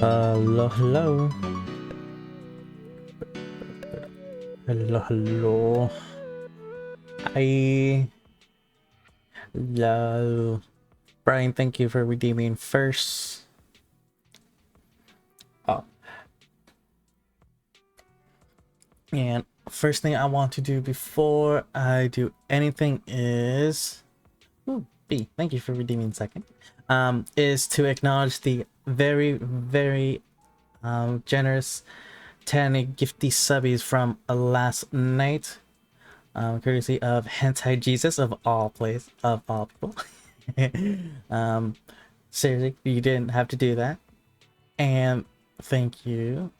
Hello, hello. Hello, hello. Hi. Hello. Brian, thank you for redeeming first. Oh. And first thing I want to do before I do anything is... Ooh, B, thank you for redeeming second. Is to acknowledge the very generous 10 gifty subbies from last night. Courtesy of Hentai Jesus of all people. Seriously, you didn't have to do that. And thank you,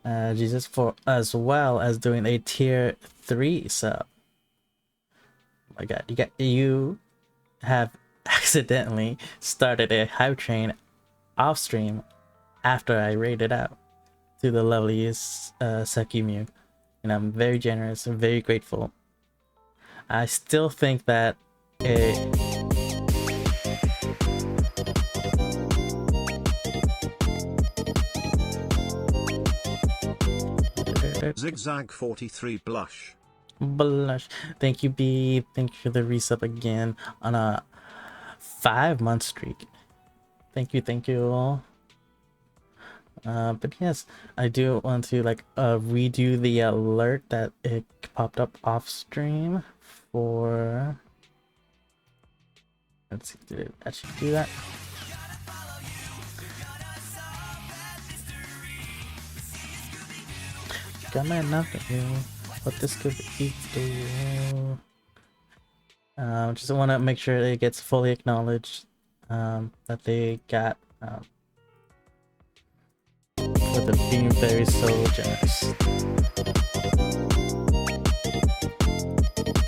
Jesus, for as well as doing a tier 3 sub. Oh my god, you have accidentally started a hype train off stream after I raided out to the loveliest Sakimu. And I'm very generous and very grateful. I still think that Zigzag 43 blush. Thank you, B. Thank you for the resub again on a 5-month streak. Thank you. But yes, I do want to redo the alert that it popped up off stream for... Let's see, did it actually do that? Got my nothing, but this could be do. Just want to make sure it gets fully acknowledged that they got for the being very so generous.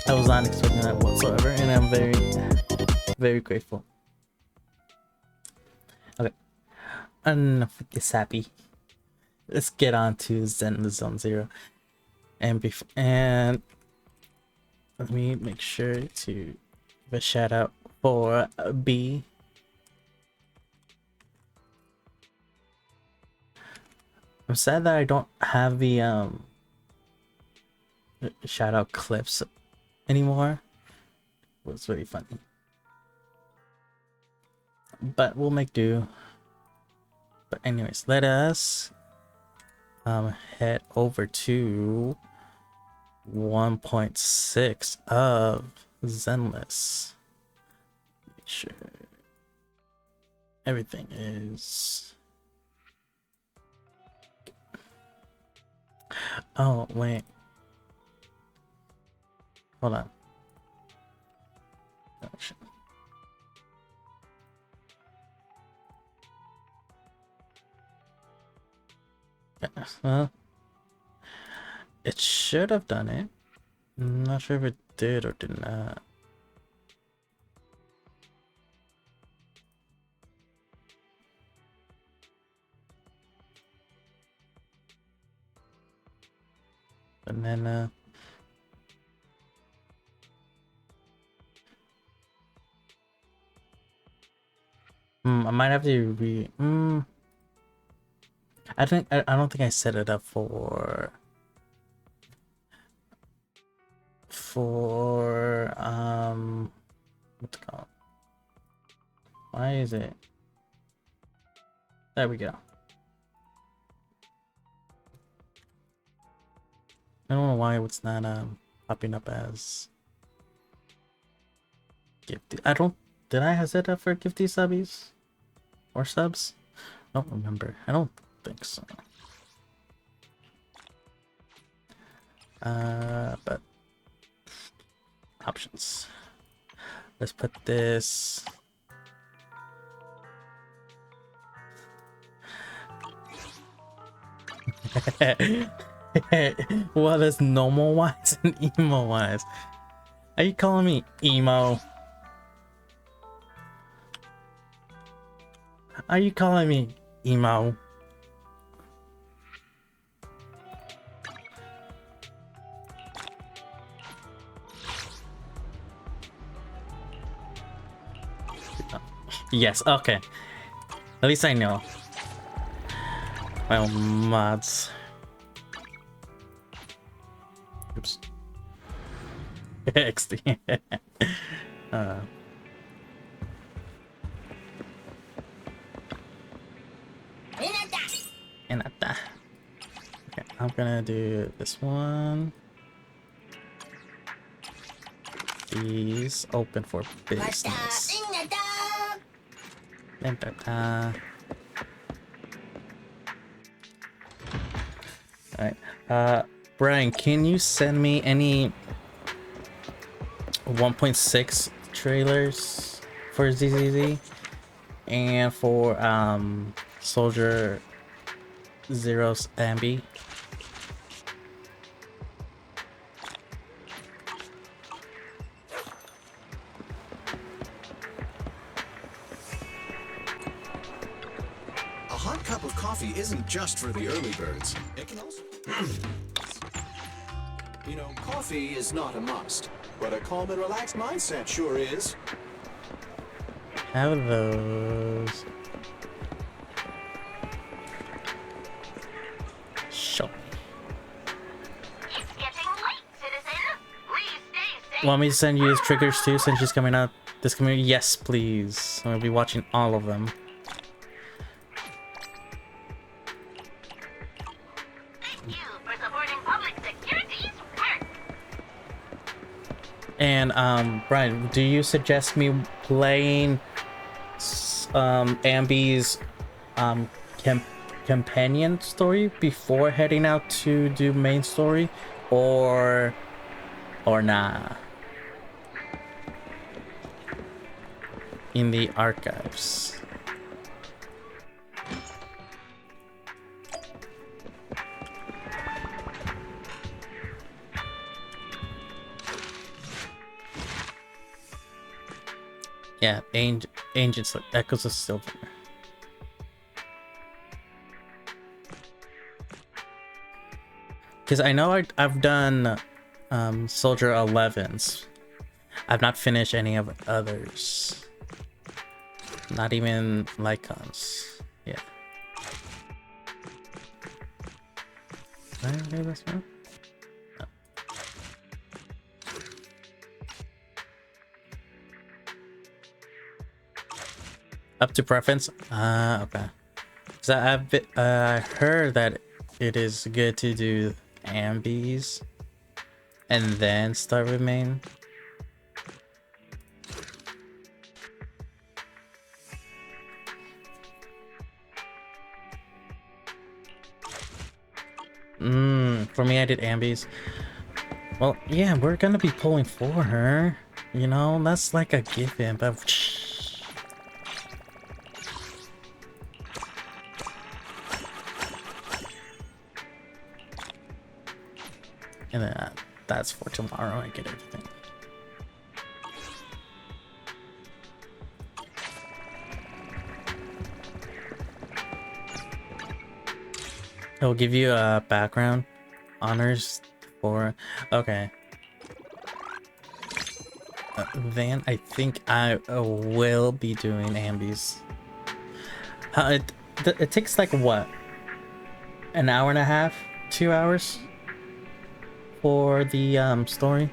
I was not expecting that whatsoever, and I'm very grateful. Okay, enough with this happy. Let's get on to Zenless Zone Zero, and let me make sure to give a shout out for B. I'm sad that I don't have the shout out clips anymore. It was really funny, but we'll make do. But anyways, let us head over to 1.6 of Zenless. Make sure everything is... Oh wait, hold on. Gosh. Well, it should have done it. I'm not sure if it did or did not. And then I might have to I don't think I set it up for what's it called? Why is it? There we go. I don't know why it's not popping up as gifty. Did I have set up for gifty subbies or subs? I don't remember. I don't think so. But options. Let's put this. What is normal wise and emo wise? Are you calling me emo? Are you calling me emo? Yes, okay. At least I know. my own mods. Oops. XD. Inata. Okay, I'm gonna do this one. These open for business. Alright. Brian, can you send me any 1.6 trailers for ZZZ and for Soldier Zero's Ambi? A hot cup of coffee isn't just for the early birds. It can also... You know, coffee is not a must, but a calm and relaxed mindset sure is. Have those. Sure. It's getting late, citizen. Please stay safe. Want me to send you his triggers too since she's coming out this community? Yes, please. I'll be watching all of them. Thank you for supporting public security's work. And Brian, do you suggest me playing Ambi's companion story before heading out to do main story, or nah? In the archives. Yeah, Ancients, Echoes of Silver. Because I know I've done Soldier 11s. I've not finished any of others. Not even Lycons. Yeah. Did I do this one? No. Up to preference? Okay. So I've heard that it is good to do ambies and then start with main. For me, I did ambies. Well, yeah, we're gonna be pulling for her. You know, that's like a given, but and then that's for tomorrow. I get everything. It'll give you a background honors for okay. Then I think I will be doing ambies. It takes like what, an hour and a half, 2 hours for the story.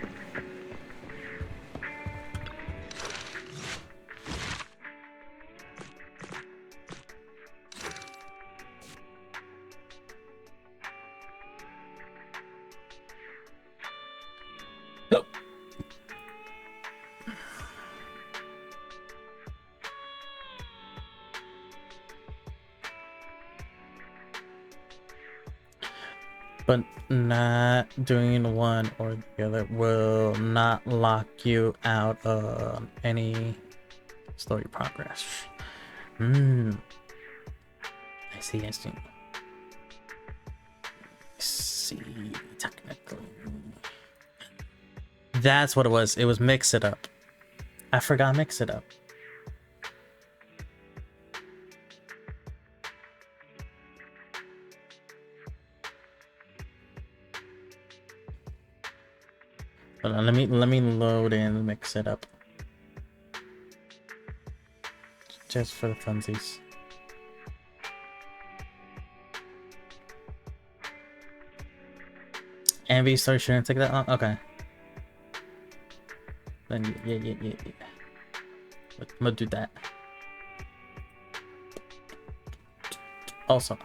But not doing one or the other will not lock you out of any story progress. I see, I see. See, technically. That's what it was. It was Mix It Up. I forgot Mix It Up. Hold on, let me load in Mix It Up. Just for the funsies. Envy story shouldn't take that long? Okay. Then yeah. I'm gonna do that. Also,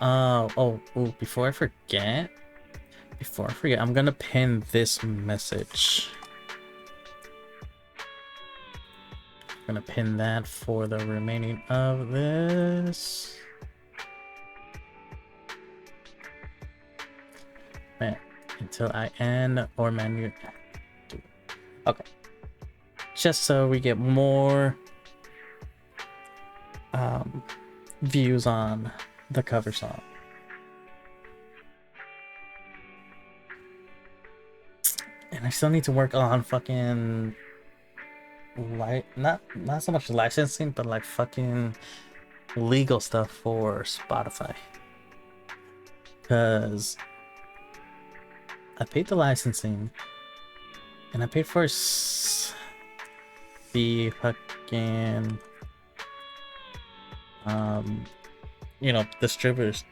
before I forget, I'm gonna pin this message. I'm gonna pin that for the remaining of this. Man, until I end or menu. Okay. Just so we get more views on the cover song. And I still need to work on fucking not so much licensing, but like fucking legal stuff for Spotify. Cause I paid the licensing and I paid for the fucking you know, distributors,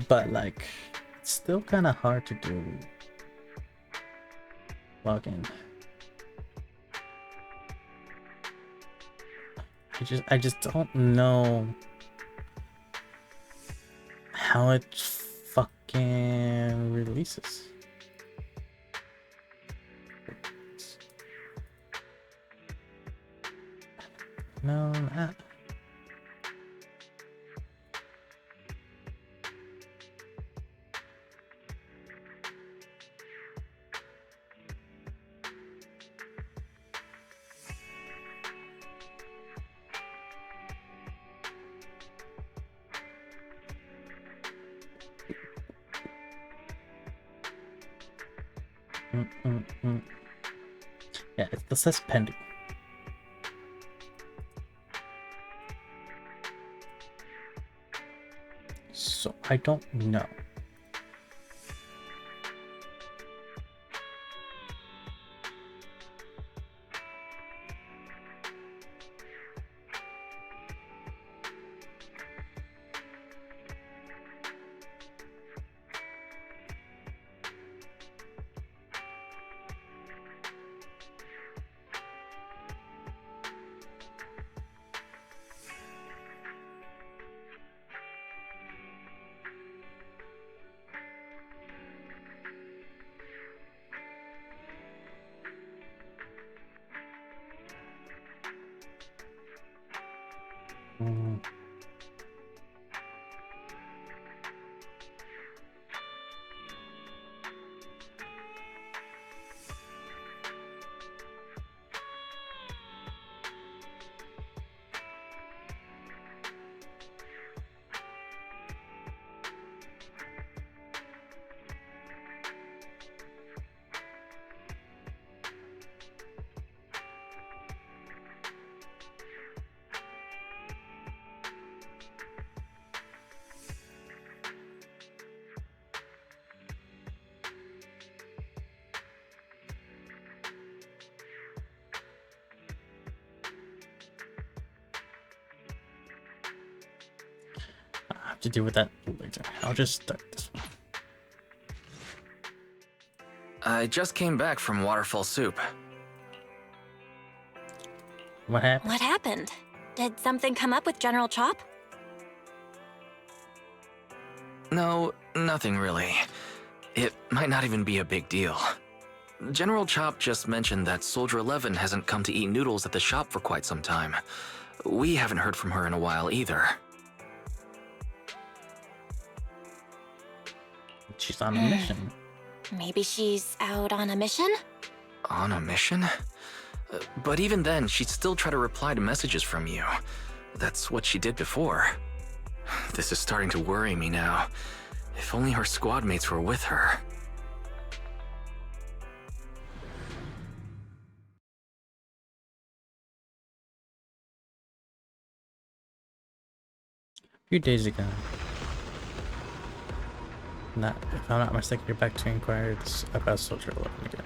but like it's still kind of hard to do login. I just don't know how it fucking releases. No, not. Yeah, it says pending. So I don't know. I have to deal with that later. I'll just start this one. I just came back from Waterfall Soup. What happened? What happened? Did something come up with General Chop? No, nothing really. It might not even be a big deal. General Chop just mentioned that Soldier 11 hasn't come to eat noodles at the shop for quite some time. We haven't heard from her in a while either. She's on a mission. Maybe she's out on a mission? On a mission? But even then, she'd still try to reply to messages from you. That's what she did before. This is starting to worry me now. If only her squad mates were with her. A few days ago. If I'm not mistaken, you're back to inquire about Soldier 11 again.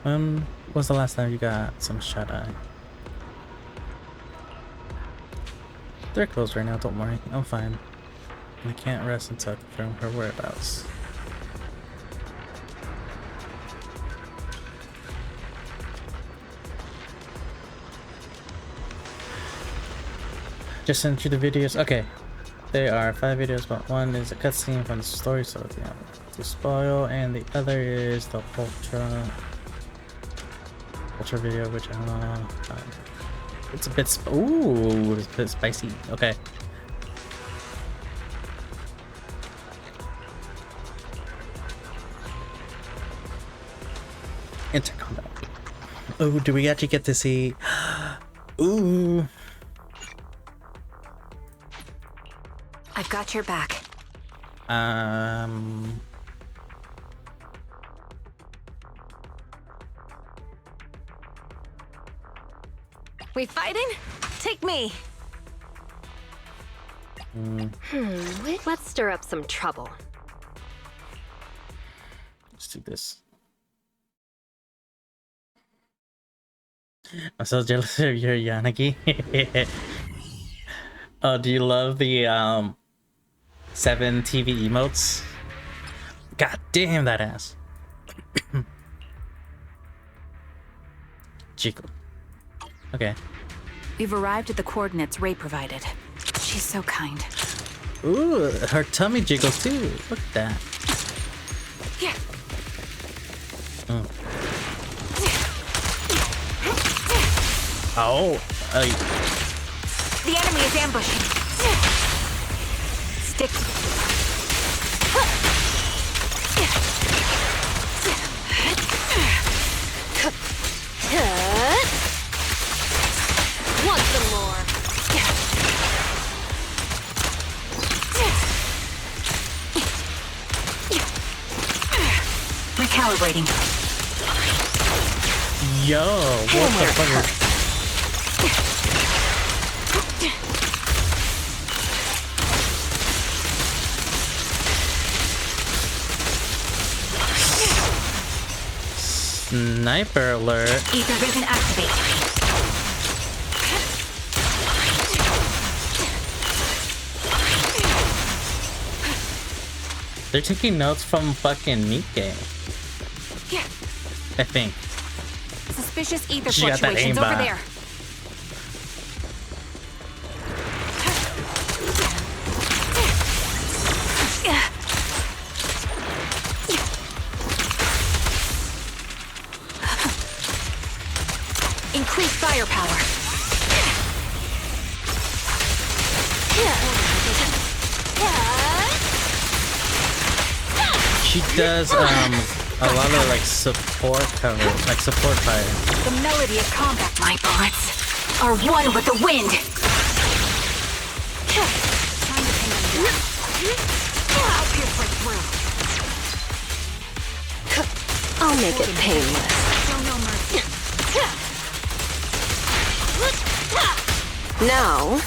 When was the last time you got some shut-eye? They're closed right now, don't worry. I'm fine. I can't rest until I confirm her whereabouts. Just sent you the videos. Okay. There are 5 videos, but one is a cutscene from the story, so yeah, to spoil, and the other is the ultra video, which it's a bit ooh, it's a bit spicy. Okay. Intercombat. Oh, do we actually get to see? Ooh. I've got your back. We fighting? Take me. Let's stir up some trouble. Let's do this. I'm so jealous of your Yanagi. Oh, do you love the 7 TV emotes? God damn that ass. Chico. Okay. We've arrived at the coordinates Ray provided. She's so kind. Ooh, her tummy jiggles too. Look at that. Yeah. Oh. The enemy is ambushing. Stick. Want some more? Recalibrating. Yo, what the fuck is... Sniper alert. Ether vision activate. They're taking notes from fucking Nikkei. I think. Suspicious ether She got that fluctuations over aimbot. there. Increase firepower. She does a lot of like support cover, like support fire. The melody of combat. My bullets are one with the wind. I'll pierce right through. I'll make it painless. Show no mercy. Now,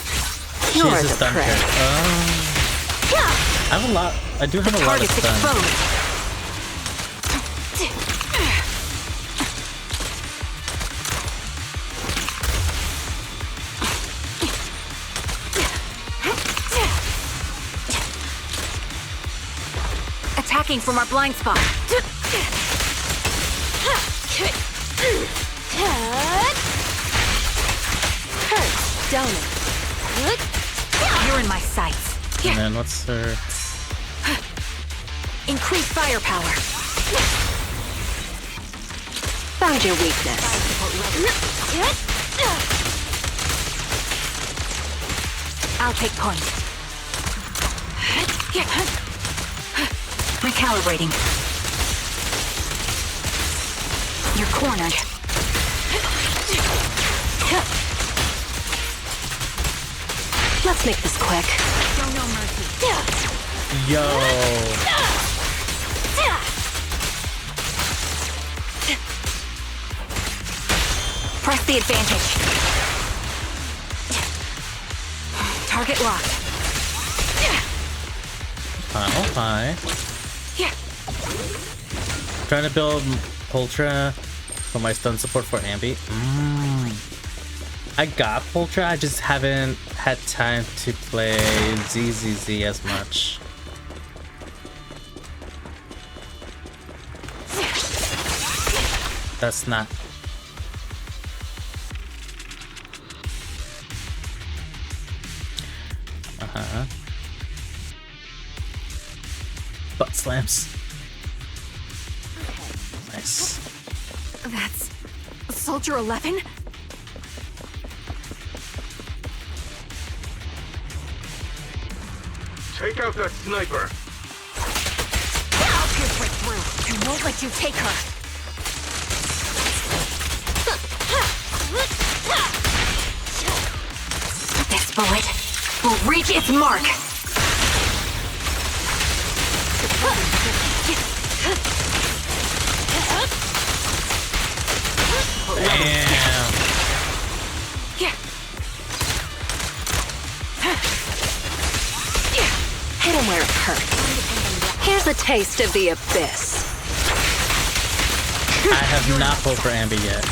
She you're is a the stun prey. character. I have a lot. I do have a lot of Target's stun. exposed. Attacking from our blind spot. Hurts, don't it? You're in my sights. And then what's her? Increase firepower. Found your weakness. I'll take point. Recalibrating. You're cornered. Let's make this quick. Show no mercy. Yo. Press the advantage. Target locked. Oh, hi. Trying to build Ultra for my stun support for Ambi. I got Ultra, I just haven't had time to play ZZZ as much. That's not. Butt slams. Nice. That's Soldier 11? Take out that sniper. I'll pierce right through. I won't let you take her. This bullet will reach its mark. Damn. Hit him where it hurts. Here's a taste of the abyss. I have not pulled for Ambi yet.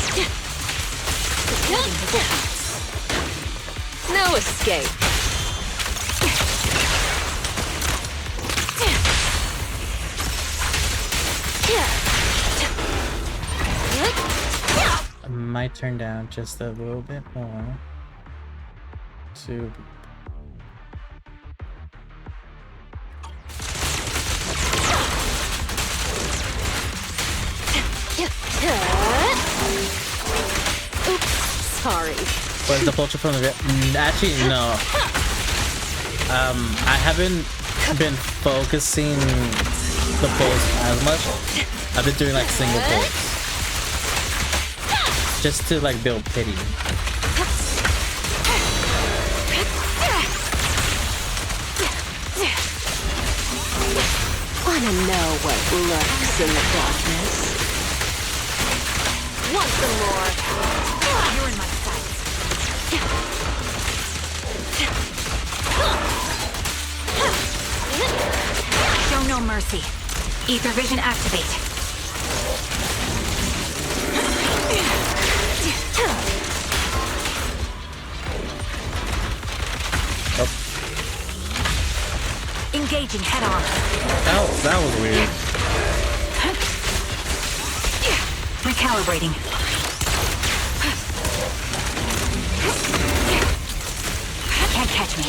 No escape. I might turn down just a little bit more to Oops, sorry. was the vulture from the actually no. I haven't been focusing the pulls as much. I've been doing like single pulls just to like build pity. Wanna know what lurks in the darkness? Want some more? You're in my sights. Show no mercy. Ether vision activate. Engaging head on. That was weird. Recalibrating. Can't catch me.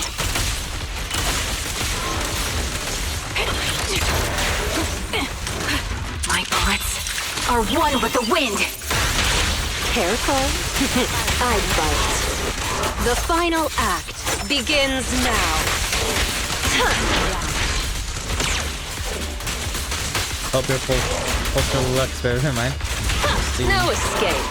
My bullets are one with the wind. Careful. I bite. The final act begins now. Hope your pull looks better than mine. See. No escape.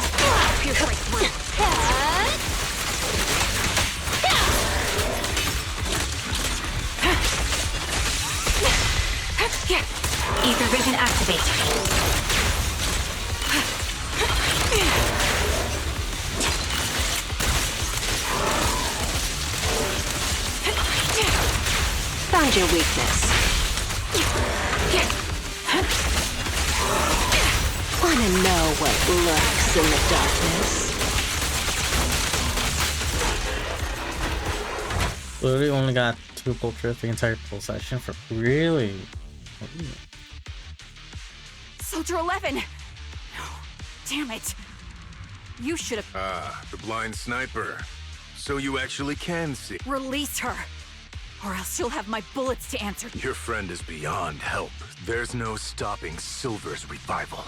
Ether vision activate. Found your weakness. Wanna know what lurks in the darkness? Literally only got 2 vultures the entire full session for really. Ooh. Soldier 11. No, damn it. You should have Ah, the blind sniper. So you actually can see. released her, or else she'll have my bullets to answer. Your friend is beyond help. There's no stopping Silver's revival.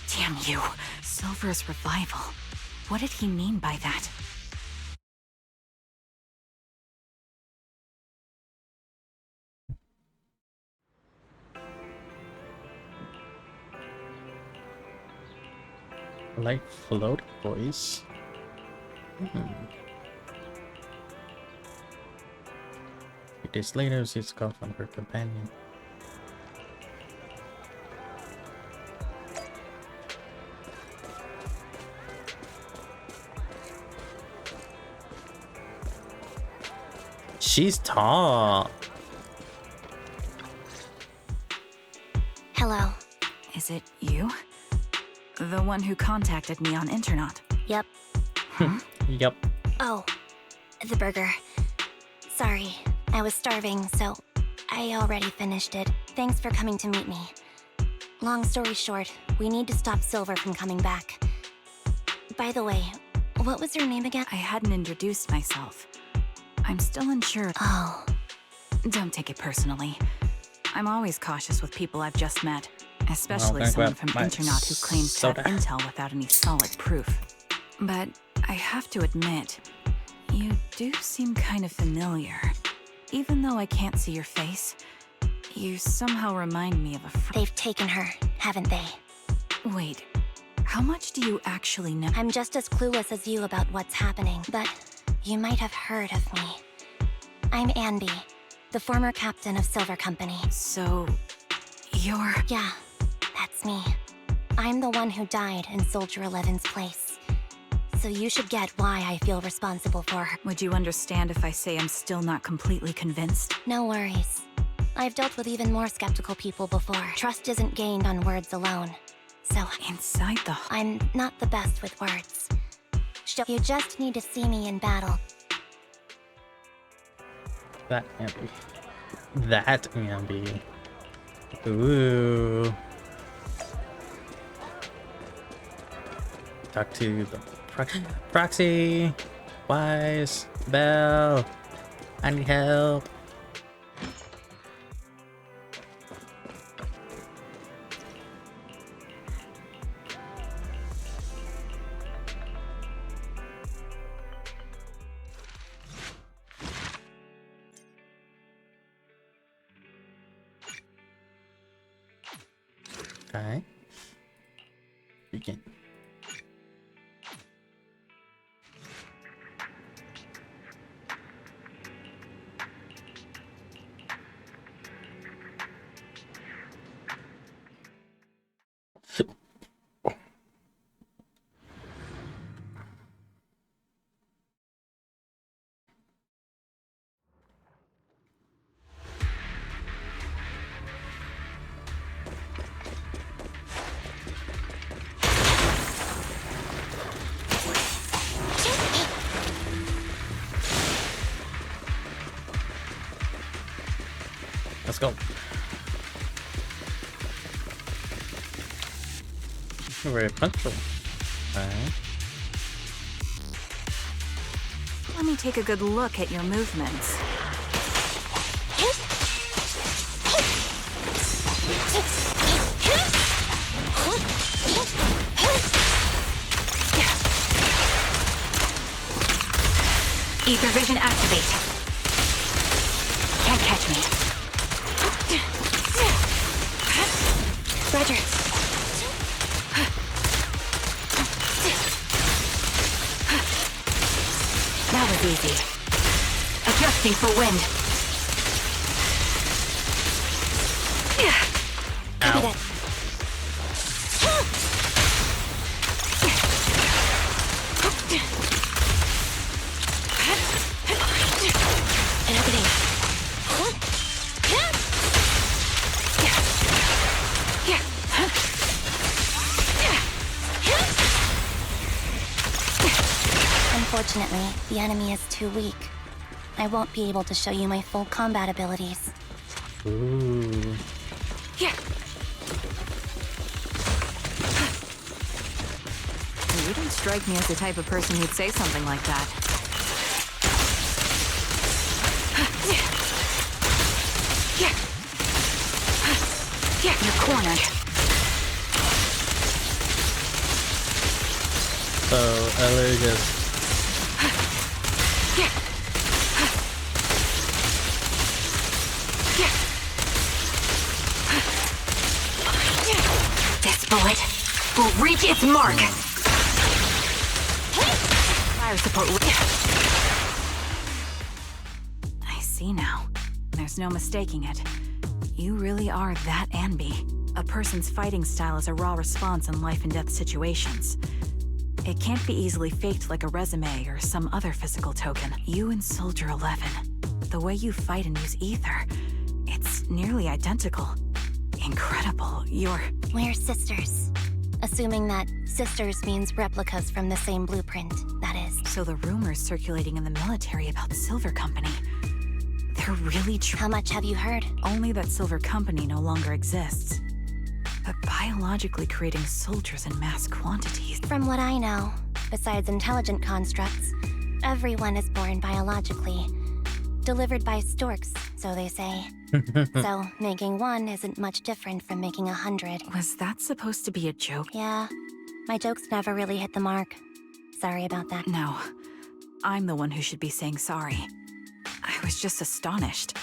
Damn you, Silver's revival. What did he mean by that? Light float voice. 3 days later, she's called from her companion. She's tall. Hello. Is it you? The one who contacted me on Internet? Yep. Yep. Oh, the burger. Sorry, I was starving, so I already finished it. Thanks for coming to meet me. Long story short, we need to stop Silver from coming back. By the way, what was your name again? I hadn't introduced myself. I'm still unsure. Oh. Don't take it personally. I'm always cautious with people I've just met, especially gonna someone grab from my Internet who claims to have soda. intel without any solid proof. But I have to admit, you do seem kind of familiar. Even though I can't see your face, you somehow remind me of a They've taken her, haven't they? Wait, how much do you actually know? I'm just as clueless as you about what's happening, but you might have heard of me. I'm Anby, the former captain of Silver Company. So, you're... Yeah, that's me. I'm the one who died in Soldier 11's place. So you should get why I feel responsible for her. Would you understand if I say I'm still not completely convinced? No worries. I've dealt with even more skeptical people before. Trust isn't gained on words alone. So, Inside the... I'm not the best with words. You just need to see me in battle. That Ambi. That Ambi. Ooh. Talk to the proxy. Wise. Bell. I need help. Okay. Begin. Let's go. Very punctual. Okay. Let me take a good look at your movements. Ether vision activate. Can't catch me. Roger. That was easy. Adjusting for wind. Copy that. Unfortunately, the enemy is too weak. I won't be able to show you my full combat abilities. Ooh. Yeah. You don't strike me as the type of person who'd say something like that. Yeah, you're cornered. So Ellie just This bullet will reach its mark. Fire support. I see now. There's no mistaking it. You really are that Anby. A person's fighting style is a raw response in life and death situations. It can't be easily faked like a resume or some other physical token. You and Soldier 11, the way you fight and use ether, it's nearly identical. Incredible. You're We're sisters. Assuming that sisters means replicas from the same blueprint, that is. So the rumors circulating in the military about Silver Company, they're really true. How much have you heard? Only that Silver Company no longer exists. But biologically creating soldiers in mass quantities. From what I know, besides intelligent constructs, everyone is born biologically. Delivered by storks, so they say. So, making one isn't much different from making 100. Was that supposed to be a joke? Yeah, my jokes never really hit the mark. Sorry about that. No, I'm the one who should be saying sorry. I was just astonished.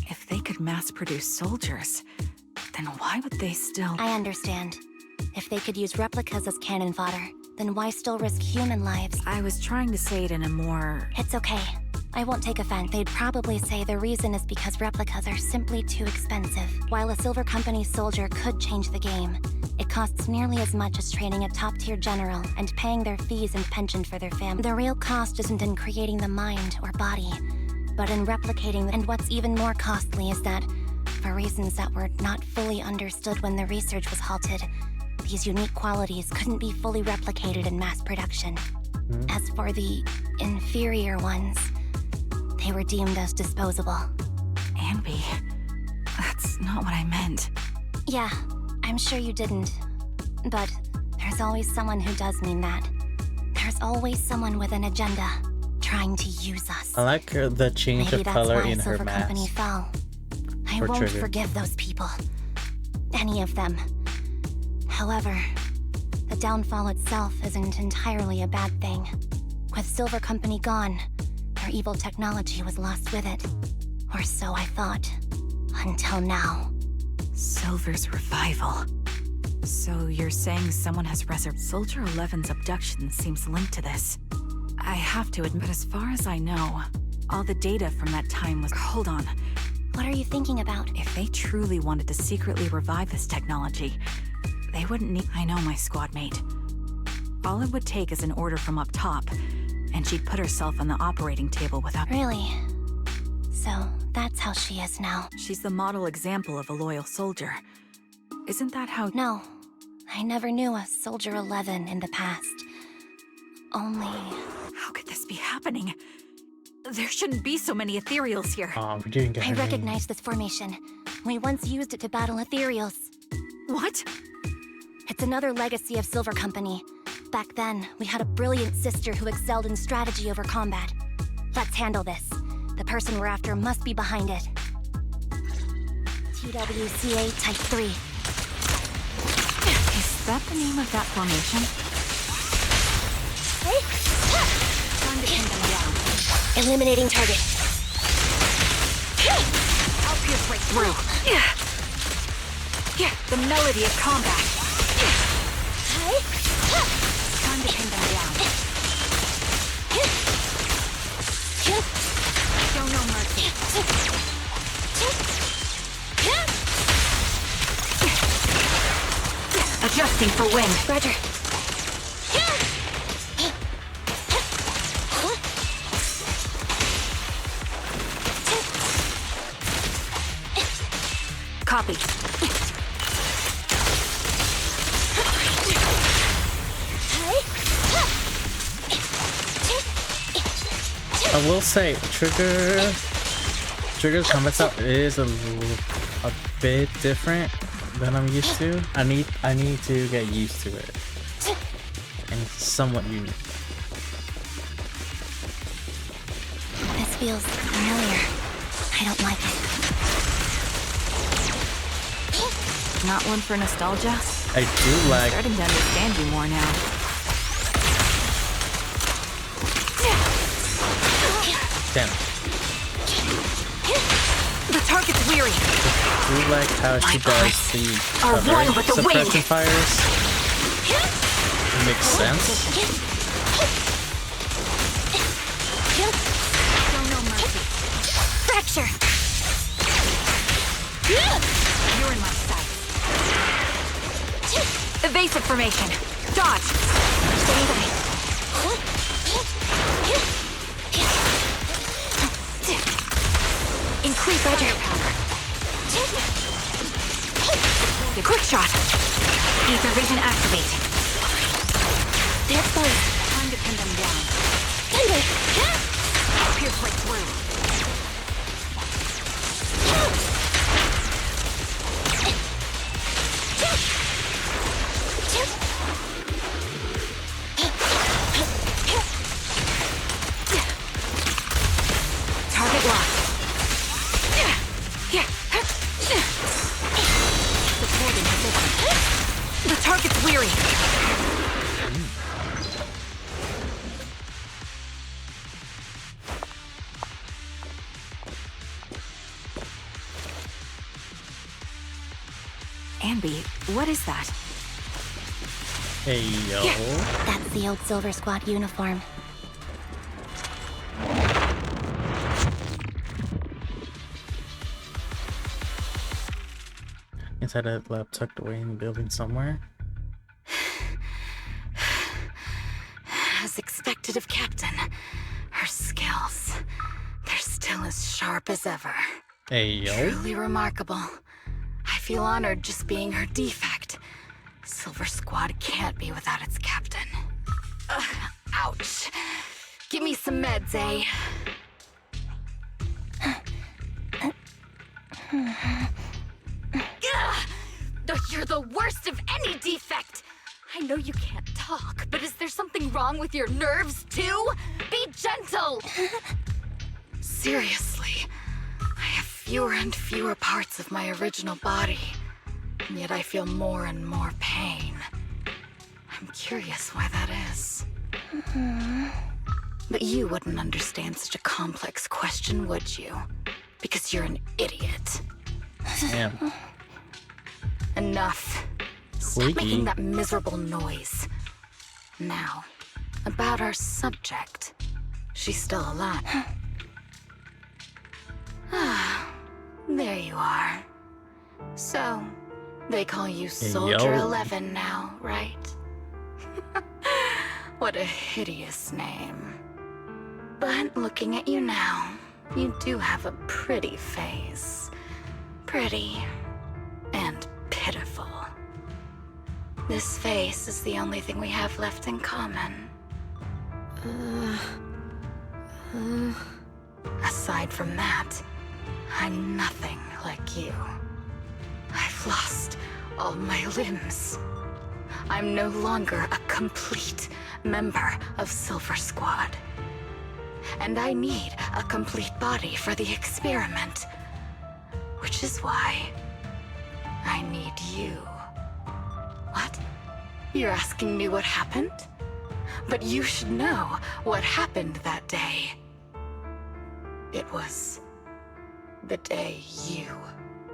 If they could mass-produce soldiers, then why would they still— I understand. If they could use replicas as cannon fodder, then why still risk human lives? I was trying to say it in a more— It's okay. I won't take offense. They'd probably say the reason is because replicas are simply too expensive. While a Silver Company soldier could change the game, it costs nearly as much as training a top-tier general and paying their fees and pension for their family. The real cost isn't in creating the mind or body, but in replicating. And what's even more costly is that, for reasons that were not fully understood when the research was halted, these unique qualities couldn't be fully replicated in mass production. As for the inferior ones, they were deemed as disposable. Anby, that's not what I meant. Yeah, I'm sure you didn't. But there's always someone who does mean that. There's always someone with an agenda, trying to use us. I like the change Maybe of that's color why in her Silver Company mask. fell. I For won't Trigger. forgive those people. Any of them. However, the downfall itself isn't entirely a bad thing. With Silver Company gone, their evil technology was lost with it. Or so I thought. Until now. Silver's revival. So you're saying someone has resurrected? Soldier 11's abduction seems linked to this. I have to admit, as far as I know, all the data from that time was— Hold on. What are you thinking about? If they truly wanted to secretly revive this technology, they wouldn't need— I know my squad mate. All it would take is an order from up top, and she'd put herself on the operating table without— Really? So, that's how she is now. She's the model example of a loyal soldier. Isn't that how— No, I never knew a Soldier 11 in the past. Only... How could this be happening? There shouldn't be so many ethereals here. Oh, we didn't get I her name. recognize this formation. We once used it to battle ethereals. What? It's another legacy of Silver Company. Back then, we had a brilliant sister who excelled in strategy over combat. Let's handle this. The person we're after must be behind it. TWCA Type 3. Is that the name of that formation? Time to pin them down. Eliminating target. I'll pierce right through. The melody of combat. Time to pin them down. Show no mercy. Adjusting for wind. Roger. Copy. I will say, Trigger's combat style is a bit different than I'm used to. I need to get used to it, and it's somewhat unique. This feels familiar. I don't like it. Not one for nostalgia? I do like. Starting to understand you more now. Damn. The target's weary. I do like how she does the are one with the wind. suppression fires. It makes sense. Show no mercy. Fracture! You're in my sight. Evasive formation. Dodge. Stay by. Increase firepower. Quick shot. Anby, what is that? Hey, yo. That's the old Silver Squad uniform. Inside a lab tucked away in the building somewhere. As expected of Captain, her skills, they're still as sharp as ever. Hey, yo. Truly remarkable. I feel honored just being her defect. Silver Squad can't be without its captain. Ouch. Give me some meds, eh? You're the worst of any defect! I know you can't talk, but is there something wrong with your nerves, too? Be gentle! Seriously, I have fewer and fewer parts of my original body, and yet I feel more and more pain. I'm curious why that is. But you wouldn't understand such a complex question, would you? Because you're an idiot. Damn. Enough. Stop Squeaky. making that miserable noise. Now, about our subject. She's still alive. There you are. So, they call you Soldier yo. 11 now, right? What a hideous name. But looking at you now, you do have a pretty face. Pretty and pitiful. This face is the only thing we have left in common. Aside from that, I'm nothing like you. I've lost all my limbs. I'm no longer a complete member of Silver Squad. And I need a complete body for the experiment. Which is why I need you. What? You're asking me what happened? But you should know what happened that day. It was the day you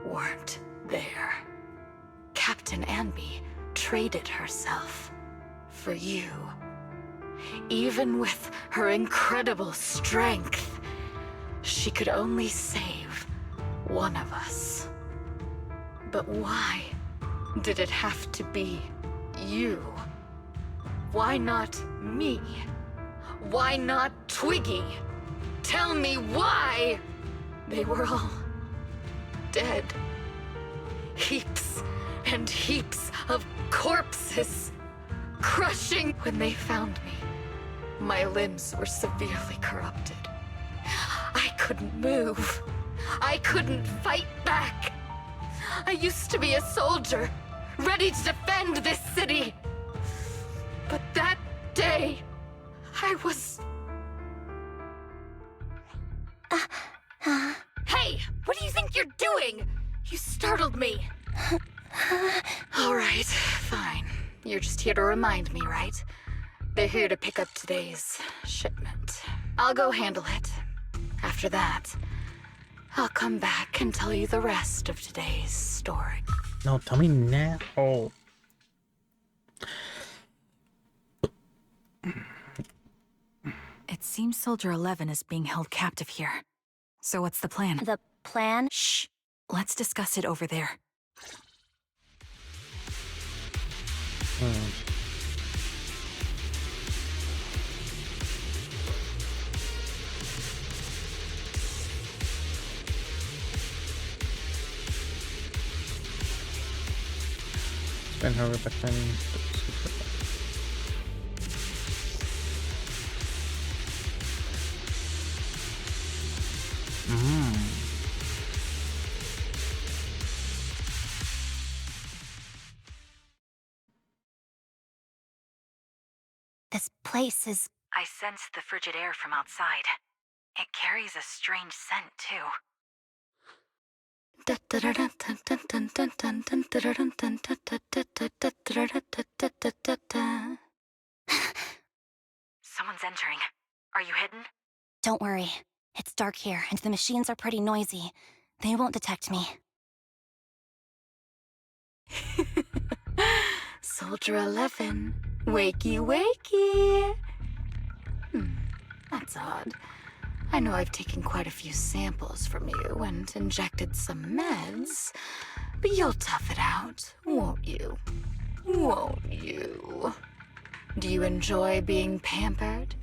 weren't there. Captain Anby traded herself for you. Even with her incredible strength, she could only save one of us. But why did it have to be you? Why not me? Why not Twiggy? Tell me why! They were all dead. Heaps and heaps of corpses. Crushing. When they found me, my limbs were severely corrupted. I couldn't move. I couldn't fight back. I used to be a soldier, ready to defend this city. But that day, I was... Hey, what do you think you're doing? You startled me. All right, fine. You're just here to remind me, right? They're here to pick up today's shipment. I'll go handle it. After that, I'll come back and tell you the rest of today's story. No, tell me now. Oh. It seems Soldier 11 is being held captive here. So what's the plan? The plan? Shh. Let's discuss it over there. Spend however much time. This place is... I sensed the frigid air from outside. It carries a strange scent, too. Someone's entering. Are you hidden? Don't worry. It's dark here, and the machines are pretty noisy. They won't detect me. Soldier 11. Wakey, wakey. That's odd. I know I've taken quite a few samples from you and injected some meds, but you'll tough it out, won't you? Won't you? Do you enjoy being pampered?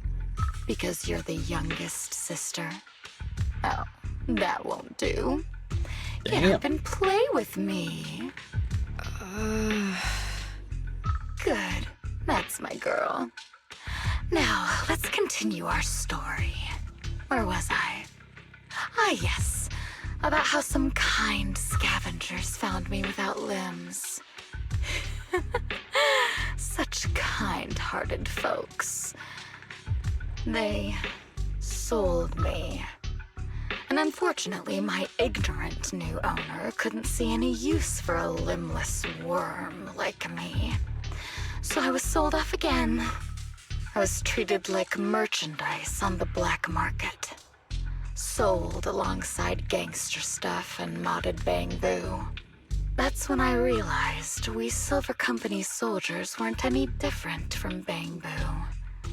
Because you're the youngest sister? Oh, that won't do. Get Damn. up and play with me. Good. That's my girl. Now, let's continue our story. Where was I? Ah, yes. About how some kind scavengers found me without limbs. Such kind-hearted folks. They sold me. And unfortunately, my ignorant new owner couldn't see any use for a limbless worm like me. So I was sold off again. I was treated like merchandise on the black market. Sold alongside gangster stuff and modded bamboo. That's when I realized we Silver Company soldiers weren't any different from bamboo.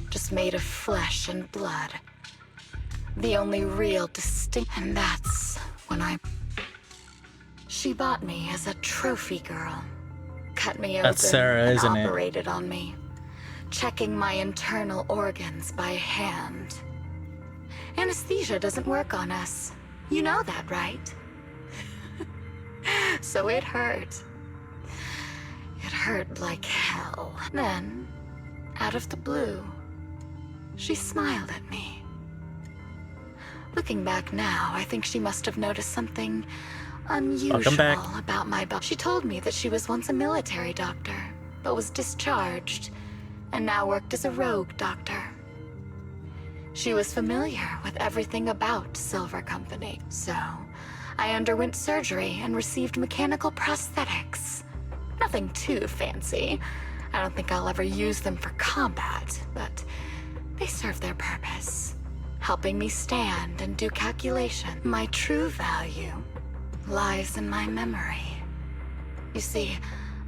Just made of flesh and blood. The only real distinct... And that's when She bought me as a trophy girl. Cut me open That's Sarah, and isn't it? operated on me. Checking my internal organs by hand. Anesthesia doesn't work on us. You know that, right? So it hurt. It hurt like hell. Then, out of the blue, she smiled at me. Looking back now, I think she must have noticed something unusual about my body. She told me that she was once a military doctor, but was discharged, and now worked as a rogue doctor. She was familiar with everything about Silver Company, so I underwent surgery and received mechanical prosthetics. Nothing too fancy. I don't think I'll ever use them for combat, but they serve their purpose, helping me stand and do calculation. My true value lies in my memory. You see,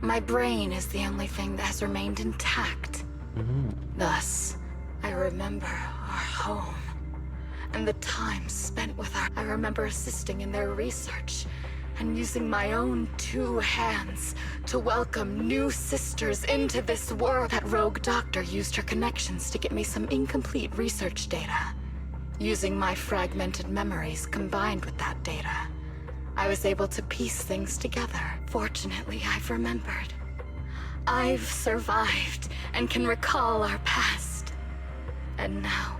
my brain is the only thing that has remained intact. Thus, I remember our home and the time spent with our... I remember assisting in their research and using my own 2 hands to welcome new sisters into this world. That rogue doctor used her connections to get me some incomplete research data. Using my fragmented memories combined with that data, I was able to piece things together. Fortunately, I've remembered. I've survived and can recall our past. And now,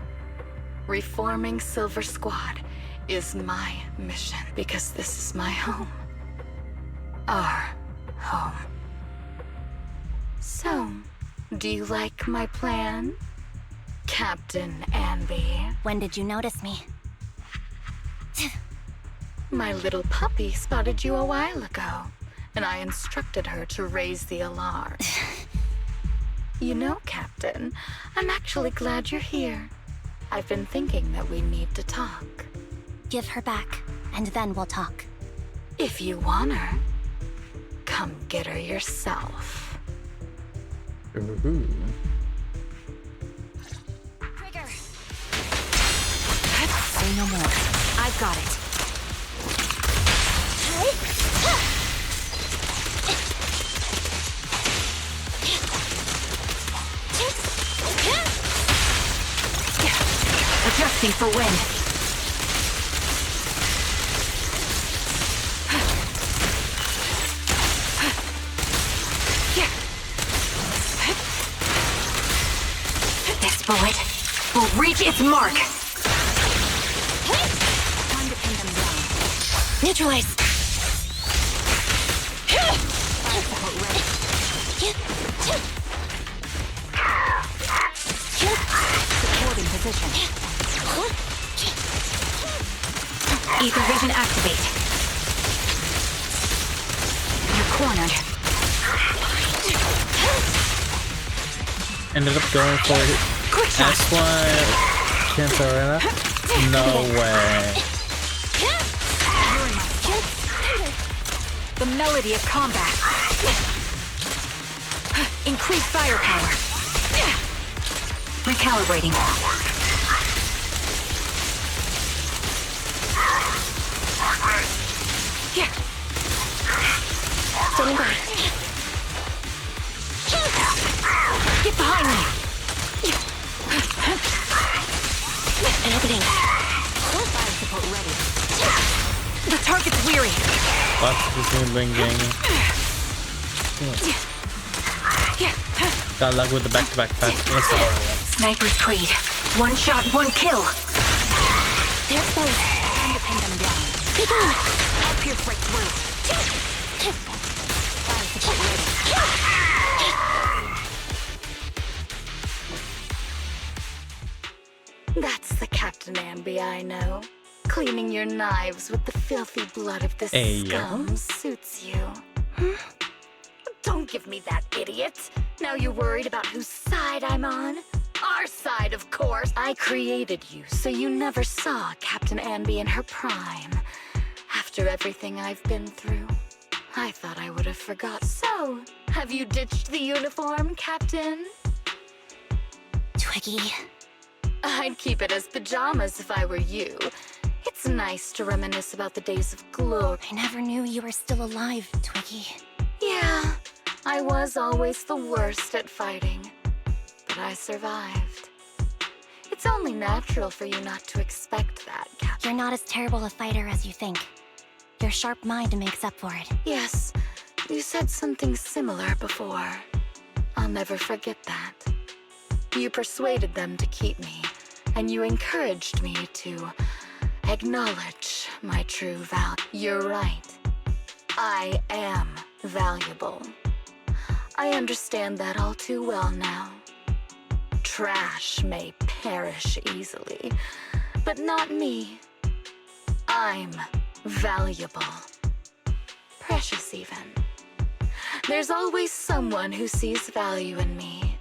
reforming Silver Squad is my mission, because this is my home. Our home. So, do you like my plan, Captain Anby? When did you notice me? My little puppy spotted you a while ago, and I instructed her to raise the alarm. You know, Captain, I'm actually glad you're here. I've been thinking that we need to talk. Give her back, and then we'll talk. If you want her, come get her yourself. Ooh. Trigger! Say no more. I've got it. Adjusting for wind. This bullet will reach its mark. Time to pin them down. Neutralize! Support ready. Supporting position. Ether vision activate. You're cornered. Ended up going for it. Quick shot. S1 Cantarina? No way. The melody of combat. Increase firepower. Recalibrating. Standing by. Get behind me. Opening. Fire support ready. The target's weary. Watch this new bling gang. Got luck with the back-to-back pass. Sniper's creed. One shot, one kill. They're exposed. Time to pin them down. Be gone. I'll pierce right through. Fire support ready. That's the Captain Ambi I know. Cleaning your knives with the filthy blood of this Hey, scum suits you. Don't give me that, idiot. Now you're worried about whose side I'm on? Our side, of course. I created you, so you never saw Captain Ambi in her prime. After everything I've been through, I thought I would have forgot. So, have you ditched the uniform, Captain? Twiggy. I'd keep it as pajamas if I were you. It's nice to reminisce about the days of glory. I never knew you were still alive, Twiggy. Yeah, I was always the worst at fighting, but I survived. It's only natural for you not to expect that, Captain. You're not as terrible a fighter as you think. Your sharp mind makes up for it. Yes, you said something similar before. I'll never forget that. You persuaded them to keep me, and you encouraged me to acknowledge my true value. You're right. I am valuable. I understand that all too well now. Trash may perish easily, but not me. I'm valuable. Precious even. There's always someone who sees value in me.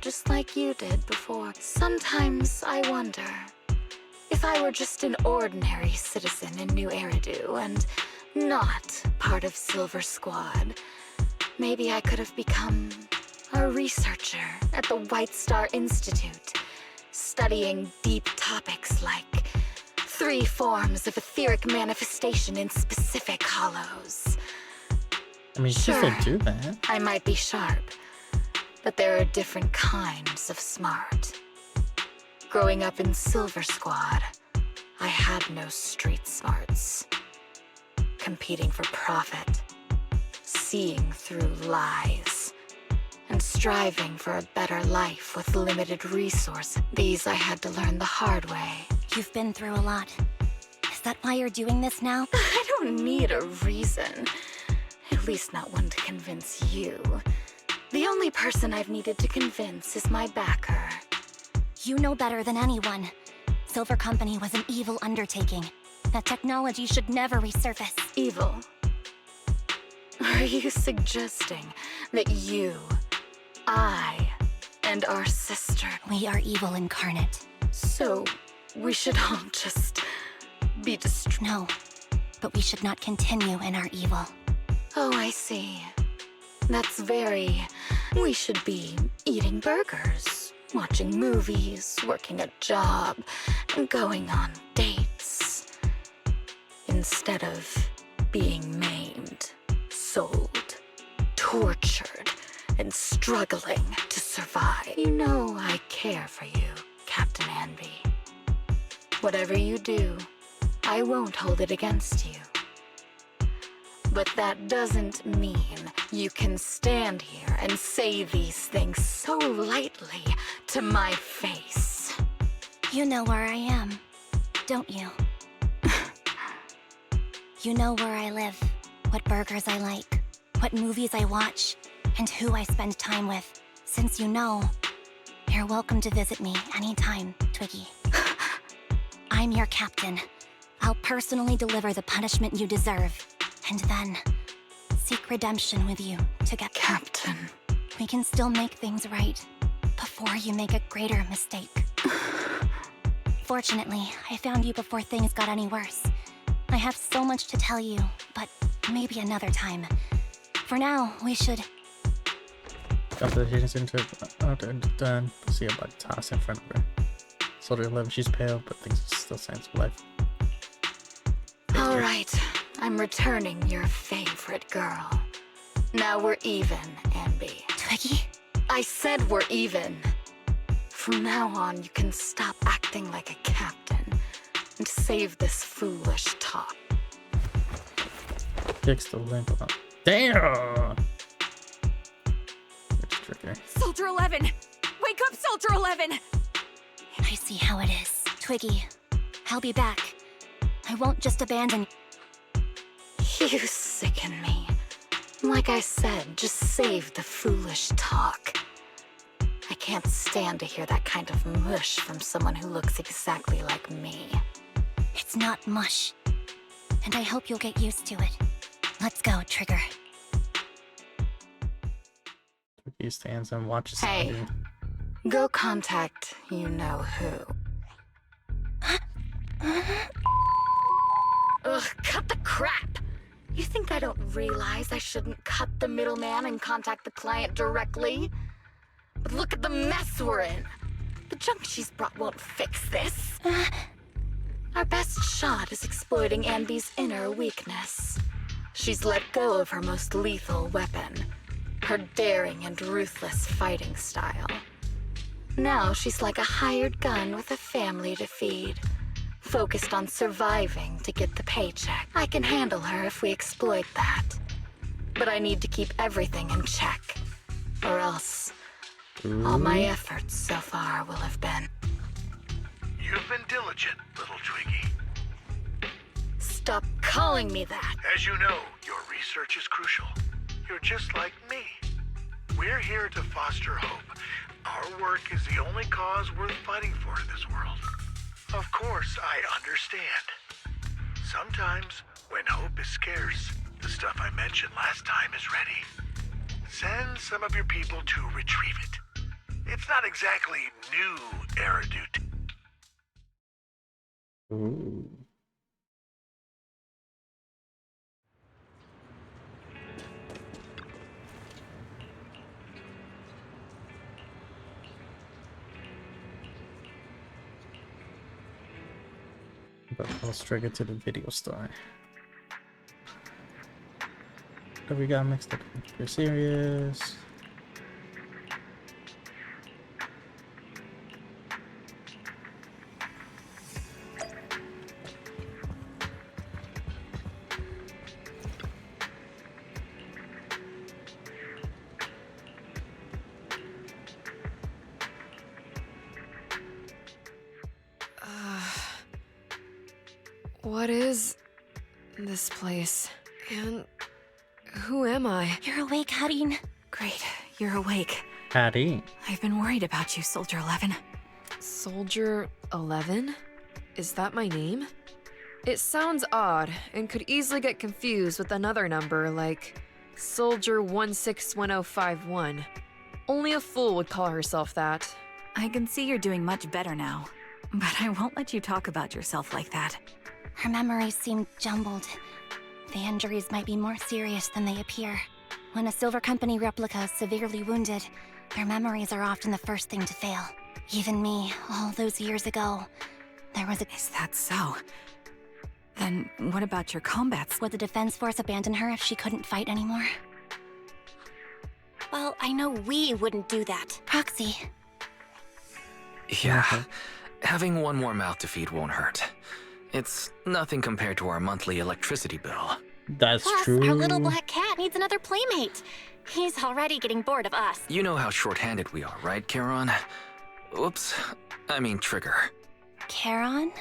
Just like you did before. Sometimes I wonder if I were just an ordinary citizen in New Eridu and not part of Silver Squad, maybe I could have become a researcher at the White Star Institute, studying deep topics like 3 forms of etheric manifestation in specific hollows. I mean, you Sure. can still do that. I might be sharp, but there are different kinds of smart. Growing up in Silver Squad, I had no street smarts. Competing for profit, seeing through lies, and striving for a better life with limited resources. These I had to learn the hard way. You've been through a lot. Is that why you're doing this now? I don't need a reason. At least not one to convince you. The only person I've needed to convince is my backer. You know better than anyone. Silver Company was an evil undertaking. That technology should never resurface. Evil? Are you suggesting that you, I, and our sister... We are evil incarnate. So, we should all just be destroyed? No, but we should not continue in our evil. Oh, I see. That's very... We should be eating burgers, watching movies, working a job, and going on dates. Instead of being maimed, sold, tortured, and struggling to survive. You know I care for you, Captain Ambi. Whatever you do, I won't hold it against you. But that doesn't mean you can stand here and say these things so lightly to my face. You know where I am, don't you? You know where I live, what burgers I like, what movies I watch, and who I spend time with. Since you know, you're welcome to visit me anytime, Twiggy. I'm your captain. I'll personally deliver the punishment you deserve, and then seek redemption with you together. Captain. We can still make things right before you make a greater mistake. Fortunately, I found you before things got any worse. I have so much to tell you, but maybe another time. For now, we should... After the hitting into done, see a body toss in front of her. Soldier 11, she's pale, but thinks it's still signs of life. All right, I'm returning your favorite girl. Now we're even, Anby. Twiggy? I said we're even. From now on, you can stop acting like a captain and save this foolish talk. Fix the limp up. Damn! Soldier 11! Wake up, Soldier 11! I see how it is. Twiggy, I'll be back. I won't just abandon. You sicken me. Like I said, just save the foolish talk. I can't stand to hear that kind of mush from someone who looks exactly like me. It's not mush. And I hope you'll get used to it. Let's go, Trigger. He stands and watches. Hey, go contact you-know-who. Ugh, cut the crap! You think I don't realize I shouldn't cut the middleman and contact the client directly? But look at the mess we're in. The junk she's brought won't fix this. Our best shot is exploiting Anby's inner weakness. She's let go of her most lethal weapon, her daring and ruthless fighting style. Now she's like a hired gun with a family to feed, focused on surviving to get the paycheck. I can handle her if we exploit that. But I need to keep everything in check, or else all my efforts so far will have been. You've been diligent, little Twiggy. Stop calling me that. As you know, your research is crucial. You're just like me. We're here to foster hope. Our work is the only cause worth fighting for in this world. Of course, I understand. Sometimes, when hope is scarce, the stuff I mentioned last time is ready. Send some of your people to retrieve it. It's not exactly new, Erudite. Ooh. But I'll trigger to the video store. What we got mixed up? You're serious. What is this place? And who am I? You're awake, Harin. Great, you're awake. Hattie. I've been worried about you, Soldier 11. Soldier 11? Is that my name? It sounds odd and could easily get confused with another number like Soldier 161051. Only a fool would call herself that. I can see you're doing much better now, but I won't let you talk about yourself like that. Her memories seem jumbled. The injuries might be more serious than they appear. When a Silver Company replica is severely wounded, their memories are often the first thing to fail. Even me, all those years ago, there was a... Is that so? Then what about your combats? Would the Defense Force abandon her if she couldn't fight anymore? Well, I know we wouldn't do that. Roxy. Yeah, having one more mouth to feed won't hurt. It's nothing compared to our monthly electricity bill. That's Plus, true. our little black cat needs another playmate. He's already getting bored of us. You know how short-handed we are, right, Charon? Oops, I mean Trigger. Charon?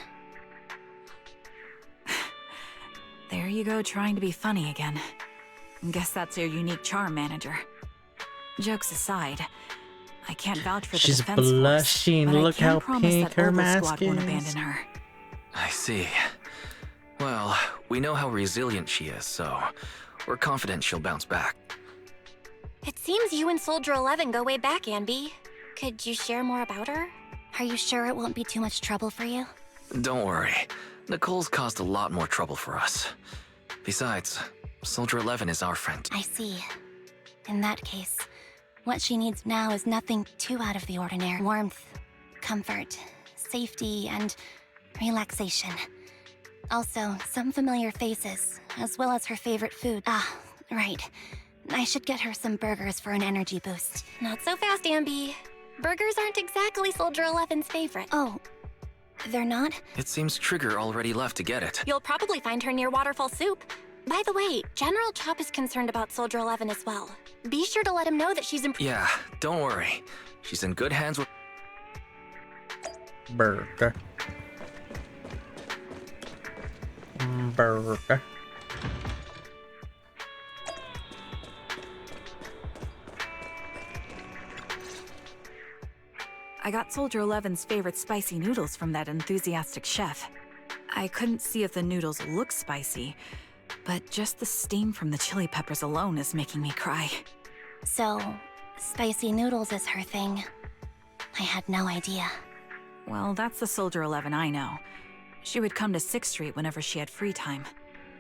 There you go, trying to be funny again. Guess that's your unique charm, manager. Jokes aside, I can't vouch for the She's Defense blushing. Force, but Look I can how promise pink that her Oval mask Squad won't is. abandon her. I see. Well, we know how resilient she is, so we're confident she'll bounce back. It seems you and Soldier 11 go way back, Anby. Could you share more about her? Are you sure it won't be too much trouble for you? Don't worry. Nicole's caused a lot more trouble for us. Besides, Soldier 11 is our friend. I see. In that case, What she needs now is nothing too out of the ordinary. Warmth, comfort, safety, and relaxation. Also, some familiar faces, as well as her favorite food. Ah, right. I should get her some burgers for an energy boost. Not so fast, Ambi. Burgers aren't exactly Soldier 11's favorite. Oh, they're not? It seems Trigger already left to get it. You'll probably find her near Waterfall Soup. By the way, General Chop is concerned about Soldier 11 as well. Be sure to let him know that she's Yeah, don't worry. She's in good hands with... Burger. Burger. I got Soldier 11's favorite spicy noodles from that enthusiastic chef. I couldn't see if the noodles look spicy, but just the steam from the chili peppers alone is making me cry. So, spicy noodles is her thing. I had no idea. Well, that's the Soldier 11 I know. She would come to 6th Street whenever she had free time.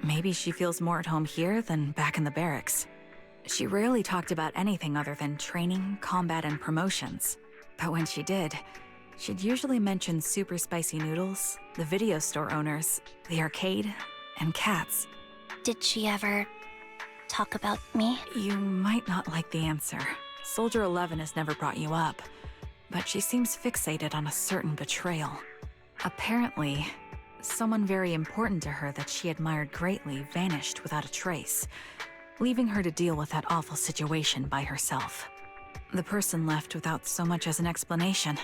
Maybe she feels more at home here than back in the barracks. She rarely talked about anything other than training, combat, and promotions. But when she did, she'd usually mention super spicy noodles, the video store owners, the arcade, and cats. Did she ever talk about me? You might not like the answer. Soldier 11 has never brought you up, but she seems fixated on a certain betrayal. Apparently, someone very important to her that she admired greatly vanished without a trace, leaving her to deal with that awful situation by herself. The person left without so much as an explanation.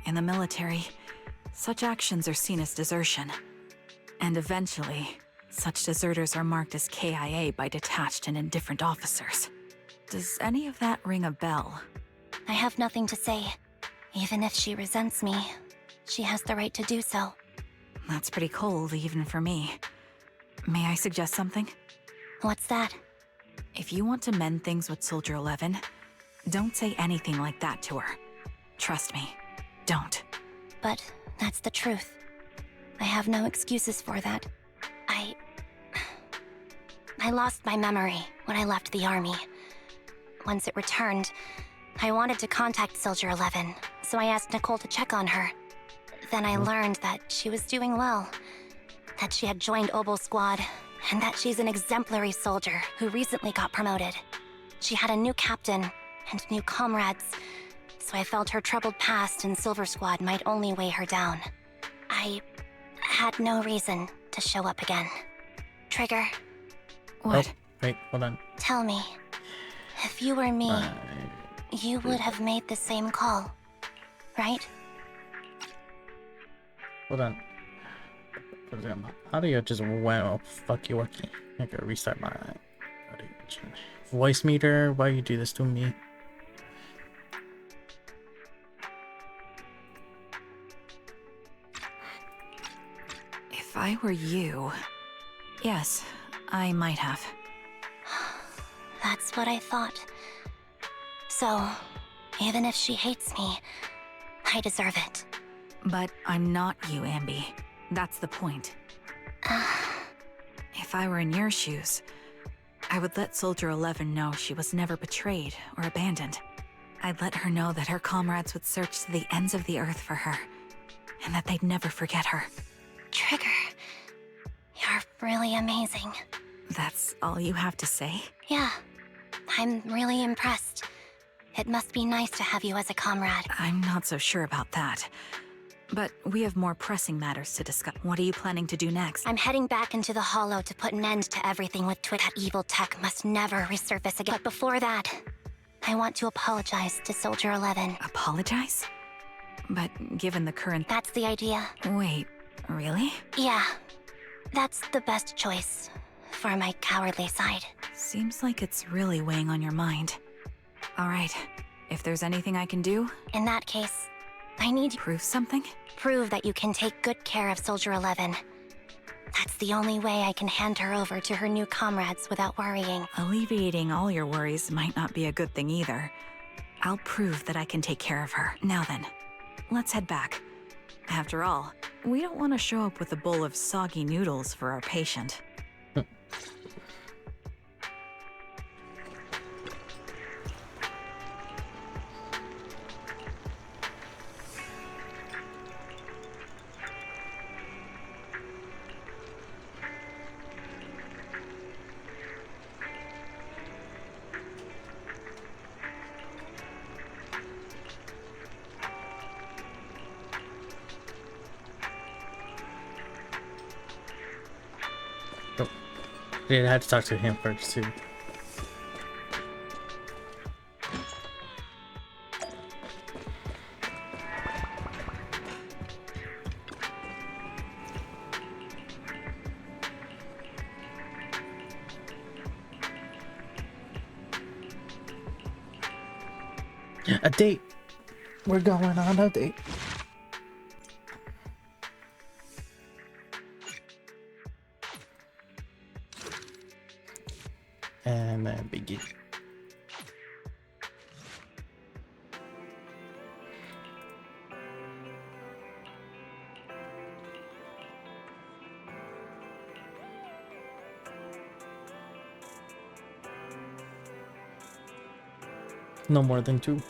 In the military, such actions are seen as desertion. And eventually, such deserters are marked as KIA by detached and indifferent officers. Does any of that ring a bell? I have nothing to say. Even if she resents me, she has the right to do so. That's pretty cold, even for me. May I suggest something? What's that? If you want to mend things with Soldier 11, don't say anything like that to her. Trust me, don't. But that's the truth. I have no excuses for that. I lost my memory when I left the army. Once it returned, I wanted to contact Soldier 11, so I asked Nicole to check on her. Then I learned that she was doing well, that she had joined Obel Squad, and that she's an exemplary soldier who recently got promoted. She had a new captain and new comrades, so I felt her troubled past in Silver Squad might only weigh her down. I had no reason to show up again. Trigger, What? Oh, wait, hold on. tell me, if you were me, you would have made the same call, right? Hold on. Audio just went oh fuck you working. I gotta restart my audio. Voice meter, why you do this to me? If I were you... Yes, I might have. That's what I thought. So, even if she hates me, I deserve it. But I'm not you, Ambi. That's the point. If I were in your shoes, I would let Soldier 11 know she was never betrayed or abandoned. I'd let her know that her comrades would search to the ends of the earth for her, and that they'd never forget her. Trigger, you're really amazing. That's all you have to say? Yeah, I'm really impressed. It must be nice to have you as a comrade. I'm not so sure about that. But we have more pressing matters to discuss. What are you planning to do next? I'm heading back into the Hollow to put an end to everything with Twit. That evil tech must never resurface again. But before that, I want to apologize to Soldier 11. Apologize? But given the current... That's the idea. Wait, really? Yeah, that's the best choice for my cowardly side. Seems like it's really weighing on your mind. Alright, if there's anything I can do... In that case, I need you Prove something? prove that you can take good care of Soldier 11. That's the only way I can hand her over to her new comrades without worrying. Alleviating all your worries might not be a good thing either. I'll prove that I can take care of her. Now then, let's head back. After all, we don't want to show up with a bowl of soggy noodles for our patient. Yeah, I had to talk to him first too. A date. We're going on a date. And then begin. No more than 2.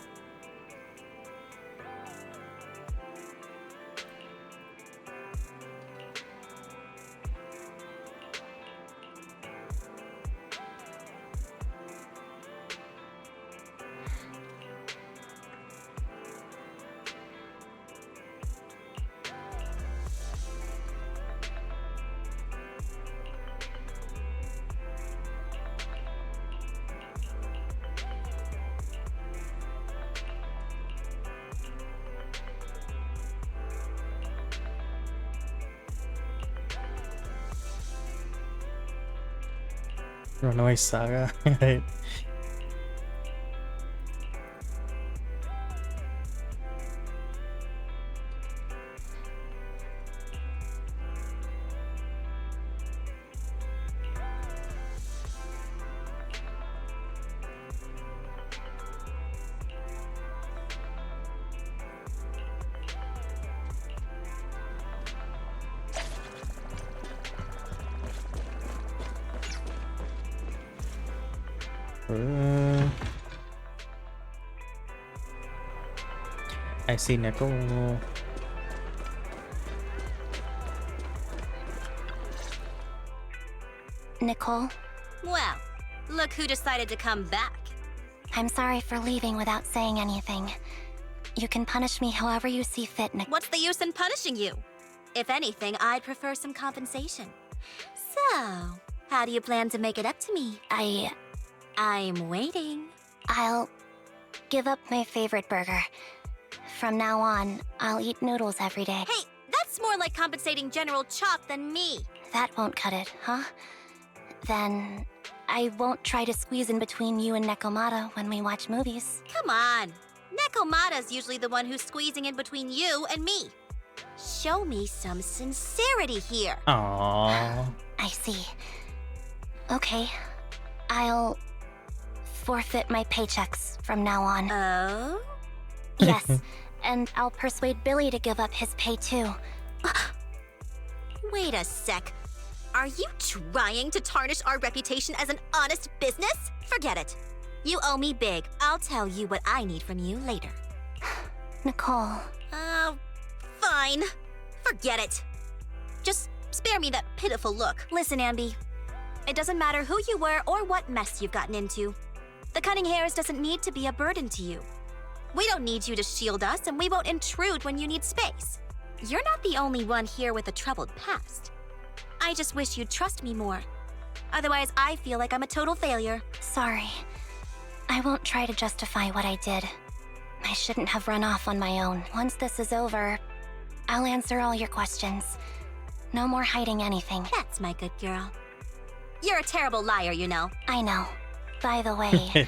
Runaway Saga. Right. I see Nicole. Nicole, Well, look who decided to come back. I'm sorry for leaving without saying anything. You can punish me however you see fit, What's the use in punishing you? If anything, I'd prefer some compensation. So, how do you plan to make it up to me? I'm waiting. I'll give up my favorite burger. From now on, I'll eat noodles every day. Hey, that's more like compensating General Chop than me. That won't cut it, huh? Then I won't try to squeeze in between you and Nekomata when we watch movies. Come on. Nekomata's usually the one who's squeezing in between you and me. Show me some sincerity here. Aww. I see. Okay, I'll forfeit my paychecks from now on. Oh? Yes, and I'll persuade Billy to give up his pay too. Wait a sec. Are you trying to tarnish our reputation as an honest business? Forget it. You owe me big. I'll tell you what I need from you later. Nicole. Fine. Forget it. Just spare me that pitiful look. Listen, Ambi. It doesn't matter who you were or what mess you've gotten into. The cutting hairs doesn't need to be a burden to you. We don't need you to shield us, and we won't intrude when you need space. You're not the only one here with a troubled past. I just wish you'd trust me more. Otherwise, I feel like I'm a total failure. Sorry. I won't try to justify what I did. I shouldn't have run off on my own. Once this is over, I'll answer all your questions. No more hiding anything. That's my good girl. You're a terrible liar, you know. I know. By the way,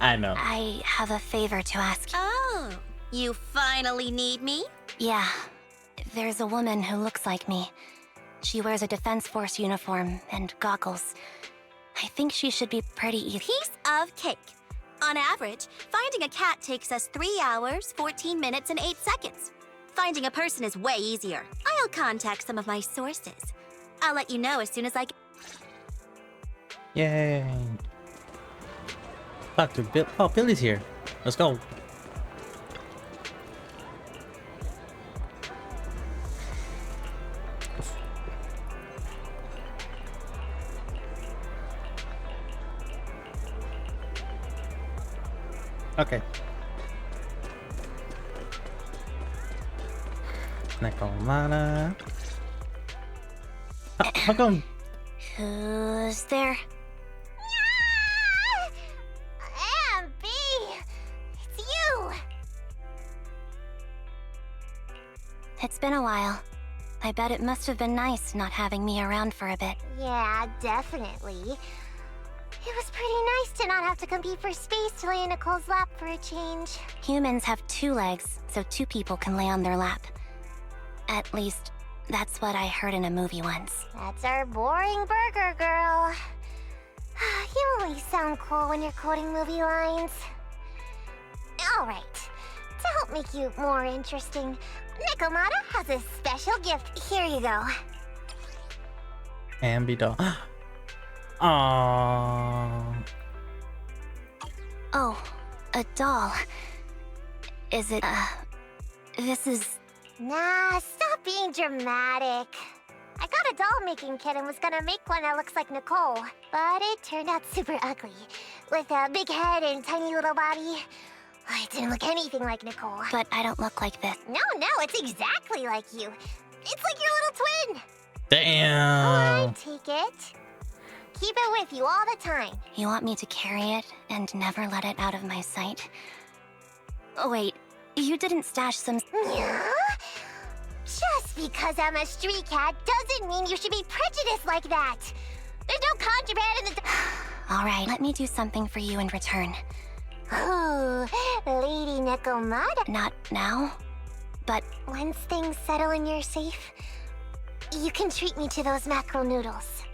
I know. I have a favor to ask. Oh, you finally need me? Yeah. There's a woman who looks like me. She wears a Defense Force uniform and goggles. I think she should be pretty easy. Piece of cake. On average, finding a cat takes us 3 hours, 14 minutes, and 8 seconds. Finding a person is way easier. I'll contact some of my sources. I'll let you know as soon as I get... Yay. Talk to Bill. Oh, Billy's here. Let's go. Okay. Nekomata. How come Who's there? Ambi! It's you! It's been a while. I bet it must have been nice not having me around for a bit. Yeah, definitely. It was pretty nice to not have to compete for space to lay in Nicole's lap for a change. Humans have 2 legs, so 2 people can lay on their lap. At least, that's what I heard in a movie once. That's our boring burger girl. You always sound cool when you're quoting movie lines. Alright, to help make you more interesting, Nikomata has a special gift. Here you go. Ambi doll. Aww. Oh, a doll. Is it, this is... Nah, stop being dramatic. I got a doll-making kit and was gonna make one that looks like Nicole, but it turned out super ugly, with a big head and tiny little body. It didn't look anything like Nicole. But I don't look like this. No, it's exactly like you. It's like your little twin. Damn. Alright, take it. Keep it with you all the time. You want me to carry it and never let it out of my sight? Oh, wait, you didn't stash some... Yeah? Just because I'm a street cat doesn't mean you should be prejudiced like that. There's no contraband in the... All right, let me do something for you in return. Ooh, Lady Nikomata. Not now, but... Once things settle and you're safe, you can treat me to those mackerel noodles.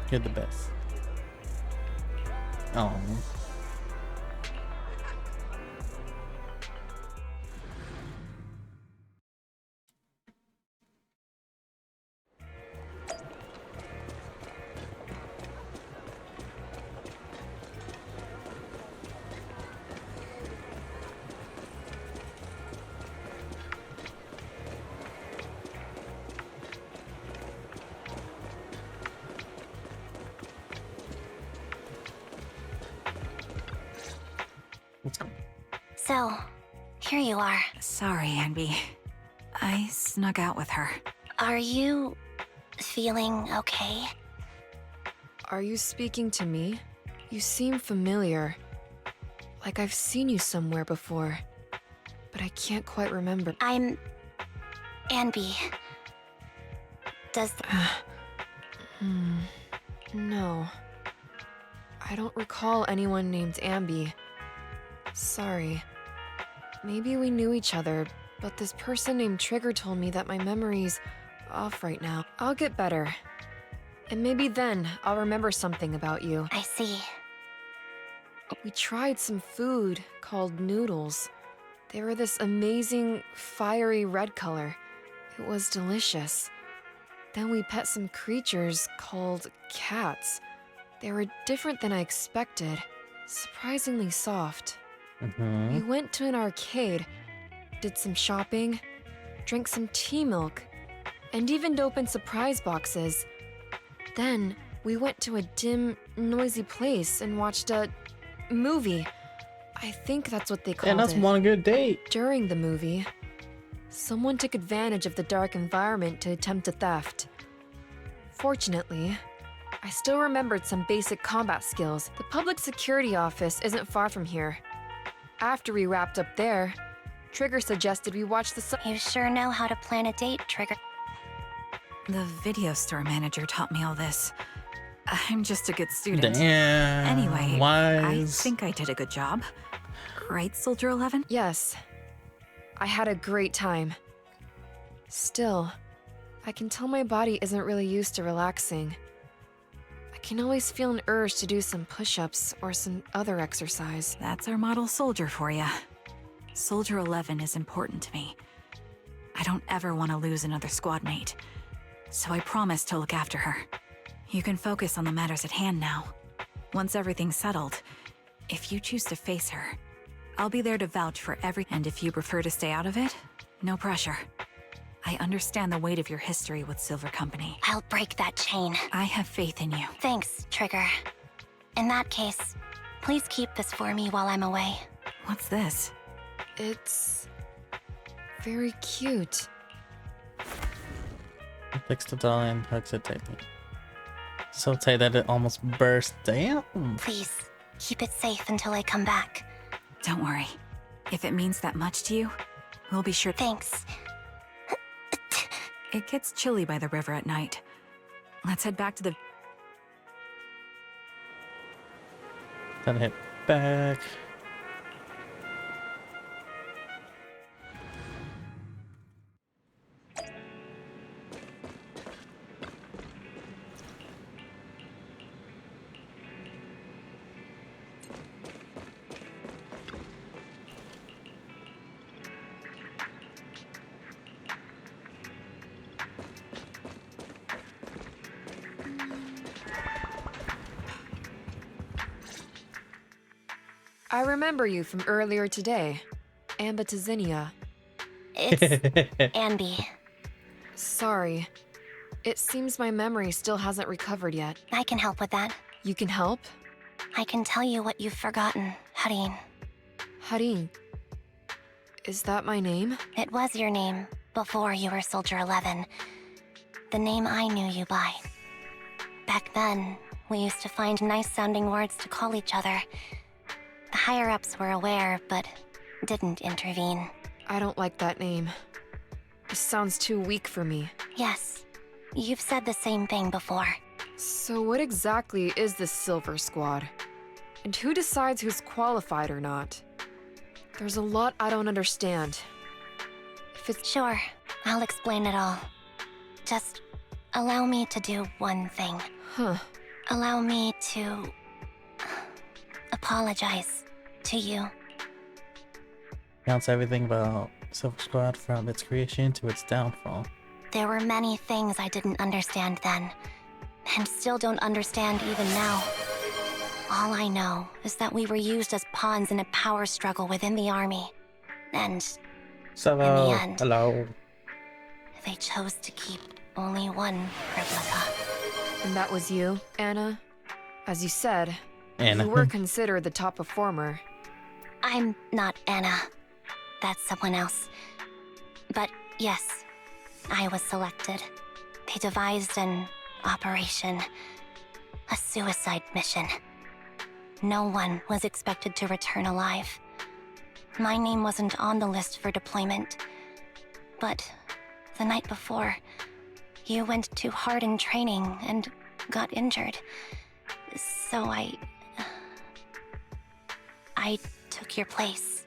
You're the best. Oh. So, here you are. Sorry, Ambi. I snuck out with her. Are you... feeling okay? Are you speaking to me? You seem familiar. Like I've seen you somewhere before. But I can't quite remember. I'm... Ambi. Does... No. I don't recall anyone named Ambi. Sorry. Maybe we knew each other, but this person named Trigger told me that my memory's off right now. I'll get better. And maybe then I'll remember something about you. I see. We tried some food called noodles. They were this amazing, fiery red color. It was delicious. Then we pet some creatures called cats. They were different than I expected. Surprisingly soft. We went to an arcade, did some shopping, drank some tea milk, and even opened surprise boxes. Then we went to a dim, noisy place and watched a movie. I think that's what they called it. And that's one good date. During the movie, someone took advantage of the dark environment to attempt a theft. Fortunately, I still remembered some basic combat skills. The public security office isn't far from here. After we wrapped up there, Trigger suggested we watch the You sure know how to plan a date, Trigger. The video store manager taught me all this. I'm just a good student. Damn. Anyway, wise. I think I did a good job. Right, Soldier 11? Yes. I had a great time. Still, I can tell my body isn't really used to relaxing. I can always feel an urge to do some push-ups or some other exercise. That's our model soldier for you. Soldier 11 is important to me. I don't ever want to lose another squad mate, so I promise to look after her. You can focus on the matters at hand now. Once everything's settled, if you choose to face her, I'll be there to vouch for every... And if you prefer to stay out of it, no pressure. I understand the weight of your history with Silver Company. I'll break that chain. I have faith in you. Thanks, Trigger. In that case, please keep this for me while I'm away. What's this? It's very cute. He picks the doll and hugs it tightly. So tight that it almost burst. Damn. Please, keep it safe until I come back. Don't worry. If it means that much to you, we'll be sure. Thanks. It gets chilly by the river at night. Let's head back to the... Then hit back. I remember you from earlier today. Ambitizinia. It's Anby. Sorry. It seems my memory still hasn't recovered yet. I can help with that. You can help? I can tell you what you've forgotten, Harin. Harin. Is that my name? It was your name before you were Soldier 11. The name I knew you by. Back then, we used to find nice-sounding words to call each other. The higher-ups were aware, but didn't intervene. I don't like that name. It sounds too weak for me. Yes, you've said the same thing before. So what exactly is this Silver Squad? And who decides who's qualified or not? There's a lot I don't understand. If it's... Sure, I'll explain it all. Just allow me to do one thing. Huh. Allow me to... apologize to you. Counts everything about Silver Squad from its creation to its downfall. There were many things I didn't understand then, and still don't understand even now. All I know is that we were used as pawns in a power struggle within the army. And So, in the end, hello. they chose to keep only one replica. And that was you, Anna? As you said, Anna. you were considered the top performer. I'm not Anna. That's someone else. But yes, I was selected. They devised an operation. A suicide mission. No one was expected to return alive. My name wasn't on the list for deployment. But the night before, you went too hard in training and got injured. So I took your place.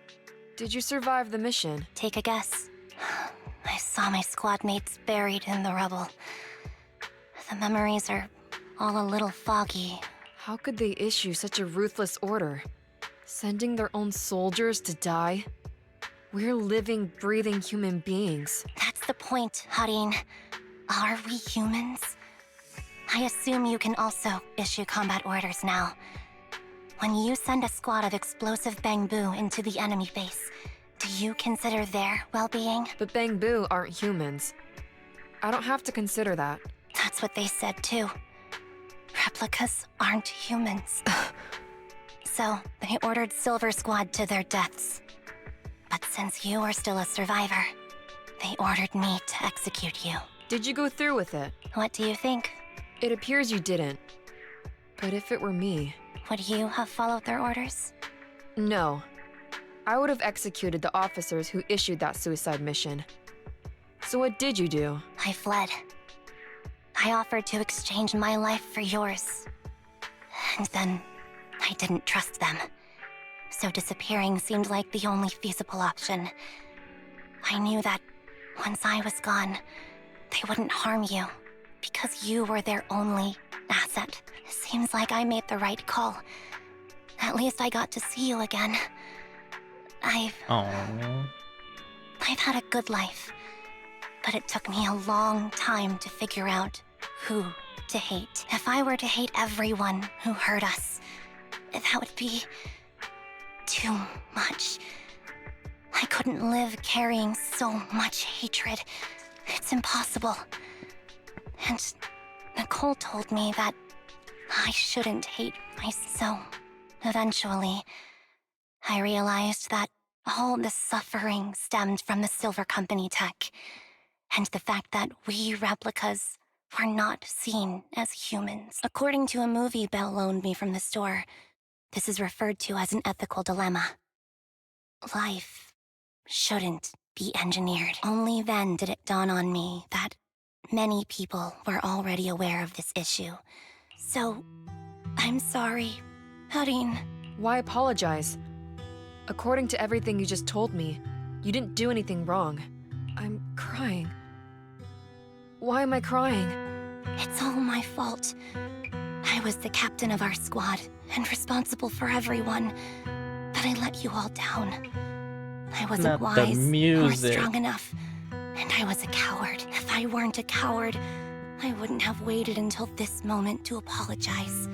Did you survive the mission? Take a guess. I saw my squad mates buried in the rubble. The memories are all a little foggy. How could they issue such a ruthless order? Sending their own soldiers to die? We're living, breathing human beings. That's the point, Harin. Are we humans? I assume you can also issue combat orders now. When you send a squad of explosive Bangbu into the enemy base, do you consider their well-being? But Bangbu aren't humans. I don't have to consider that. That's what they said too. Replicas aren't humans. So, they ordered Silver Squad to their deaths. But since you are still a survivor, they ordered me to execute you. Did you go through with it? What do you think? It appears you didn't. But if it were me... Would you have followed their orders? No. I would have executed the officers who issued that suicide mission. So what did you do? I fled. I offered to exchange my life for yours. And then I didn't trust them. So disappearing seemed like the only feasible option. I knew that once I was gone, they wouldn't harm you, because you were their only asset. Seems like I made the right call. At least I got to see you again. I've had a good life, but it took me a long time to figure out who to hate. If I were to hate everyone who hurt us, that would be too much. I couldn't live carrying so much hatred. It's impossible. And Nicole told me that I shouldn't hate myself. Eventually, I realized that all the suffering stemmed from the Silver Company tech, and the fact that we replicas were not seen as humans. According to a movie Belle loaned me from the store, this is referred to as an ethical dilemma. Life shouldn't be engineered. Only then did it dawn on me that many people were already aware of this issue. So, I'm sorry, Harin. Why apologize? According to everything you just told me, you didn't do anything wrong. I'm crying. Why am I crying? It's all my fault. I was the captain of our squad and responsible for everyone, but I let you all down. I wasn't Not the wise or music. strong enough, and I was a coward. If I weren't a coward, I wouldn't have waited until this moment to apologize.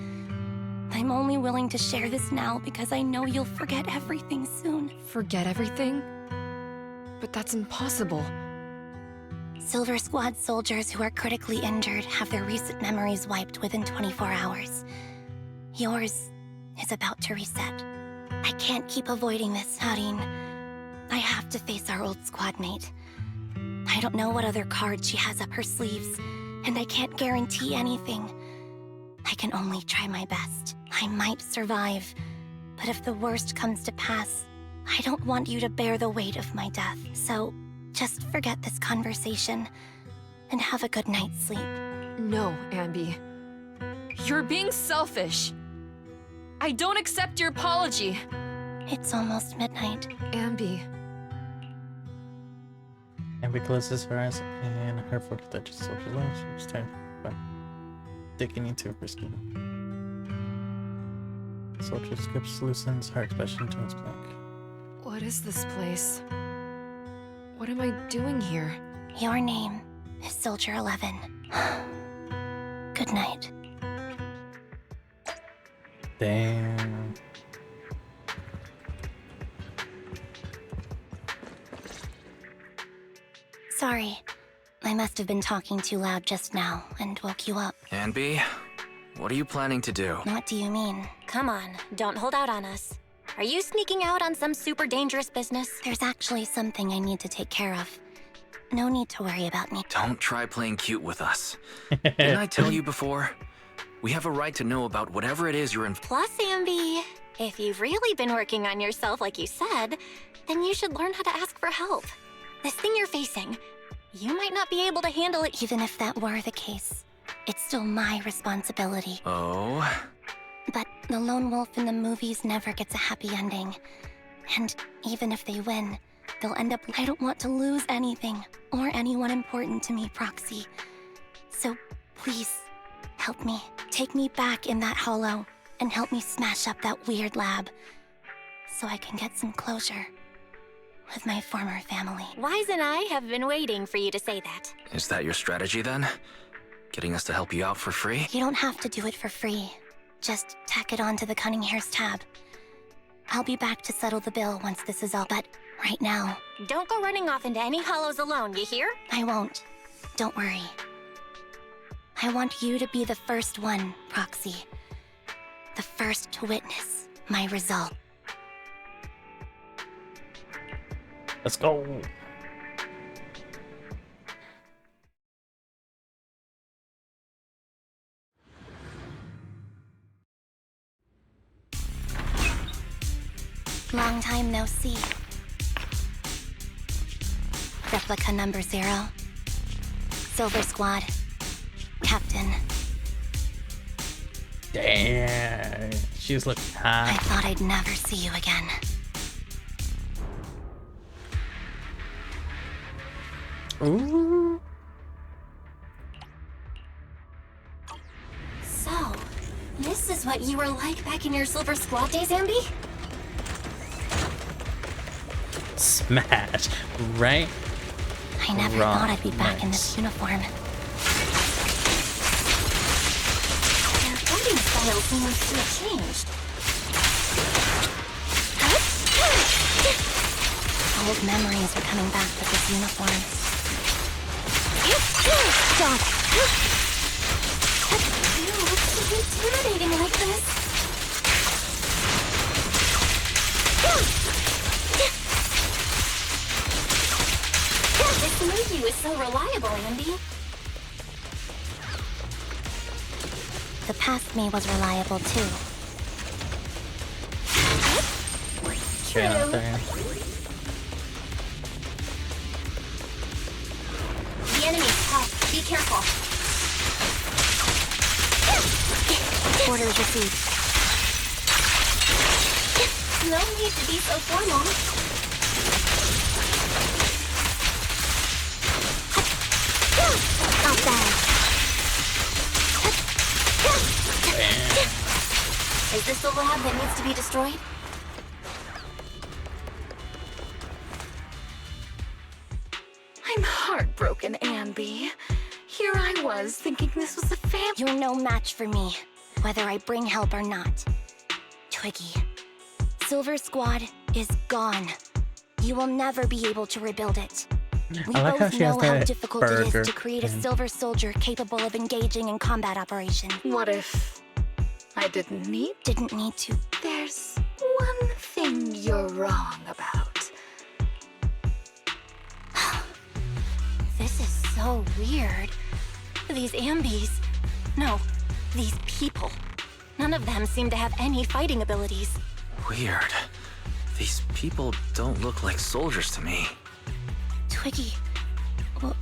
I'm only willing to share this now because I know you'll forget everything soon. Forget everything? But that's impossible. Silver Squad soldiers who are critically injured have their recent memories wiped within 24 hours. Yours is about to reset. I can't keep avoiding this, Harin. I have to face our old squad mate. I don't know what other cards she has up her sleeves, and I can't guarantee anything. I can only try my best. I might survive, but if the worst comes to pass, I don't want you to bear the weight of my death. So, just forget this conversation and have a good night's sleep. No, Ambi. You're being selfish. I don't accept your apology. It's almost midnight. Ambi. Ambi closes her eyes and her foot touches Soldier Love. She's turned back, digging into her skin. Soldier's grip loosens, her expression turns black. What is this place? What am I doing here? Your name is Soldier 11. Good night. Damn. Sorry. I must have been talking too loud just now and woke you up. Anby, what are you planning to do? What do you mean? Come on, don't hold out on us. Are you sneaking out on some super dangerous business? There's actually something I need to take care of. No need to worry about me. Don't try playing cute with us. Didn't I tell you before? We have a right to know about whatever it is you're in. Plus, Ambi, if you've really been working on yourself like you said, then you should learn how to ask for help. This thing you're facing, you might not be able to handle it. Even if that were the case, it's still my responsibility. Oh? But the lone wolf in the movies never gets a happy ending. And even if they win, they'll end up... I don't want to lose anything or anyone important to me, Proxy. So please, help me. Take me back in that hollow and help me smash up that weird lab so I can get some closure with my former family. Wise and I have been waiting for you to say that. Is that your strategy then? Getting us to help you out for free? You don't have to do it for free. Just tack it onto the Cunning Hair's tab. I'll be back to settle the bill once this is all, but right now... Don't go running off into any hollows alone, you hear? I won't. Don't worry. I want you to be the first one, Proxy. The first to witness my result. Let's go. Long time no see. Replica number 0. Silver Squad. Captain. Damn. She's looking hot. I thought I'd never see you again. Ooh. So, this is what you were like back in your Silver Squad days, Ambi? Smash. Right? I never thought I'd be back in this uniform. Your fighting style seems to have changed. Old memories are coming back with this uniform. Stop! You look so intimidating. so reliable, Andy. The past me was reliable too. Straight out there. The enemy's tough. Be careful. Orders received. No need to be so formal. Not bad. Is this the lab that needs to be destroyed? I'm heartbroken, Anby. Here I was, thinking this was a family. You're no match for me, whether I bring help or not. Twiggy, Silver Squad is gone. You will never be able to rebuild it. We I like how both she has know how that difficult it burger is to create a thing. silver soldier capable of engaging in combat operations. What if I didn't need? Didn't need to. There's one thing you're wrong about. This is so weird. These Ambies. No, these people. None of them seem to have any fighting abilities. Weird. These people don't look like soldiers to me. Twiggy, what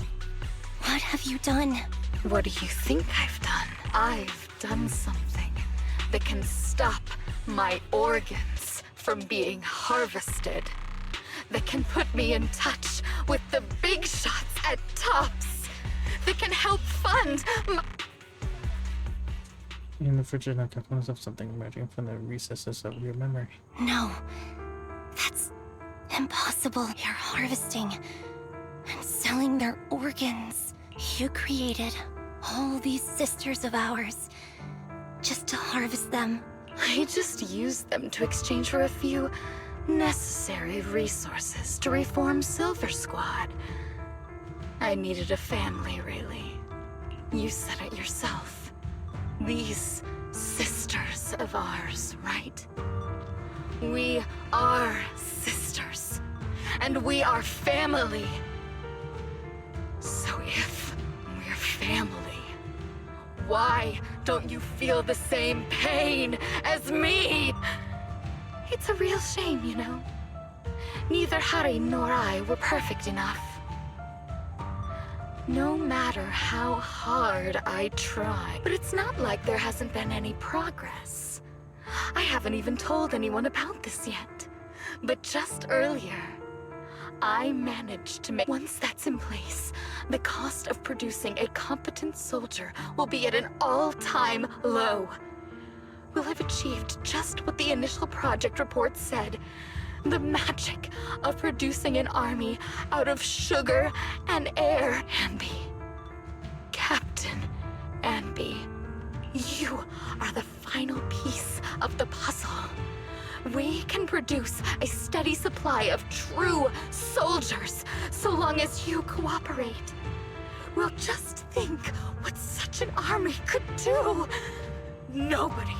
have you done? What do you think I've done? I've done something that can stop my organs from being harvested. That can put me in touch with the big shots at tops. That can help fund my... In the frigid are components of something emerging from the recesses of your memory. No, that's impossible. You're harvesting and selling their organs. You created all these sisters of ours just to harvest them. I just used them to exchange for a few necessary resources to reform Silver Squad. I needed a family, really. You said it yourself. These sisters of ours, right? We are sisters, and we are family. So if we're family, why don't you feel the same pain as me? It's a real shame, you know. Neither Harry nor I were perfect enough. No matter how hard I try, but it's not like there hasn't been any progress. I haven't even told anyone about this yet. But just earlier, I managed to make... Once that's in place, the cost of producing a competent soldier will be at an all-time low. We'll have achieved just what the initial project report said. The magic of producing an army out of sugar and air. Anby. Captain Anby. You are the final piece of the puzzle. We can produce a steady supply of true soldiers so long as you cooperate. We'll just think what such an army could do. Nobody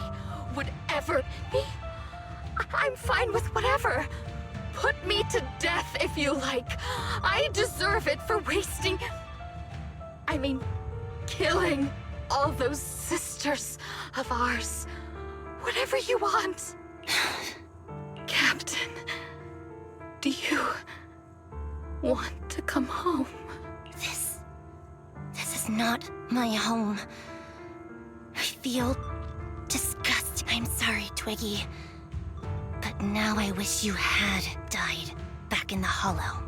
would ever be... I'm fine with whatever. Put me to death if you like. I deserve it for wasting... killing all those sisters of ours. Whatever you want. Captain, do you want to come home? This is not my home. I feel disgusting. I'm sorry, Twiggy. But now I wish you had died back in the Hollow.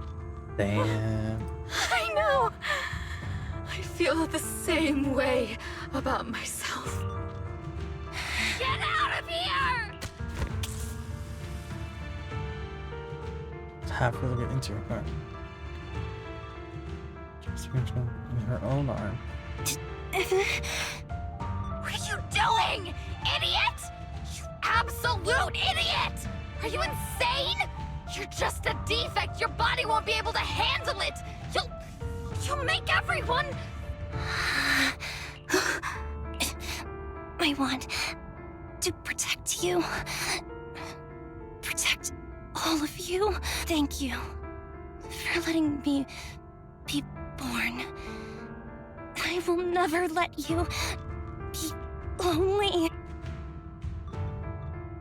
Damn. I know. I feel the same way about myself. Get out of here! It's half really good into her. Just in her own arm. What are you doing, idiot? You absolute idiot! Are you insane? You're just a defect. Your body won't be able to handle it. You'll make everyone... I want to protect you. Protect all of you. Thank you for letting me be born. I will never let you be lonely.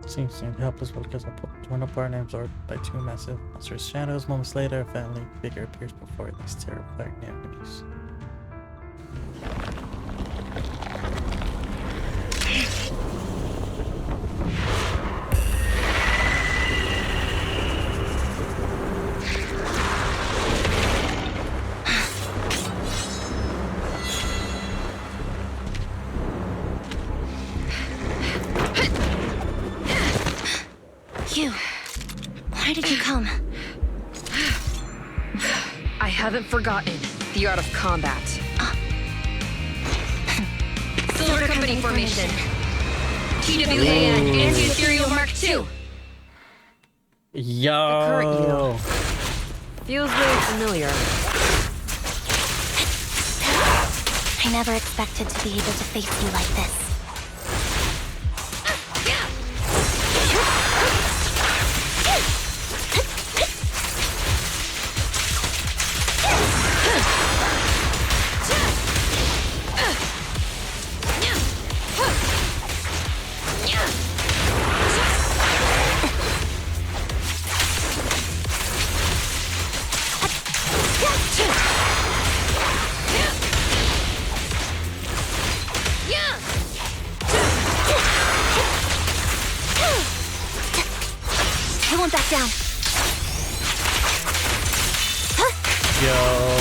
Seems helpless because torn apart and absorbed by two massive monstrous shadows. Moments later, a family figure appears before these terrifying enemies. You. Why did you come? I haven't forgotten the art of combat. Silver Company formation. TWAN Anti-Ethereal Mark II. Yo! The current you feels really familiar. I never expected to be able to face you like this. I won't back down. Yo!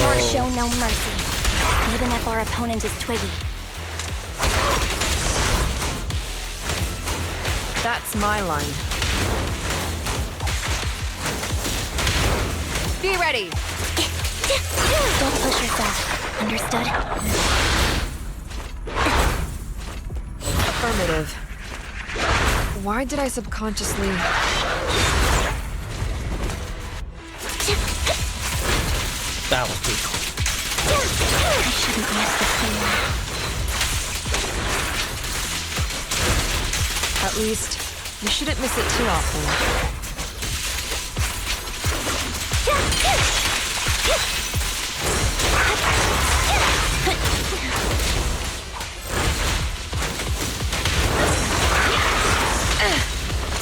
Or show no mercy, even if our opponent is twiggy. That's my line. Be ready! Don't push yourself. Understood? Affirmative. Why did I subconsciously... That was good. I shouldn't miss the fear. At least, you shouldn't miss it too often.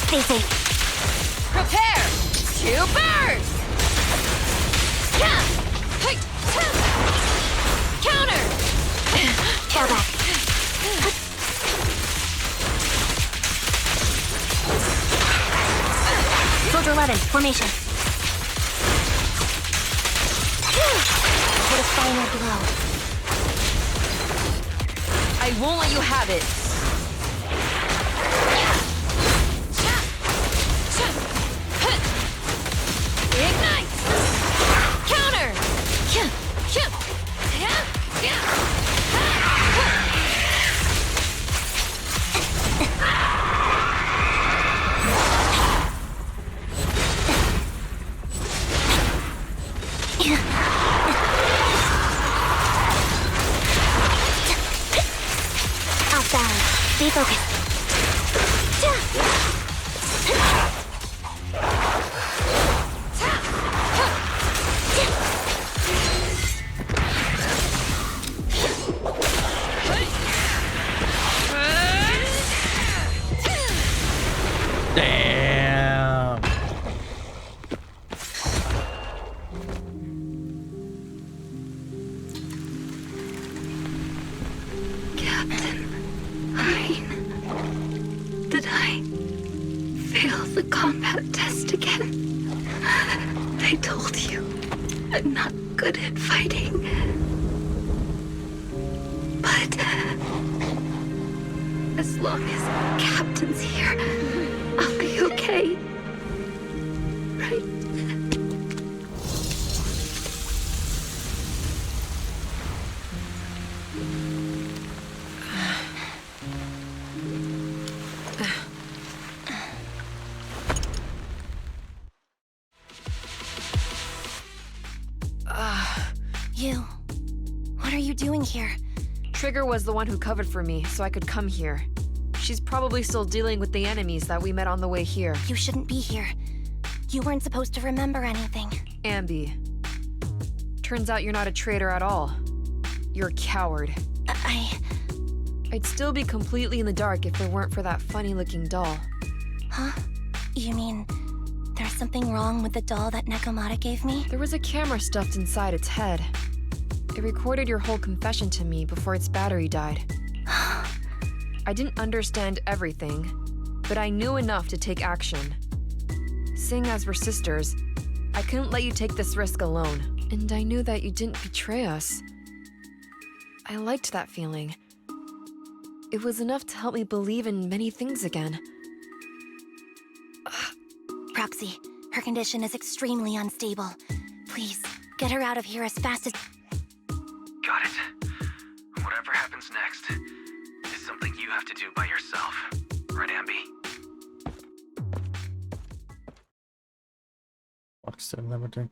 Stay safe. Prepare to burn! Counter! Fall back. Soldier 11, formation. What a final blow. I won't let you have it. Ignite! Counter! Off balance. Stay focused. Damn! Captain Hein, did I fail the combat test again? I told you I'm not good at fighting. But as long as Captain's here, I'll be okay. Right? You. What are you doing here? Trigger was the one who covered for me, so I could come here. She's probably still dealing with the enemies that we met on the way here. You shouldn't be here. You weren't supposed to remember anything. Ambi. Turns out you're not a traitor at all. You're a coward. I'd still be completely in the dark if it weren't for that funny-looking doll. Huh? You mean there's something wrong with the doll that Nekomata gave me? There was a camera stuffed inside its head. It recorded your whole confession to me before its battery died. I didn't understand everything, but I knew enough to take action. Seeing as we're sisters, I couldn't let you take this risk alone. And I knew that you didn't betray us. I liked that feeling. It was enough to help me believe in many things again. Proxy, her condition is extremely unstable. Please, get her out of here as fast as... Got it. Whatever happens next is something you have to do by yourself. Right, Ambi? Walks to the laboratory.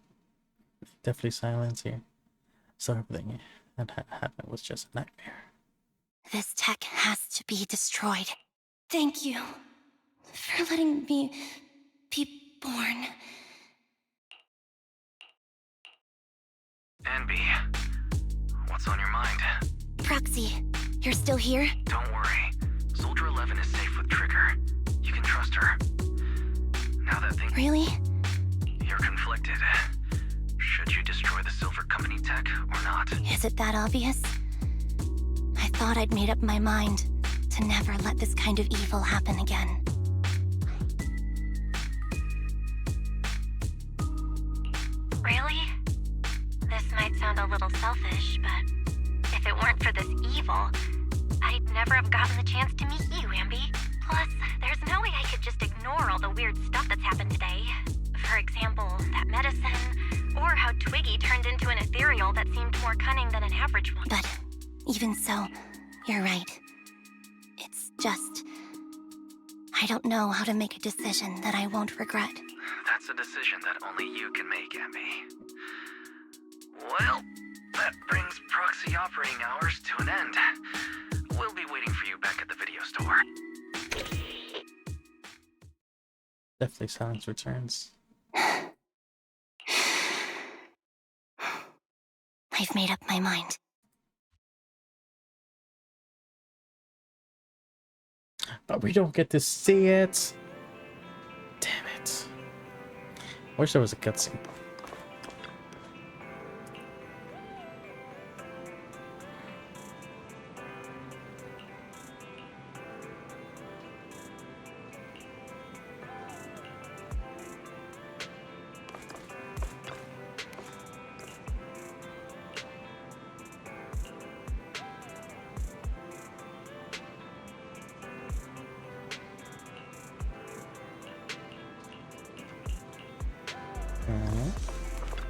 Definitely silence here. So everything that happened was just a nightmare. This tech has to be destroyed. Thank you for letting me be born. Ambi, what's on your mind? Proxy, you're still here? Don't worry. Soldier 11 is safe with Trigger. You can trust her. Now that thing... Really? You're conflicted. Should you destroy the Silver Company tech or not? Is it that obvious? I thought I'd made up my mind to never let this kind of evil happen again. Really? This might sound a little selfish, but if it weren't for this evil, I'd never have gotten the chance to meet you, Ambi. Plus, there's no way I could just ignore all the weird stuff that's happened today. For example, that medicine, or how Twiggy turned into an ethereal that seemed more cunning than an average one. But even so, you're right. It's just... I don't know how to make a decision that I won't regret. That's a decision that only you can make, Ambi. Well, that brings proxy operating hours to an end. We'll be waiting for you back at the video store. Definitely silence returns. I've made up my mind. But we don't get to see it. Damn it. Wish there was a cutscene.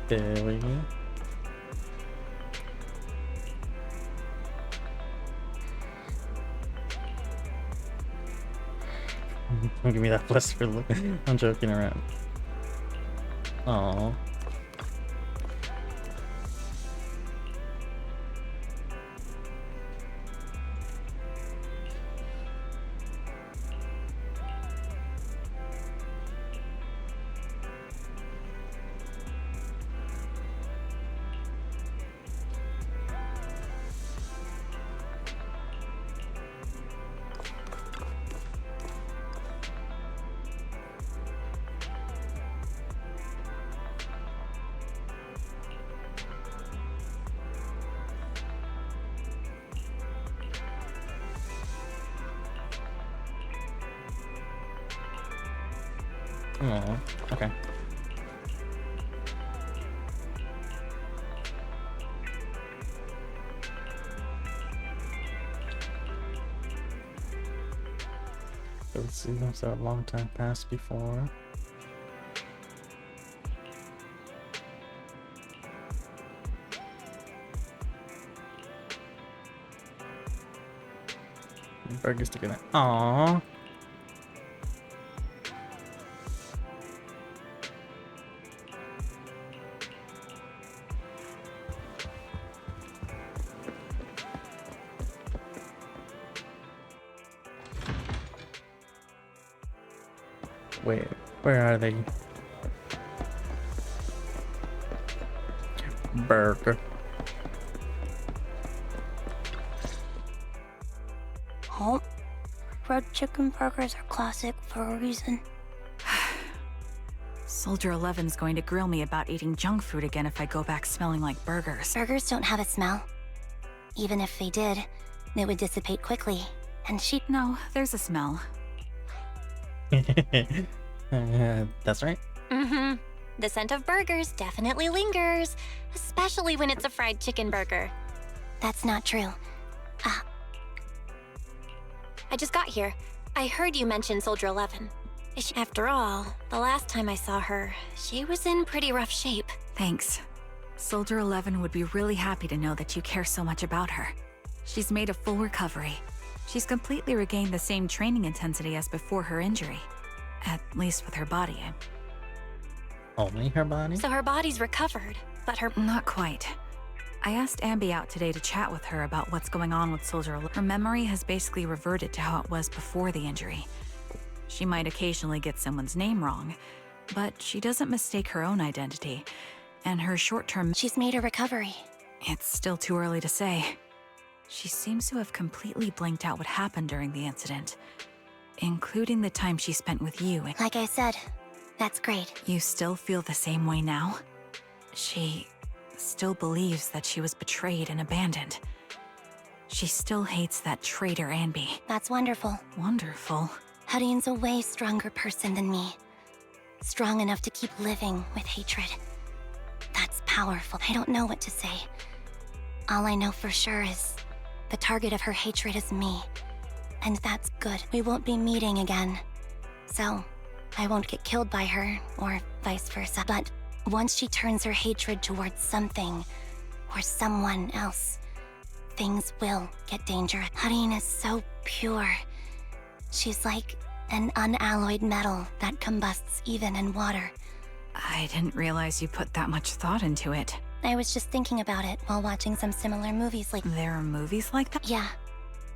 Billy. Don't give me that blister look. I'm joking around. Aww. Oh, okay. So let's see, those are a long time passed before. Burger's sticking it. Aww. Wait, where are they? burger. Oh, red chicken burgers are classic for a reason. Soldier 11's going to grill me about eating junk food again if I go back smelling like burgers. Burgers don't have a smell. Even if they did, it would dissipate quickly, and No, there's a smell. That's right. Mm-hmm. The scent of burgers definitely lingers, especially when it's a fried chicken burger. That's not true. I just got here. I heard you mention Soldier 11. After all, the last time I saw her, she was in pretty rough shape. Thanks. Soldier 11 would be really happy to know that you care so much about her. She's made a full recovery. She's completely regained the same training intensity as before her injury. At least with her body. Only her body? So her body's recovered, but her... Not quite. I asked Ambi out today to chat with her about what's going on with Soldier 11. Her memory has basically reverted to how it was before the injury. She might occasionally get someone's name wrong, but she doesn't mistake her own identity, and her short-term... She's made a recovery. It's still too early to say. She seems to have completely blanked out what happened during the incident, including the time she spent with you. Like I said, that's great. You still feel the same way now? She still believes that she was betrayed and abandoned. She still hates that traitor Anby. That's wonderful. Wonderful. Hudion's a way stronger person than me. Strong enough to keep living with hatred. That's powerful. I don't know what to say. All I know for sure is the target of her hatred is me. And that's good. We won't be meeting again. So, I won't get killed by her, or vice versa. But once she turns her hatred towards something, or someone else, things will get dangerous. Hudion is so pure. She's like an unalloyed metal that combusts even in water. I didn't realize you put that much thought into it. I was just thinking about it while watching some similar movies like... There are movies like that? Yeah.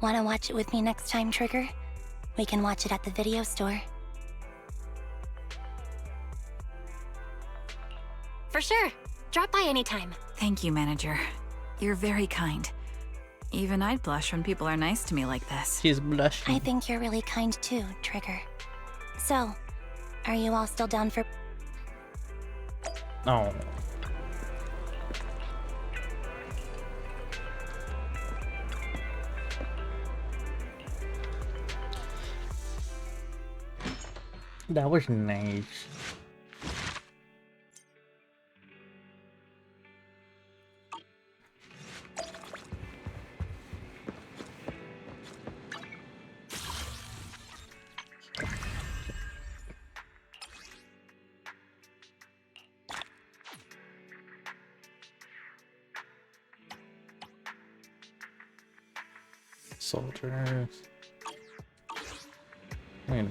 Wanna watch it with me next time, Trigger? We can watch it at the video store. For sure. Drop by anytime. Thank you, Manager. You're very kind. Even I'd blush when people are nice to me like this. She's blushing. I think you're really kind too, Trigger. So, are you all still down for... Oh. That was nice. Soldiers. Wait a minute.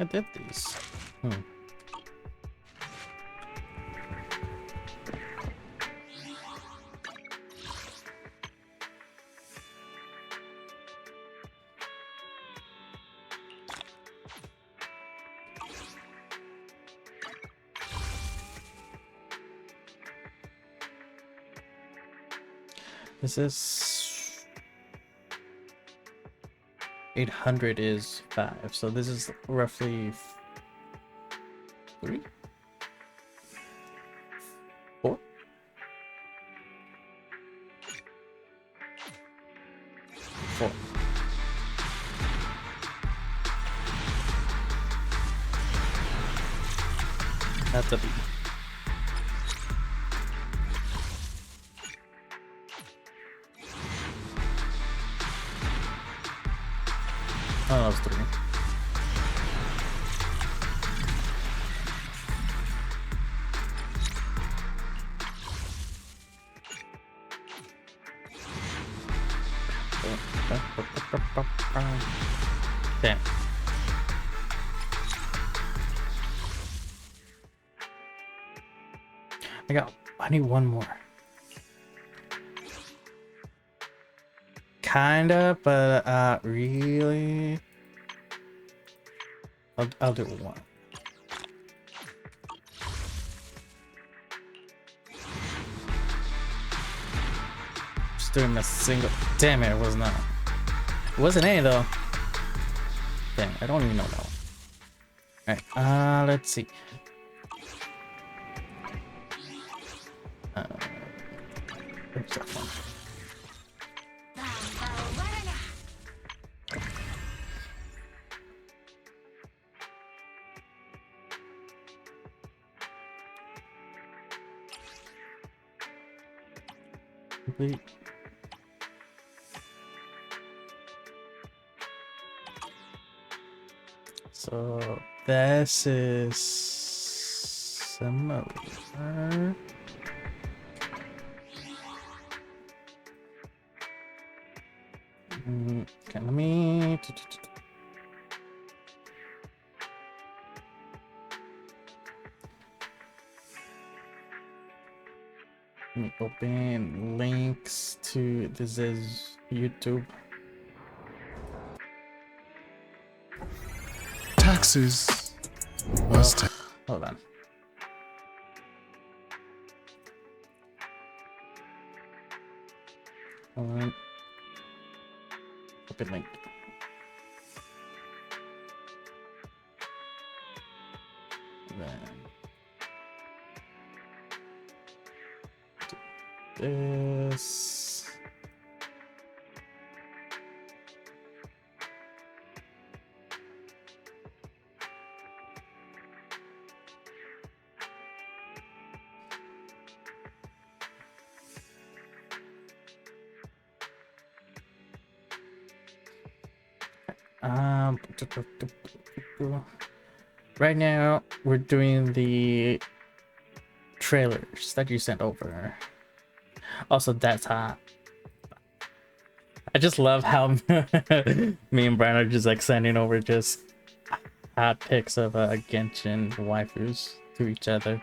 I did these. This is 800 is 5, so this is roughly 3? 4? 4. That's a B. Oh, that was 3. Damn. I need one more. Kinda, but really. I'll do one. Just doing a single. Damn it, it was not. It wasn't A though. Dang, I don't even know that one. Alright, let's see. Oops, that one. Complete. So this is similar. Okay, let me open links to this is YouTube. Taxes. Hold on. Open link. Then this. Right now we're doing the trailers that you sent over. Also, that's hot. I just love how me and Brian are just like sending over just hot pics of Genshin waifus to each other.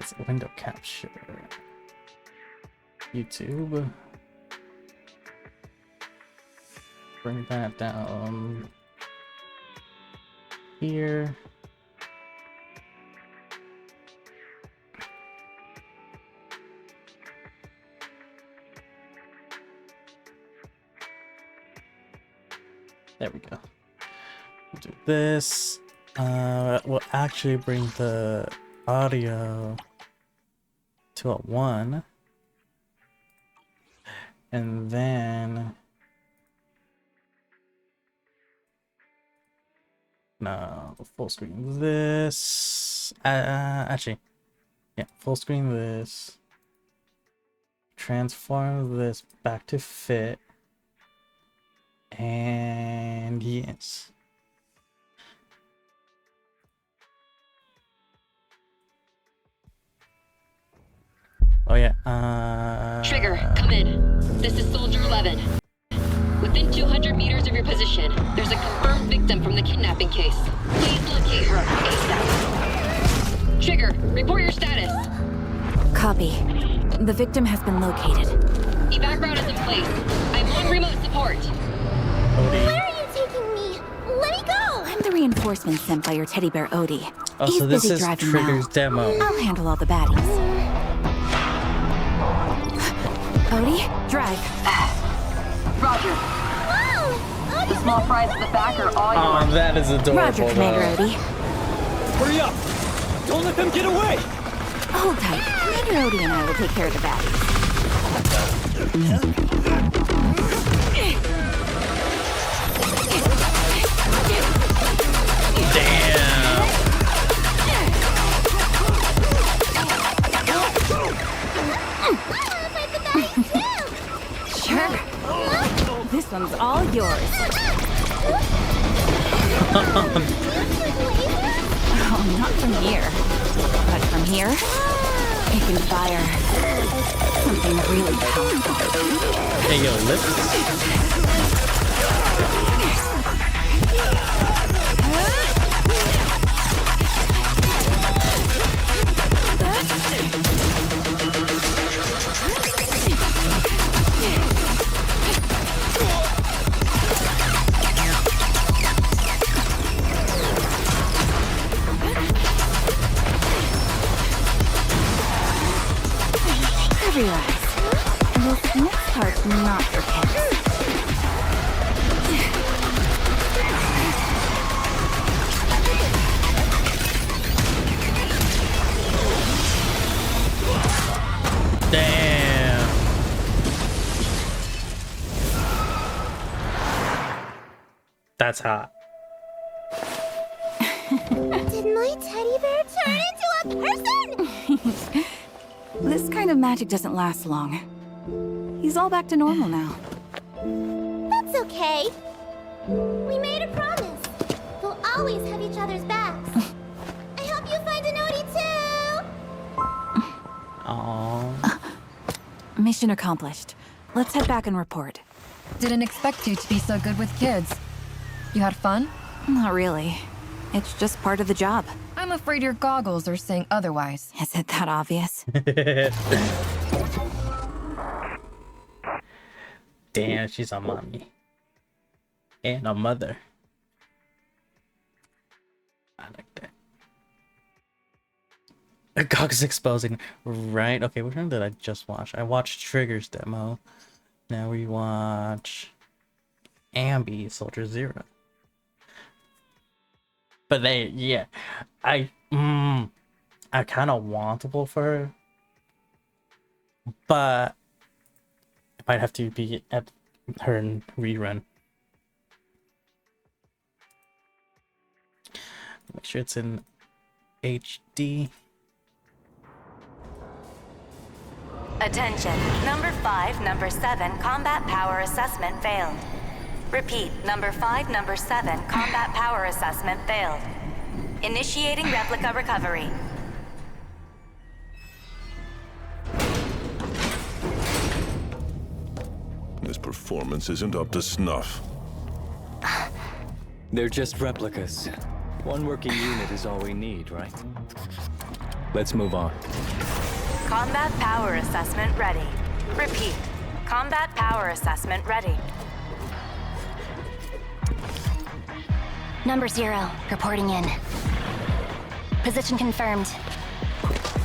It's window capture. YouTube. Bring that down here. There we go. We'll do this. We'll actually bring the audio to a 1. And then no, full screen this. Actually, yeah, full screen this. Transform this back to fit. And yes. Oh yeah. Trigger, come in. This is Soldier 11. Within 200 meters of your position, there's a confirmed victim from the kidnapping case. Please locate her ASAP. Trigger, report your status. Copy. The victim has been located. Evac route is in place. I'm on remote support. Where are you taking me? Let me go! I'm the reinforcement sent by your teddy bear Odie. Oh, He's so this busy is driving Trigger's now. demo. I'll handle all the baddies. Odie, drive. Roger. Whoa! The small fries at the back are all yours. Oh, that is adorable. Roger, Commander Odie. Hurry up! Don't let them get away! Hold tight. Commander Odie and I will take care of the baddies. Sure. This one's all yours. Oh, not from here. But from here, it can fire something really powerful. Hey, yo, lift. Relax. This next part's not for kids. Damn. That's hot. Did my teddy bear turn into a person? This kind of magic doesn't last long. He's all back to normal now. That's okay. We made a promise. We'll always have each other's backs. I hope you find an Odie too! Aww. Mission accomplished. Let's head back and report. Didn't expect you to be so good with kids. You had fun? Not really. It's just part of the job. I'm afraid your goggles are saying otherwise. Is it that obvious? Damn, she's a mommy. And a mother. I like that. The Gog is exposing. Right. Okay, which one did I just watch? I watched Trigger's demo. Now we watch Ambi Soldier Zero. But they, yeah, I kind of want to vote for her, but it might have to be at her rerun. Make sure it's in HD. Attention, number 5, number 7, combat power assessment failed. Repeat, number 5, number 7, combat power assessment failed. Initiating replica recovery. This performance isn't up to snuff. They're just replicas. One working unit is all we need, right? Let's move on. Combat power assessment ready. Repeat, combat power assessment ready. Number 0, reporting in. Position confirmed.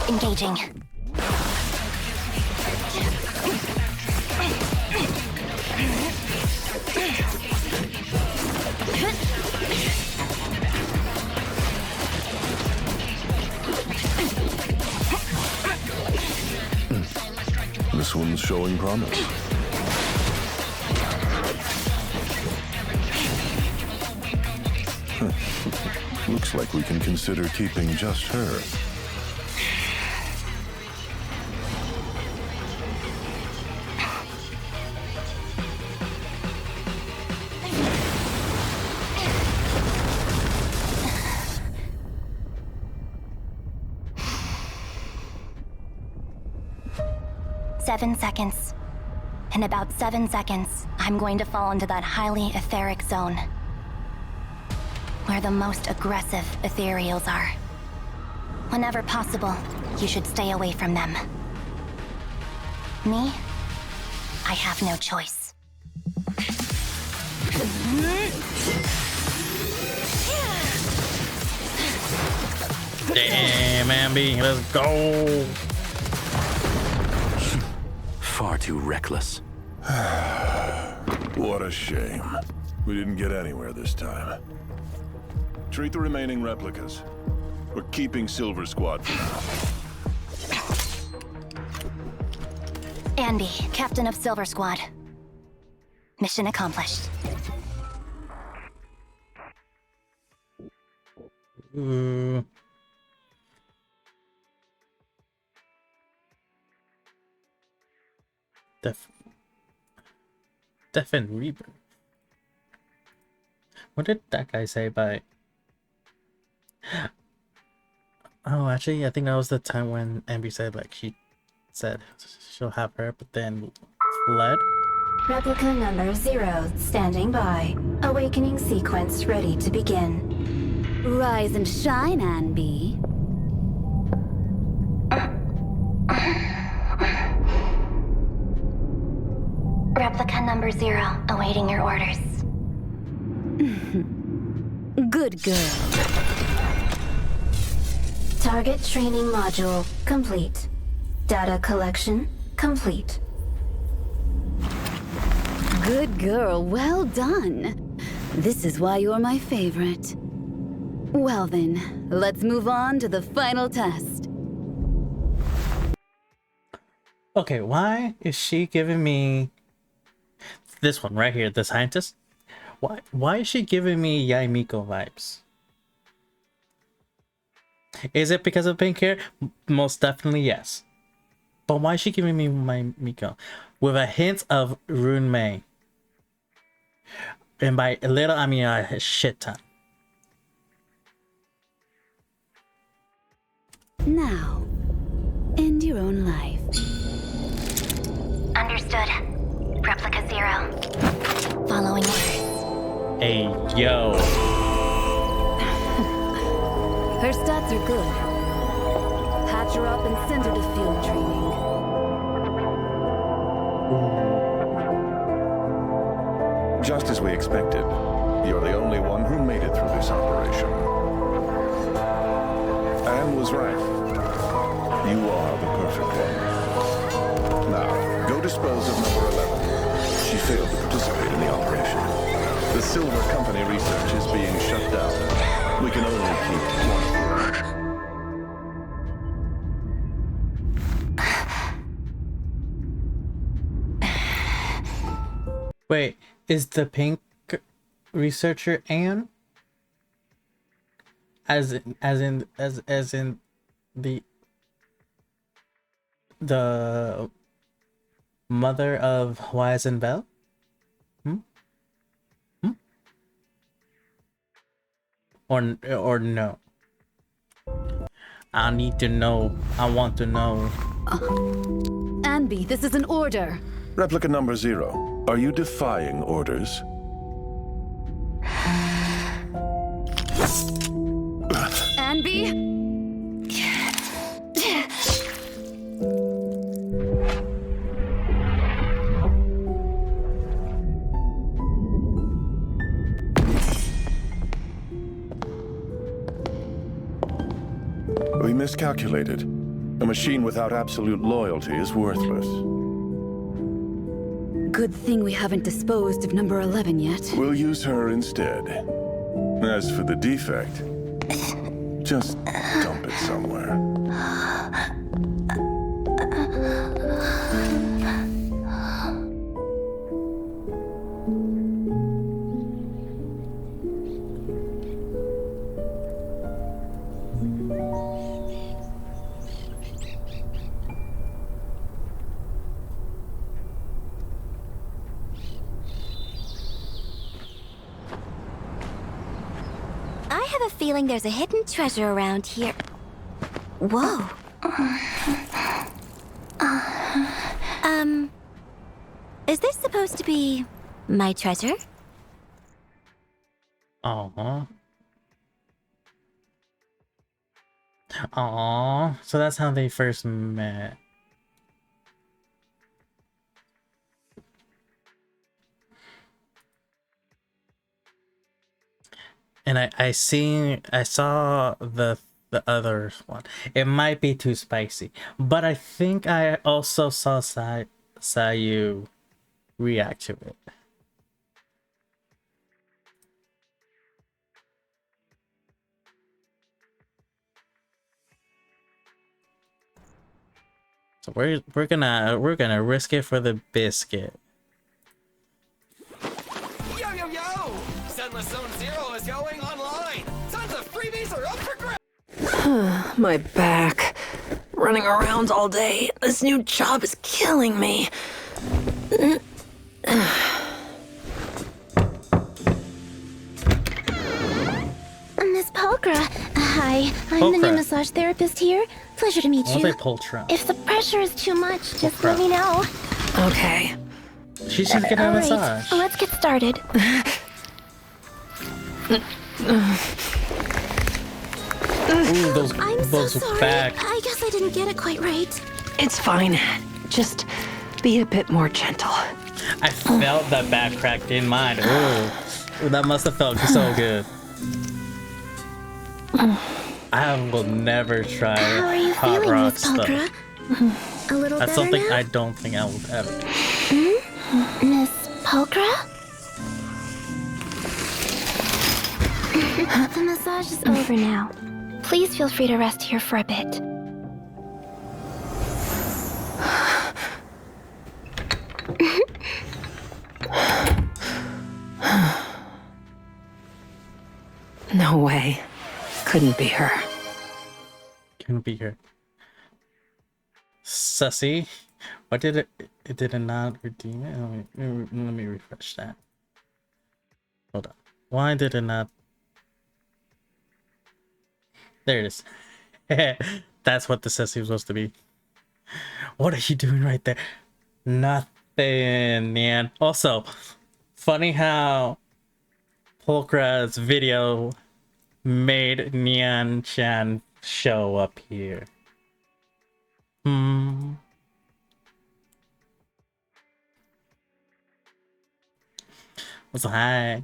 Engaging. This one's showing promise. Looks like we can consider keeping just her. Seven seconds. In about 7 seconds, I'm going to fall into that highly etheric zone, where the most aggressive ethereals are. Whenever possible, you should stay away from them. Me? I have no choice. Damn, Ambi, let's go. Far too reckless. What a shame. We didn't get anywhere this time. Treat the remaining replicas. We're keeping Silver Squad for now. Ambi, Captain of Silver Squad. Mission accomplished. Ooh. Death and Rebirth. What did that guy say by... Oh, actually, I think that was the time when Ambi said, like, she said she'll have her, but then fled. Replica number 0 standing by. Awakening sequence ready to begin. Rise and shine, Anby. Replica number 0, awaiting your orders. Good girl. Target training module complete. Data collection complete. Good girl, well done. This is why you're my favorite. Well then, let's move on to the final test. Okay, why is she giving me this one right here, the scientist? Why is she giving me Yaimiko vibes? Is it because of pink hair? Most definitely yes. But why is she giving me my Miko? With a hint of Rune Mei. And by a little, I mean a shit ton. Now, end your own life. Understood. Replica 0. Following orders. Hey, yo. Her stats are good. Patch her up and send her to field training. Just as we expected, you're the only one who made it through this operation. Anne was right. You are the perfect one. Now, go dispose of number 11. She failed to participate in the operation. The Silver Company research is being shut down. We can only keep one. Wait, is the pink researcher Anne? As in the mother of Wise and Bell? Or no? I need to know. I want to know. Anby, this is an order. Replica number 0. Are you defying orders? Anby? We miscalculated. A machine without absolute loyalty is worthless. Good thing we haven't disposed of number 11 yet. We'll use her instead. As for the defect, just dump it somewhere. Feeling there's a hidden treasure around here. Whoa. Is this supposed to be my treasure? Aww. Aww. So that's how they first met. And I saw the other one. It might be too spicy, but I think I also saw Sayu react to it. So we're gonna risk it for the biscuit. Yo yo yo! Zenless Zone Zero is going online! Tons of freebies are up for grabs! My back. Running around all day. This new job is killing me. massage therapist here. Pleasure to meet I want you. to say Poltra. If the pressure is too much, just let me know. Okay. She should get a All right, massage. let's get started. Ooh, I'm those so sorry. back. I guess I didn't get it quite right. It's fine. Just be a bit more gentle. I felt that back crack in mine. Ooh, that must have felt so good. I will never try How are you hot feeling, rocks Miss though. Polkra? A little That's better something now? I don't think I will ever do. Miss Polkra? The massage is over now. Please feel free to rest here for a bit. No way. Couldn't be her. Couldn't be here. Sussy. Why did it did it not redeem it? Let me refresh that. Hold on. Why did it not? There it is. That's what the Sussy was supposed to be. What are you doing right there? Nothing, man. Also, funny how Polkra's video made Nyan Chan show up here. What's hi?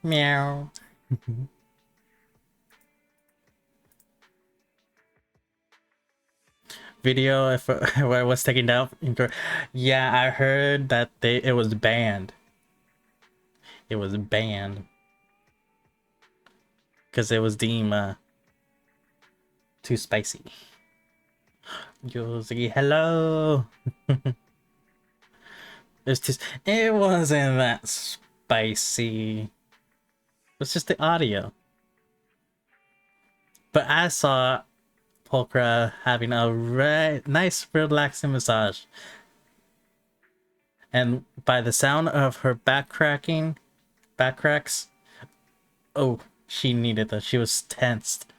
Meow. Video if where it was taken down. Yeah, I heard that it was banned. It was banned because it was deemed too spicy. Yosi, hello. It wasn't that spicy. It was just the audio. But I saw Polkra having a nice relaxing massage. And by the sound of her back cracks, oh, she needed that. She was tensed.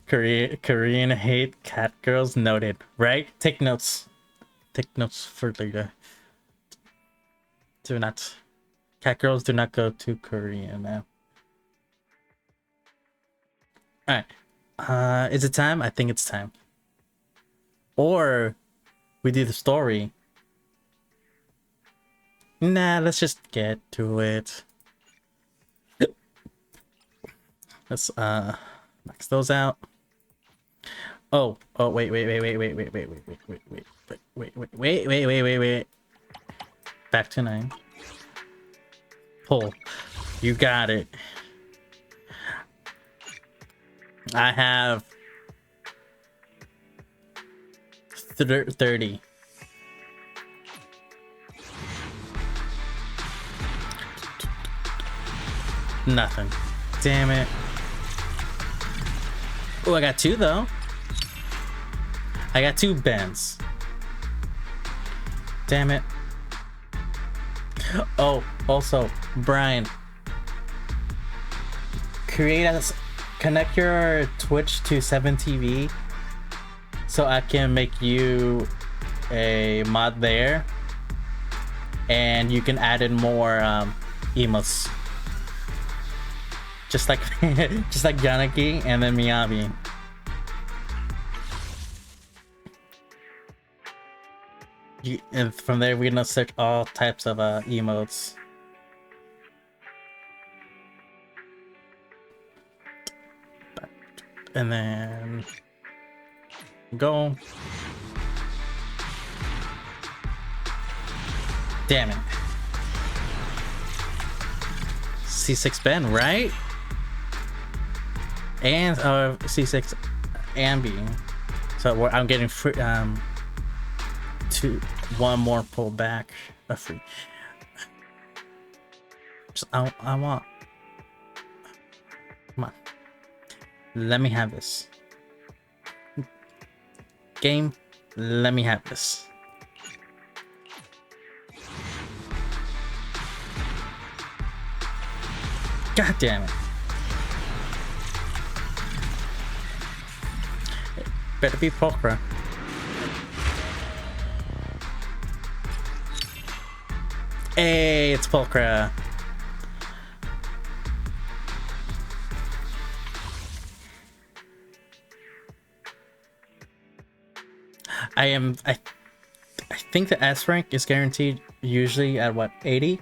Korean hate cat girls noted, right? Take notes. Take notes for later. Cat girls do not go to Korea now. Alright. Is it time? I think it's time. Or we do the story. Nah, let's just get to it. Let's max those out. Oh, wait. Back to 9. Pull. You got it. I have 30. Nothing. Damn it. Oh, I got 2 though. I got 2 bends. Damn it. Oh, also, Brian. Connect your Twitch to 7TV so I can make you a mod there. And you can add in more emotes. Just like Yanagi and then Miyabi. And from there we're gonna search all types of emotes. And then go. Damn it. C6 Ben, right? And C6 Ambi. So I'm getting free, one more pull back a free. I want. Come on. Let me have this. Game Let me have this. God damn it. Better be Pokra. Hey, it's Pokra. I think the S rank is guaranteed usually at what, 80?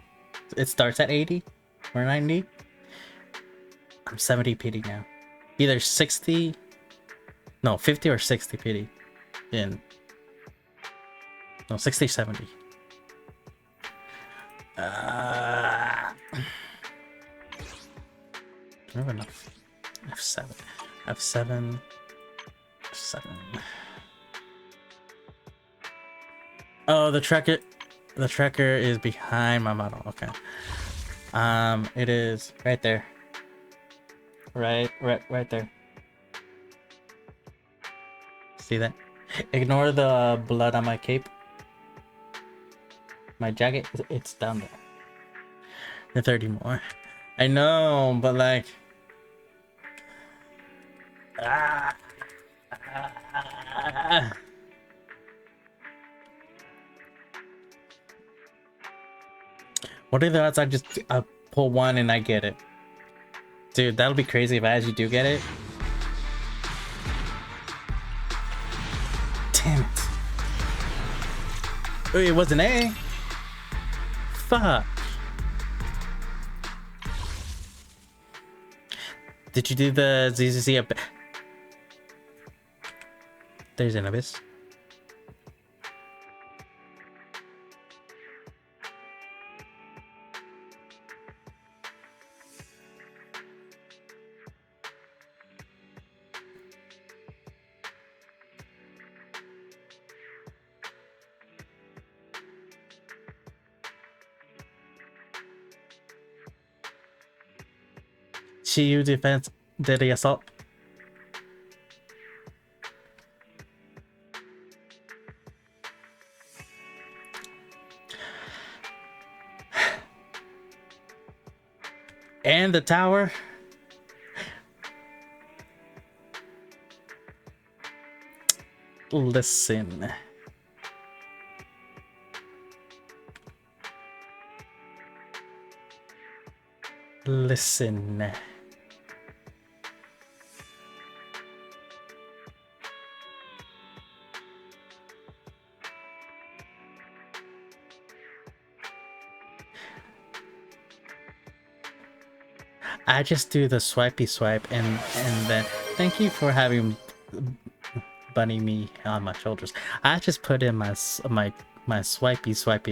It starts at 80 or 90? I'm 70 PD now. Either 60, no, 50 or 60 PD in, no, 60, 70. I don't have enough. F7. F7. F7. Oh, the tracker is behind my model. Okay. It is right there. Right there. See that? Ignore the blood on my cape. My jacket, it's down there. The 30 more. I know, but like... What are the odds I just pull one and I get it? Dude, that'll be crazy if I actually do get it. Damn it. Oh, it was an A. Fuck. Did you do the ZZZ up? There's an abyss. CU defense did the assault. And the tower. Listen. Listen. I just do the swipey swipe and then thank you for having bunny me on my shoulders. I just put in my swipey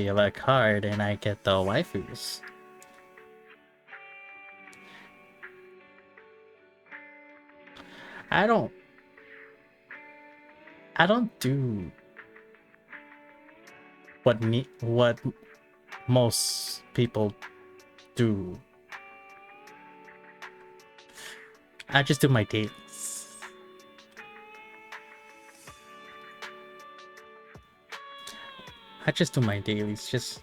of a card and I get the waifus. I don't do what most people do. I just do my dailies. I just do my dailies. Just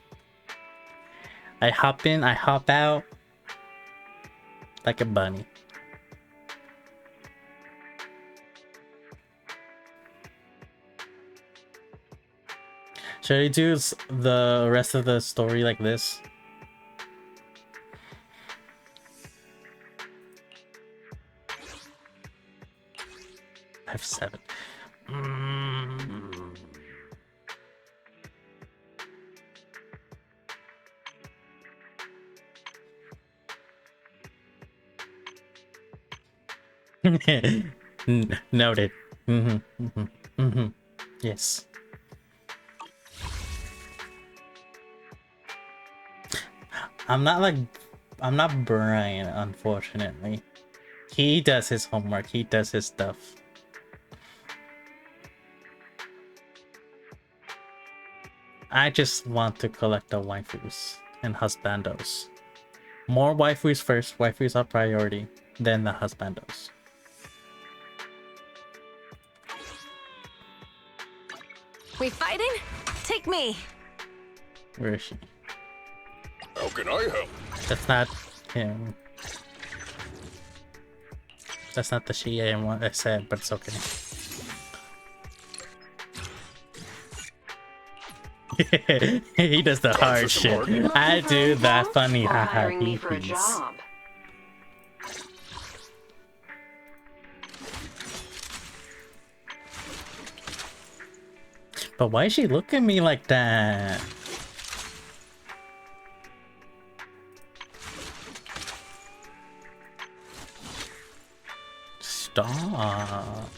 I hop in, I hop out like a bunny. Should I do the rest of the story like this? I have 7. Noted. Yes. I'm not Brian, unfortunately. He does his homework, he does his stuff. I just want to collect the waifus and husbandos. More waifus first, waifus are priority, then the husbandos. We fighting? Take me. Where is she? How can I help? That's not him. That's not the she I said, but it's okay. He does the hard shit. I do that funny haha he's. But why is she looking at me like that? Stop.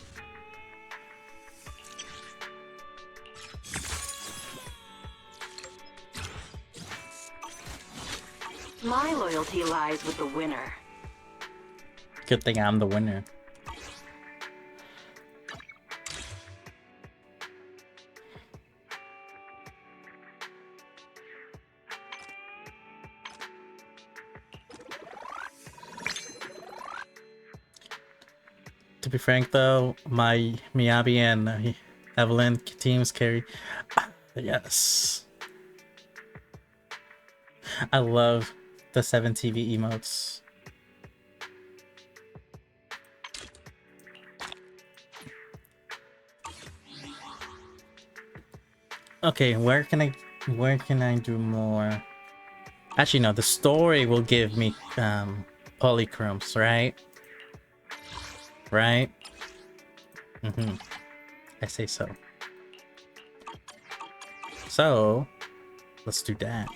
My loyalty lies with the winner. Good thing I'm the winner. To be frank though, my Miyabi and Evelyn teams carry. Yes. I love the 7 TV emotes. Okay, where can I do more? Actually no, the story will give me polychromes, right? Right? I say so. So let's do that.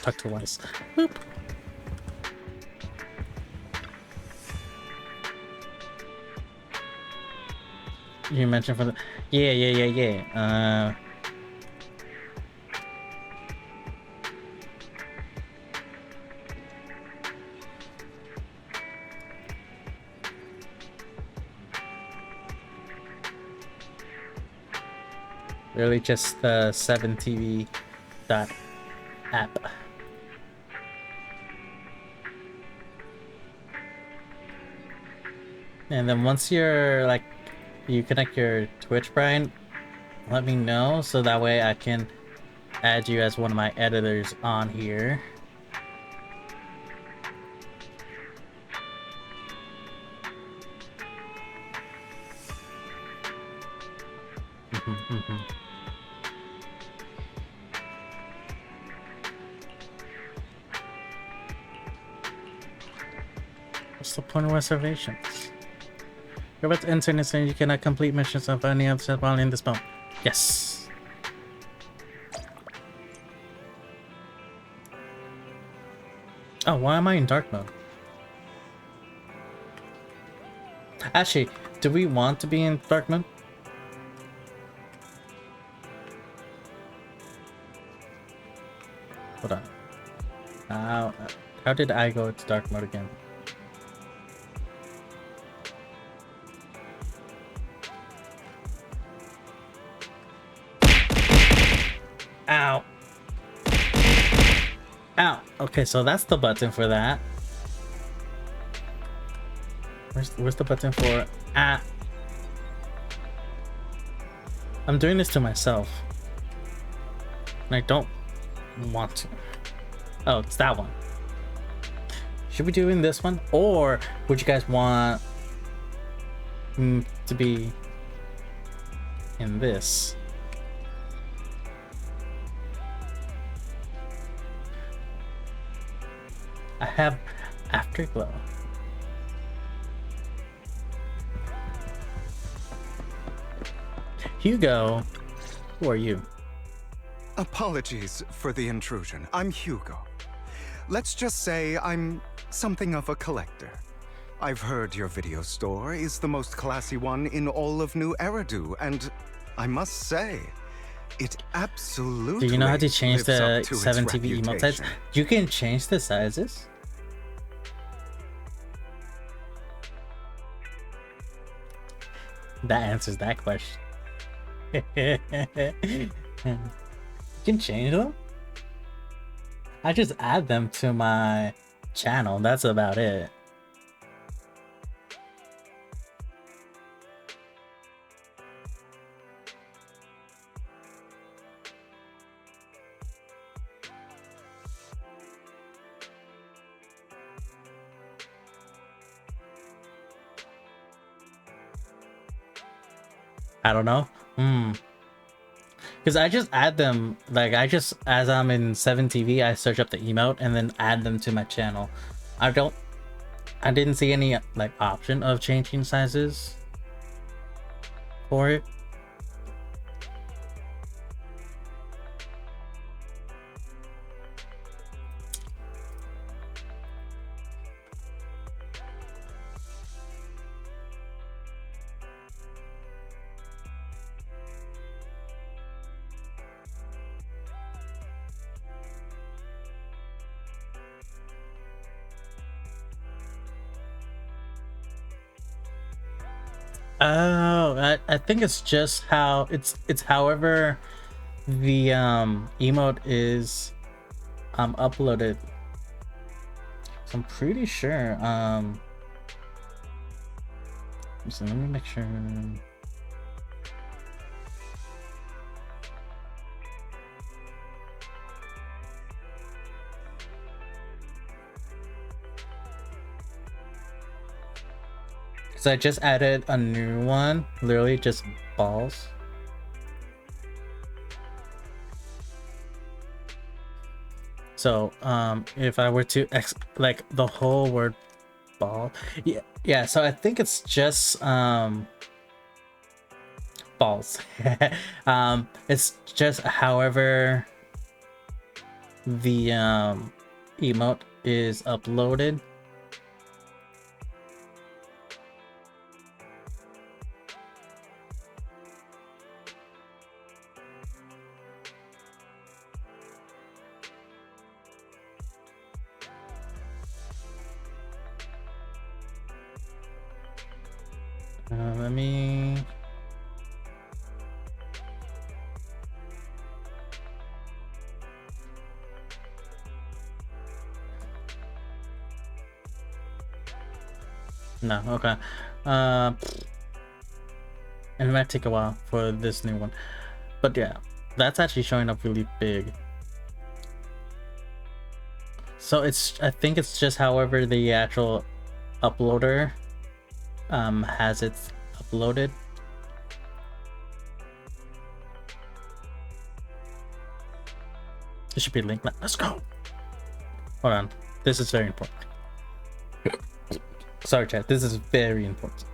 Talk to Weiss. Boop. You mentioned for the yeah. Really just 7TV dot app. And then once you're like, you connect your Twitch, Brian, let me know so that way I can add you as one of my editors on here. What's the point of reservations? You're about to enter and saying you cannot complete missions of any other set while in this mode. Yes. Oh, why am I in dark mode? Actually, do we want to be in dark mode? Hold on. How did I go to dark mode again? Ow. Ow. Okay, so that's the button for that. Where's the button for ah? I'm doing this to myself. And I don't want to. Oh, it's that one. Should we be doing this one? Or would you guys want to be in this? I have Afterglow. Hugo, who are you? Apologies for the intrusion. I'm Hugo. Let's just say I'm something of a collector. I've heard your video store is the most classy one in all of New Eridu, and I must say, it absolutely Do you know how to change lives the up to its 7TV emote size? reputation. You can change the sizes? That answers that question. You can change them? I just add them to my channel. That's about it. I don't know. Because I just add them, like, as I'm in 7TV, I search up the emote and then add them to my channel. I didn't see any, like, option of changing sizes for it. Oh, I think it's just how it's however the emote is uploaded. So I'm pretty sure so let me make sure. So I just added a new one, literally just balls. So if I were to like the whole word ball, yeah, so I think it's just balls. It's just however the emote is uploaded. Let me. No, okay. And it might take a while for this new one, but yeah, that's actually showing up really big. So I think it's just however the actual uploader has it uploaded. This should be linked now. Let's go. Hold on, this is very important. Sorry chat, this is very important.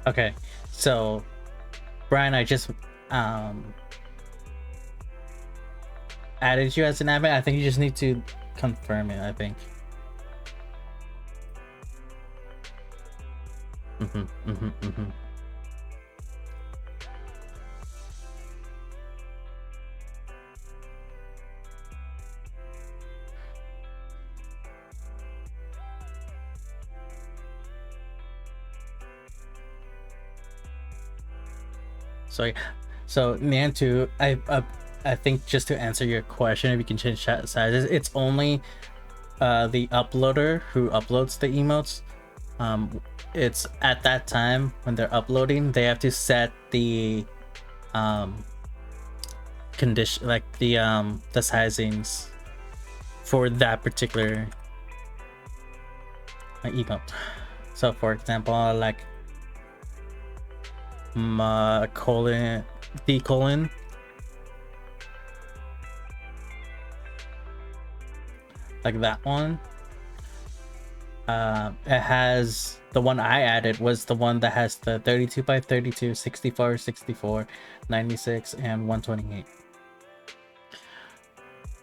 Okay, so Brian, I just added you as an admin. I think you just need to confirm it, I think. So Nantu, I think just to answer your question, if you can change chat sizes, it's only the uploader who uploads the emotes. It's at that time when they're uploading, they have to set the condition, like the sizings for that particular emote. So for example, like D colon, like that one. It has the one I added was the one that has the 32 by 32, 64, 64, 96, and 128.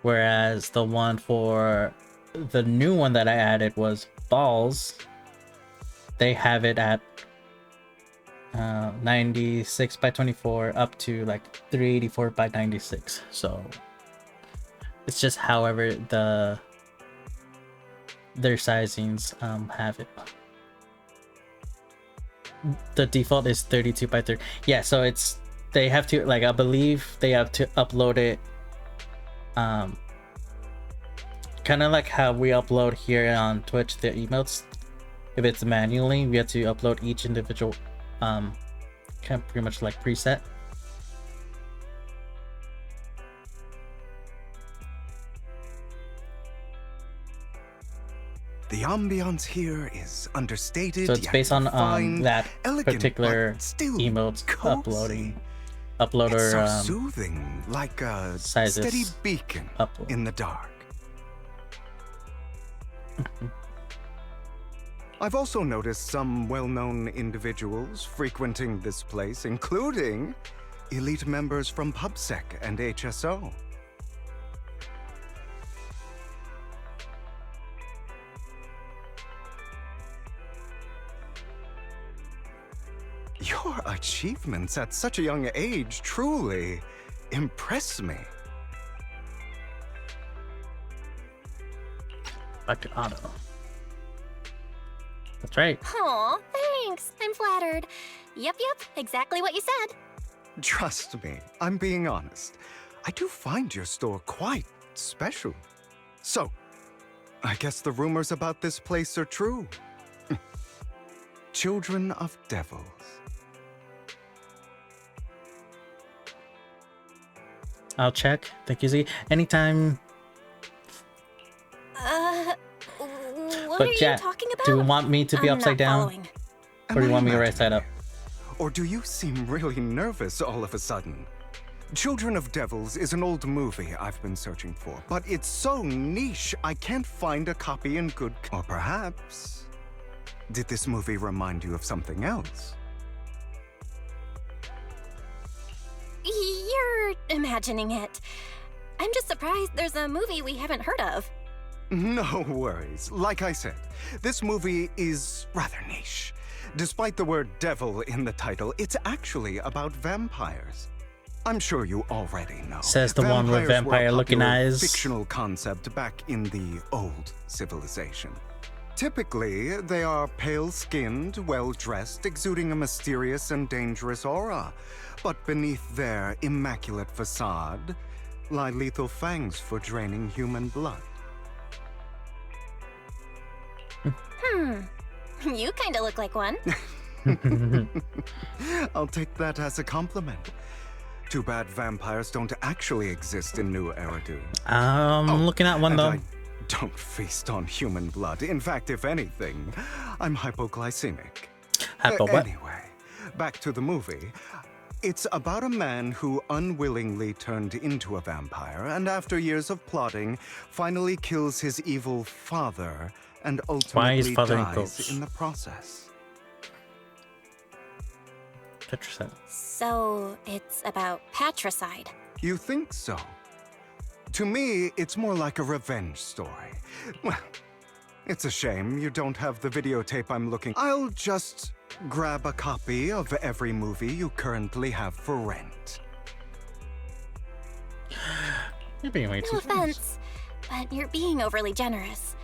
Whereas the one for the new one that I added was balls. They have it at 96 by 24 up to like 384 by 96. So it's just however their sizings have it. The default is 32 by 30. Yeah, so it's they have to, like, I believe they have to upload it kind of like how we upload here on Twitch the emotes. If it's manually, we have to upload each individual kind of pretty much like preset. The ambiance here is understated. So it's based on refined, that elegant, particular but still emotes cozy. uploader It's so soothing, like a sizes steady beacon upload. in the dark. I've also noticed some well-known individuals frequenting this place, including elite members from PubSec and HSO. Your achievements at such a young age truly impress me. Back to Otto. That's right. Aw, thanks. I'm flattered. Yep, exactly what you said. Trust me, I'm being honest. I do find your store quite special. So, I guess the rumors about this place are true. Children of devils. I'll check. Thank you, Z. Anytime. What But are Jack, you talking about? do you want me to be I'm upside not down? following. Or do you want me to right side up? Or do you seem really nervous all of a sudden? Children of Devils is an old movie I've been searching for, but it's so niche I can't find a copy in good. Or perhaps, did this movie remind you of something else? You're imagining it. I'm just surprised there's a movie we haven't heard of. No worries. Like I said, this movie is rather niche. Despite the word devil in the title, it's actually about vampires. I'm sure you already know. Says the one with Vampires were a vampire-looking popular eyes. Fictional concept back in the old civilization. Typically, they are pale-skinned, well-dressed, exuding a mysterious and dangerous aura. But beneath their immaculate facade lie lethal fangs for draining human blood. You kinda look like one. I'll take that as a compliment. Too bad vampires don't actually exist in New Eridu. Looking at one and though. I don't feast on human blood. In fact, if anything, I'm hypoglycemic. Hypo what? Anyway, back to the movie. It's about a man who unwillingly turned into a vampire and after years of plotting, finally kills his evil father and ultimately dies in the process. Patricide. So, it's about patricide. You think so? To me, it's more like a revenge story. Well, it's a shame you don't have the videotape I'm looking. I'll just grab a copy of every movie you currently have for rent. You're being way No too offense, but you're being overly generous.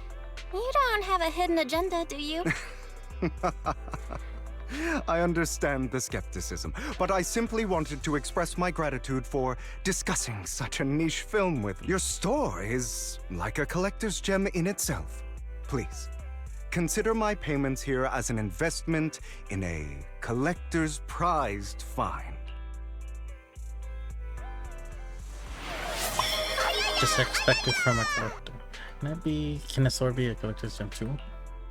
You don't have a hidden agenda, do you? I understand the skepticism, but I simply wanted to express my gratitude for discussing such a niche film with you. Your store is like a collector's gem in itself. Please, consider my payments here as an investment in a collector's prized find. Just expected from a collector. Can a sword be a collector's gem too?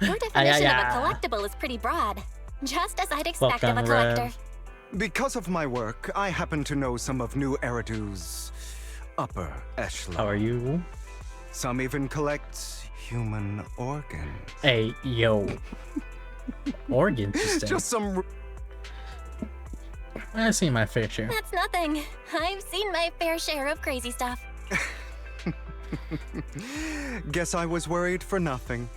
Your definition of a collectible is pretty broad. Just as I'd expect of a collector. Because of my work, I happen to know some of New Eridu's upper echelon. How are you? Some even collect human organs. Hey, yo. Organs, you say? Just some... I've seen my fair share. That's nothing. I've seen my fair share of crazy stuff. Guess I was worried for nothing.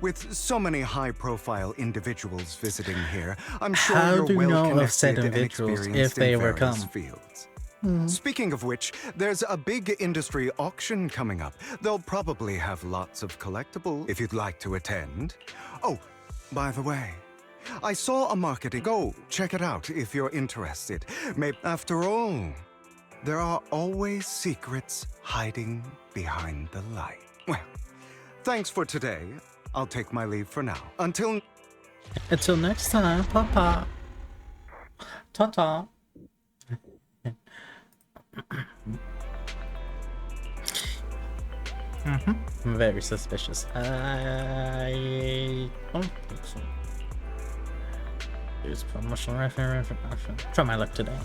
With so many high-profile individuals visiting here, I'm sure How you're do you well know of said connected and individuals experienced if they in ever various come? fields. Speaking of which, there's a big industry auction coming up. They'll probably have lots of collectibles if you'd like to attend. Oh, by the way, I saw a marketing. Go check it out if you're interested. After all, there are always secrets hiding behind the light. Well, thanks for today. I'll take my leave for now. Until next time, Papa. Ta-ta. Very suspicious. I don't think so. Use promotional reference. Try my luck today.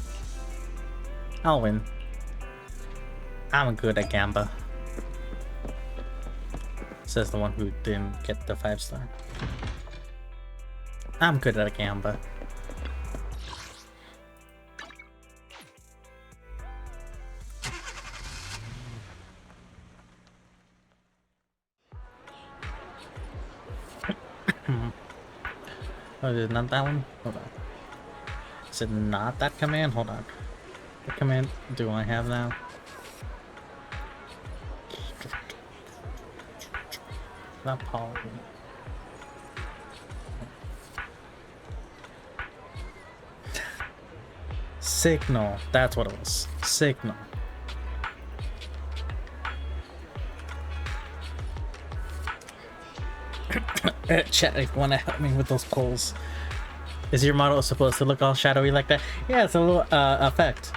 I'll win. I'm good at Gamba. Says the one who didn't get the 5-star. I'm good at Gamba. Oh, is it not that one? Hold on. Is it not that command? Hold on. What command do I have now? Not Paul. Signal. That's what it was. Signal. Chat, if you want to help me with those polls. Is your model supposed to look all shadowy like that? Yeah, it's a little effect.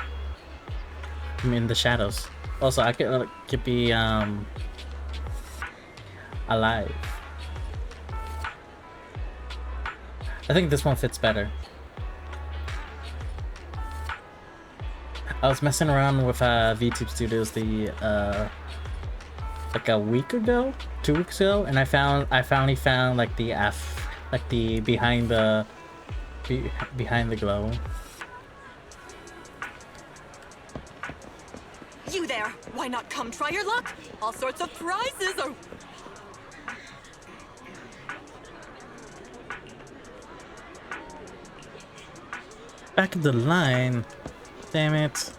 I mean, the shadows. Also, I could be alive. I think this one fits better. I was messing around with VTube Studios like a week ago, 2 weeks ago, and I finally found like the behind the glow. You there! Why not come try your luck? All sorts of prizes are... Back of the line. Damn it.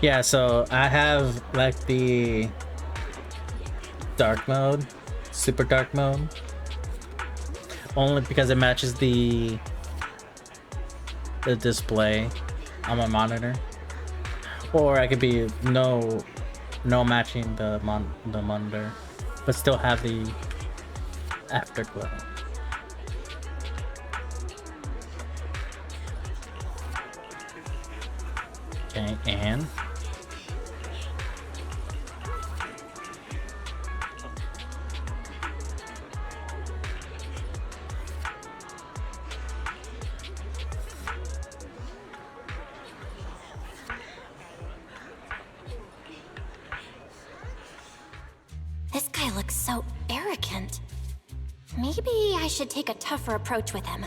Yeah, so I have like the dark mode, super dark mode, only because it matches the display on my monitor, or I could be no matching the monitor, but still have the afterglow. Okay, and This guy looks so arrogant. Maybe I should take a tougher approach with him.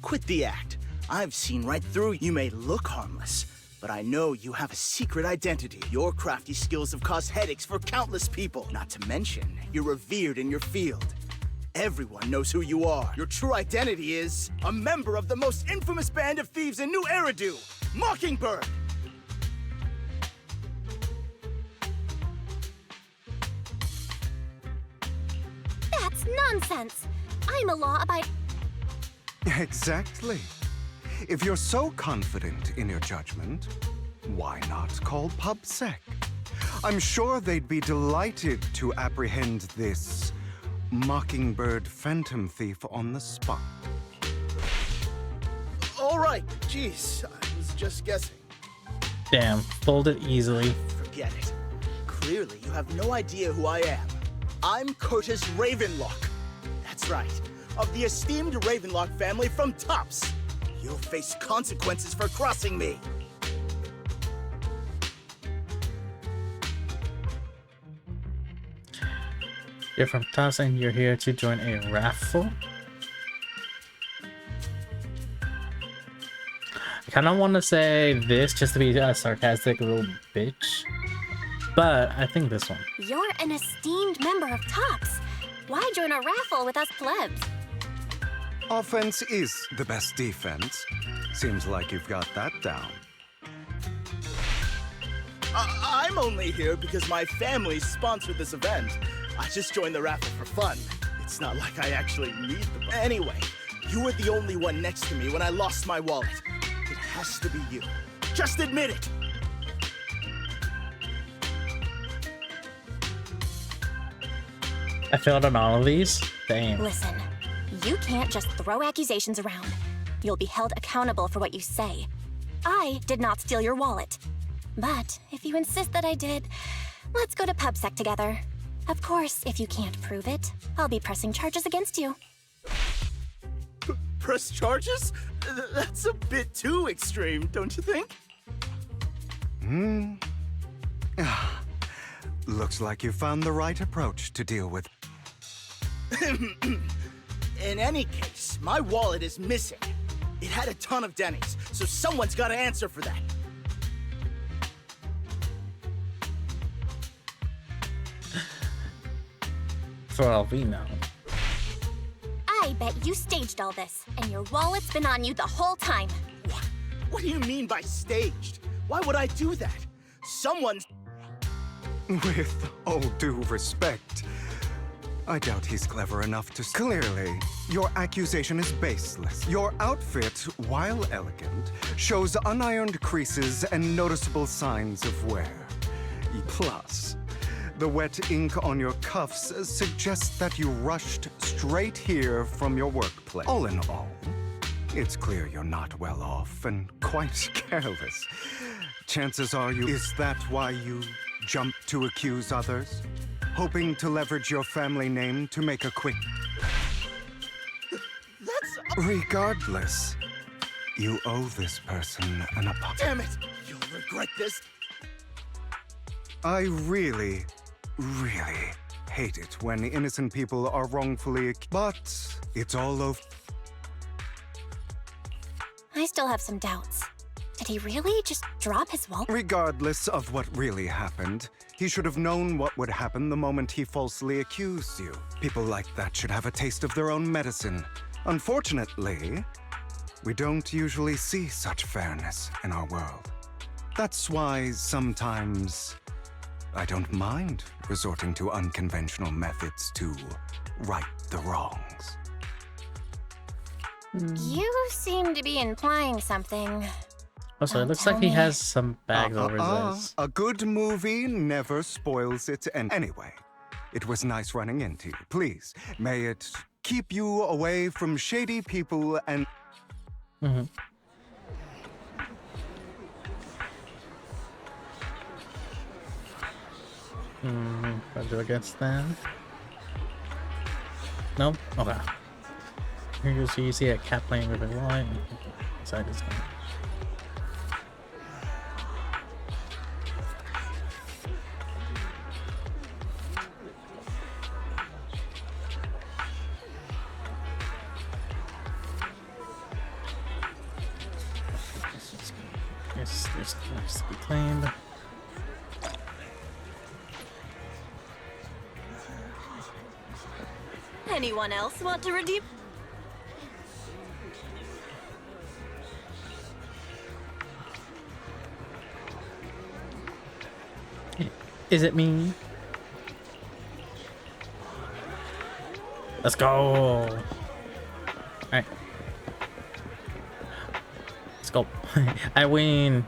Quit the act. I've seen right through you. May look harmless, but I know you have a secret identity. Your crafty skills have caused headaches for countless people. Not to mention, you're revered in your field. Everyone knows who you are. Your true identity is a member of the most infamous band of thieves in New Eridu, Mockingbird. That's nonsense. I'm a law-abiding... Exactly. If you're so confident in your judgment, why not call PubSec? I'm sure they'd be delighted to apprehend this Mockingbird phantom thief on the spot. All right, jeez, I was just guessing. damn, folded easily. Forget it. Clearly, you have no idea who I am. I'm Curtis Ravenlock. That's right, of the esteemed Ravenlock family from Tops. You'll face consequences for crossing me. You're from Tops and you're here to join a raffle? kind of want to say this just to be a sarcastic little bitch, but I think this one. You're an esteemed member of Tops. Why join a raffle with us plebs? Offense is the best defense. Seems like you've got that down. I'm only here because my family sponsored this event. I just joined the raffle for fun. It's not like I actually need the... Anyway, you were the only one next to me when I lost my wallet. It has to be you. Just admit it. I failed on all of these? Damn. Listen, you can't just throw accusations around. You'll be held accountable for what you say. I did not steal your wallet. But if you insist that I did, let's go to PubSec together. Of course, if you can't prove it, I'll be pressing charges against you. Press charges? That's a bit too extreme, don't you think? Looks like you found the right approach to deal with. In any case, my wallet is missing. It had a ton of Denny's, so someone's got to answer for that. For all we know. I bet you staged all this, and your wallet's been on you the whole time. What do you mean by staged? Why would I do that? Someone's... With all due respect, I doubt he's clever enough to... Clearly, your accusation is baseless. Your outfit, while elegant, shows unironed creases and noticeable signs of wear. Plus, the wet ink on your cuffs suggests that you rushed straight here from your workplace. All in all, it's clear you're not well off and quite careless. Chances are you... Is that why you jumped to accuse others? Hoping to leverage your family name to make a quick... That's... Regardless, you owe this person an apology. Damn it! You'll regret this. I really hate it when innocent people are wrongfully accused. But it's all over. I still have some doubts. Did he really just drop his wallet? Regardless of what really happened, he should have known what would happen the moment he falsely accused you. People like that should have a taste of their own medicine. Unfortunately, we don't usually see such fairness in our world. That's why sometimes I don't mind resorting to unconventional methods to right the wrongs. You seem to be implying something. Also, it looks like he has some bags over his eyes. A good movie never spoils its end. Anyway, it was nice running into you. Please, may it keep you away from shady people and... I'll do against that. No? Okay. Here you see a cat playing with a lion inside his hand. Yes, there's nice to be claimed. Anyone else want to redeem? Is it me? Let's go. All right. Let's go. I win.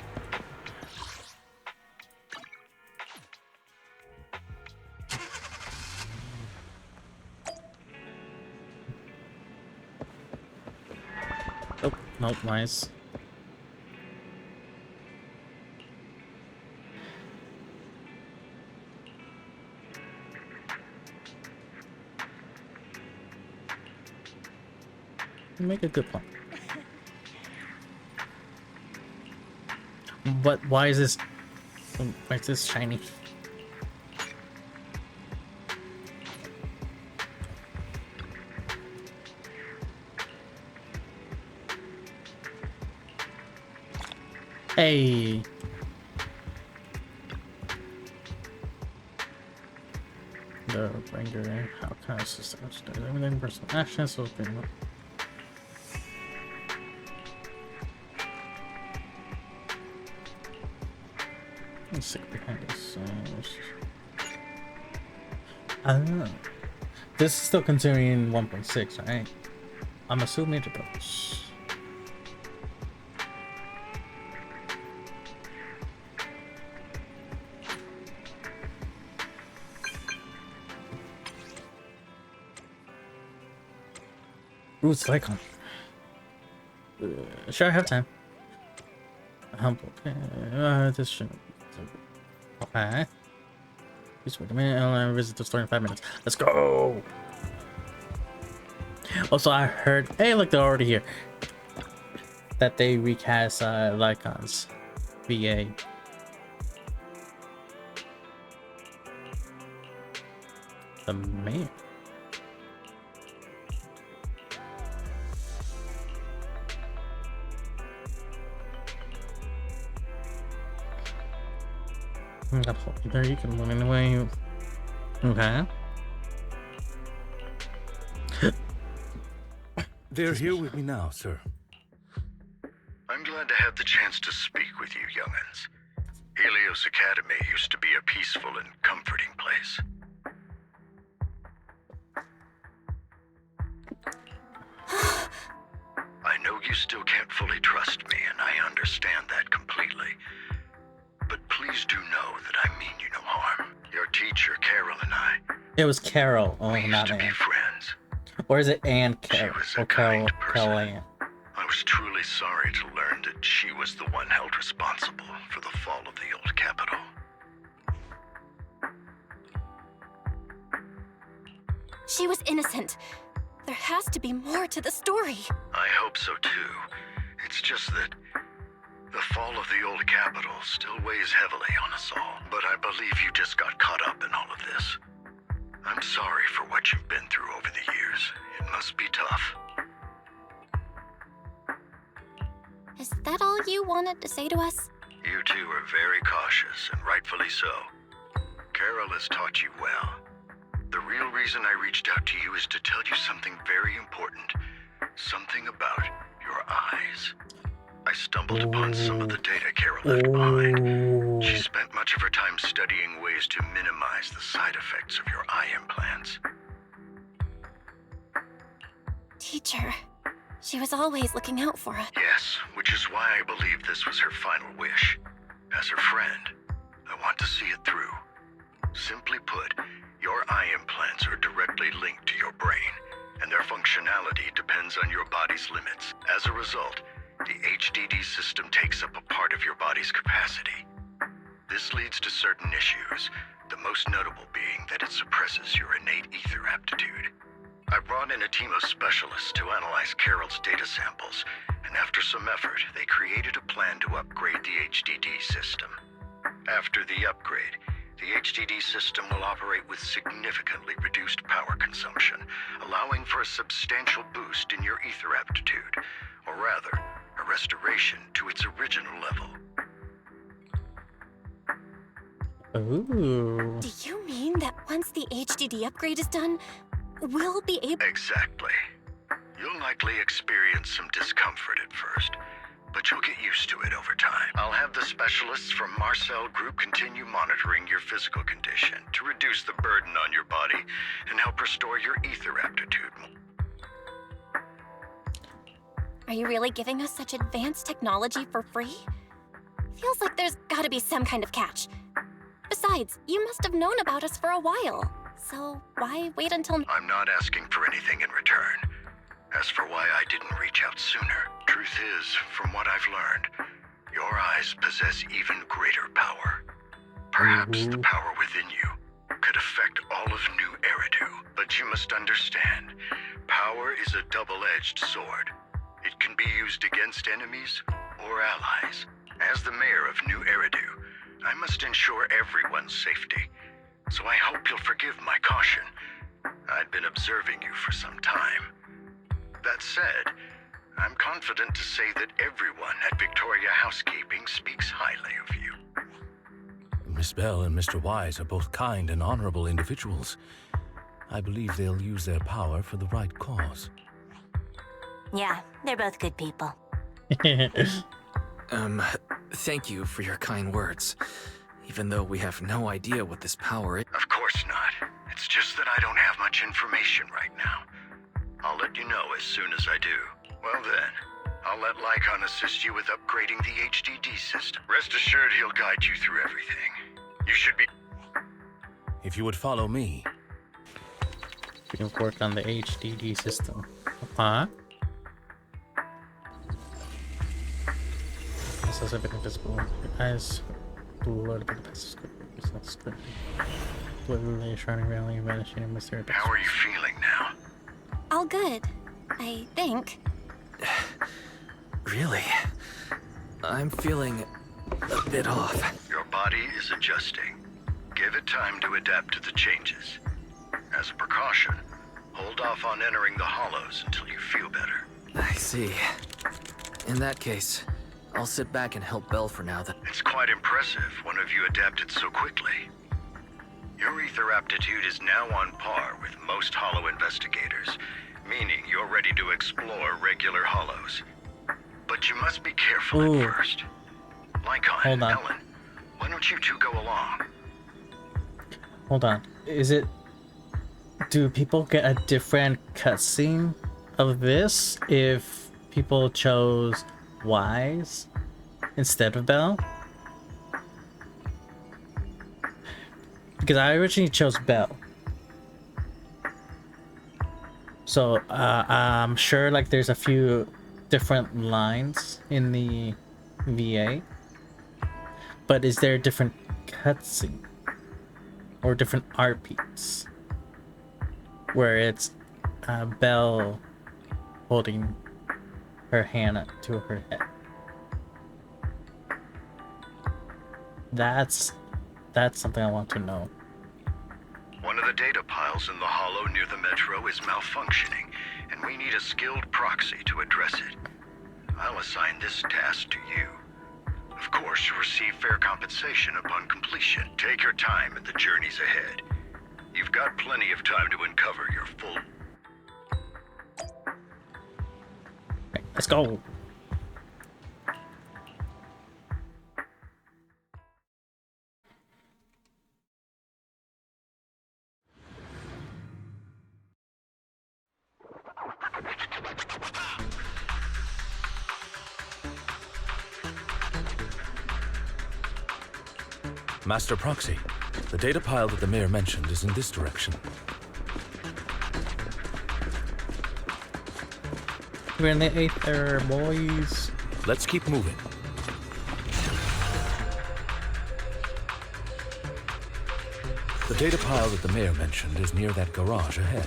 Oh, nope, nice. You make a good point. But why is this shiny? Hey. The bringer. How can I assist? Everything personal actions. So let's see behind this. This is still continuing 1.6, right? I'm assuming it goes. Ooh, it's like on. Sure, I have time. Humble. Okay. This should. Okay. Just wait a minute. I'll visit the store in 5 minutes. Let's go. Also, I heard. Hey, look, they're already here. That they recast Lycon's VA. The man. There you can win anyway. Okay. They're here with me now, sir. I'm glad to have the chance to speak with you, young'uns. Helios Academy used to be a peaceful and comforting place. I know you still can't fully trust me, and I understand that completely. But please do know that I mean you no harm. Your teacher, Carol, and I... It was Carol. Oh, we used not to Anne. be friends. Or is it Anne Carol? She was a Or Carol, kind person. Carol Ann? I was truly sorry to learn that she was the one held responsible for the fall of the old capital. She was innocent. There has to be more to the story. I hope so too. It's just that the fall of the old capital still weighs heavily on us all. But I believe you just got caught up in all of this. I'm sorry for what you've been through over the years. It must be tough. Is that all you wanted to say to us? You two are very cautious, and rightfully so. Carol has taught you well. The real reason I reached out to you is to tell you something very important. Something about your eyes. I stumbled upon some of the data Carol left behind. She spent much of her time studying ways to minimize the side effects of your eye implants. Teacher, she was always looking out for us. Yes, which is why I believe this was her final wish. As her friend, I want to see it through. Simply put, your eye implants are directly linked to your brain, and their functionality depends on your body's limits. As a result, the HDD system takes up a part of your body's capacity. This leads to certain issues, the most notable being that it suppresses your innate ether aptitude. I brought in a team of specialists to analyze Carol's data samples, and after some effort, they created a plan to upgrade the HDD system. After the upgrade, the HDD system will operate with significantly reduced power consumption, allowing for a substantial boost in your ether aptitude, or rather, a restoration to its original level. Ooh. Do you mean that once the HDD upgrade is done, we'll be able— Exactly. You'll likely experience some discomfort at first, but you'll get used to it over time. I'll have the specialists from Marcel Group continue monitoring your physical condition to reduce the burden on your body and help restore your ether aptitude. Are you really giving us such advanced technology for free? Feels like there's gotta be some kind of catch. Besides, you must have known about us for a while. So why wait until— I'm not asking for anything in return. As for why I didn't reach out sooner, truth is, from what I've learned, your eyes possess even greater power. Perhaps the power within you could affect all of New Eridu. But you must understand, power is a double-edged sword. It can be used against enemies or allies. As the mayor of New Eridu, I must ensure everyone's safety. So I hope you'll forgive my caution. I'd been observing you for some time. That said, I'm confident to say that everyone at Victoria Housekeeping speaks highly of you. Miss Bell and Mr. Wise are both kind and honorable individuals. I believe they'll use their power for the right cause. Yeah, they're both good people. Thank you for your kind words. Even though we have no idea what this power is. Of course not. It's just that I don't have much information right now. I'll let you know as soon as I do. Well then, I'll let Lycon assist you with upgrading the HDD system. Rest assured he'll guide you through everything. You should be... If you would follow me. We'll work on the HDD system. Huh? This is a bit invisible. Your eyes blurred by the passive script. Literally shining railing, vanishing in mysterious. How are you feeling now? All good, I think. Really? I'm feeling a bit off. Your body is adjusting. Give it time to adapt to the changes. As a precaution, hold off on entering the hollows until you feel better. I see. In that case, I'll sit back and help Belle for now then. It's quite impressive one of you adapted so quickly. Your ether aptitude is now on par with most hollow investigators, meaning you're ready to explore regular hollows. But you must be careful at first. Lycon and Ellen, why don't you two go along? Hold on. Is it... Do people get a different cutscene of this if people chose Wise instead of Belle? Because I originally chose Belle. So I'm sure like there's a few different lines in the VA. But is there a different cutscene? Or different art beats? Where it's Belle holding her hand up to her head. That's something I want to know. One of the data piles in the hollow near the metro is malfunctioning, and we need a skilled proxy to address it. I'll assign this task to you. Of course, you'll receive fair compensation upon completion. Take your time in the journeys ahead. You've got plenty of time to uncover your full... Right, let's go! Master Proxy, the data pile that the mayor mentioned is in this direction. We're in the 8th era, boys. Let's keep moving. The data pile that the mayor mentioned is near that garage ahead.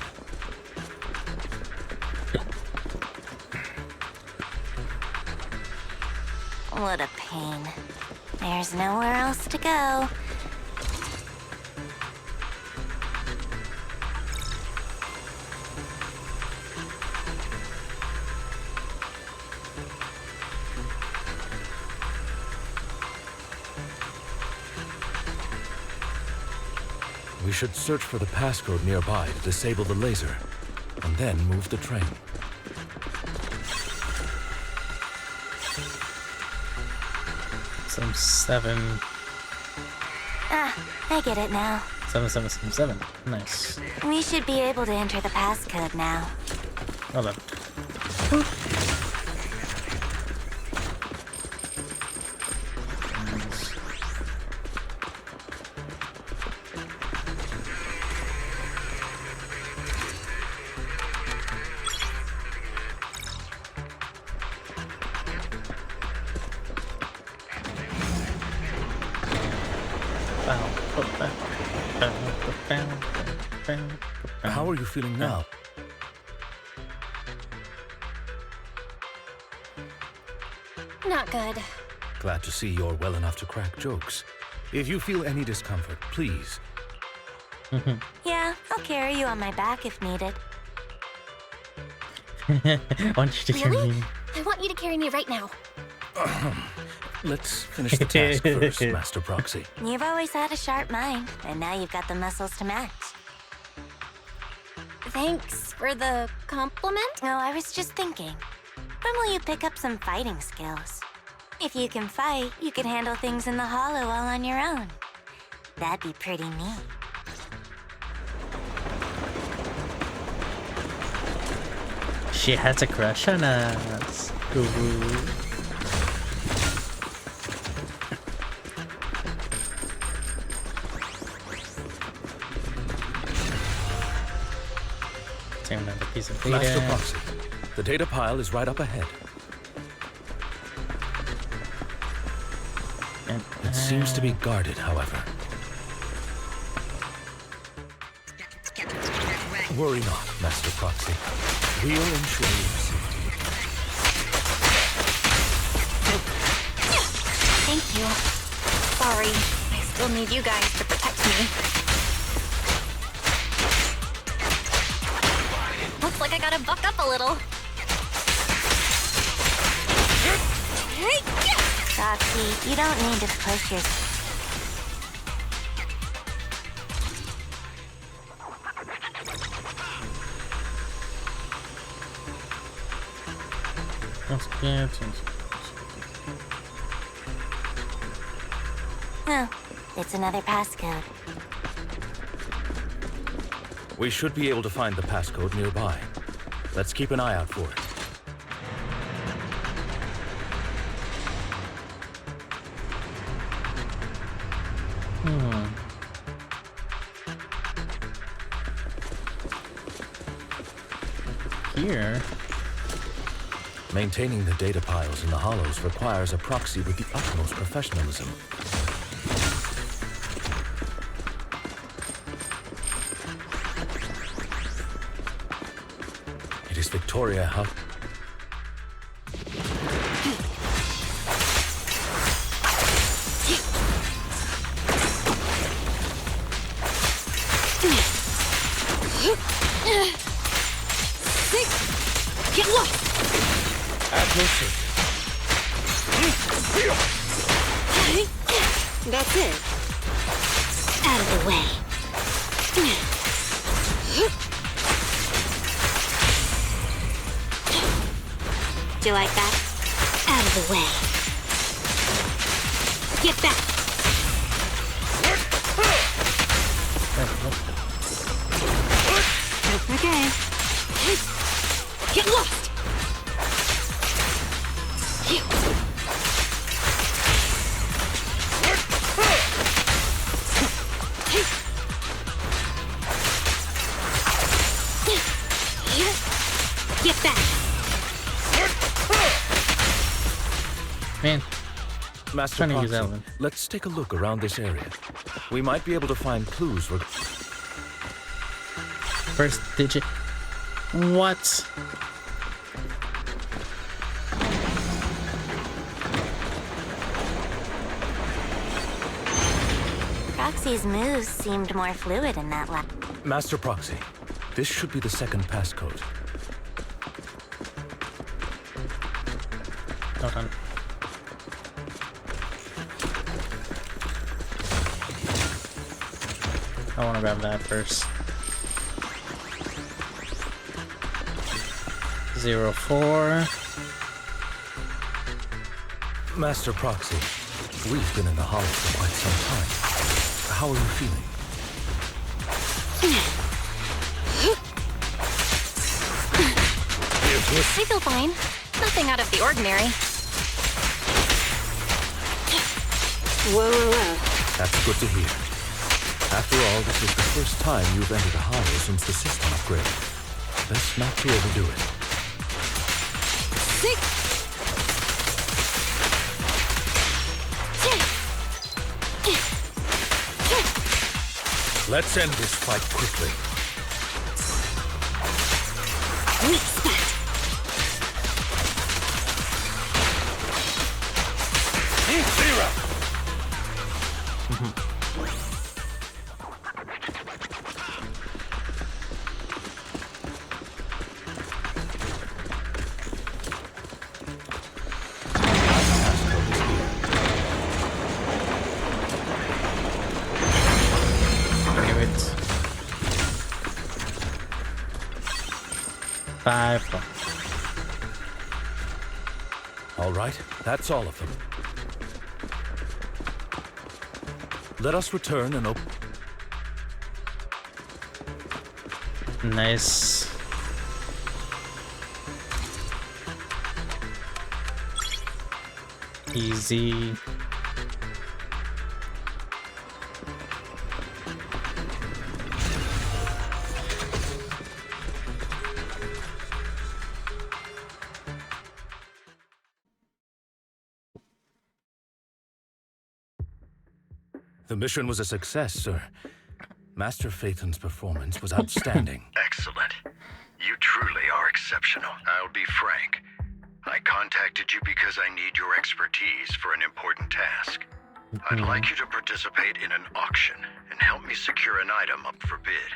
What a pain. There's nowhere else to go. We should search for the passcode nearby to disable the laser, and then move the train. Some 7. Ah, I get it now. 7777. Nice. We should be able to enter the passcode now. Hold on. How are you feeling now? Not good. Glad to see you're well enough to crack jokes. If you feel any discomfort, please. Yeah, I'll carry you on my back if needed. I want you to carry me. I want you to carry me right now. Let's finish the task first, Master Proxy. You've always had a sharp mind, and now you've got the muscles to match. Thanks for the compliment. No, I was just thinking. When will you pick up some fighting skills? If you can fight, you can handle things in the hollow all on your own. That'd be pretty neat. She has a crush on us. Ooh. Another piece of data. Master Proxy, the data pile is right up ahead. And, it seems to be guarded, however. Worry not, Master Proxy. We'll ensure your safety. Thank you. Sorry, I still need you guys to protect me. Looks like I gotta buck up a little. Roxy, you don't need to push yourself. Oh, it's another passcode. We should be able to find the passcode nearby. Let's keep an eye out for it. Here. Maintaining the data piles in the hollows requires a proxy with the utmost professionalism. It is Victoria Hutt. Get lost! At your service. That's it. Out of the way. Do you like that? Out of the way. Get back! Okay. Get lost! Get back! Man, Master trying to use that Proxy, one. let's take a look around this area. We might be able to find clues. First digit. What? Proxy's moves seemed more fluid in that lab. Master Proxy, this should be the second passcode. Hold on. I want to grab that first. 04. Master Proxy, we've been in the hollow for quite some time. How are you feeling? I feel fine. Nothing out of the ordinary. Whoa. That's good to hear. After all, this is the first time you've entered a hollow since the system upgrade. Best not to overdo it. Let's end this fight quickly. Zero! 5. All right, that's all of them. Let us return and open. Nice. Easy. The mission was a success, sir. Master Phaethon's performance was outstanding. Excellent. You truly are exceptional. I'll be frank. I contacted you because I need your expertise for an important task. I'd like you to participate in an auction and help me secure an item up for bid.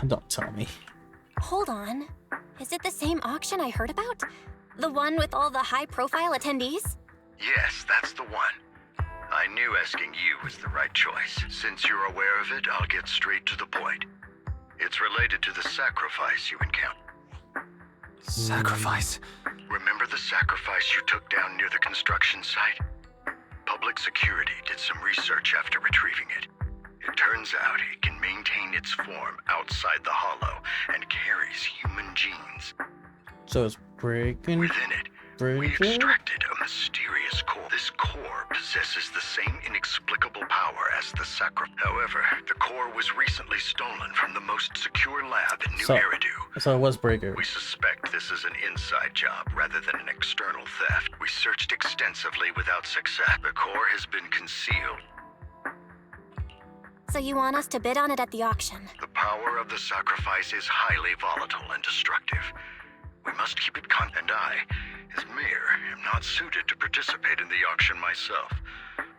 Don't tell me. Hold on. Is it the same auction I heard about? The one with all the high-profile attendees? Yes, that's the one. I knew asking you was the right choice. Since you're aware of it, I'll get straight to the point. It's related to the sacrifice you encountered. Sacrifice? Remember the sacrifice you took down near the construction site? Public security did some research after retrieving it. It turns out it can maintain its form outside the hollow and carries human genes. So it's breaking. Within it, we extracted a mysterious core. This core possesses the same inexplicable power as the sacrifice. However, the core was recently stolen from the most secure lab in New Eridu. So it was Breaker. We suspect this is an inside job rather than an external theft. We searched extensively without success. The core has been concealed. So you want us to bid on it at the auction? The power of the sacrifice is highly volatile and destructive. We must keep it and I, as mayor, am not suited to participate in the auction myself.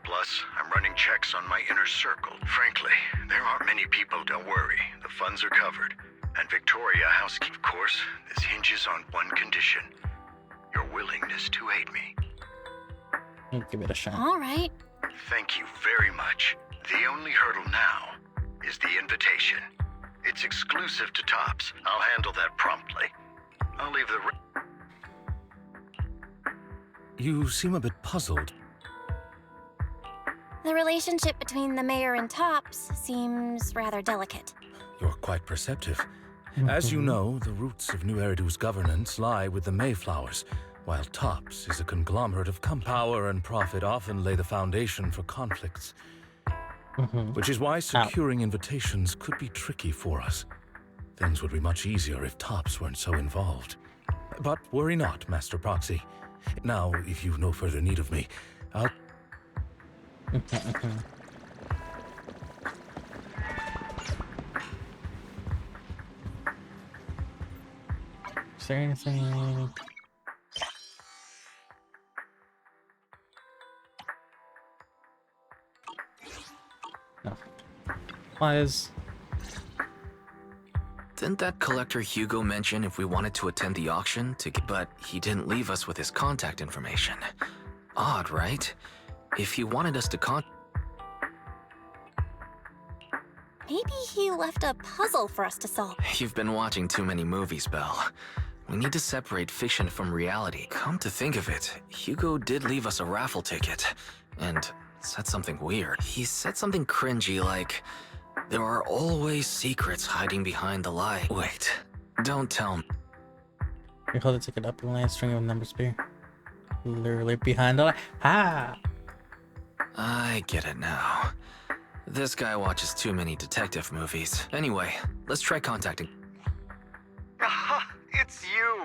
Plus, I'm running checks on my inner circle. Frankly, there aren't many people. Don't worry, the funds are covered. And Victoria Housekeep, of course, this hinges on one condition. Your willingness to aid me. I'll give it a shot. All right. Thank you very much. The only hurdle now is the invitation. It's exclusive to Tops. I'll handle that promptly. I'll leave the... You seem a bit puzzled. The relationship between the mayor and Tops seems rather delicate. You're quite perceptive. As you know, the roots of New Eridu's governance lie with the Mayflowers, while Tops is a conglomerate of power and profit often lay the foundation for conflicts. Which is why securing invitations could be tricky for us. Things would be much easier if Tops weren't so involved. But worry not, Master Proxy. Now, if you've no further need of me, I'll... Is there anything? No. Why is... Didn't that collector Hugo mention if we wanted to attend the auction but he didn't leave us with his contact information. Odd, right? If he wanted us to Maybe he left a puzzle for us to solve. You've been watching too many movies, Belle. We need to separate fiction from reality. Come to think of it, Hugo did leave us a raffle ticket, and said something weird. He said something cringy like, there are always secrets hiding behind the lie. Wait, don't tell me. You hold the ticket up and land string of numbers spear. Literally behind the lie. Ha! I get it now. This guy watches too many detective movies. Anyway, let's try contacting. Aha! It's you!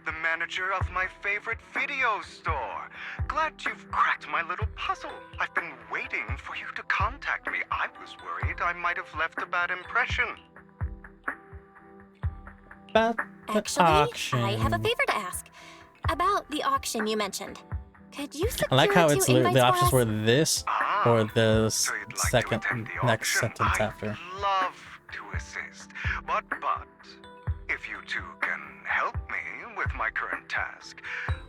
The manager of my favorite video store. Glad you've cracked my little puzzle. I've been waiting for you to contact me. I was worried I might have left a bad impression. About the auction. I have a favor to ask. About the auction you mentioned. Could you secure I like how 2 it's invites the for options us? were this or the So you'd like second to attend the next auction? sentence after. I'd love to assist, but if you two can help me with my current task,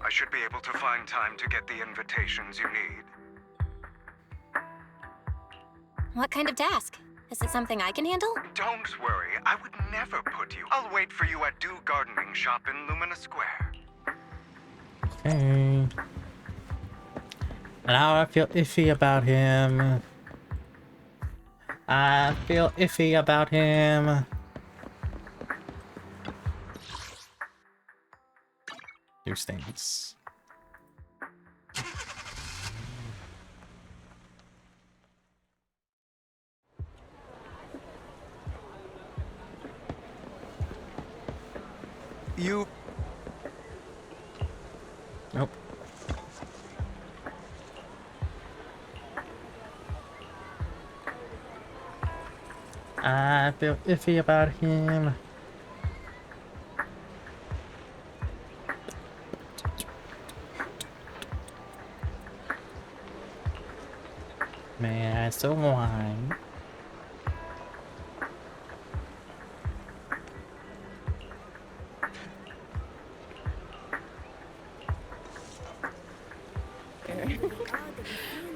I should be able to find time to get the invitations you need. What kind of task? Is it something I can handle? Don't worry, I would never put you. I'll wait for you at Dew Gardening Shop in Lumina Square. Okay. Now I feel iffy about him. I feel iffy about him. Two stings. You... Nope. I feel iffy about him. Man, I still wine.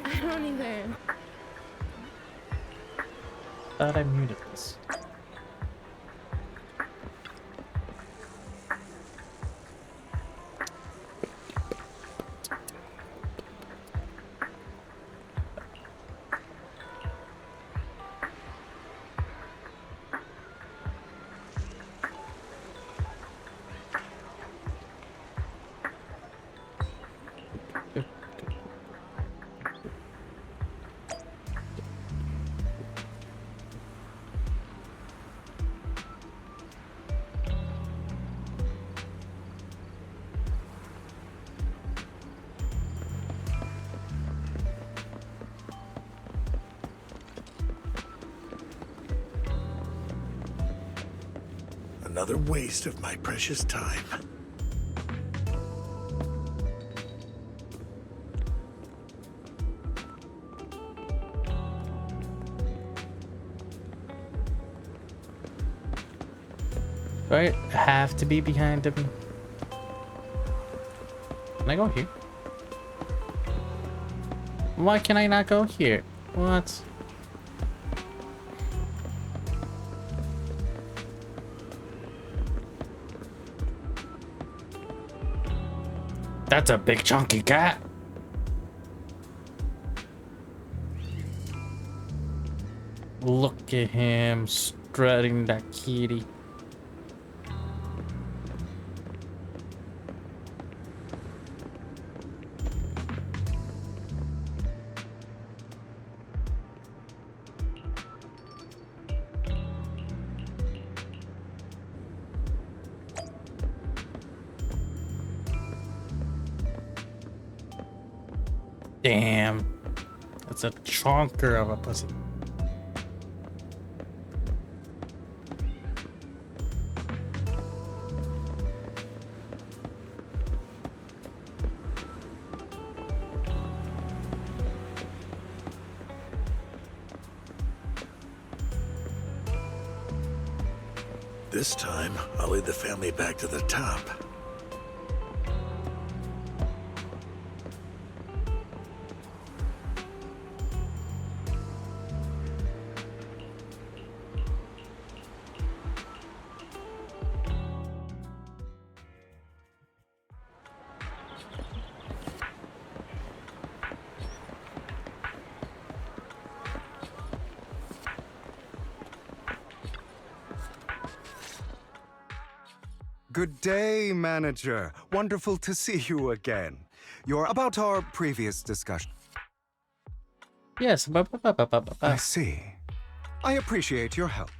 I don't even. Thought I muted this. Another waste of my precious time. Do I have to be behind him? Can I go here? Why can I not go here? What? That's a big chunky cat. Look at him strutting that kitty. Damn. That's a chonker of a pussy. This time, I'll lead the family back to the top. Good day, manager. Wonderful to see you again. You're about our previous discussion. Yes. I see. I appreciate your help.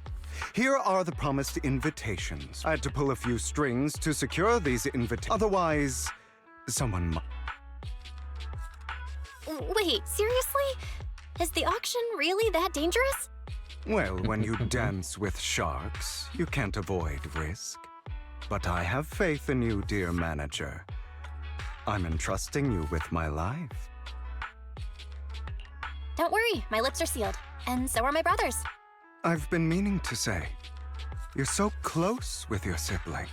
Here are the promised invitations. I had to pull a few strings to secure these invitations. Otherwise, someone might. Wait, seriously? Is the auction really that dangerous? Well, when you dance with sharks, you can't avoid risk. But I have faith in you, dear manager. I'm entrusting you with my life. Don't worry, my lips are sealed. And so are my brothers. I've been meaning to say, you're so close with your sibling.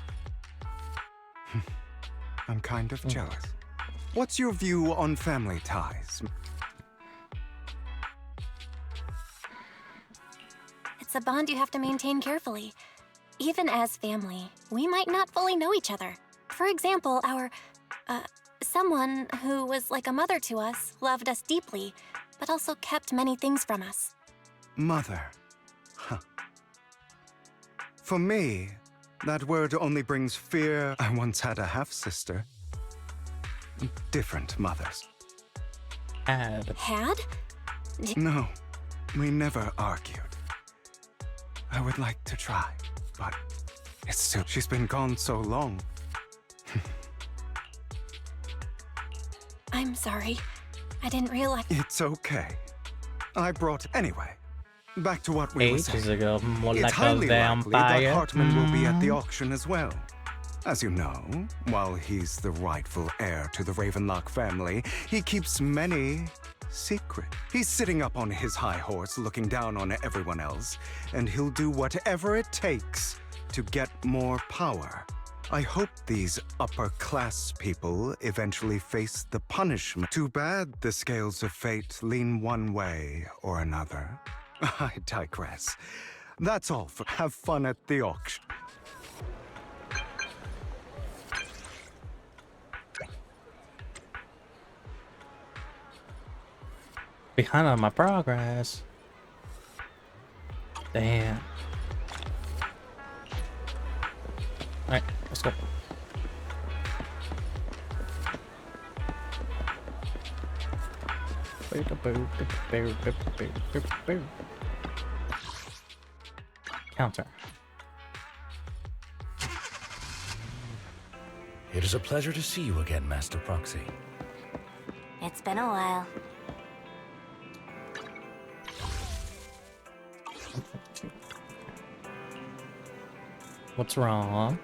I'm kind of jealous. What's your view on family ties? It's a bond you have to maintain carefully. Even as family, we might not fully know each other. For example, someone who was like a mother to us loved us deeply, but also kept many things from us. Mother. Huh. For me, that word only brings fear. I once had a half-sister. Different mothers. Had? No, we never argued. I would like to try, but it's still... She's been gone so long. I'm sorry. I didn't realize... It's okay. I brought... Anyway, back to what we were saying. Ages ago, more It's like a highly likely that vampire. Hartman will be at the auction as well. As you know, while he's the rightful heir to the Ravenlock family, he keeps many secrets. He's sitting up on his high horse looking down on everyone else, and he'll do whatever it takes to get more power. I hope these upper-class people eventually face the punishment. Too bad the scales of fate lean one way or another. I digress. That's all for... Have fun at the auction. Behind on my progress. Damn. Alright, let's go. Counter. It is a pleasure to see you again, Master Proxy. It's been a while. What's wrong?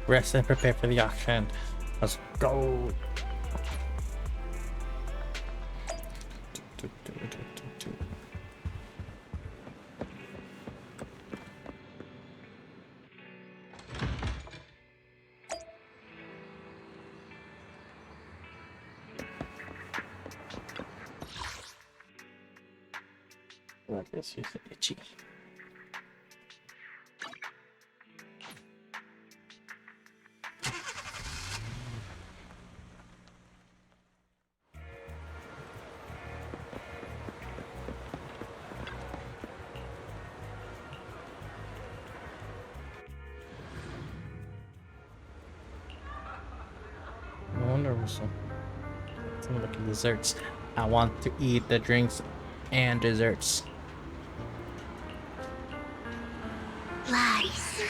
Rest and prepare for the auction. Let's go. Like this, use the itchy. Some of the desserts. I want to eat the drinks and desserts. Lies.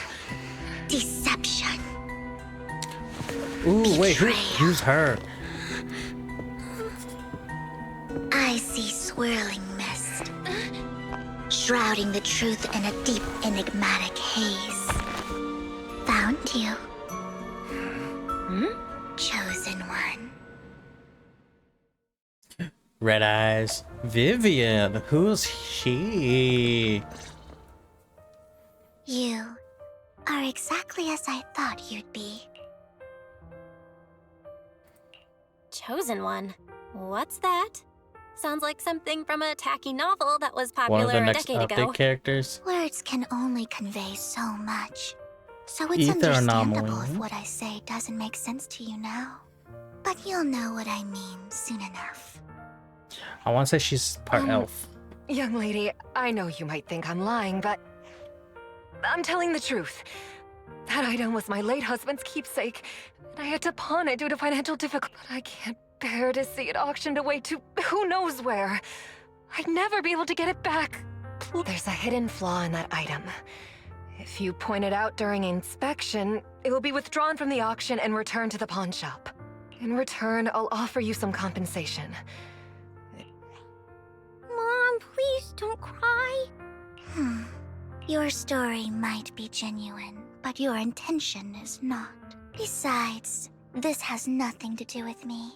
Deception. Ooh, wait, who's her? I see swirling mist, shrouding the truth in a deep, enigmatic haze. Found you. Chosen one. Red eyes. Vivian. Who's she? You are exactly as I thought you'd be. Chosen one? What's that? Sounds like something from a tacky novel that was One popular of the a next decade update ago. characters. Words can only convey so much. So it's Ether understandable anomaly. if what I say doesn't make sense to you now. But you'll know what I mean soon enough. I want to say she's part elf. Young lady, I know you might think I'm lying, but I'm telling the truth. That item was my late husband's keepsake, and I had to pawn it due to financial difficulty. But I can't bear to see it auctioned away to who knows where. I'd never be able to get it back. There's a hidden flaw in that item. If you point it out during inspection, it will be withdrawn from the auction and returned to the pawn shop. In return, I'll offer you some compensation. Mom, please don't cry. Your story might be genuine, but your intention is not. Besides, this has nothing to do with me.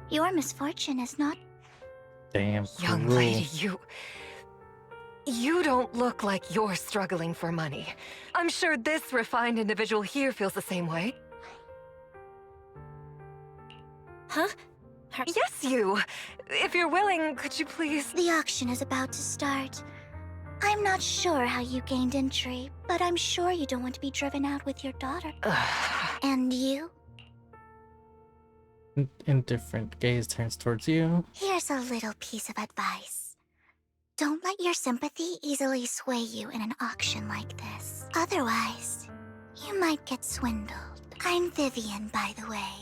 Your misfortune is not... Damn. Young lady, you don't look like you're struggling for money. I'm sure this refined individual here feels the same way. Huh? Yes, you. If you're willing, could you please... The auction is about to start. I'm not sure how you gained entry, but I'm sure you don't want to be driven out with your daughter. And you? Indifferent gaze turns towards you. Here's a little piece of advice. Don't let your sympathy easily sway you in an auction like this. Otherwise, you might get swindled. I'm Vivian, by the way.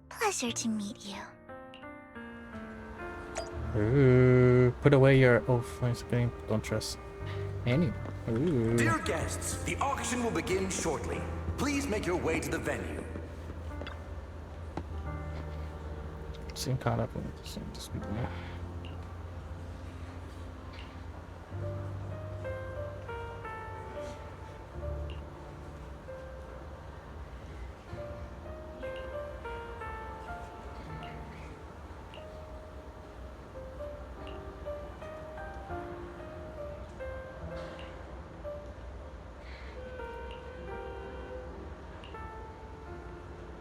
Pleasure to meet you. Ooh, put away your screen. Don't trust anyone. Ooh. Dear guests, the auction will begin shortly. Please make your way to the venue. Seem caught up in this people.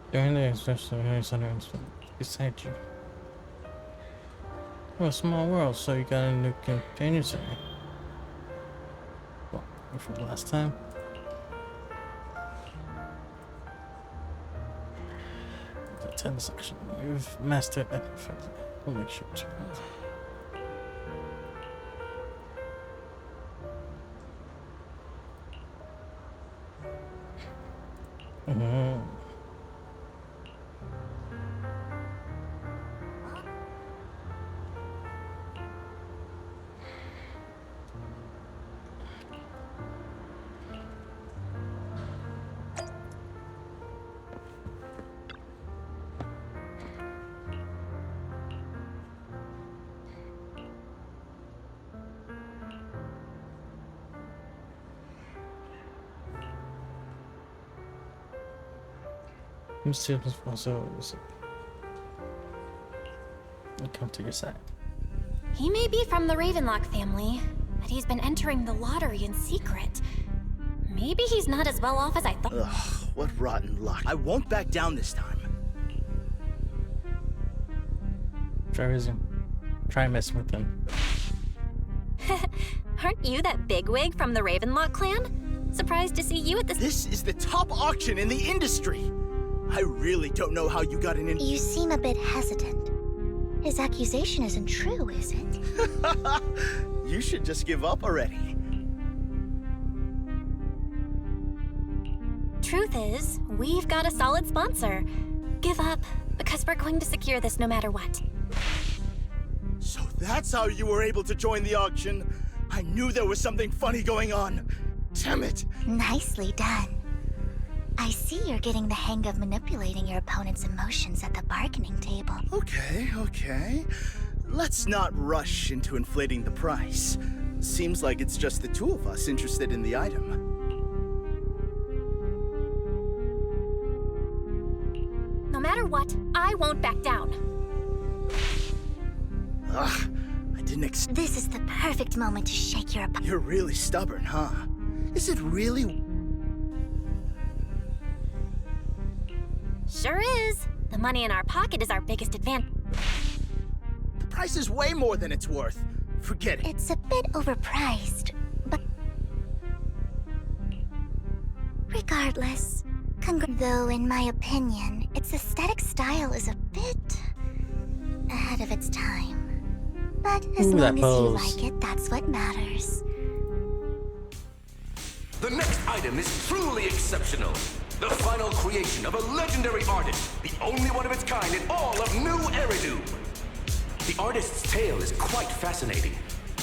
During the especially center beside you. Well, a small world, so you got a new companion center. Well, from the last time. The 10 section. You've mastered it. We'll make sure to. I'll come to your side. He may be from the Ravenlock family, but he's been entering the lottery in secret. Maybe he's not as well off as I thought. Ugh, what rotten luck. I won't back down this time. Try messing with him. Aren't you that bigwig from the Ravenlock clan? Surprised to see you at this. This is the top auction in the industry. I really don't know how you got in. You seem a bit hesitant. His accusation isn't true, is it? You should just give up already. Truth is, we've got a solid sponsor. Give up, because we're going to secure this no matter what. So that's how you were able to join the auction? I knew there was something funny going on. Damn it! Nicely done. I see you're getting the hang of manipulating your opponent's emotions at the bargaining table. Okay. Let's not rush into inflating the price. Seems like it's just the two of us interested in the item. No matter what, I won't back down. Ugh, I didn't This is the perfect moment to shake your opponent. You're really stubborn, huh? Is it really? Sure is. The money in our pocket is our biggest advantage. The price is way more than it's worth. Forget it. It's a bit overpriced, but... Regardless, though in my opinion, its aesthetic style is a bit... ahead of its time. But as long as you like it, that's what matters. The next item is truly exceptional. The final creation of a legendary artist, the only one of its kind in all of New Eridu. The artist's tale is quite fascinating.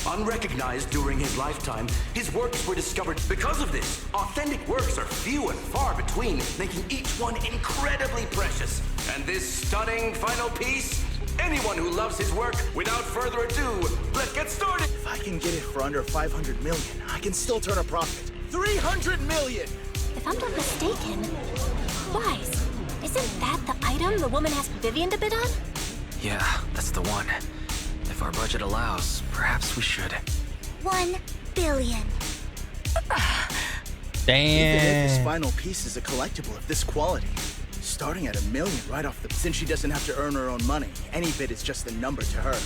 Unrecognized during his lifetime, his works were discovered. Because of this, authentic works are few and far between, making each one incredibly precious. And this stunning final piece? Anyone who loves his work, without further ado, let's get started! If I can get it for under 500 million, I can still turn a profit. 300 million! If I'm not mistaken, Wise, Isn't that the item the woman asked Vivian to bid on? Yeah, that's the one. If our budget allows, perhaps we should. 1 billion. Damn. Even if this final piece is a collectible of this quality, starting at $1 million right off the... Since she doesn't have to earn her own money, any bid is just a number to her.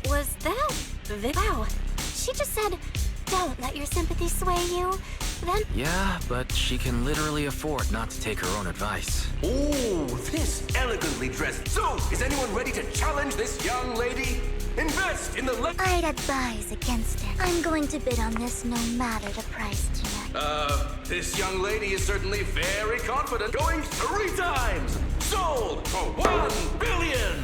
Was that... Wow. She just said, don't let your sympathy sway you. Then... Yeah, but she can literally afford not to take her own advice. Oh, this elegantly dressed. So, is anyone ready to challenge this young lady? Invest in the I'd advise against it. I'm going to bid on this no matter the price tonight. This young lady is certainly very confident. Going 3 times. Sold for 1 billion.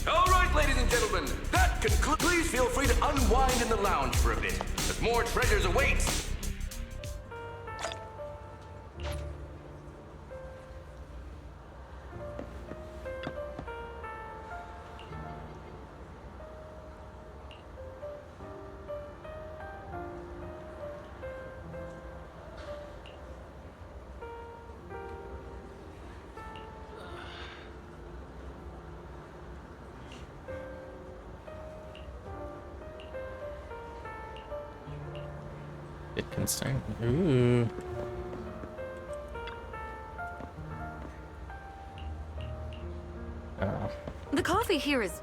All right, ladies and gentlemen, that concludes. Please feel free to unwind in the lounge for a bit, as more treasures await. Bit concerned. Ooh. Oh. The coffee here is...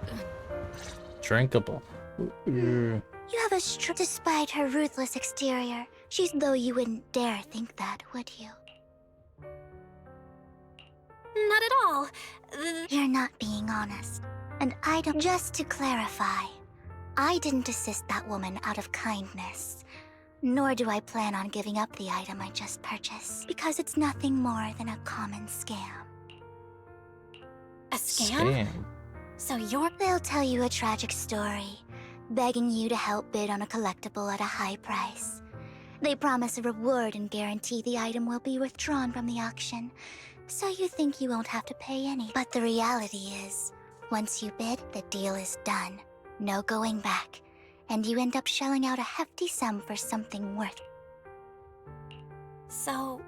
Drinkable. Ooh. You have a despite her ruthless exterior. She's though you wouldn't dare think that, would you? Not at all. You're not being honest. And I don't... Just to clarify, I didn't assist that woman out of kindness. Nor do I plan on giving up the item I just purchased, because it's nothing more than a common scam. A scam? So They'll tell you a tragic story, begging you to help bid on a collectible at a high price. They promise a reward and guarantee the item will be withdrawn from the auction, so you think you won't have to pay any. But the reality is, once you bid, the deal is done. No going back. And you end up shelling out a hefty sum for something worth. So,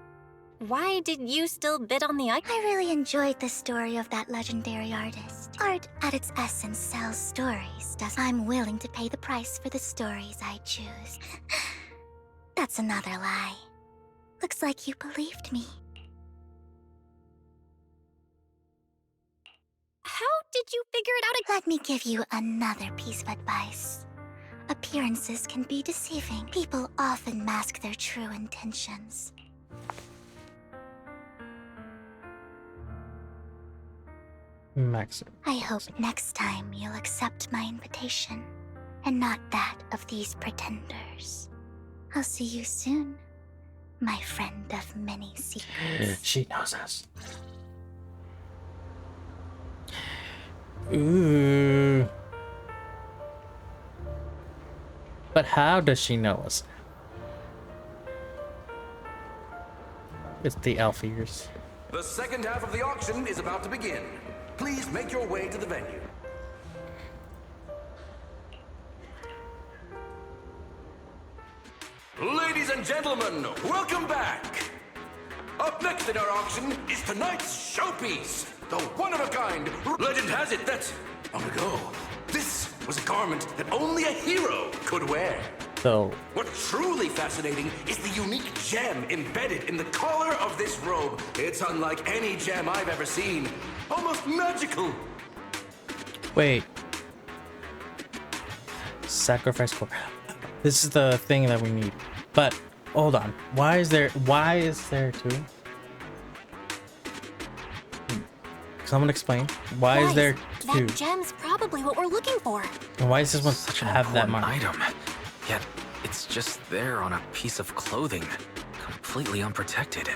why did you still bid on the item? I really enjoyed the story of that legendary artist. Art, at its essence, sells stories. I'm willing to pay the price for the stories I choose. That's another lie. Looks like you believed me. How did you figure it out? Let me give you another piece of advice. Appearances can be deceiving. People often mask their true intentions. Maxim. I hope next time you'll accept my invitation, and not that of these pretenders. I'll see you soon, my friend of many secrets. She knows us. Ooh. But how does she know us? It's the elf ears. The second half of the auction is about to begin. Please make your way to the venue. Ladies and gentlemen, welcome back! Up next in our auction is tonight's showpiece, the one-of-a-kind. Legend has it that, long ago, this was a garment that only a hero could wear. So, What's truly fascinating is the unique gem embedded in the collar of this robe. It's unlike any gem I've ever seen. Almost magical. wait. Sacrifice core. This is the thing that we need. But hold on. Why is there two? Someone explain. Why is there two? That gem's probably what we're looking for. And why does this one Such an have that important mark? item, yet it's just there on a piece of clothing, completely unprotected.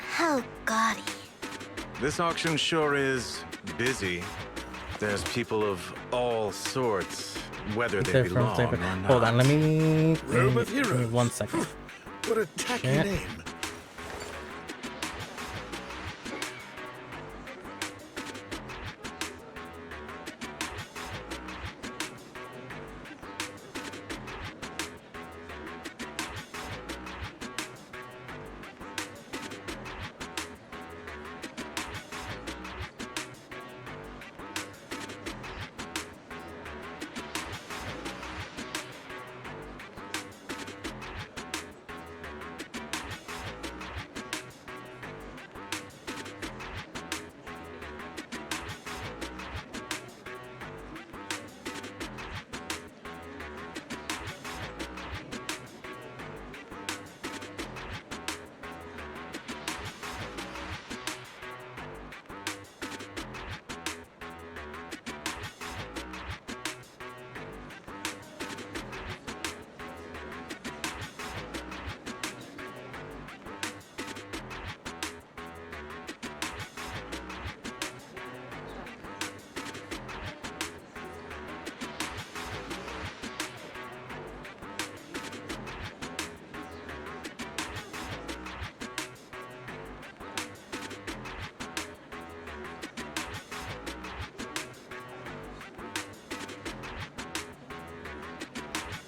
How gaudy. This auction sure is busy. There's people of all sorts, whether they belong or not. Hold on, let me Room of give me Heroes. 1 second. What a tacky Yeah. name.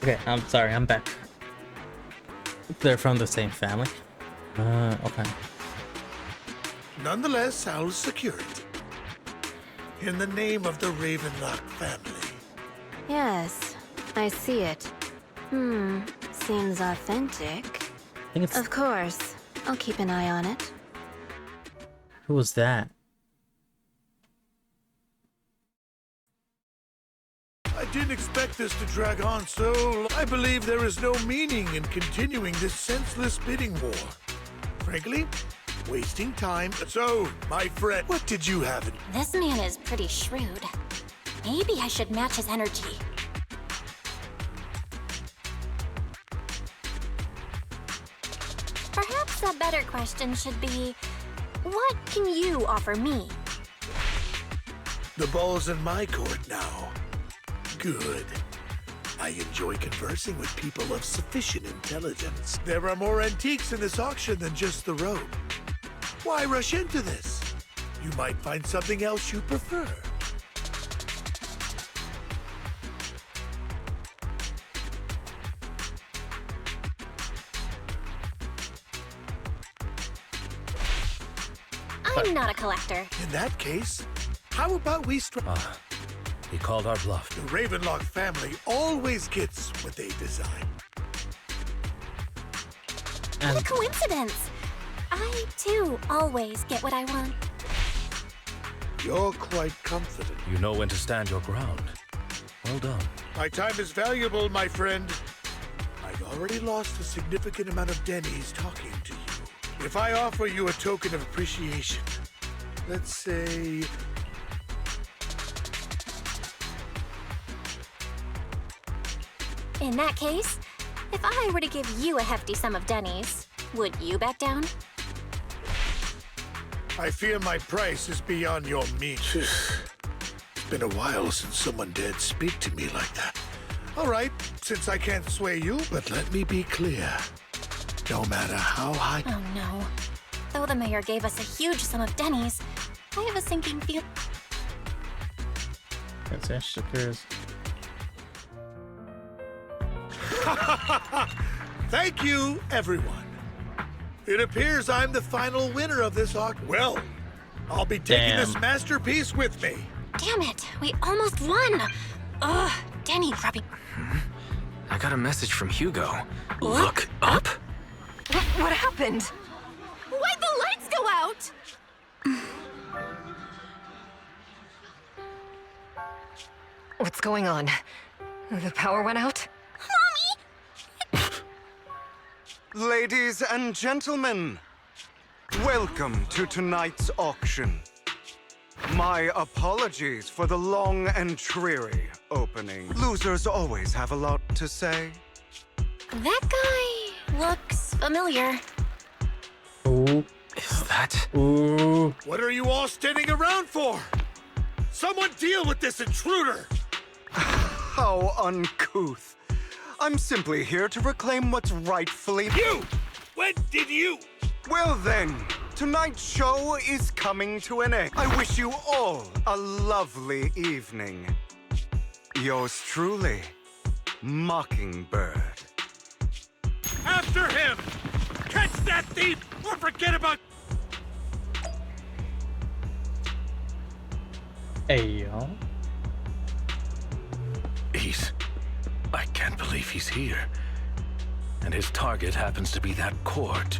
Okay, I'm sorry, I'm back. They're from the same family. Okay. Nonetheless, I'll secure it. In the name of the Ravenlock family. Yes, I see it. Seems authentic. I think it's... Of course, I'll keep an eye on it. Who was that? I didn't expect this to drag on so long. I believe there is no meaning in continuing this senseless bidding war. Frankly, wasting time. So, my friend, what did you have in... This man is pretty shrewd. Maybe I should match his energy. Perhaps a better question should be, what can you offer me? The ball's in my court now. Good. I enjoy conversing with people of sufficient intelligence. There are more antiques in this auction than just the robe. Why rush into this? You might find something else you prefer. I'm not a collector. In that case, how about we He called our bluff. The Ravenlock family always gets what they design. What a coincidence! I, too, always get what I want. You're quite confident. You know when to stand your ground. Well done. My time is valuable, my friend. I've already lost a significant amount of dennies talking to you. If I offer you a token of appreciation, let's say... In that case, if I were to give you a hefty sum of dennies, would you back down? I fear my price is beyond your means. It's been a while since someone dared speak to me like that. All right, since I can't sway you, but let me be clear. No matter how high... Oh no. Though the mayor gave us a huge sum of dennies, I have a sinking feel... That's Ashtaker's. Thank you, everyone. It appears I'm the final winner of this auction. Well, I'll be taking this masterpiece with me. Damn it, we almost won! Ugh, denny rubbing... I got a message from Hugo. Look up? What happened? Why'd the lights go out? What's going on? The power went out? Ladies and gentlemen, welcome to tonight's auction. My apologies for the long and dreary opening. Losers always have a lot to say. That guy looks familiar. Ooh. Is that... Ooh. What are you all standing around for? Someone deal with this intruder! How uncouth. I'm simply here to reclaim what's rightfully... You! When did you? Well then, tonight's show is coming to an end. I wish you all a lovely evening. Yours truly, Mockingbird. After him! Catch that thief or forget about... Hey, yo. I can't believe he's here. And his target happens to be that court.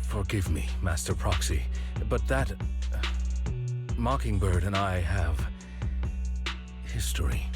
Forgive me, Master Proxy, but that... Mockingbird and I have... history.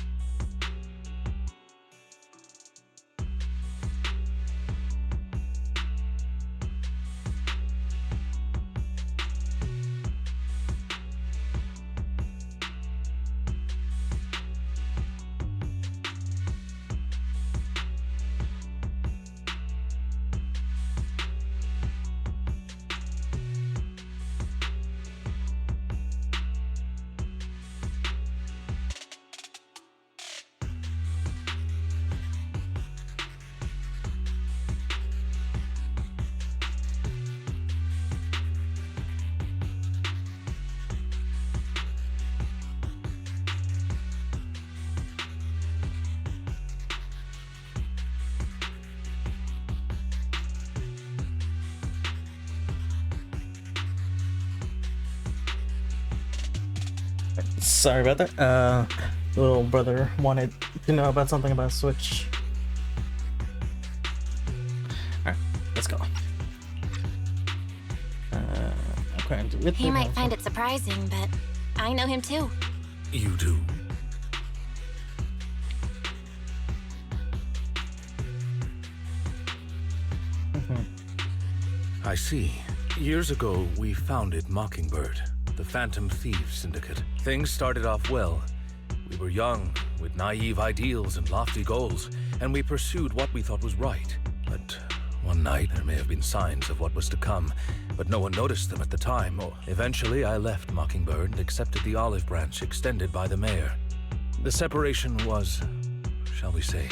Sorry about that. Little brother wanted to know about something about Switch. Alright, let's go. He might find it surprising, but I know him too. You do? I see. Years ago, we founded Mockingbird, the Phantom Thieves Syndicate. Things started off well. We were young, with naive ideals and lofty goals, and we pursued what we thought was right. But one night, there may have been signs of what was to come, but no one noticed them at the time. Eventually, I left Mockingbird and accepted the olive branch extended by the mayor. The separation was, shall we say,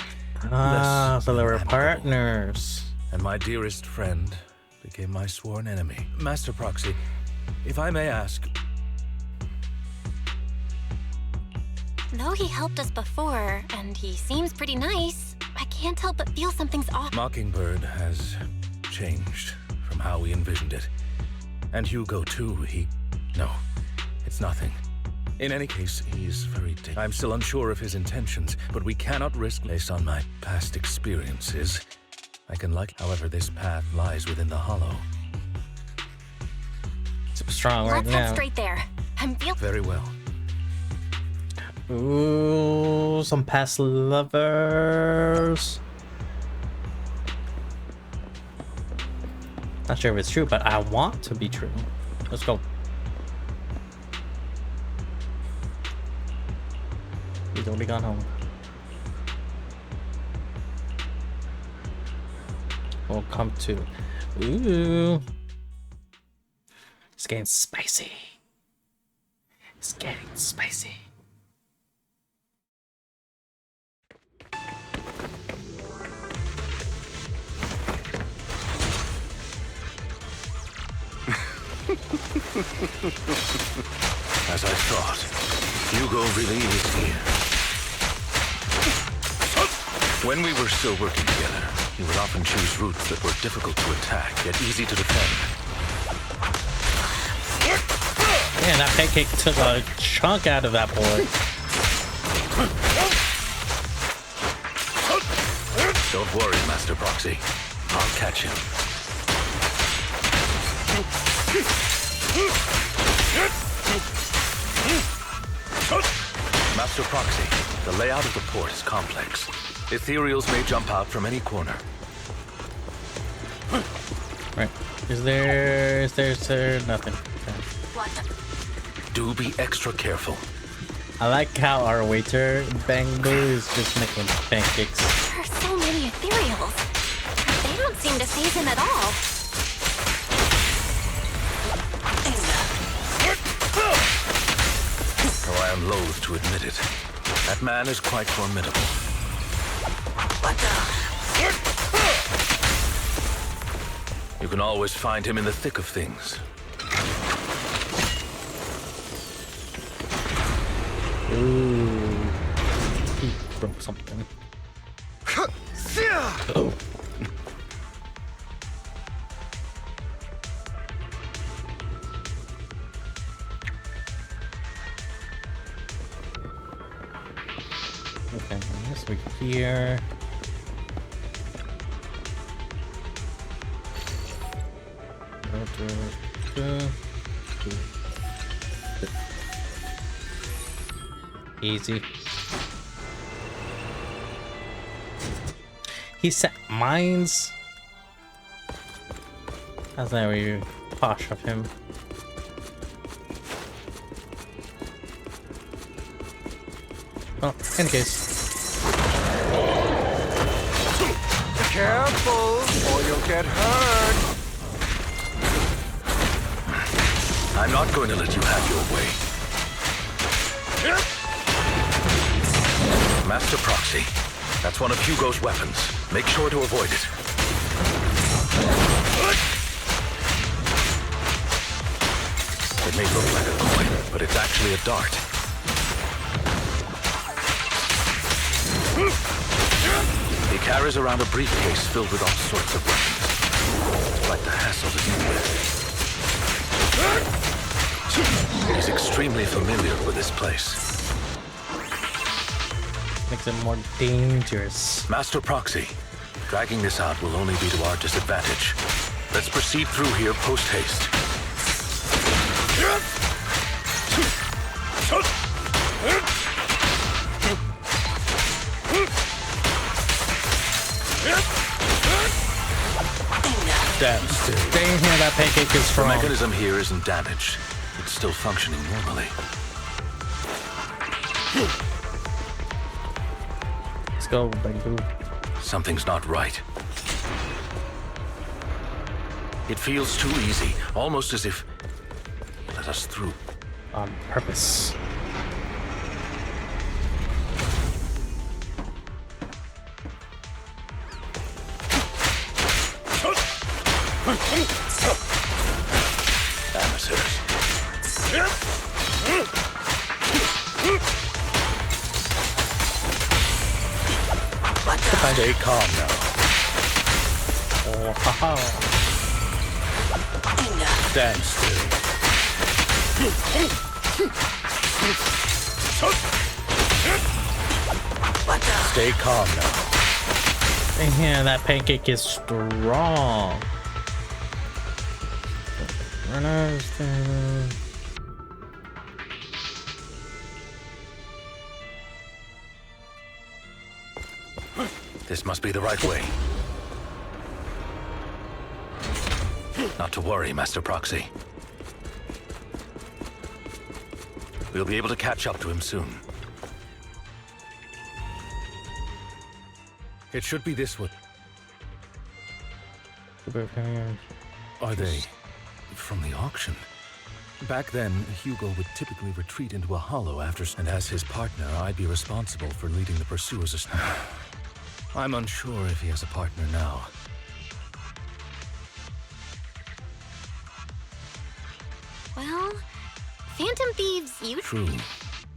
less so they were amicable. partners. And my dearest friend became my sworn enemy. Master Proxy, if I may ask... Though he helped us before, and he seems pretty nice, I can't help but feel something's off. Mockingbird has changed from how we envisioned it. And Hugo too, No, it's nothing. In any case, he's very I'm still unsure of his intentions, but we cannot risk based on my past experiences. I can however, this path lies within the hollow. It's strong right Let's now. head straight there. I'm feeling very well. Ooh, some past lovers. Not sure if it's true, but I want to be true. Let's go. He's only gone home. We'll come to. Ooh. It's getting spicy. It's getting spicy. As I thought, Hugo really is here. When we were still working together, he would often choose routes that were difficult to attack, yet easy to defend. Man, that pancake took a chunk out of that boy. Don't worry, Master Proxy. I'll catch him. Master Proxy, the layout of the port is complex. Ethereals may jump out from any corner. Right. Is there nothing? Okay. Do be extra careful. I like how our waiter, Bangbu, is just making pancakes. There are so many ethereals. They don't seem to faze him at all. Though I am loath to admit it, that man is quite formidable. You can always find him in the thick of things. Ooh. He broke something. Oh. Okay, this week here. Easy. He set mines. That's not very posh of him. Well, in case. Careful, or you'll get hurt. I'm not going to let you have your way. Master Proxy, that's one of Hugo's weapons. Make sure to avoid it. It may look like a coin, but it's actually a dart. He carries around a briefcase filled with all sorts of weapons. It's quite the hassle to deal with. He's extremely extremely familiar with this place. Makes it more dangerous. Master Proxy, dragging this out will only be to our disadvantage. Let's proceed through here post-haste. Damn, stay in here, that pancake is strong. The mechanism here isn't damaged. It's still functioning normally. Let's go, baby. Something's not right. It feels too easy, almost as if let us through. On purpose. Amateurs. Stay calm now. Oh, haha. Stand still. Stay calm now. In here, that pancake is strong. This must be the right way. Not to worry, Master Proxy. We'll be able to catch up to him soon. It should be this way. Are they from the auction? Back then, Hugo would typically retreat into a hollow after, and as his partner, I'd be responsible for leading the pursuers. I'm unsure if he has a partner now. Well, Phantom Thieves, you... True.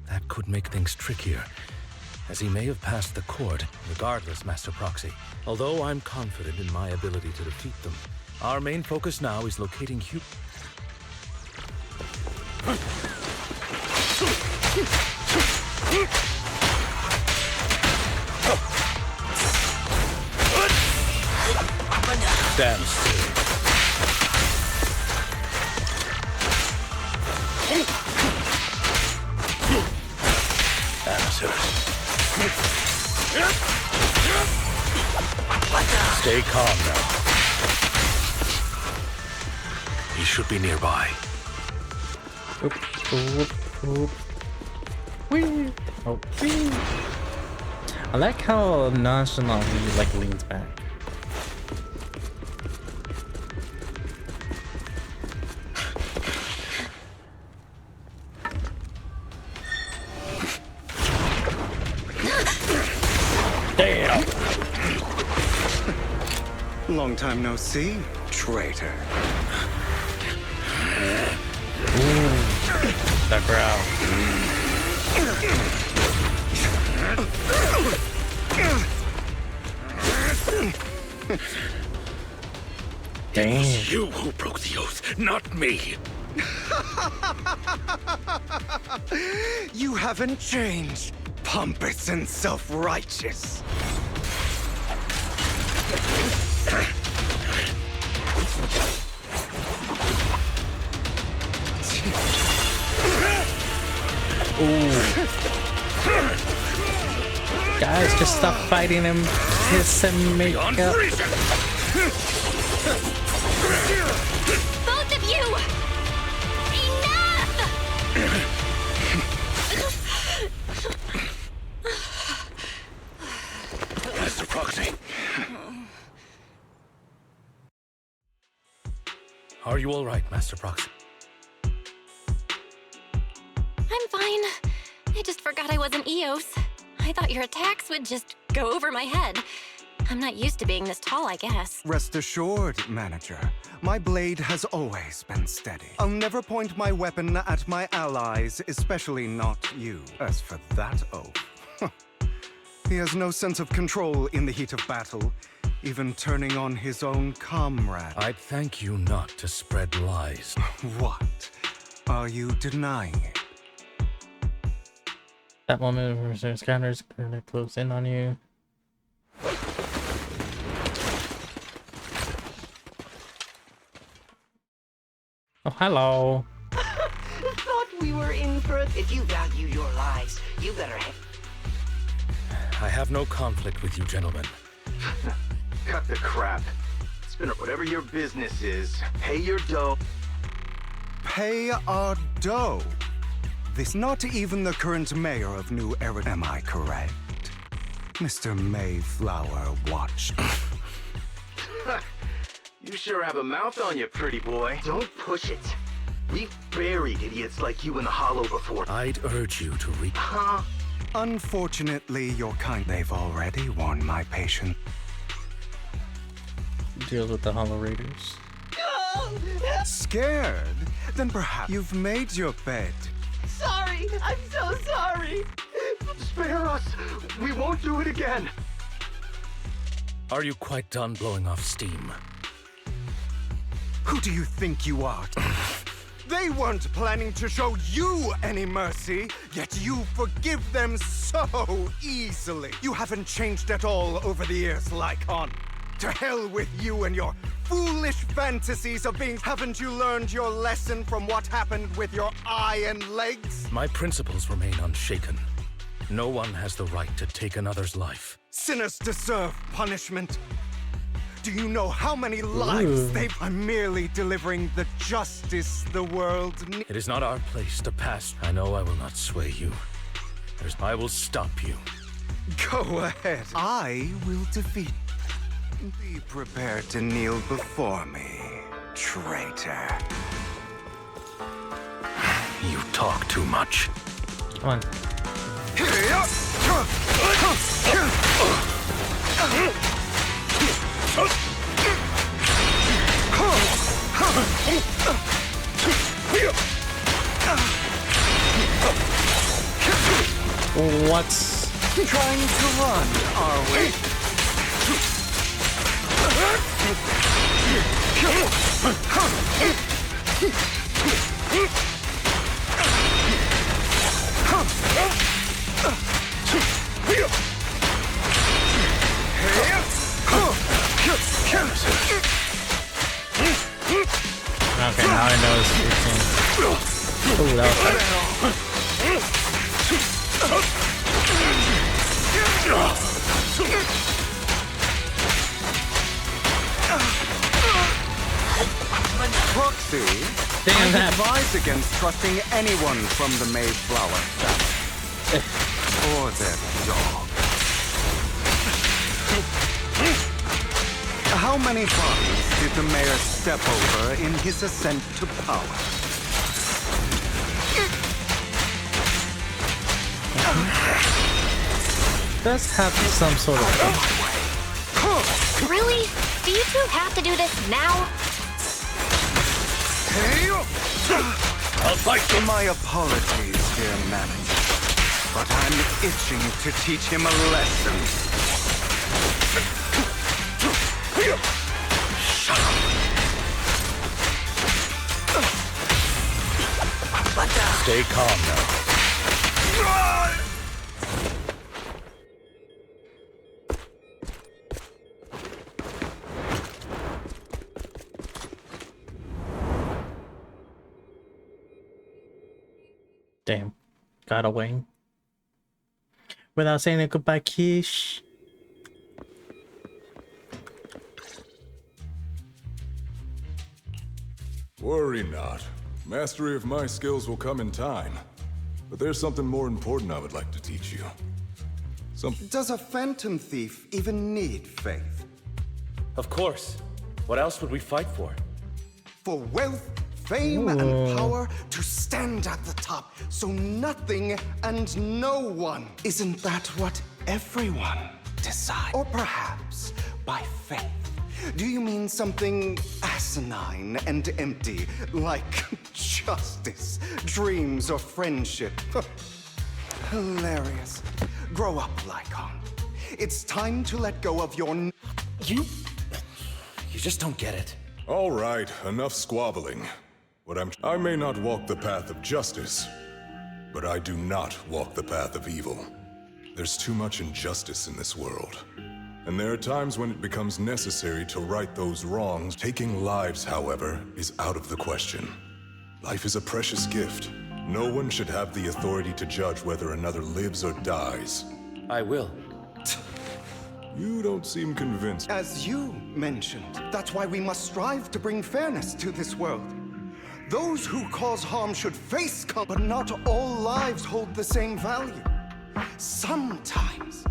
That could make things trickier, as he may have passed the court. Regardless, Master Proxy, although I'm confident in my ability to defeat them, our main focus now is locating Hugo. Stand still. Stay calm now. He should be nearby. Oop, oop, oop. Whee! Oh, whee! I like how nonchalant he like leans back. Damn! Long time no see, traitor. Ooh, that growl. Damn. It was you who broke the oath, not me. You haven't changed, pompous and self-righteous. Guys, just stop fighting him. Kiss and make up. Both of you! Enough! Master Proxy. Are you all right, Master Proxy? I'm fine. I just forgot I wasn't Eos. I thought your attacks would just go over my head. I'm not used to being this tall, I guess. Rest assured, Manager. My blade has always been steady. I'll never point my weapon at my allies, especially not you. As for that oath, he has no sense of control in the heat of battle, even turning on his own comrade. I'd thank you not to spread lies. What? Are you denying it? That moment where there's scanners gonna close in on you. Oh, hello. Thought we were in for it. If you value your lives, you better I have no conflict with you, gentlemen. Cut the crap. Spinner, whatever your business is, pay your dough. Pay our dough? This not even the current mayor of New Era, am I correct? Mr. Mayflower watched. You sure have a mouth on you, pretty boy. Don't push it. We've buried idiots like you in the hollow before. I'd urge you to Huh? Unfortunately, your kind. They've already won my patience. Deal with the Hollow Raiders. Scared? Then perhaps you've made your bed. Sorry, I'm so sorry. Spare us. We won't do it again. Are you quite done blowing off steam? Who do you think you are? They weren't planning to show you any mercy, yet you forgive them so easily. You haven't changed at all over the years, Lycon. To hell with you and your foolish fantasies of being... Haven't you learned your lesson from what happened with your eye and legs? My principles remain unshaken. No one has the right to take another's life. Sinners deserve punishment. Do you know how many lives they've... I'm merely delivering the justice the world needs. It is not our place to pass. I know I will not sway you. I will stop you. Go ahead. I will defeat. Be prepared to kneel before me, traitor. You talk too much. Come on. What's trying to run, are we? Okay, now I know it's routine. Oh, that Proxy, damn I advise against trusting anyone from the Mayflower family. Or their dog. How many bodies did the mayor step over in his ascent to power? does have some sort of... Really? Do you two have to do this now? I'll fight you. My apologies, dear manager, but I'm itching to teach him a lesson. Shut up. Stay calm now. Damn. Got away. Without saying a goodbye, Kish. Worry not. Mastery of my skills will come in time. But there's something more important I would like to teach you. Does a phantom thief even need faith? Of course. What else would we fight for? For wealth, fame, and power to stand at the top, so nothing and no one. Isn't that what everyone decides? Or perhaps by faith. Do you mean something asinine and empty, like justice, dreams, or friendship? Hilarious. Grow up, Lycon. It's time to let go of your... You just don't get it. All right, enough squabbling. I may not walk the path of justice, but I do not walk the path of evil. There's too much injustice in this world. And there are times when it becomes necessary to right those wrongs. Taking lives, however, is out of the question. Life is a precious gift. No one should have the authority to judge whether another lives or dies. I will. You don't seem convinced. As you mentioned, that's why we must strive to bring fairness to this world. Those who cause harm should face but not all lives hold the same value. Sometimes,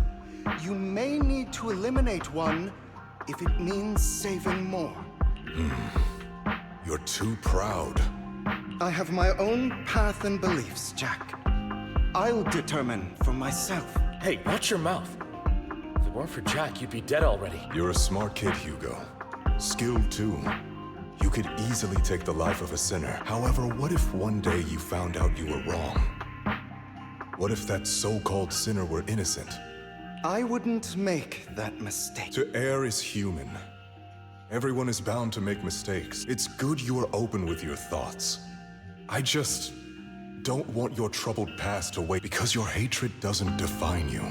you may need to eliminate one if it means saving more. You're too proud. I have my own path and beliefs, Jack. I'll determine for myself. Hey, watch your mouth. If it weren't for Jack, you'd be dead already. You're a smart kid, Hugo. Skilled too. You could easily take the life of a sinner. However, what if one day you found out you were wrong? What if that so-called sinner were innocent? I wouldn't make that mistake. To err is human. Everyone is bound to make mistakes. It's good you are open with your thoughts. I just don't want your troubled past to wait because your hatred doesn't define you.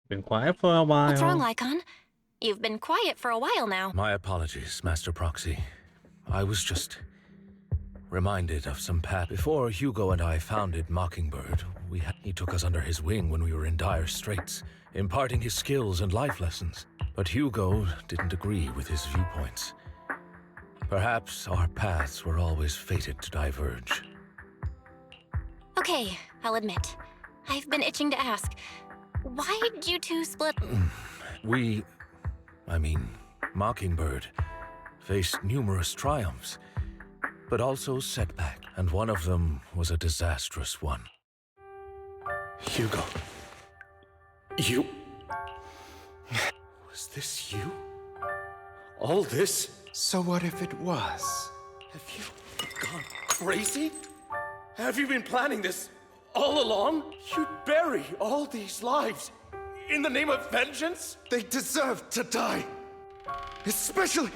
Been quiet for a while. What's wrong, Lycon? You've been quiet for a while now. My apologies, Master Proxy. I was just reminded of some past. Before Hugo and I founded Mockingbird, he took us under his wing when we were in dire straits, imparting his skills and life lessons. But Hugo didn't agree with his viewpoints. Perhaps our paths were always fated to diverge. Okay, I'll admit. I've been itching to ask. Why did you two split? Mockingbird faced numerous triumphs, but also setbacks, and one of them was a disastrous one. Hugo. You... Was this you? All this? So what if it was? Have you gone crazy? Have you been planning this all along? You'd bury all these lives in the name of vengeance? They deserve to die. Especially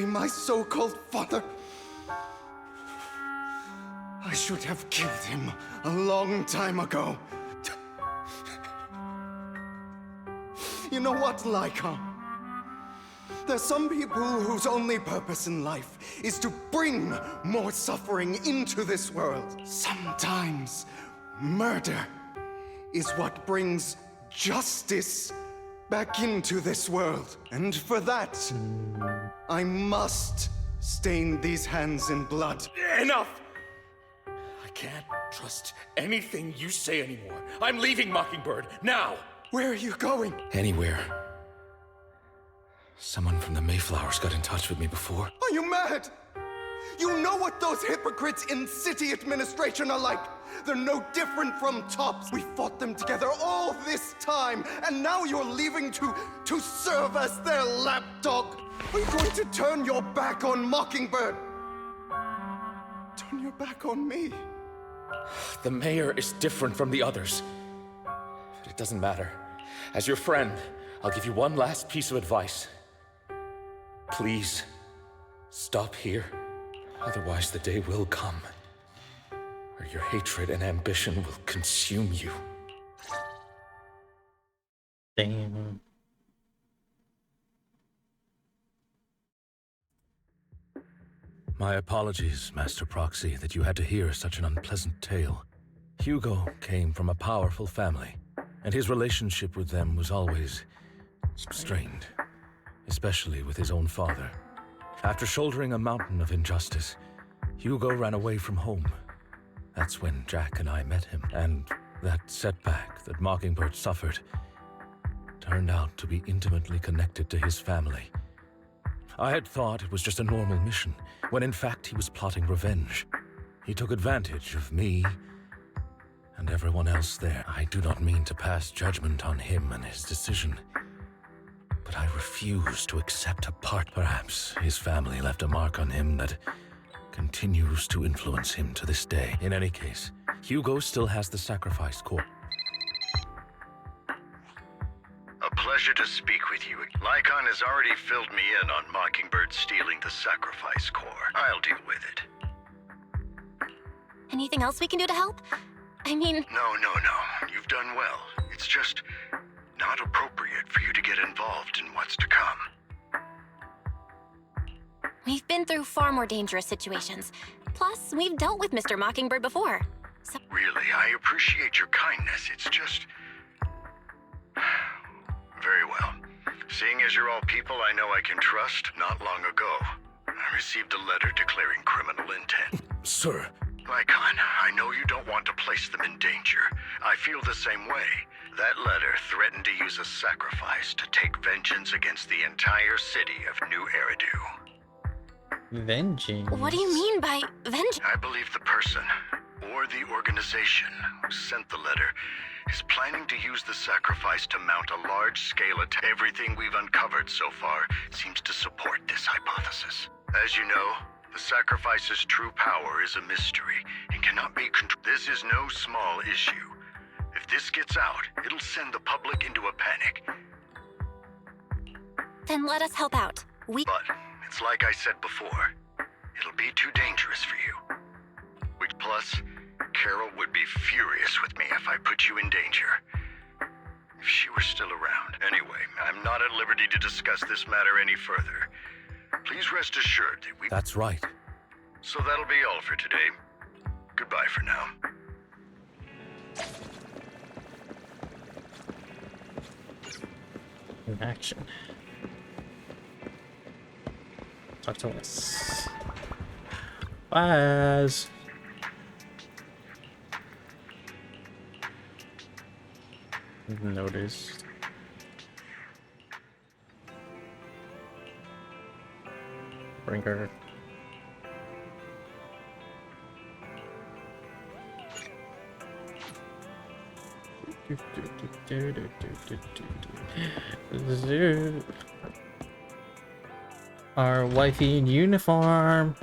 my so-called father. I should have killed him a long time ago. You know what, Lycon? There's some people whose only purpose in life is to bring more suffering into this world. Sometimes murder is what brings justice back into this world. And for that, I must stain these hands in blood. Enough! I can't trust anything you say anymore. I'm leaving Mockingbird, now! Where are you going? Anywhere. Someone from the Mayflowers got in touch with me before. Are you mad? You know what those hypocrites in city administration are like. They're no different from tops. We fought them together all this time, and now you're leaving to serve as their lapdog. Are you going to turn your back on Mockingbird? Turn your back on me. The mayor is different from the others. But it doesn't matter. As your friend, I'll give you one last piece of advice. Please, stop here. Otherwise, the day will come where your hatred and ambition will consume you. Damn. My apologies, Master Proxy, that you had to hear such an unpleasant tale. Hugo came from a powerful family, and his relationship with them was always strained, especially with his own father. After shouldering a mountain of injustice, Hugo ran away from home. That's when Jack and I met him, and that setback that Mockingbird suffered turned out to be intimately connected to his family. I had thought it was just a normal mission, when in fact he was plotting revenge. He took advantage of me and everyone else there. I do not mean to pass judgment on him and his decision, but I refuse to accept a part. Perhaps his family left a mark on him that continues to influence him to this day. In any case, Hugo still has the sacrifice core. pleasure to speak with you. Lycon has already filled me in on Mockingbird stealing the sacrifice core. I'll deal with it. Anything else we can do to help? I mean... No. You've done well. It's just not appropriate for you to get involved in what's to come. We've been through far more dangerous situations. Plus, we've dealt with Mr. Mockingbird before. So... Really, I appreciate your kindness. It's just... Very well. Seeing as you're all people I know I can trust, not long ago, I received a letter declaring criminal intent. Sir. Lycon, I know you don't want to place them in danger. I feel the same way. That letter threatened to use a sacrifice to take vengeance against the entire city of New Eridu. Vengeance? What do you mean by vengeance? I believe the person, or the organization, who sent the letter is planning to use the sacrifice to mount a large-scale attack. Everything we've uncovered so far seems to support this hypothesis. As you know, the sacrifice's true power is a mystery and cannot be controlled. This is no small issue. If this gets out, it'll send the public into a panic. Then let us help out. But it's like I said before. It'll be too dangerous for you. Plus, Carol would be furious with me if I put you in danger. If she were still around. Anyway, I'm not at liberty to discuss this matter any further. Please rest assured that we... That's right. So that'll be all for today. Goodbye for now. In action. Talk to us. Buzz. Noticed. Bring her. Zoo. Our wifey in uniform.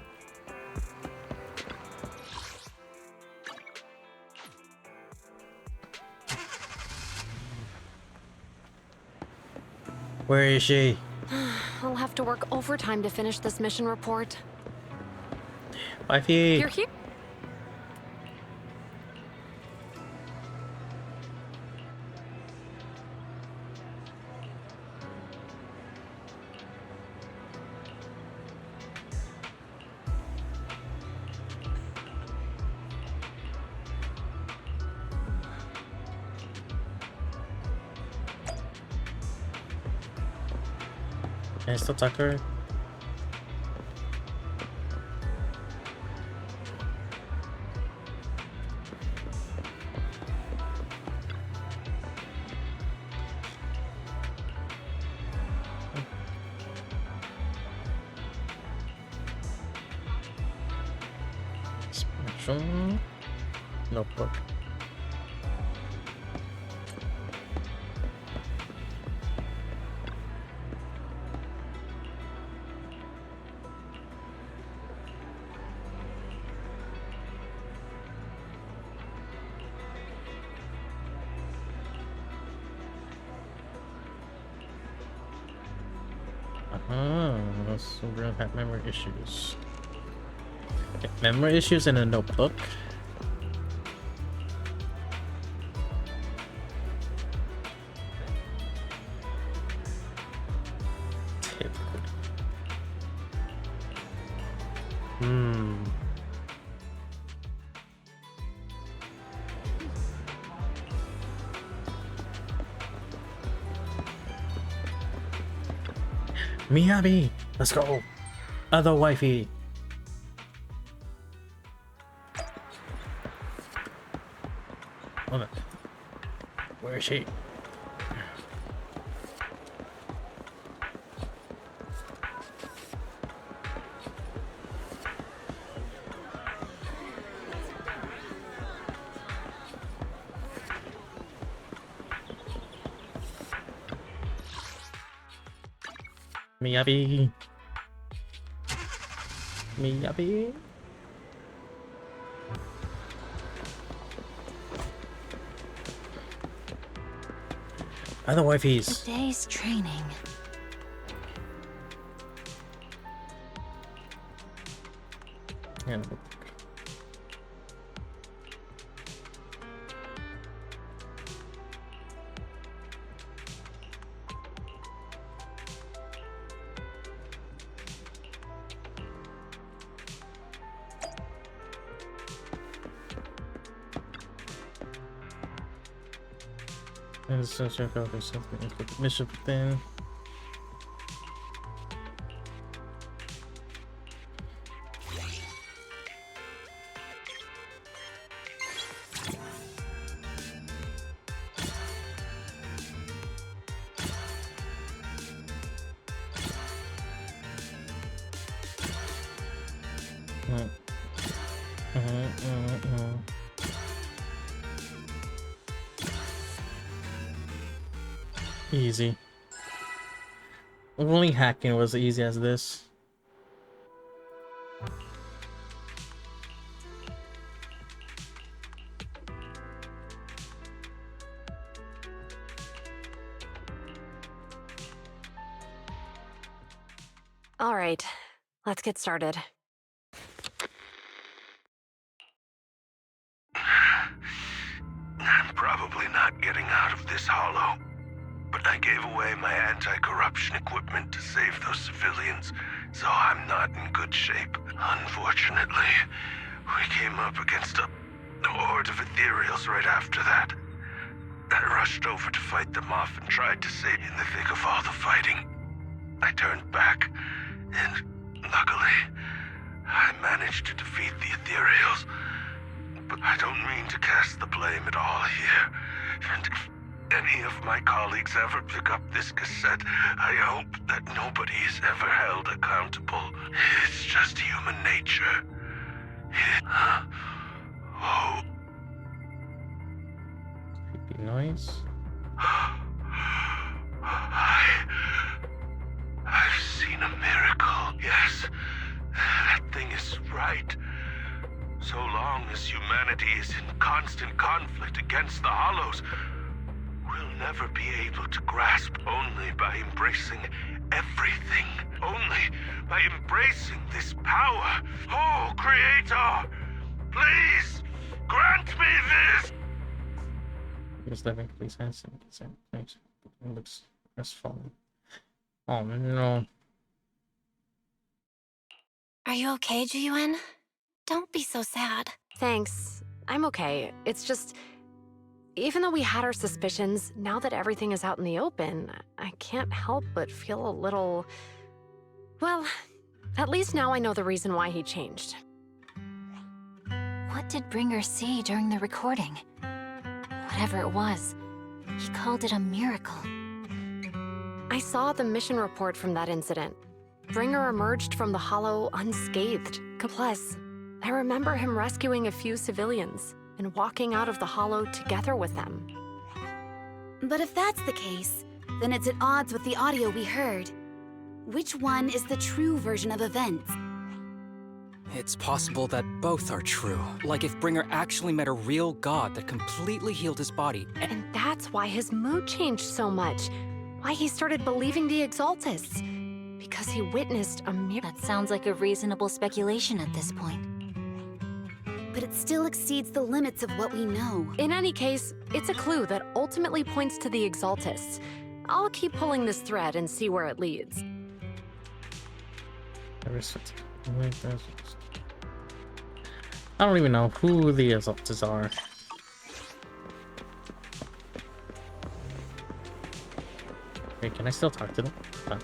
Where is she? I'll have to work overtime to finish this mission report. Wifey. You're here? Can I still talk to her? Special notebook. So we're gonna have memory issues. Okay, memory issues in a notebook. Tip. Miyabi, let's go. Other wifey. Hold on. Where is she? Miyabi. Miyabi. Other wifeys. A day's training. Yeah. And so check out there's something mission within. Easy. Only hacking was as easy as this. All right, let's get started. I'm probably not getting out of this hollow, but I gave away my anti-corruption equipment to save those civilians, so I'm not in good shape. Unfortunately, we came up against a horde of ethereals right after that. I rushed over to fight them off and tried to save in the thick of all the fighting. I turned back, and luckily, I managed to defeat the ethereals. But I don't mean to cast the blame at all here. And if any of my colleagues ever pick up this cassette, I hope that nobody is ever held accountable. It's just human nature. Oh. Creepy noise. I've seen a miracle. Yes, that thing is right. So long as humanity is in constant conflict against the Hollows, we'll never be able to grasp. Only by embracing everything. Only by embracing this power. Oh, Creator, please grant me this! Just living, please answer. Thanks. It looks crestfallen. Oh no. Are you okay, Jiyuan? Don't be so sad. Thanks. I'm okay. It's just, even though we had our suspicions, now that everything is out in the open, I can't help but feel a little... Well, at least now I know the reason why he changed. What did Bringer see during the recording? Whatever it was, he called it a miracle. I saw the mission report from that incident. Bringer emerged from the Hollow unscathed. Plus, I remember him rescuing a few civilians and walking out of the Hollow together with them. But if that's the case, then it's at odds with the audio we heard. Which one is the true version of events? It's possible that both are true. Like if Bringer actually met a real god that completely healed his body. And that's why his mood changed so much. Why he started believing the Exaltists. Because he witnessed a miracle. That sounds like a reasonable speculation at this point. But it still exceeds the limits of what we know. In any case, it's a clue that ultimately points to the Exaltists. I'll keep pulling this thread and see where it leads. I don't even know who the Exaltists are. Wait, can I still talk to them? Oh.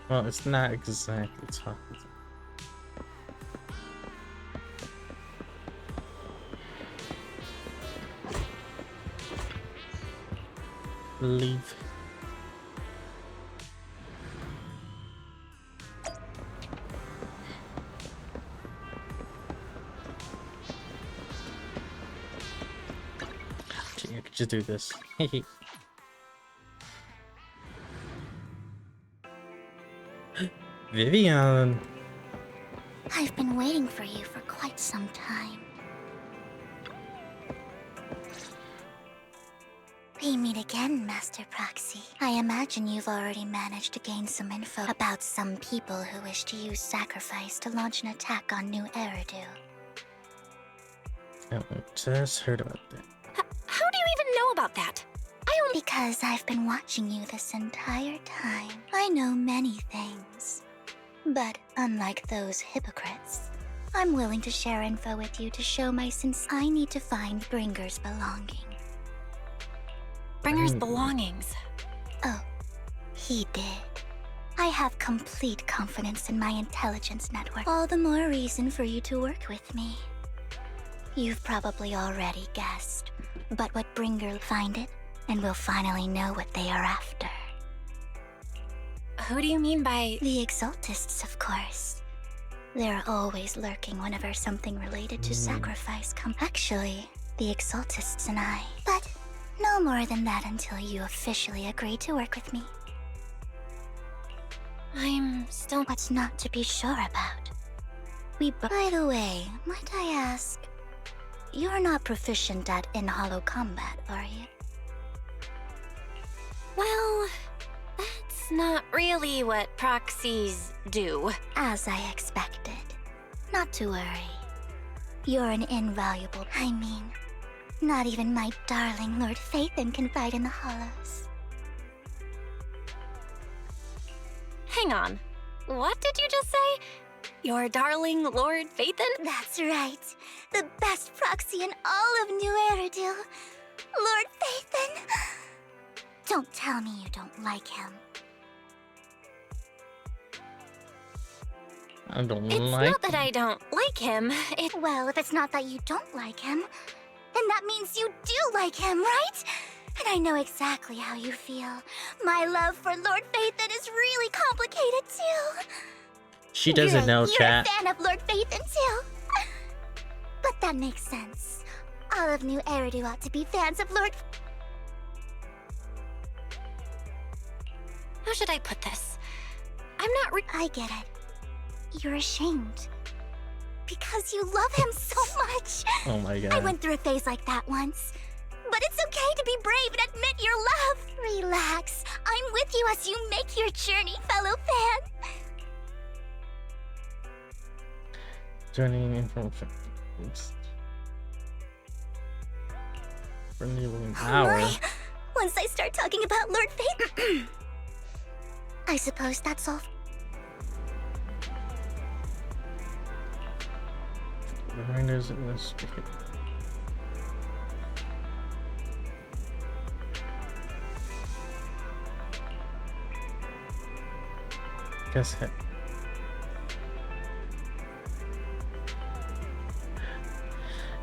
Well, it's not exactly talking. Leave. Gee, I could just do this. Vivian! I've been waiting for you for quite some time. We meet again, Master Proxy. I imagine you've already managed to gain some info about some people who wish to use sacrifice to launch an attack on New Eridu. Oh, just heard about that. How do you even know about that? Because I've been watching you this entire time. I know many things. But unlike those hypocrites, I'm willing to share info with you to show my sense. I need to find Bringer's belonging. Bringer's belongings? Oh, he did. I have complete confidence in my intelligence network. All the more reason for you to work with me. You've probably already guessed, but what Bringer find it, and we'll finally know what they are after. Who do you mean by... The Exaltists, of course. They're always lurking whenever something related to sacrifice comes. Actually, the Exaltists and I. But no more than that until you officially agree to work with me. I'm still... What's not to be sure about? By the way, might I ask, you're not proficient at in-hollow combat, are you? Well, that's not really what proxies do. As I expected. Not to worry. You're an invaluable... not even my darling Lord Phaethon can fight in the hollows. Hang on. What did you just say? Your darling Lord Phaethon? That's right. The best proxy in all of New Eridu. Lord Phaethon. Don't tell me you don't like him. I don't It's like... not that I don't like him. Well, if it's not that you don't like him, then that means you do like him, right? And I know exactly how you feel. My love for Lord Phaethon is really complicated too. She doesn't know, chat. You're a fan of Lord Phaethon too. But that makes sense. All of New Eridu ought to be fans of Lord... How should I put this? I'm not I get it. You're ashamed. Because you love him so much. Oh my god. I went through a phase like that once. But it's okay to be brave and admit your love. Relax. I'm with you as you make your journey, fellow fan. Journeying in from... Oops. For nearly an hour. My. Once I start talking about Lord Phaethon... I suppose that's all. Reminders in this ticket. Guess it.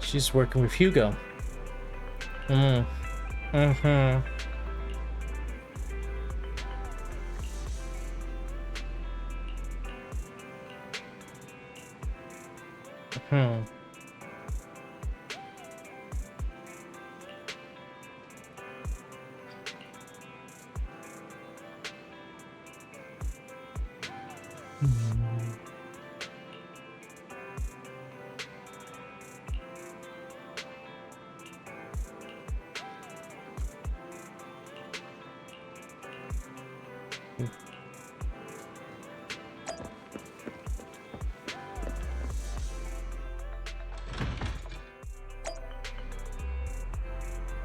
She's working with Hugo. Mm-hmm.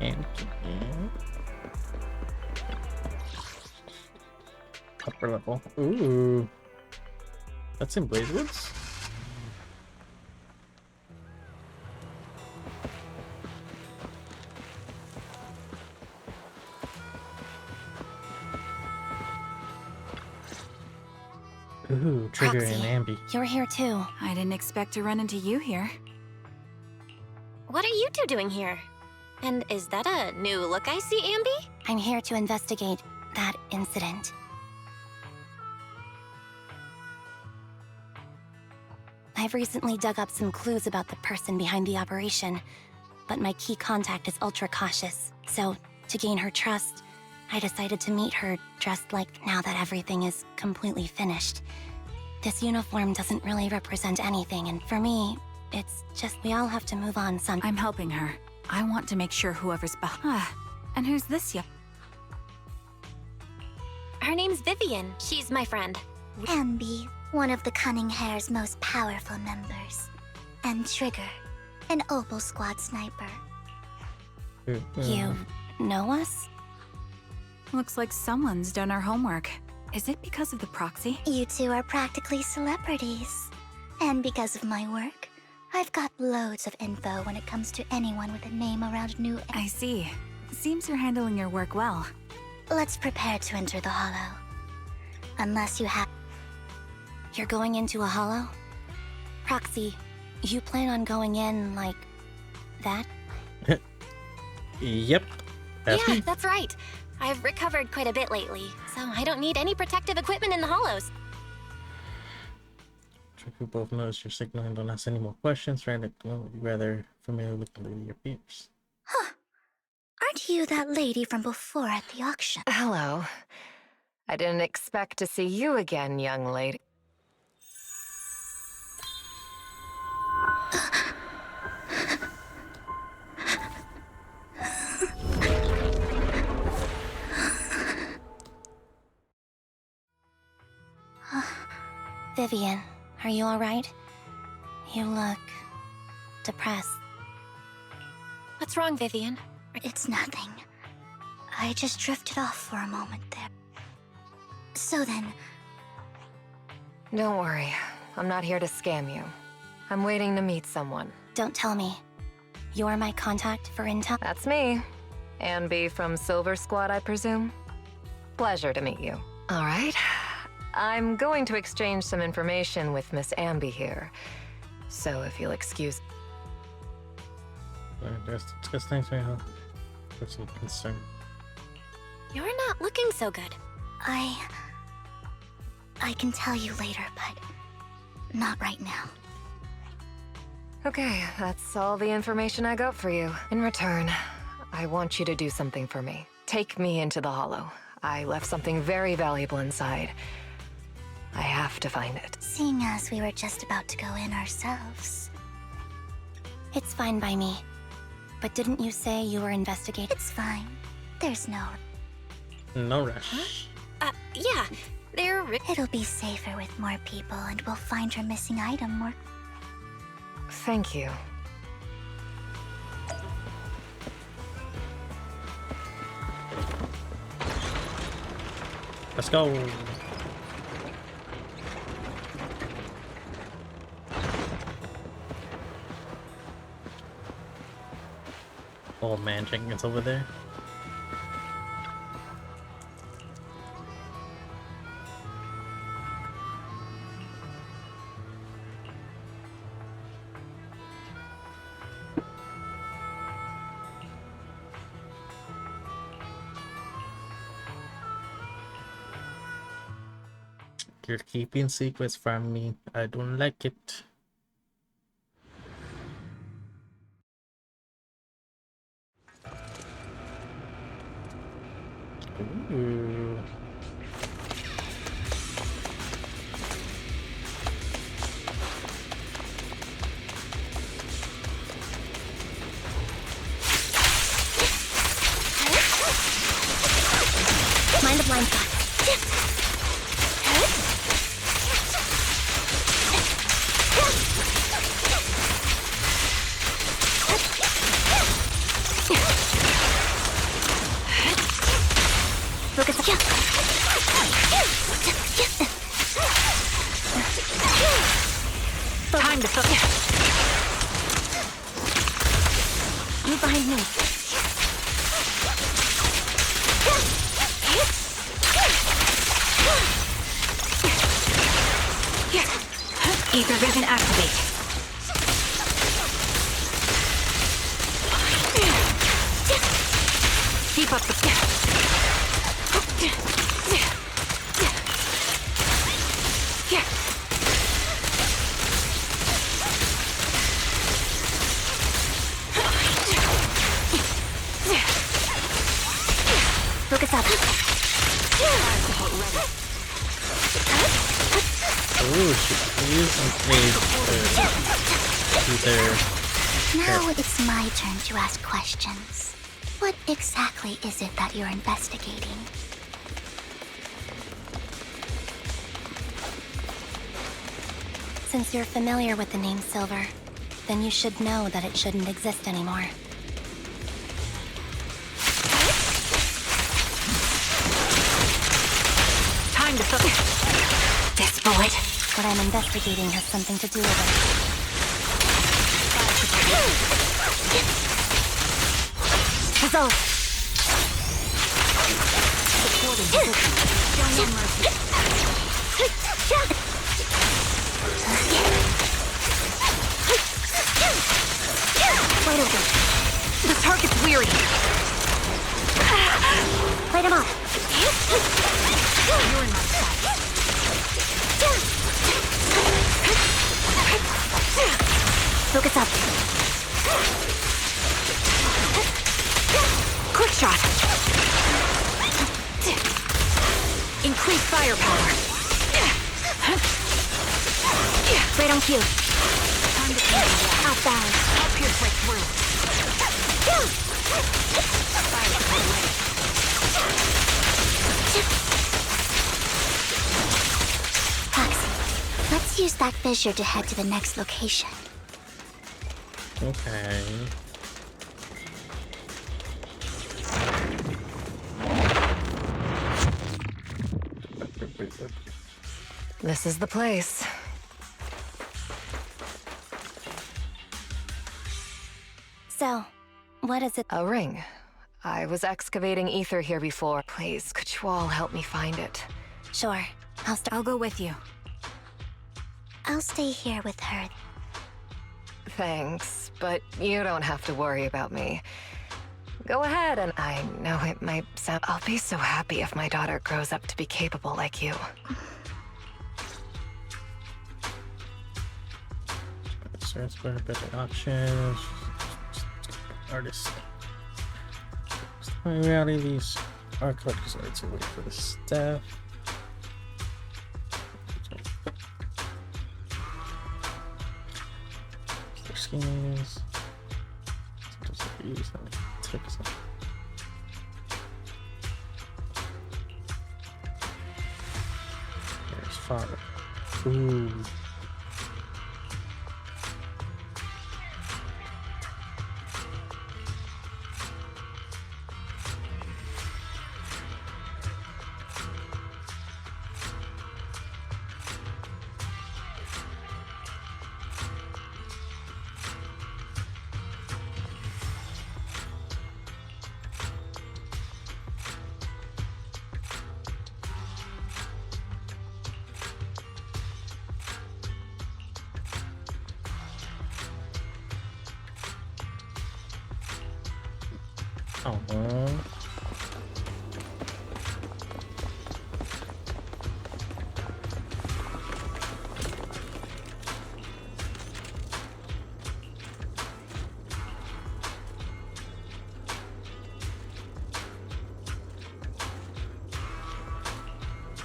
And upper level. Ooh, that's in Blazewoods. Ooh, Trigger Proxy, and Ambi. You're here too. I didn't expect to run into you here. What are you two doing here? And is that a new look I see, Ambi? I'm here to investigate that incident. I've recently dug up some clues about the person behind the operation, but my key contact is ultra cautious. So, to gain her trust, I decided to meet her dressed like now that everything is completely finished. This uniform doesn't really represent anything, and for me, it's just we all have to move on some. I'm helping her. I want to make sure whoever's behind. And who's this young? Her name's Vivian. She's my friend. Ambi, one of the Cunning Hair's most powerful members. And Trigger, an Opal Squad sniper. You know us? Looks like someone's done our homework. Is it because of the proxy? You two are practically celebrities. And because of my work, I've got loads of info when it comes to anyone with a name around New... I see. Seems you're handling your work well. Let's prepare to enter the Hollow. Unless you have... You're going into a Hollow? Proxy, you plan on going in like... that? Yep. Yeah, that's right. I've recovered quite a bit lately, so I don't need any protective equipment in the Hollows. We both notice you're signaling, don't ask any more questions, right? Well, you're rather familiar with the lady your peers. Huh. Aren't you that lady from before at the auction? Hello. I didn't expect to see you again, young lady. Vivian, are you alright? You look... depressed. What's wrong, Vivian? It's nothing. I just drifted off for a moment there. So then... Don't worry. I'm not here to scam you. I'm waiting to meet someone. Don't tell me. You're my contact for intel? That's me. Ambi from Silver Squad, I presume? Pleasure to meet you. All right. I'm going to exchange some information with Miss Ambi here. So if you'll excuse... Just discuss things for your personal concern. You're not looking so good. I can tell you later, but not right now. Okay, that's all the information I got for you. In return, I want you to do something for me. Take me into the Hollow. I left something very valuable inside. I have to find it. Seeing as we were just about to go in ourselves. It's fine by me. But didn't you say you were investigating? It's fine. There's no... No rush. Huh? Yeah. It'll be safer with more people, and we'll find her missing item more... Thank you. Let's go. Old man Jenkins over there. You're keeping secrets from me. I don't like it. Ooh. Mind the blind spot. Look at the kill. Time to focus. Move behind me. Ether vision activate. Keep up the... Focus up. Ooh, she used either. Now it's my turn to ask questions. What exactly is it that you're investigating? Since you're familiar with the name Silver, then you should know that it shouldn't exist anymore. Time to this bullet. What I'm investigating has something to do with it. Result. Supporting position. Show no mercy. Wait a minute. The target's weary. Light him up. You're in my sight. Focus up. Quick shot. Increase firepower. Right on cue. Time to cancel. Outbound. Help pierce right through. Fire ready. Fox, let's use that fissure to head to the next location. Okay. This is the place. So, what is it? A ring. I was excavating ether here before. Please, could you all help me find it? Sure. I'll go with you. I'll stay here with her. Thanks, but you don't have to worry about me. Go ahead, and I know it might sound... I'll be so happy if my daughter grows up to be capable like you. Search for better options. Artist. In reality, these art collectors are to wait for the staff. Their schemes. There's father. Ooh.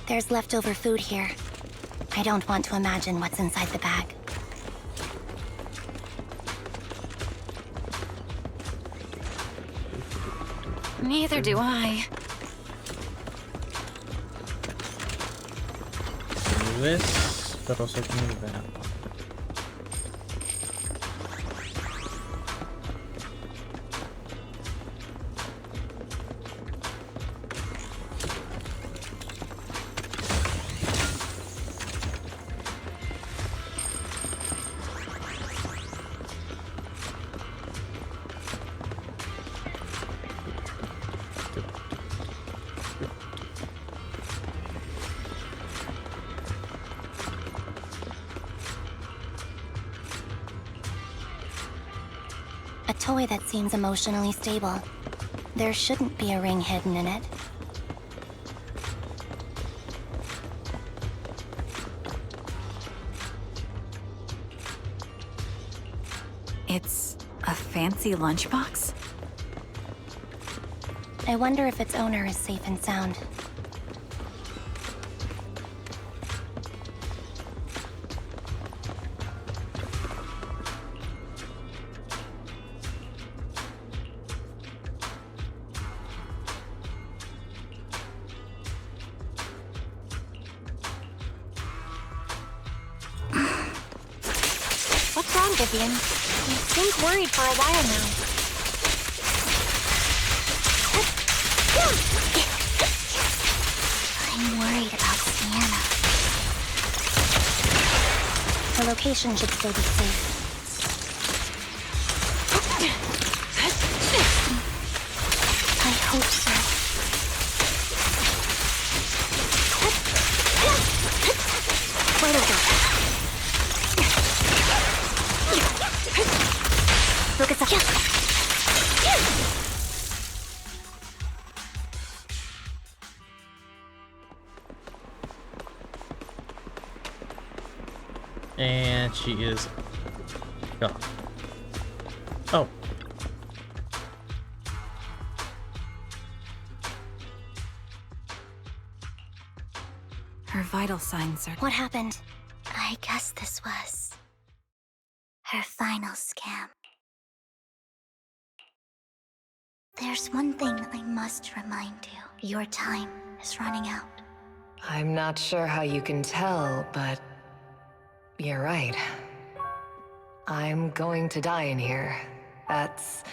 There's leftover food here. I don't want to imagine what's inside the bag. Neither do I. Do this, but also can do that. A toy that seems emotionally stable. There shouldn't be a ring hidden in it. It's a fancy lunchbox? I wonder if its owner is safe and sound. wrong, Vivian? You seemed worried for a while now. I'm worried about Sienna. Her location should still be safe. I hope so. Right over. Focus up. And she is gone. Oh. Her vital signs are... What happened? I guess this was her final scam. There's one thing I must remind you. Your time is running out. I'm not sure how you can tell, but you're right. I'm going to die in here. That's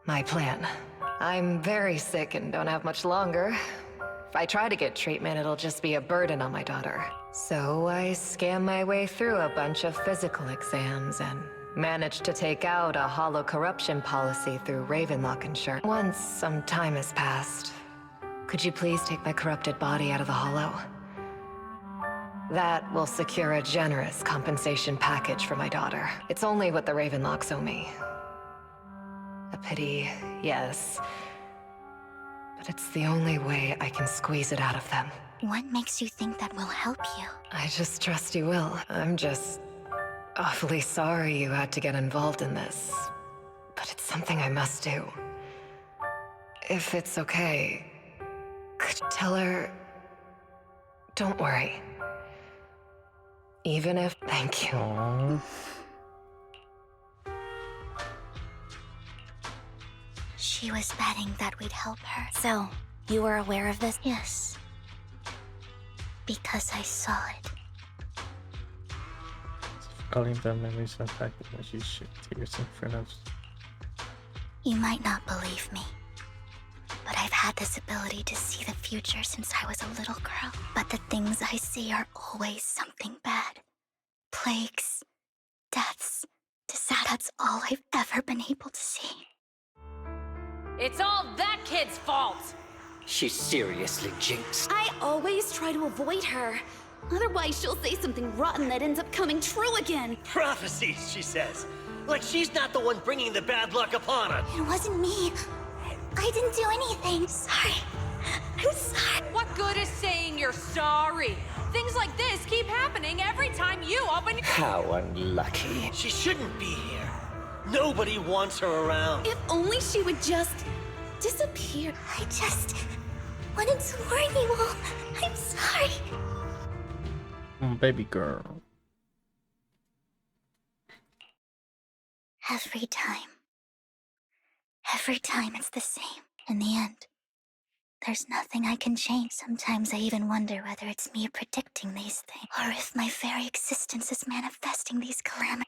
my plan. I'm very sick and don't have much longer. If I try to get treatment, it'll just be a burden on my daughter. So I scam my way through a bunch of physical exams and managed to take out a hollow corruption policy through Ravenlock insurance. Once some time has passed, could you please take my corrupted body out of the hollow? That will secure a generous compensation package for my daughter. It's only what the Ravenlocks owe me. A pity, yes. But it's the only way I can squeeze it out of them. What makes you think that will help you? I just trust you will. I'm just awfully sorry you had to get involved in this. But it's something I must do. If it's okay, could you tell her... Don't worry. Even if... Thank you. Aww. She was betting that we'd help her. So, you were aware of this? Yes. Because I saw it. Calling the memories of the fact that she shed tears in front of... You might not believe me, but I've had this ability to see the future since I was a little girl. But the things I see are always something bad. Plagues, deaths, disaster. That's all I've ever been able to see. It's all that kid's fault! She's seriously jinxed. I always try to avoid her. Otherwise, she'll say something rotten that ends up coming true again. Prophecies, she says. Like she's not the one bringing the bad luck upon her. It wasn't me. I didn't do anything. Sorry. I'm sorry. What good is saying you're sorry? Things like this keep happening every time you open your... How unlucky. She shouldn't be here. Nobody wants her around. If only she would just disappear. I just wanted to warn you all. I'm sorry. Baby girl. Every time it's the same. In the end, there's nothing I can change. Sometimes I even wonder whether it's me predicting these things, or if my very existence is manifesting these calamities.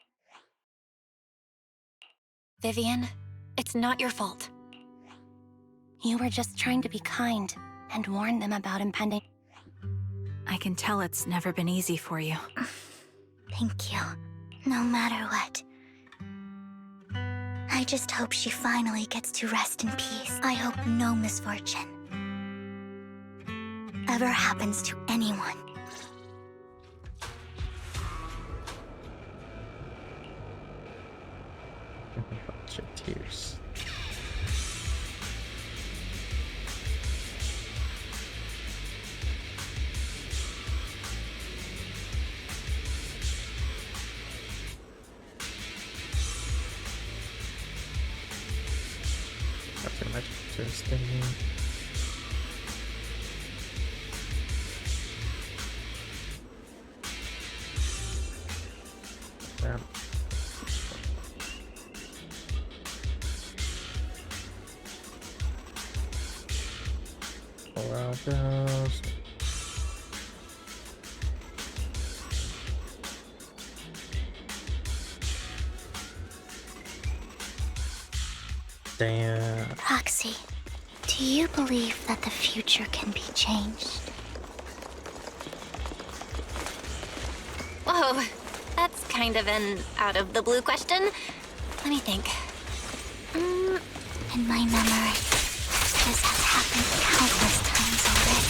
Vivian, it's not your fault. You were just trying to be kind and warn them about impending... I can tell it's never been easy for you. Thank you. No matter what. I just hope she finally gets to rest in peace. I hope no misfortune ever happens to anyone. Bunch of tears. Pretty much interesting. Yeah. Goes. Damn. Roxy, do you believe that the future can be changed? Whoa, that's kind of an out-of-the-blue question. Let me think. In my memory, this has happened countless times already.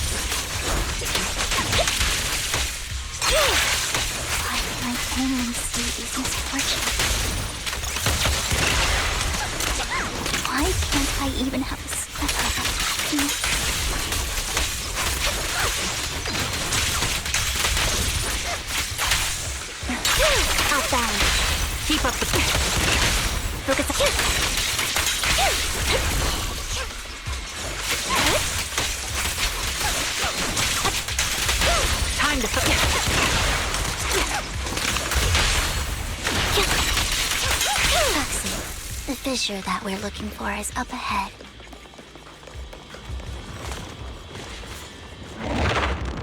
Why can I only see these misfortunes? Why can't I even have a sliver of happiness? Outbound. Keep up the focus. Time to Roxy, the fissure that we're looking for is up ahead.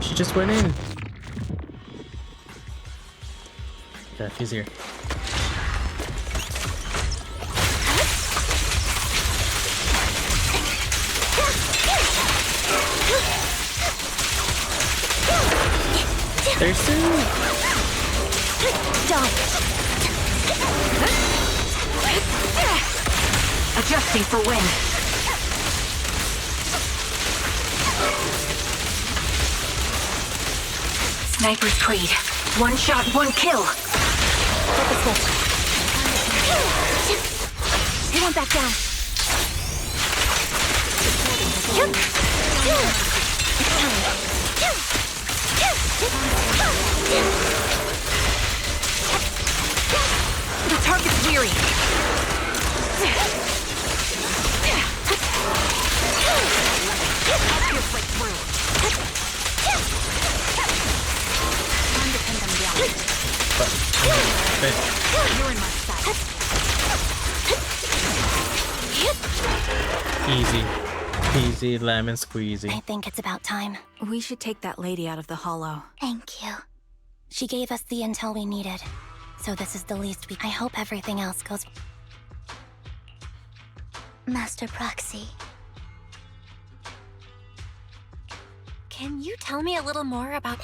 She just went in. Yeah, she's here. There's soon. adjusting for wind. Sniper's Creed. One shot, one kill. Focus this. He went back down. The target's weary. You're in my sight. Easy. Easy lemon squeezy. I think it's about time. We should take that lady out of the hollow. Thank you. She gave us the intel we needed. So this is the least we... I hope everything else goes... Master Proxy. Can you tell me a little more about...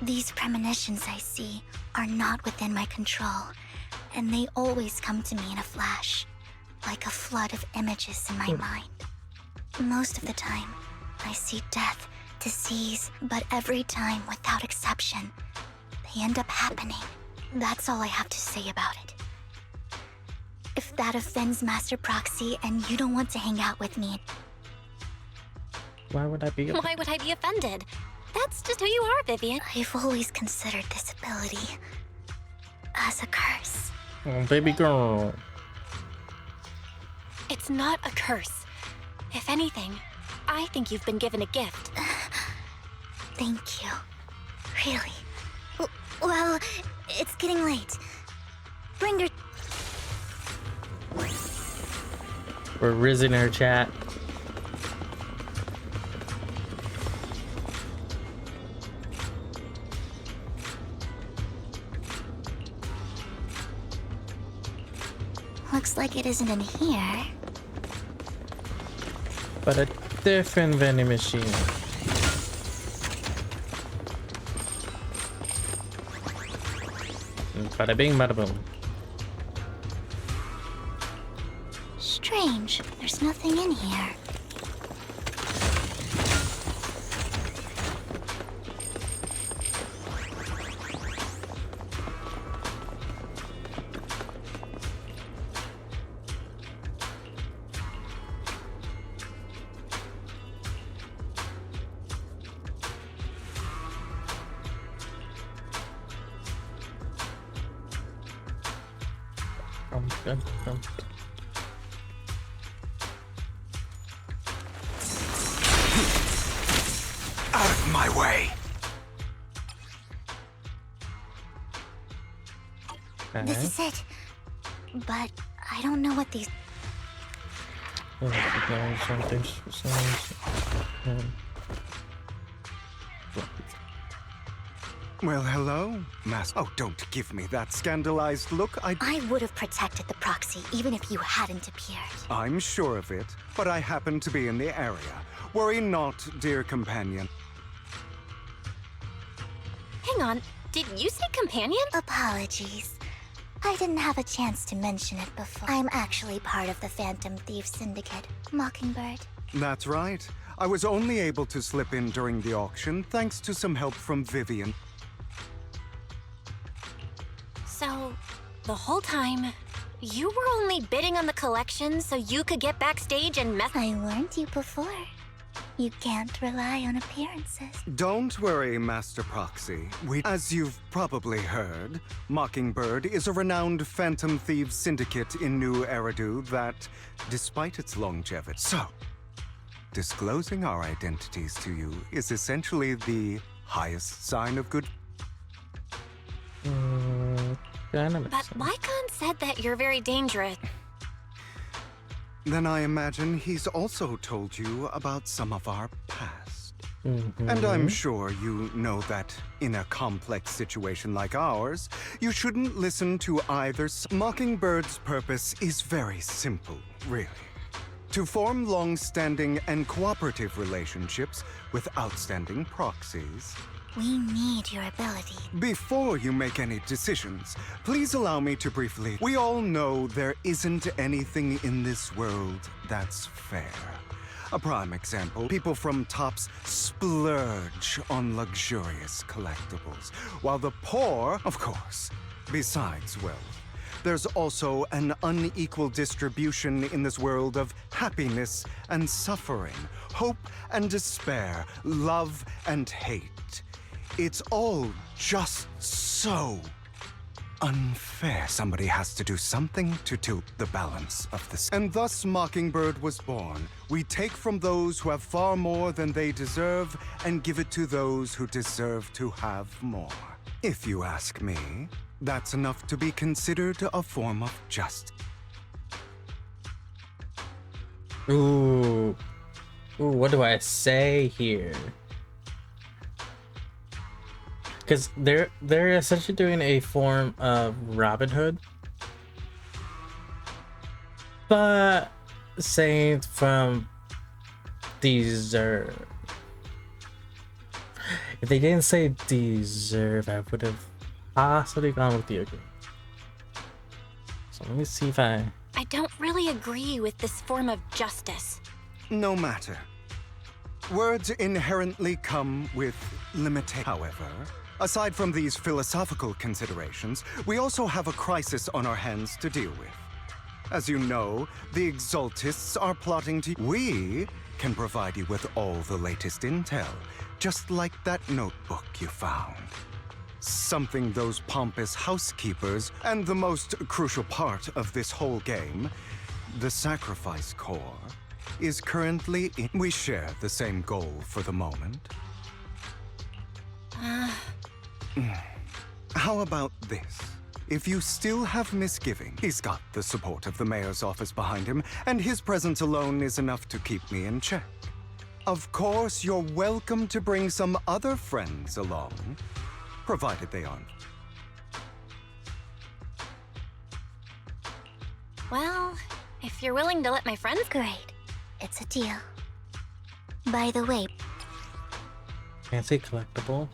These premonitions I see are not within my control, and they always come to me in a flash, like a flood of images in my mind. Most of the time, I see death, disease, but every time, without exception, they end up happening. That's all I have to say about it. If that offends Master Proxy and you don't want to hang out with me... Why would I be... Why would I be offended? That's just who you are, Vivian. I've always considered this ability as a curse. Oh, baby girl. It's not a curse. If anything, I think you've been given a gift. Thank you. Really. Well, it's getting late. Bring your... We're rizzing her chat. Looks like it isn't in here. But a different vending machine. Bada bing, bada boom. Strange. There's nothing in here. Out of my way! This is it. But I don't know what these... Well, hello, Master. Oh, don't give me that scandalized look. I would have protected the proxy even if you hadn't appeared. I'm sure of it, but I happen to be in the area. Worry not, dear companion. Hang on, did you say companion? Apologies. I didn't have a chance to mention it before. I'm actually part of the Phantom Thief Syndicate, Mockingbird. That's right. I was only able to slip in during the auction thanks to some help from Vivian. So, the whole time, you were only bidding on the collection so you could get backstage and mess— I warned you before. You can't rely on appearances. Don't worry, Master Proxy. As you've probably heard, Mockingbird is a renowned Phantom Thieves syndicate in New Eridu that, despite its longevity... So, disclosing our identities to you is essentially the highest sign of good... But Lycon said that you're very dangerous. Then I imagine he's also told you about some of our past. And I'm sure you know that in a complex situation like ours, you shouldn't listen to either. Mockingbird's purpose is very simple, really. To form long-standing and cooperative relationships with outstanding proxies. We need your ability. Before you make any decisions, please allow me to briefly... We all know there isn't anything in this world that's fair. A prime example, people from tops splurge on luxurious collectibles, while the poor, of course, besides wealth, there's also an unequal distribution in this world of happiness and suffering, hope and despair, love and hate. It's all just so unfair. Somebody has to do something to tilt the balance of this. And thus Mockingbird was born. We take from those who have far more than they deserve and give it to those who deserve to have more. If you ask me, that's enough to be considered a form of justice. Ooh, what do I say here? Because they're essentially doing a form of Robin Hood, but saying from deserve. If they didn't say deserve, I would have possibly gone with the agree. So let me see if I don't really agree with this form of justice. No matter. Words inherently come with limitations. However, aside from these philosophical considerations, we also have a crisis on our hands to deal with. As you know, the Exaltists are plotting to... We can provide you with all the latest intel, just like that notebook you found. Something those pompous housekeepers, and the most crucial part of this whole game, the Sacrifice Core, is currently in... We share the same goal for the moment. How about this? If you still have misgiving, he's got the support of the mayor's office behind him, and his presence alone is enough to keep me in check. Of course, you're welcome to bring some other friends along, provided they aren't. Well, if you're willing to let my friends... Great. It's a deal. By the way... Fancy collectible.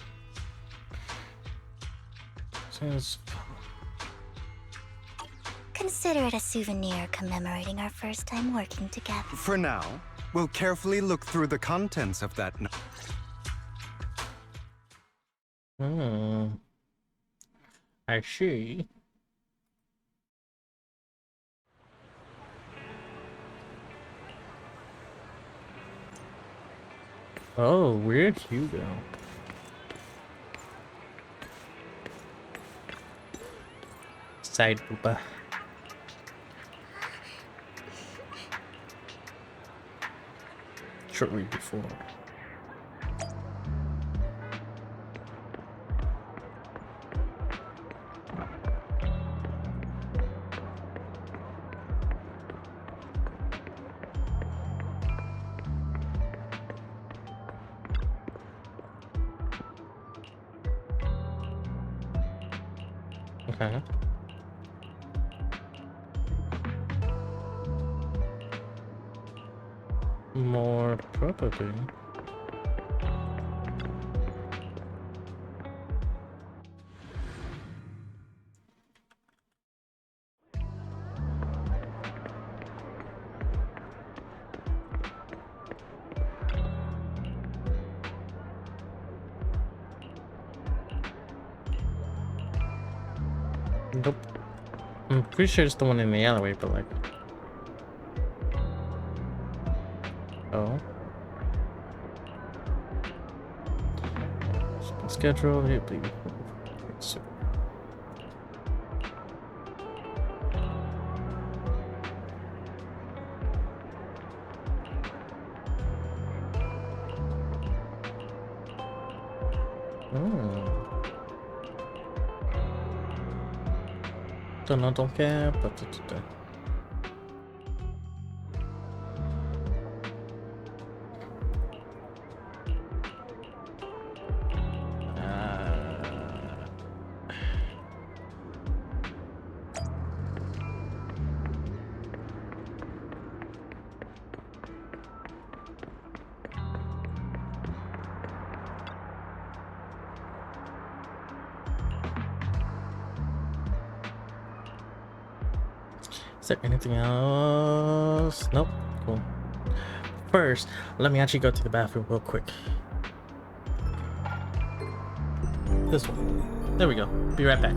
Consider it a souvenir commemorating our first time working together. For now, we'll carefully look through the contents of that. I see. Oh, where'd you go? Side booba. Shortly before. Okay. More probably. Nope. I'm pretty sure it's the one in the alleyway, but like... Oh. Schedule, here, please. Don't care, but is there anything else? Nope. Cool. First, let me actually go to the bathroom real quick. This one. There we go. Be right back.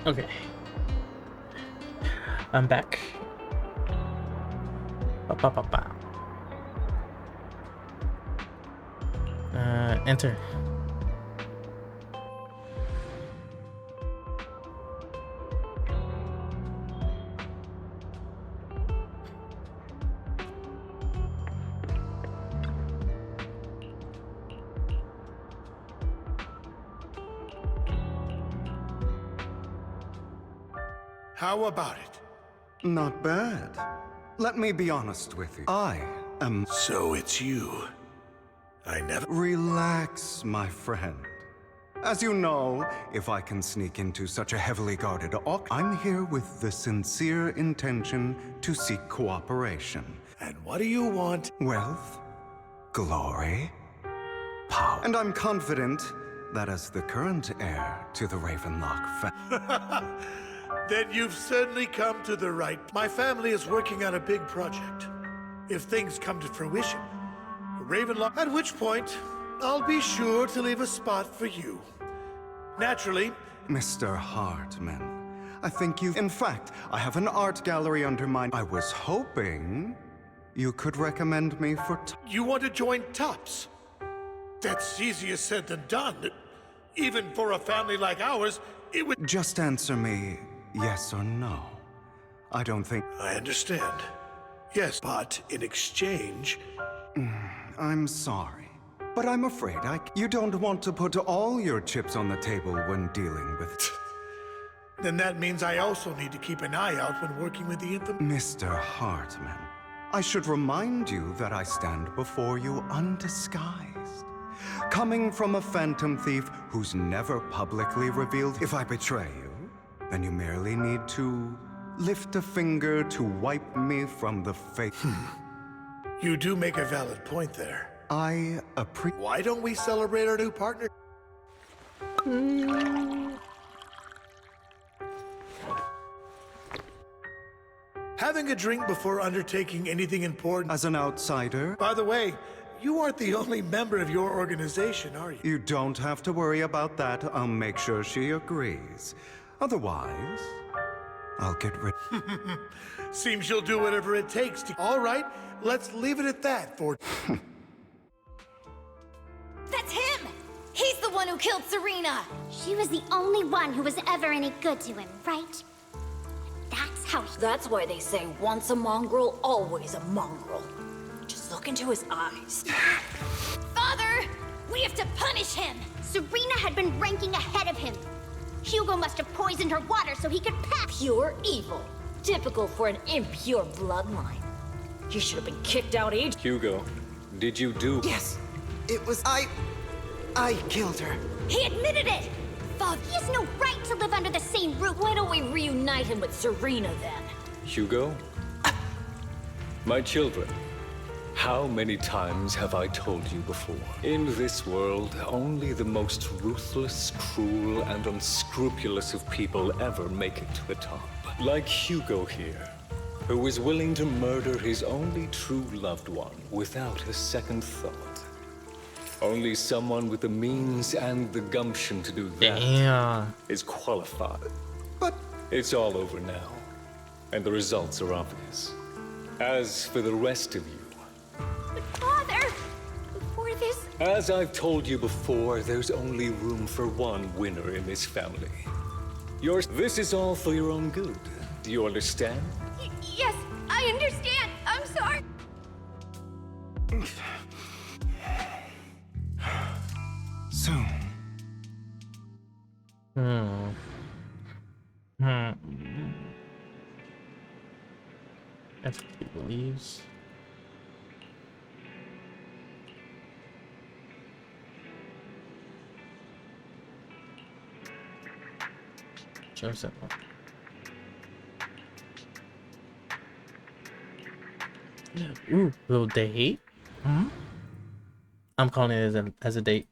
Okay. I'm back. Enter. How about it? Not bad. Let me be honest with you. I am... So it's you. I never... Relax, my friend. As you know, if I can sneak into such a heavily guarded I'm here with the sincere intention to seek cooperation. And what do you want? Wealth, glory, power. And I'm confident that as the current heir to the Ravenlock family... Then you've certainly come to the right. My family is working on a big project. If things come to fruition, Ravenlock, at which point, I'll be sure to leave a spot for you. Naturally... Mr. Hartman, I think you... In fact, I have an art gallery under mine. I was hoping you could recommend me for... You want to join Tops? That's easier said than done. Even for a family like ours, it would... Just answer me yes or no. I don't think... I understand. Yes, but in exchange... I'm sorry, but I'm afraid you don't want to put all your chips on the table when dealing with... Then that means I also need to keep an eye out when working with the infamous... Mr. Hartman, I should remind you that I stand before you undisguised, coming from a phantom thief who's never publicly revealed. If I betray you, then you merely need to lift a finger to wipe me from the face. You do make a valid point there. I appreciate. Why don't we celebrate our new partner? Having a drink before undertaking anything important. As an outsider. By the way, you aren't the only member of your organization, are you? You don't have to worry about that. I'll make sure she agrees. Otherwise, I'll get rid. Seems you'll do whatever it takes to. All right, let's leave it at that for. That's him! He's the one who killed Serena! She was the only one who was ever any good to him, right? That's why they say once a mongrel, always a mongrel. Just look into his eyes. Father! We have to punish him! Serena had been ranking ahead of him. Hugo must have poisoned her water so he could pass. Pure evil. Typical for an impure bloodline. He should have been kicked out ages. Hugo, did you do? Yes, it was I killed her. He admitted it! Father, he has no right to live under the same roof. Why don't we reunite him with Serena then? Hugo? My children, how many times have I told you before? In this world, only the most ruthless, cruel, and unscrupulous of people ever make it to the top. Like Hugo here, who was willing to murder his only true loved one without a second thought. Only someone with the means and the gumption to do that is qualified. But it's all over now, and the results are obvious. As for the rest of you, But Father, before this... as I've told you before, there's only room for one winner in this family. This is all for your own good. Do you understand? Yes, I understand. I'm sorry. Soon. That's what he believes. Joseph. Ooh, little date. I'm calling it as a date.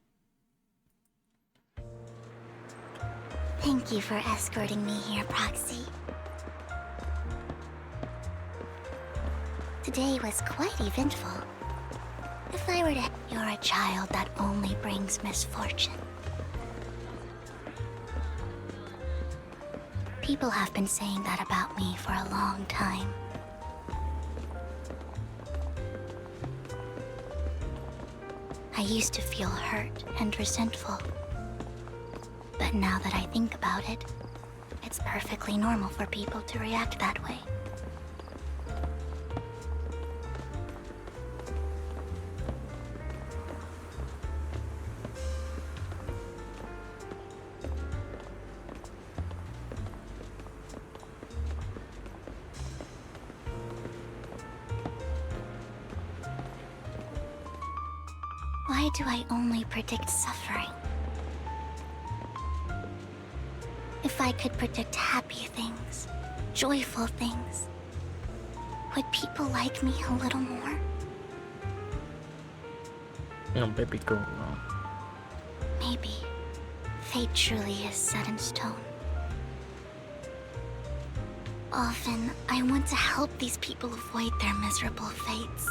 Thank you for escorting me here, Proxy. Today was quite eventful. If I were to... You're a child that only brings misfortune. People have been saying that about me for a long time. I used to feel hurt and resentful. But now that I think about it, it's perfectly normal for people to react that way. Why do I only predict suffering? If I could predict happy things, joyful things, would people like me a little more? No, baby girl. Maybe fate truly is set in stone. Often, I want to help these people avoid their miserable fates.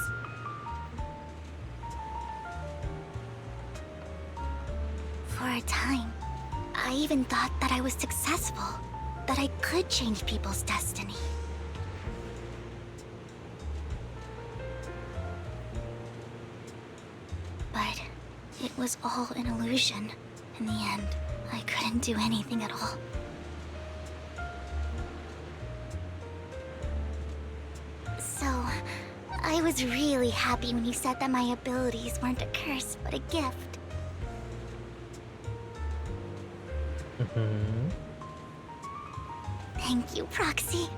For a time, I even thought that I was successful, that I could change people's destiny. But it was all an illusion. In the end, I couldn't do anything at all. So, I was really happy when you said that my abilities weren't a curse, but a gift. Thank you, Proxy.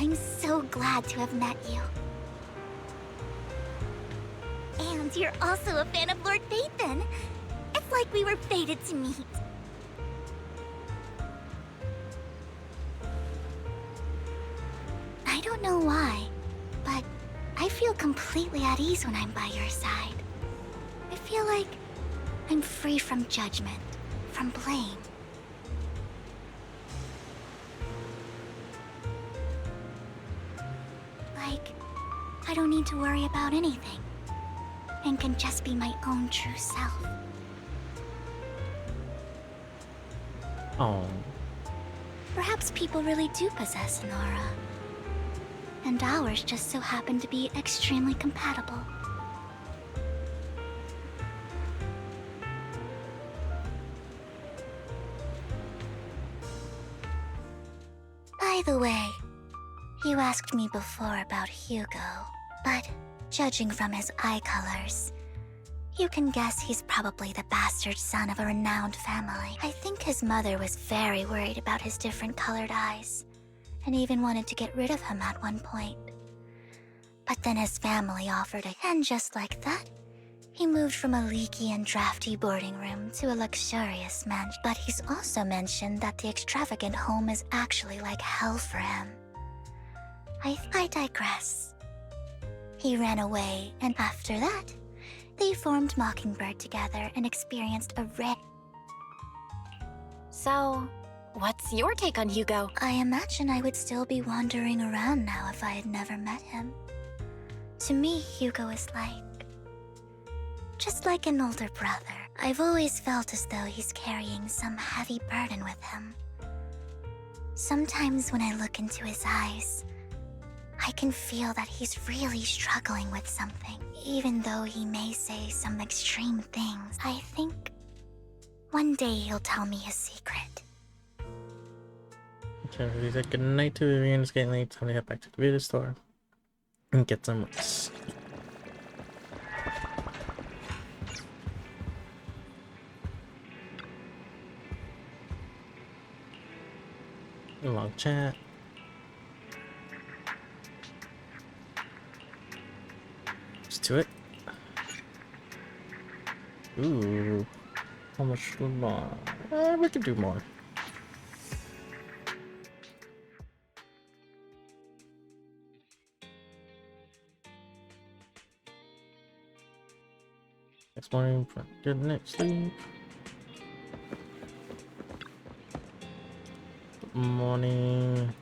I'm so glad to have met you. And you're also a fan of Lord Phaethon. It's like we were fated to meet. I don't know why, but I feel completely at ease when I'm by your side. I feel like I'm free from judgment, from blame. Like, I don't need to worry about anything, and can just be my own true self. Oh. Perhaps people really do possess an aura. And ours just so happen to be extremely compatible. By the way, you asked me before about Hugo, but judging from his eye colors, you can guess he's probably the bastard son of a renowned family. I think his mother was very worried about his different colored eyes, and even wanted to get rid of him at one point. But then his family offered it, and just like that, he moved from a leaky and drafty boarding room to a luxurious mansion. But he's also mentioned that the extravagant home is actually like hell for him. I digress. He ran away, and after that, they formed Mockingbird together and experienced a rare... So, what's your take on Hugo? I imagine I would still be wandering around now if I had never met him. To me, Hugo is just like an older brother. I've always felt as though he's carrying some heavy burden with him. Sometimes when I look into his eyes, I can feel that he's really struggling with something, even though he may say some extreme things. I think one day he'll tell me his secret. Okay, he said good night to Vivian. It's getting late. Time to head back to the video store and get some rest. A long chat. Let's do it. Ooh, how much more? We could do more. Next morning, good night's sleep. Good morning.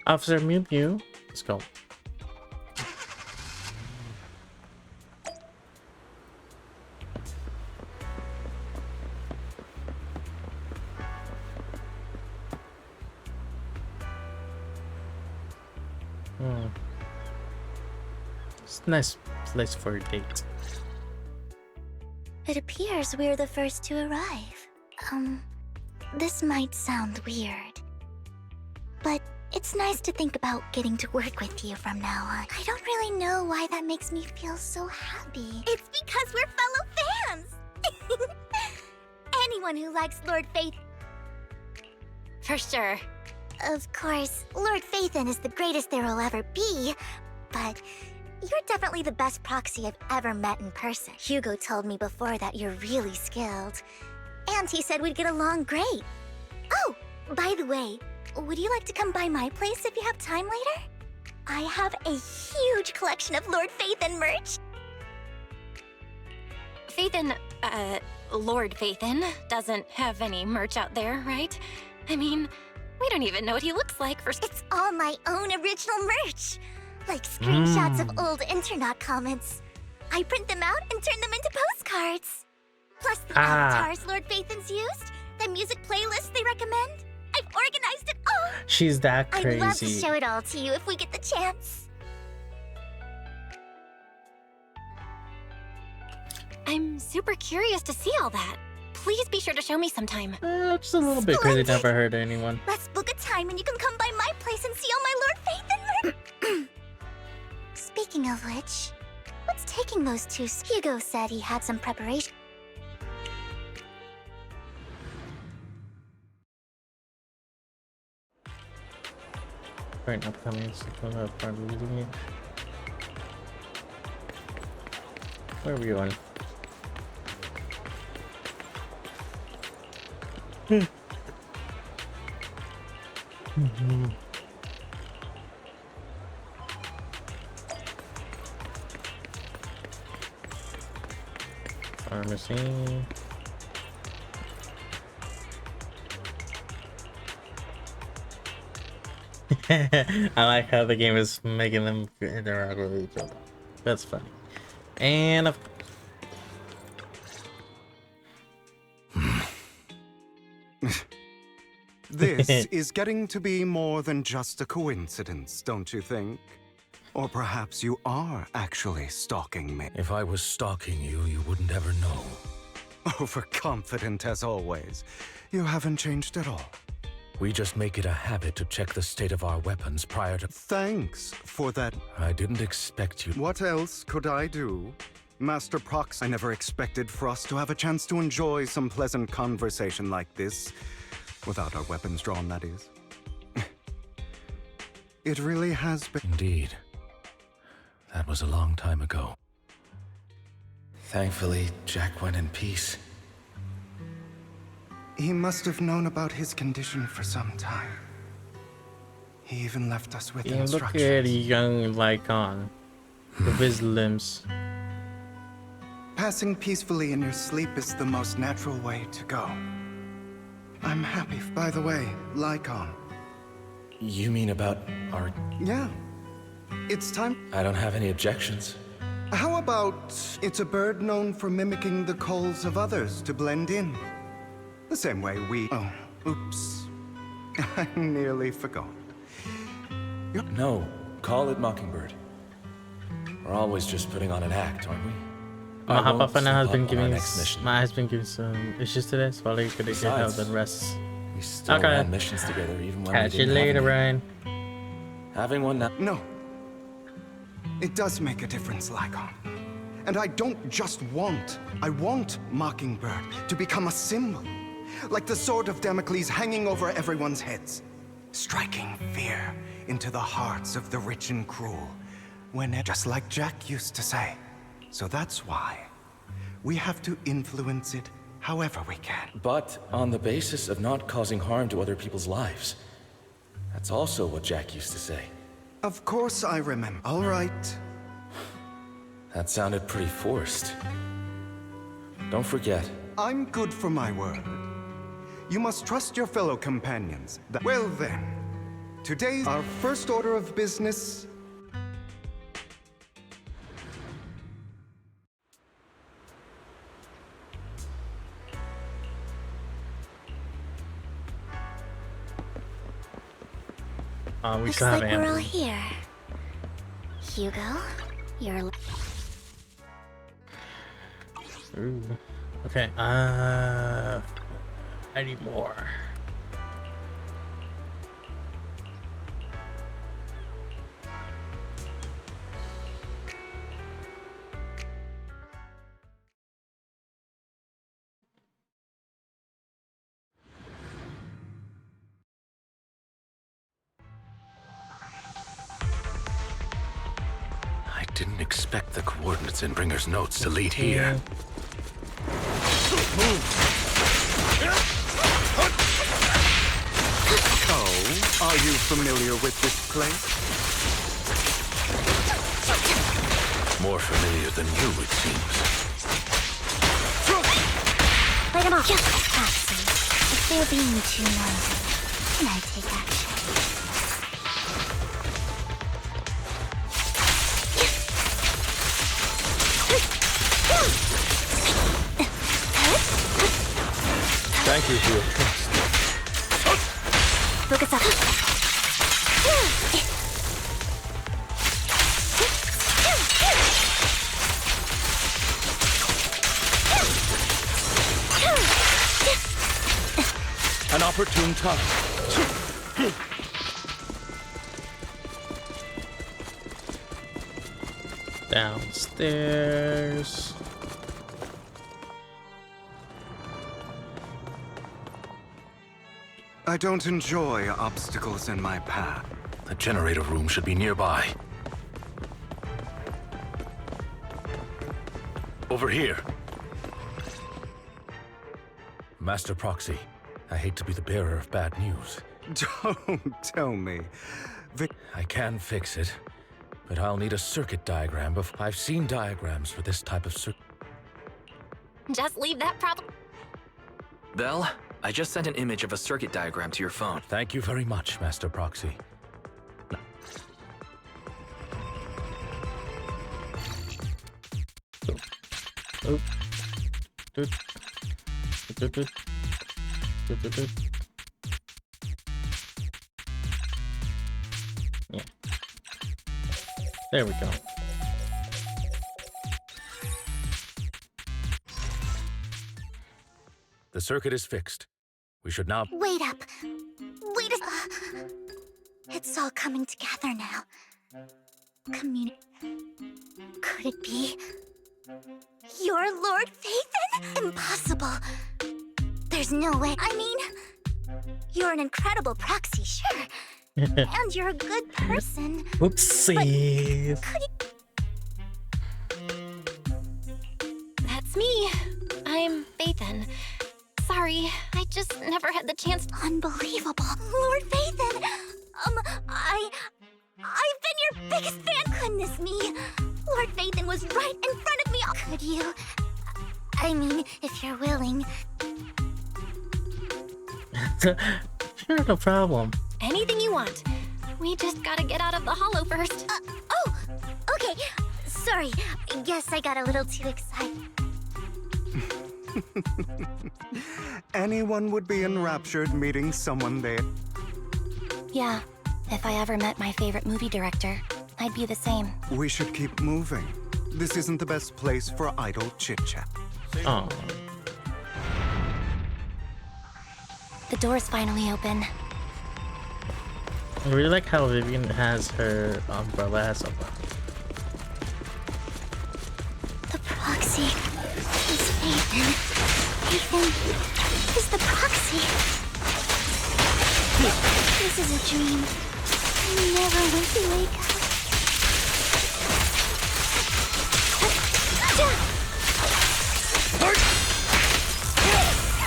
Officer Mew Mew, let's go. It's a nice place for a date. It appears we're the first to arrive. This might sound weird, but it's nice to think about getting to work with you from now on. I don't really know why that makes me feel so happy. It's because we're fellow fans! Anyone who likes Lord Phaethon... For sure. Of course, Lord Phaethon is the greatest there will ever be, but you're definitely the best proxy I've ever met in person. Hugo told me before that you're really skilled, and he said we'd get along great. Oh, by the way, would you like to come by my place if you have time later? I have a huge collection of Lord Phaethon merch. Phaethon, Lord Phaethon, doesn't have any merch out there, right? I mean, we don't even know what he looks like for— It's all my own original merch. Like screenshots of old internet comments. I print them out and turn them into postcards. Plus the avatars Lord Phaethon's used, the music playlists they recommend. I've organized it all. She's that crazy. I'd love to show it all to you if we get the chance. I'm super curious to see all that. Please be sure to show me sometime. Just a little bit crazy, never hurt anyone. Let's book a time and you can come by my place and see all my Lord Phaethon merch. Speaking of which, what's taking those two? Hugo said he had some preparation. Right, upcoming where are we going? Pharmacy. I like how the game is making them interact with each other. That's funny. And This is getting to be more than just a coincidence, don't you think? Or perhaps you are actually stalking me. If I was stalking you, you wouldn't ever know. Overconfident as always. You haven't changed at all. We just make it a habit to check the state of our weapons prior to— Thanks for that. I didn't expect you— What else could I do? Master Prox, I never expected for us to have a chance to enjoy some pleasant conversation like this. Without our weapons drawn, that is. It really has been— Indeed. That was a long time ago. Thankfully, Jack went in peace. He must have known about his condition for some time. He even left us with instructions. Look at young Lycon with his limbs. Passing peacefully in your sleep is the most natural way to go. I'm happy. By the way, Lycon. You mean about our— Yeah. It's time— I don't have any objections. How about it's a bird known for mimicking the calls of others to blend in? The same way we— Oh, oops. I nearly forgot. No, call it Mockingbird. We're always just putting on an act, aren't we? Mahapapana has been giving some issues today, so probably gonna get out the rest. We still ran missions together even when Catch we you didn't later, have Ryan. Having one now— No. It does make a difference, Lycon. And I don't just want— I want Mockingbird to become a symbol. Like the sword of Damocles hanging over everyone's heads. Striking fear into the hearts of the rich and cruel. Just like Jack used to say. So that's why we have to influence it however we can. But on the basis of not causing harm to other people's lives. That's also what Jack used to say. Of course I remember. All right. That sounded pretty forced. Don't forget. I'm good for my word. You must trust your fellow companions. Well then, today's our first order of business. We Looks still have like we're all Anthony. here. Hugo, you're... Ooh. Okay, I need more. I didn't expect the coordinates in Bringer's notes to lead here. Oh, are you familiar with this place? More familiar than you, it seems. them off. Actually, if they're being too noisy, can I take action? Thank you for your trust. Focus up. An opportune time. Downstairs. I don't enjoy obstacles in my path. The generator room should be nearby. Over here. Master Proxy, I hate to be the bearer of bad news. Don't tell me. I can fix it, but I'll need a circuit diagram before. I've seen diagrams for this type of circuit. Just leave that problem. Belle, I just sent an image of a circuit diagram to your phone. Thank you very much, Master Proxy. Oh. Doot. Doot, doot. Doot, doot, doot. Yeah. There we go. The circuit is fixed. We should now... Wait up. Wait a... It's all coming together now. Could it be... Your Lord Phaethon? Impossible. There's no way. I mean... You're an incredible proxy, sure. And you're a good person. Oopsies. That's me. I'm Phaethon. Sorry, I just never had the chance to... Unbelievable. Lord Phaethon! I've been your biggest fan. Goodness me. Lord Phaethon was right in front of me. Could you... I mean, if you're willing... Sure, no problem. Anything you want. We just gotta get out of the hollow first. Oh! Okay. Sorry. Guess I got a little too excited. Anyone would be enraptured meeting someone they... Yeah, if I ever met my favorite movie director, I'd be the same. We should keep moving. This isn't the best place for idle chit-chat. Oh. The door's finally open. I really like how Vivian has her umbrella as a... The proxy is Phaethon. Phaethon is the proxy. This is a dream. I never went to wake up.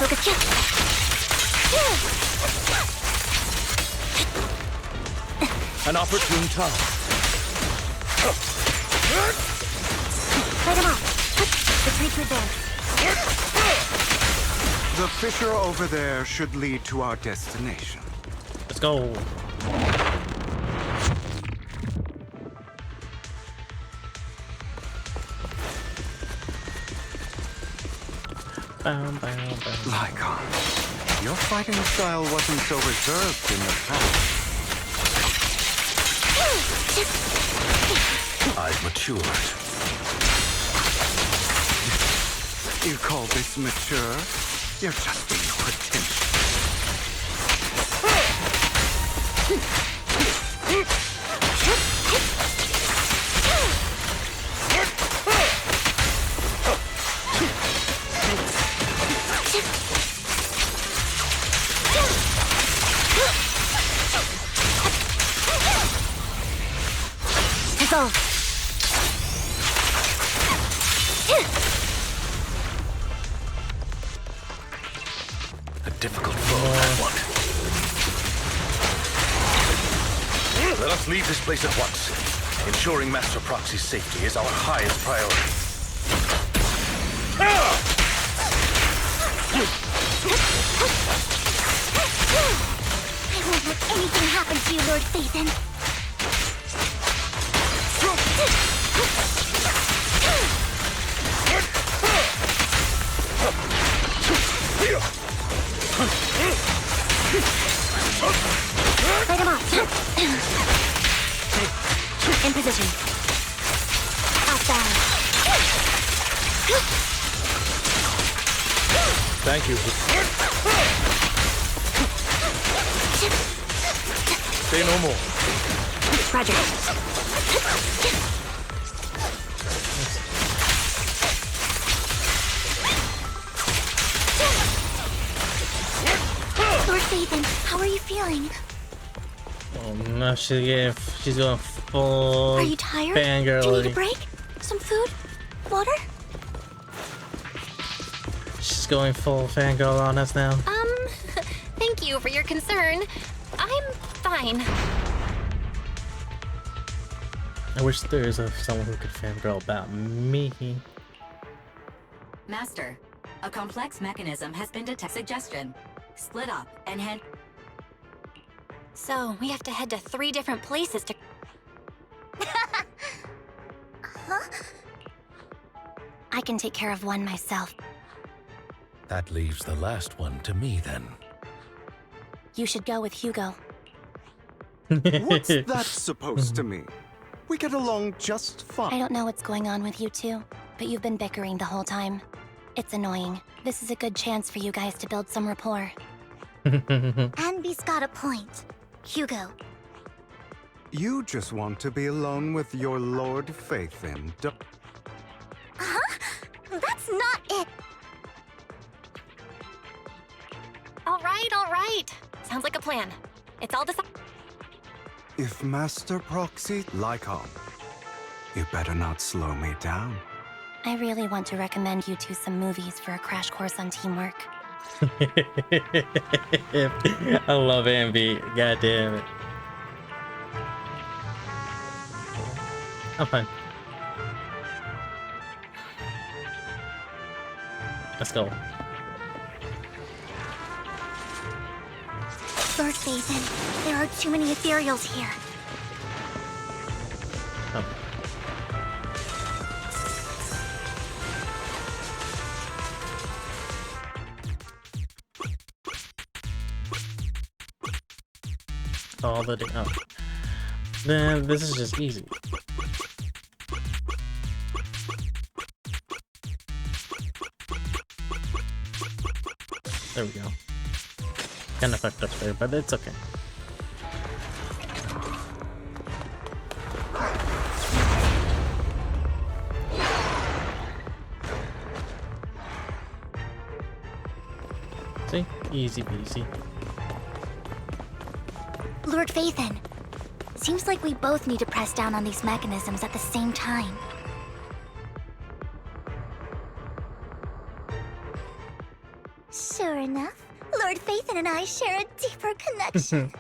Look at you. An opportune time. Light him off. Retreat to advance. The fissure over there should lead to our destination. Let's go. Lycon, your fighting style wasn't so reserved in the past. I've matured. You call this mature? You're just being pretentious. Go. A difficult foe, that one. Let us leave this place at once. Ensuring Master Proxy's safety is our highest priority. you, Lord Phaethon. Fight him off. In position. Outbound. Thank you. Say no more. Roger. Lord Phaethon, how are you feeling? Oh no, she's going full. Are you tired? Fangirl. Do you need a break? Some food? Water? She's going full fangirl on us now. Thank you for your concern. I'm fine. I wish there is someone who could fangirl about me. Master, a complex mechanism has been detected. Suggestion. Split up and head. So, we have to head to 3 different places to... Huh? I can take care of one myself. That leaves the last one to me, then. You should go with Hugo. What's that supposed to mean? We get along just fine. I don't know what's going on with you two, but you've been bickering the whole time. It's annoying. This is a good chance for you guys to build some rapport. Anby's got a point. Hugo. You just want to be alone with your Lord Phaethon. Huh? That's not it. All right. Sounds like a plan. It's all decided. If Master Proxy, Lycon, you better not slow me down. I really want to recommend you two some movies for a crash course on teamwork. I love Ambi. God damn it. I'm fine. Let's go. Lord Phaethon, there are too many ethereals here. Oh. All the day. Oh. Then this is just easy. There we go. Kinda fucked up there, but it's okay. See? Easy peasy. Lord Phaethon, seems like we both need to press down on these mechanisms at the same time. Sure enough, Lord Phaethon and I share a deeper connection.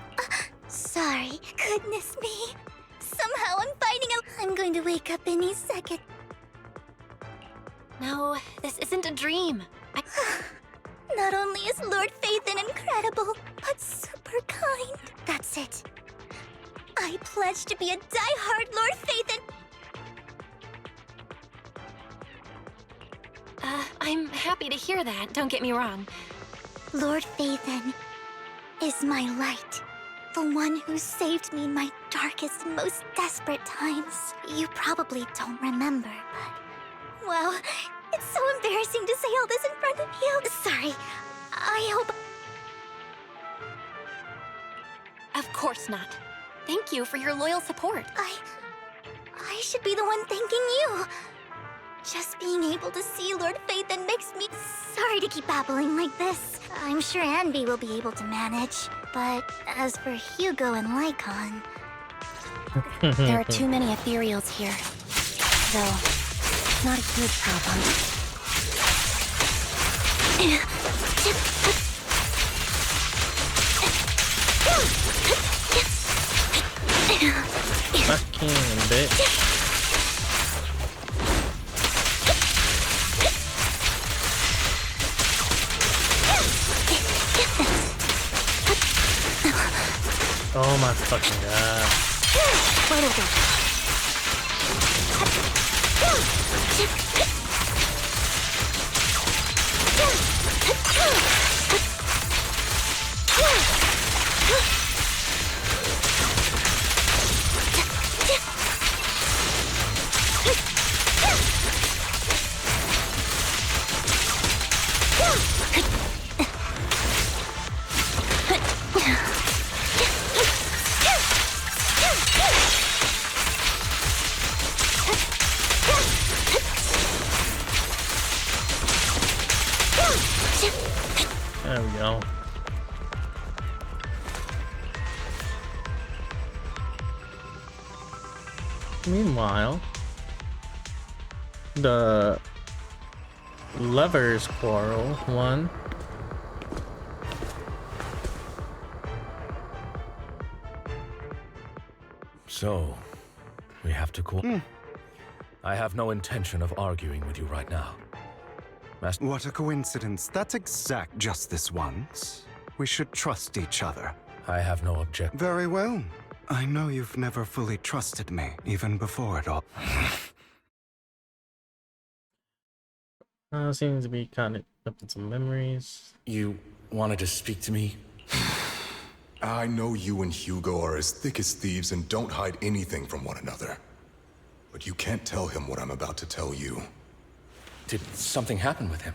Sorry, goodness me. Somehow I'm finding out I'm going to wake up any second. No, this isn't a dream. Not only is Lord Phaethon incredible, but super kind. That's it. I pledge to be a die-hard Lord Phaethon. I'm happy to hear that, don't get me wrong. Lord Phaethon is my light. The one who saved me in my darkest and most desperate times. You probably don't remember, but... Well, it's so embarrassing to say all this in front of you. Sorry. I hope... Of course not. Thank you for your loyal support. I should be the one thanking you. Just being able to see Lord Phaethon makes me... Sorry to keep babbling like this. I'm sure Anby will be able to manage. But as for Hugo and Lycon... There are too many ethereals here. Though, it's not a huge problem. Fucking bitch. Oh my fucking god. Final go. There we go. Meanwhile, the lovers quarrel won. So, we have to cool. I have no intention of arguing with you right now. What a coincidence. That's exact just this once. We should trust each other. I have no objection. Very well. I know you've never fully trusted me, even before it all. Seems to be caught up in some memories. You wanted to speak to me? I know you and Hugo are as thick as thieves and don't hide anything from one another. But you can't tell him what I'm about to tell you. Did something happen with him?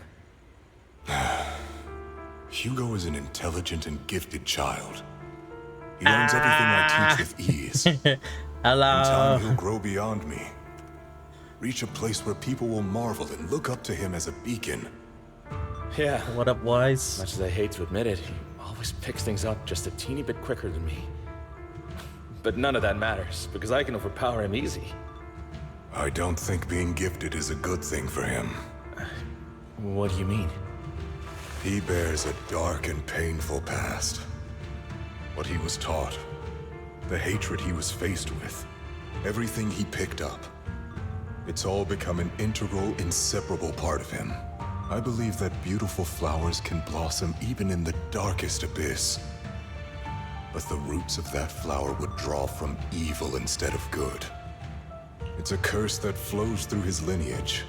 Hugo is an intelligent and gifted child. He learns everything I teach with ease. Hello. In time, he'll grow beyond me. Reach a place where people will marvel and look up to him as a beacon. Yeah. What up, Wise? Much as I hate to admit it, he always picks things up just a teeny bit quicker than me. But none of that matters, because I can overpower him easy. I don't think being gifted is a good thing for him. What do you mean? He bears a dark and painful past. What he was taught, the hatred he was faced with, everything he picked up. It's all become an integral, inseparable part of him. I believe that beautiful flowers can blossom even in the darkest abyss. But the roots of that flower would draw from evil instead of good. It's a curse that flows through his lineage.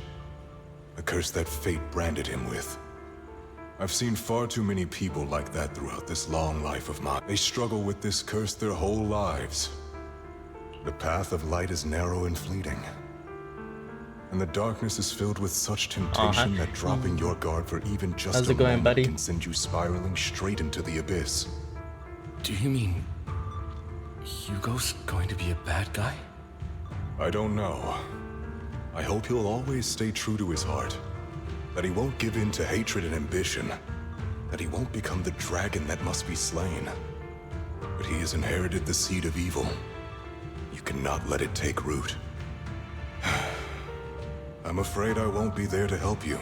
A curse that fate branded him with. I've seen far too many people like that throughout this long life of mine. They struggle with this curse their whole lives. The path of light is narrow and fleeting. And the darkness is filled with such temptation that dropping your guard for even just a moment can send you spiraling straight into the abyss. Do you mean Hugo's going to be a bad guy? I don't know. I hope he'll always stay true to his heart. That he won't give in to hatred and ambition. That he won't become the dragon that must be slain. But he has inherited the seed of evil. You cannot let it take root. I'm afraid I won't be there to help you.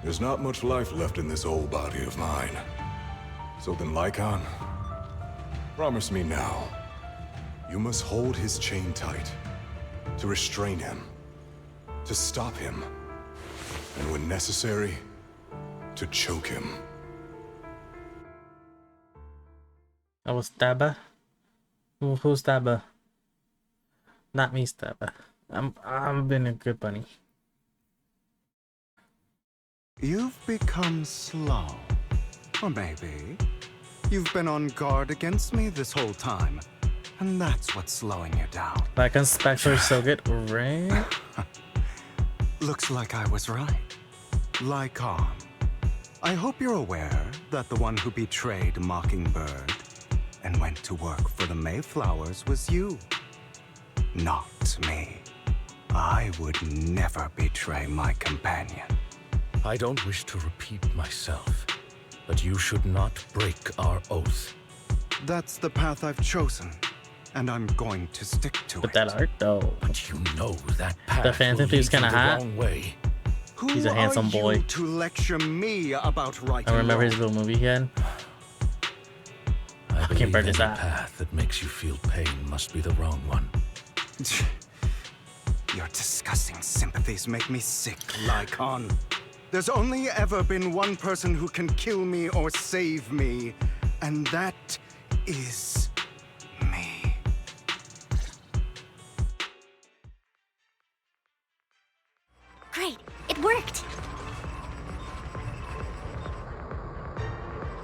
There's not much life left in this old body of mine. So then, Lycon, promise me now. You must hold his chain tight, to restrain him, to stop him, and when necessary, to choke him. I was Stabber? Who's Stabber? Not me, Stabber. I've been a good bunny. You've become slow. Or maybe you've been on guard against me this whole time. And that's what's slowing you down. Like on Spectre so good, right? Looks like I was right. Lycon. I hope you're aware that the one who betrayed Mockingbird and went to work for the Mayflowers was you. Not me. I would never betray my companion. I don't wish to repeat myself, but you should not break our oath. That's the path I've chosen, and I'm going to stick to it. But that art, though. But you know that path the Phantom Thief's kind of hot. Way. He's a handsome boy. You to lecture me about right I remember his little movie he had. I can't burn believe this any out. path that makes you feel pain must be the wrong one. Your disgusting sympathies make me sick, Lycon. There's only ever been one person who can kill me or save me, and that is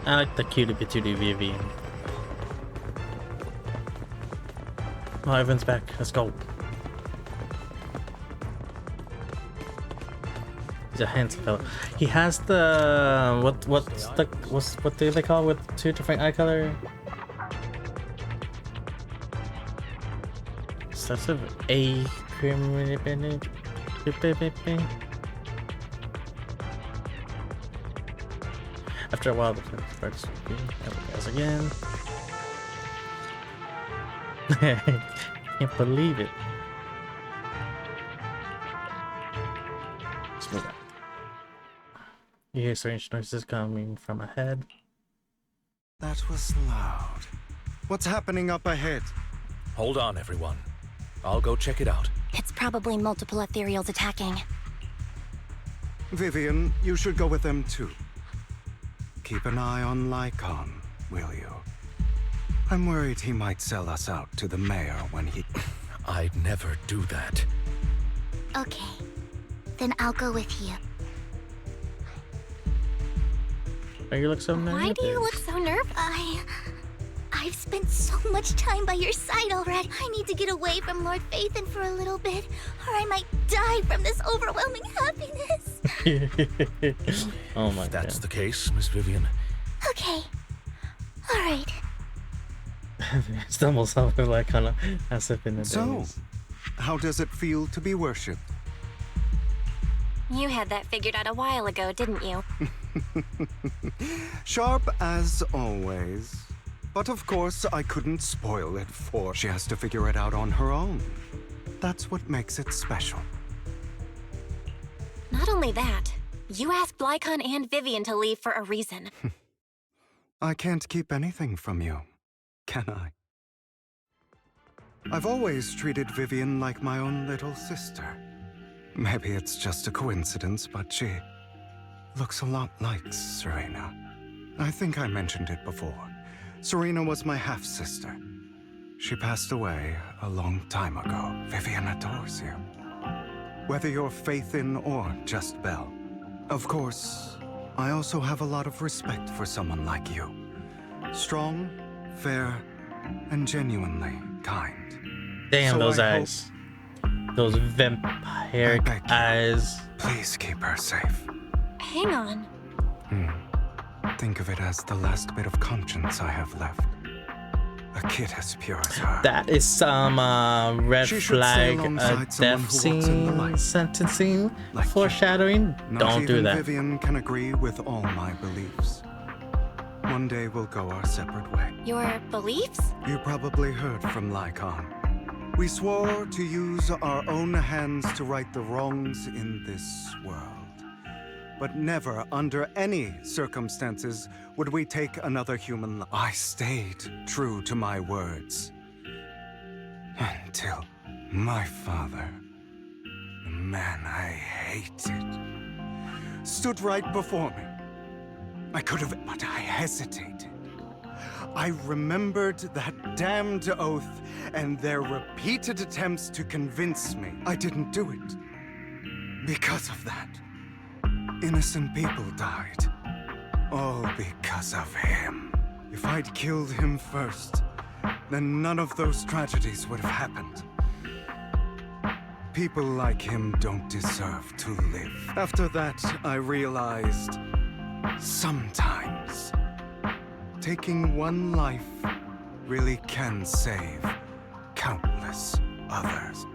I like the cutie patootie Vivian. Oh, Ivan's back. Let's go. He's a handsome fellow. He has the what do they call it with two different eye color? Starts with A. After a while, the flip starts speaking. There we go again. Can't believe it. Let's move on. You hear strange noises coming from ahead. That was loud. What's happening up ahead? Hold on, everyone. I'll go check it out. It's probably multiple ethereals attacking. Vivian, you should go with them too. Keep an eye on Lycon, will you? I'm worried he might sell us out to the mayor when he... I'd never do that. Okay. Then I'll go with you. Why you look so nervous? Why do you look so nervous? I've spent so much time by your side already. I need to get away from Lord Phaethon for a little bit, or I might die from this overwhelming happiness. Oh my god. If that's the case, Miss Vivian. Okay. Alright. Stumbles something like kind of as if in the So, days. how does it feel to be worshipped? You had that figured out a while ago, didn't you? Sharp as always. But of course, I couldn't spoil it for she has to figure it out on her own. That's what makes it special. Not only that, you asked Lycon and Vivian to leave for a reason. I can't keep anything from you, can I? I've always treated Vivian like my own little sister. Maybe it's just a coincidence, but she looks a lot like Serena. I think I mentioned it before. Serena was my half-sister. She passed away a long time ago. Vivian adores you. Whether you're Phaethon or just Belle. Of course, I also have a lot of respect for someone like you. Strong, fair, and genuinely kind. Damn, So those I eyes. Those vampire eyes. Please keep her safe. Hang on. Think of it as the last bit of conscience I have left. A kid as pure as her. That is some red She should flag, stay alongside someone death who walks in the scene, light. sentencing, Like foreshadowing. Not Don't do even that. Vivian can agree with all my beliefs. One day we'll go our separate way. Your beliefs? You probably heard from Lycon. We swore to use our own hands to right the wrongs in this world. But never, under any circumstances, would we take another human life. I stayed true to my words. Until my father, the man I hated, stood right before me. I could have, but I hesitated. I remembered that damned oath and their repeated attempts to convince me I didn't do it. Because of that, innocent people died. All because of him. If I'd killed him first, then none of those tragedies would have happened. People like him don't deserve to live. After that, I realized sometimes taking one life really can save countless others.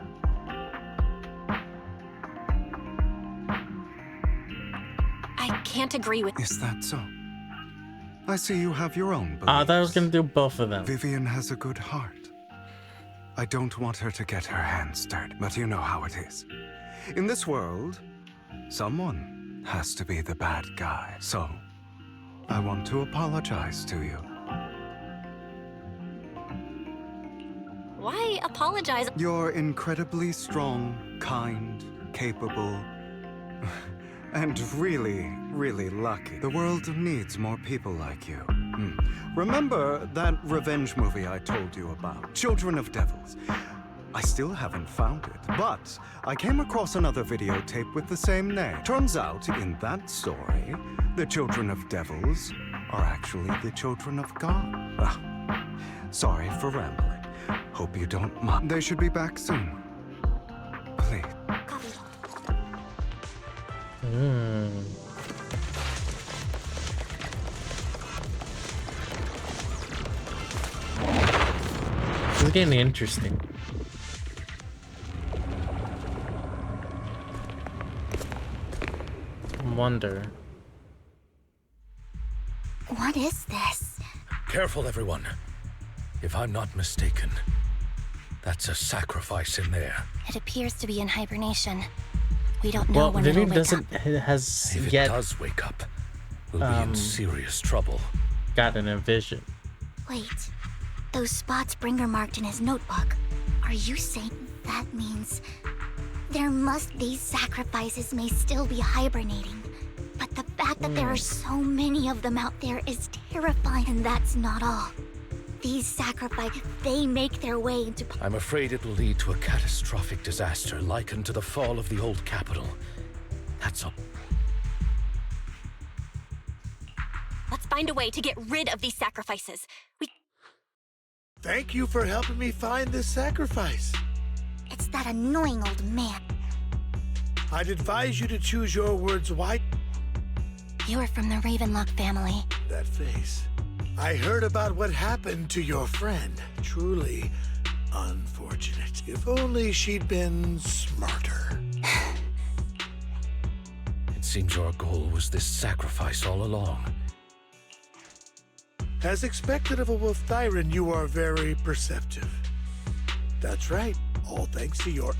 I can't agree with. Is that so? I see you have your own beliefs. I thought I was gonna do both of them. Vivian has a good heart. I don't want her to get her hands dirty, but you know how it is. In this world, someone has to be the bad guy. So, I want to apologize to you. Why apologize? You're incredibly strong, kind, capable, and really, really lucky. The world needs more people like you. Remember that revenge movie I told you about? Children of Devils. I still haven't found it, but I came across another videotape with the same name. Turns out, in that story, the Children of Devils are actually the children of God. Sorry for rambling. Hope you don't mind. They should be back soon. Please. This is getting interesting. Wonder. What is this? Careful, everyone. If I'm not mistaken, that's a sacrifice in there. It appears to be in hibernation. We don't know Well, when Vivian it'll wake up. has If yet it does wake up, we'll be in serious trouble. gotten a vision. Wait, those spots Bringer marked in his notebook. Are you saying that means these sacrifices may still be hibernating? But the fact that there are so many of them out there is terrifying, and that's not all. These sacrifices, they make their way into... I'm afraid it will lead to a catastrophic disaster likened to the fall of the old capital. That's all. Let's find a way to get rid of these sacrifices. Thank you for helping me find this sacrifice. It's that annoying old man. I'd advise you to choose your words wisely. You're from the Ravenlock family. That face. I heard about what happened to your friend. Truly unfortunate. If only she'd been smarter. It seems your goal was this sacrifice all along. As expected of a wolf Thyran, you are very perceptive. That's right. All thanks to your...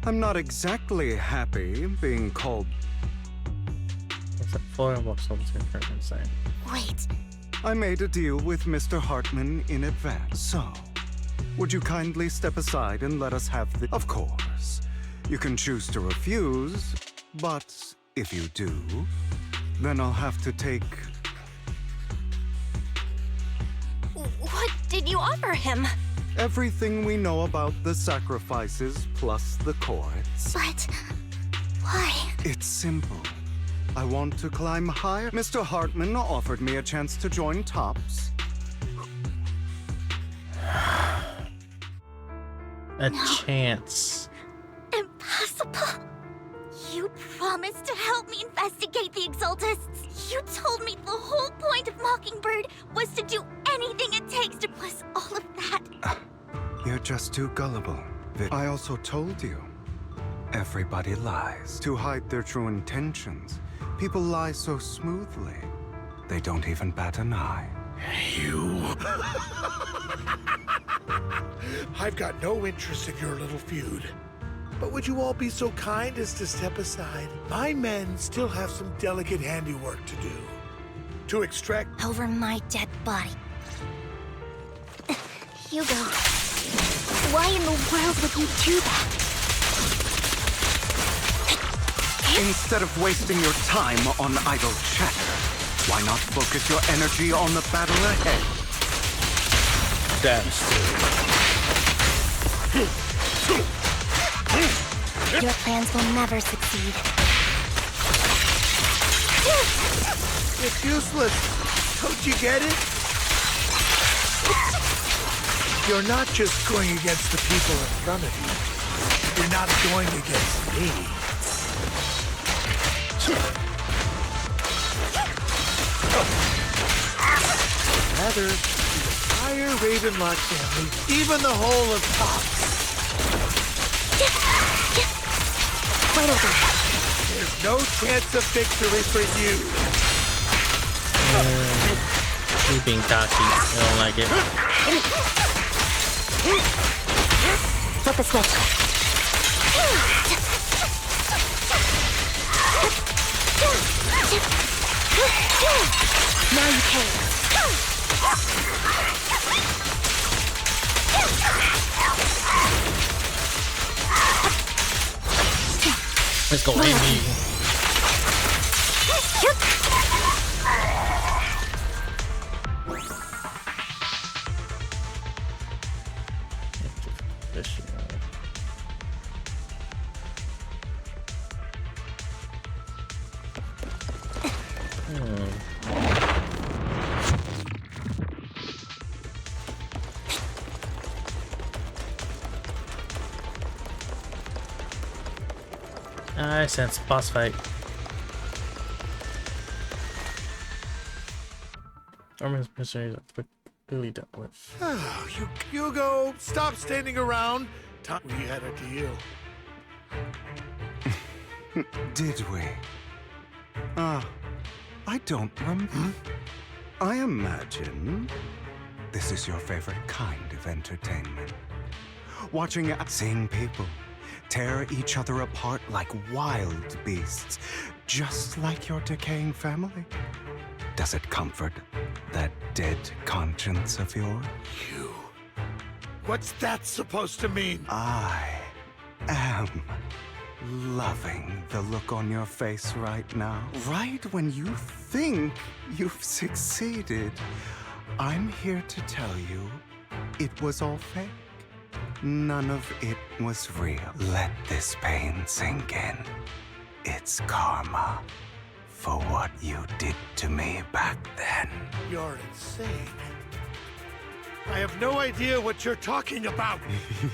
I'm not exactly happy being called... Wait. I made a deal with Mr. Hartman in advance, so... Would you kindly step aside and let us have the... Of course. You can choose to refuse, but if you do, then I'll have to take... What did you offer him? Everything we know about the sacrifices plus the chords. But... why? It's simple. I want to climb higher. Mr. Hartman offered me a chance to join Tops. A chance. Impossible. You promised to help me investigate the Exaltists. You told me the whole point of Mockingbird was to do anything it takes to plus all of that. You're just too gullible. I also told you. Everybody lies to hide their true intentions. People lie so smoothly, they don't even bat an eye. You... I've got no interest in your little feud. But would you all be so kind as to step aside? My men still have some delicate handiwork to do. To extract... Over my dead body. Hugo, why in the world would you do that? Instead of wasting your time on idle chatter, why not focus your energy on the battle ahead? Stand still. Your plans will never succeed. It's useless. Don't you get it? You're not just going against the people in front of you. You're not going against me. Rather, the entire Ravenlock family, even the whole of Tops. Wait over. There's no chance of victory for you. He's being cocky. I don't like it. Flip the switch. Now you can. Let's go, Amy. I sense boss fight. Armor's mysteries are quickly dealt with. Hugo, stop standing around. We had a deal. Did we? I don't remember. I imagine this is your favorite kind of entertainment. Seeing people tear each other apart like wild beasts, just like your decaying family. Does it comfort that dead conscience of yours? You. What's that supposed to mean? I am loving the look on your face right now. Right when you think you've succeeded, I'm here to tell you it was all fake. None of it was real. Let this pain sink in. It's karma for what you did to me back then. You're insane. I have no idea what you're talking about.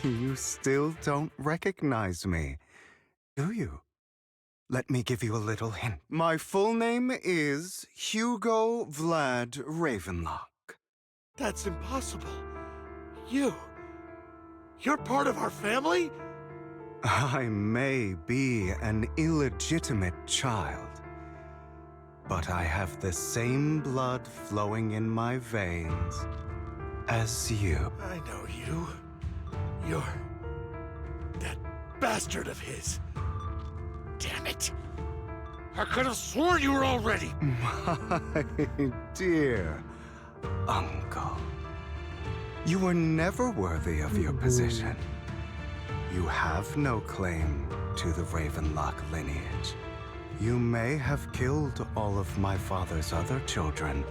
You still don't recognize me, do you? Let me give you a little hint. My full name is Hugo Vlad Ravenlock. That's impossible. You're part of our family? I may be an illegitimate child, but I have the same blood flowing in my veins as you. I know you. You're that bastard of his. Damn it. I could have sworn you were already. My dear uncle, you were never worthy of your position. You have no claim to the Ravenlock lineage. You may have killed all of my father's other children,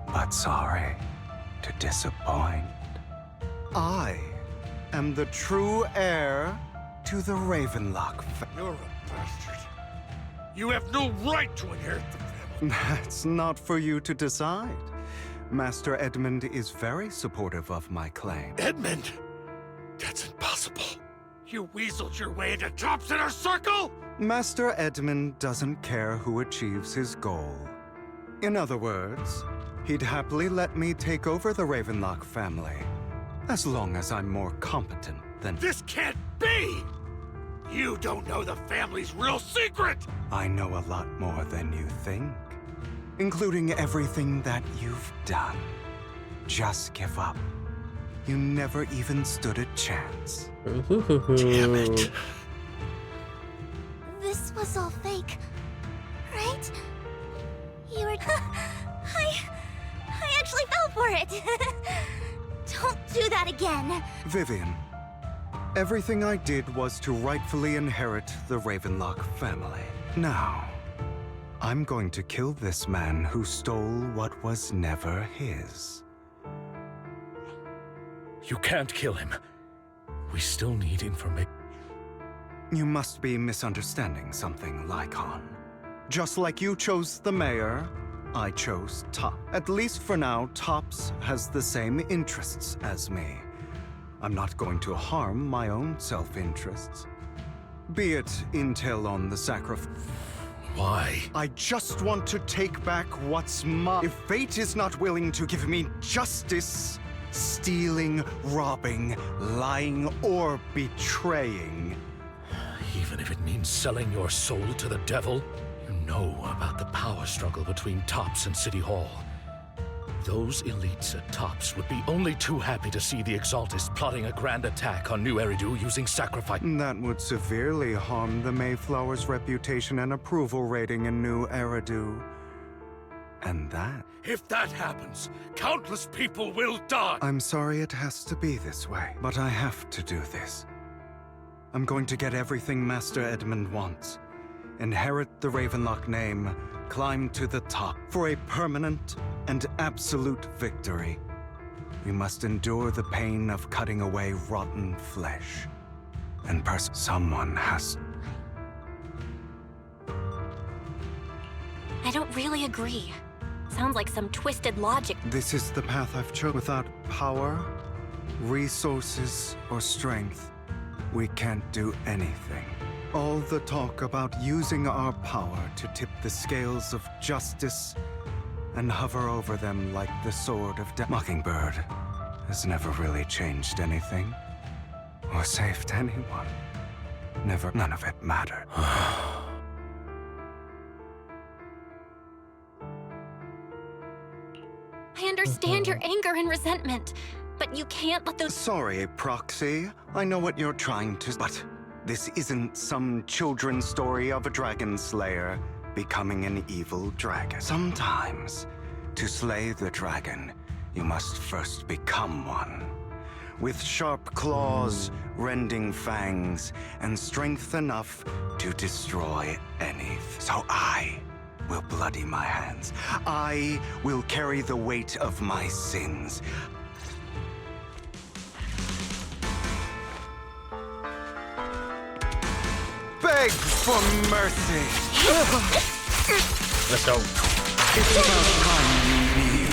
but sorry to disappoint. I am the true heir to the Ravenlock family. You're a bastard. You have no right to inherit the family. That's not for you to decide. Master Edmund is very supportive of my claim. Edmund? That's impossible. You weaseled your way into Top's inner circle? Master Edmund doesn't care who achieves his goal. In other words, he'd happily let me take over the Ravenlock family, as long as I'm more competent than— This can't be! You don't know the family's real secret! I know a lot more than you think, including everything that you've done. Just give up. You never even stood a chance. Damn it. This was all fake, right? You were... I actually fell for it. Don't do that again. Vivian, everything I did was to rightfully inherit the Ravenlock family. Now, I'm going to kill this man who stole what was never his. You can't kill him. We still need information. You must be misunderstanding something, Lycon. Just like you chose the mayor, I chose Top. At least for now, Tops has the same interests as me. I'm not going to harm my own self-interests. Be it intel on the sacrifice. Why? I just want to take back what's mine. If fate is not willing to give me justice, stealing, robbing, lying, or betraying. Even if it means selling your soul to the devil? You know about the power struggle between Tops and City Hall. Those elites at Tops would be only too happy to see the Exaltists plotting a grand attack on New Eridu using sacrifice. That would severely harm the Mayflower's reputation and approval rating in New Eridu. And that... If that happens, countless people will die! I'm sorry it has to be this way, but I have to do this. I'm going to get everything Master Edmund wants. Inherit the Ravenlock name, climb to the top. For a permanent and absolute victory, we must endure the pain of cutting away rotten flesh. And someone has... don't really agree. Sounds like some twisted logic. This is the path I've chosen. Without power, resources, or strength, we can't do anything. All the talk about using our power to tip the scales of justice and hover over them like the sword of death. Mockingbird has never really changed anything or saved anyone. Never, none of it mattered. I understand your anger and resentment, but you can't let those— Sorry, Proxy. I know what you're trying to— But this isn't some children's story of a dragon slayer becoming an evil dragon. Sometimes, to slay the dragon, you must first become one. With sharp claws, rending fangs, and strength enough to destroy anything. So I will bloody my hands. I will carry the weight of my sins. Beg for mercy. Let's go. It's about time you kneel.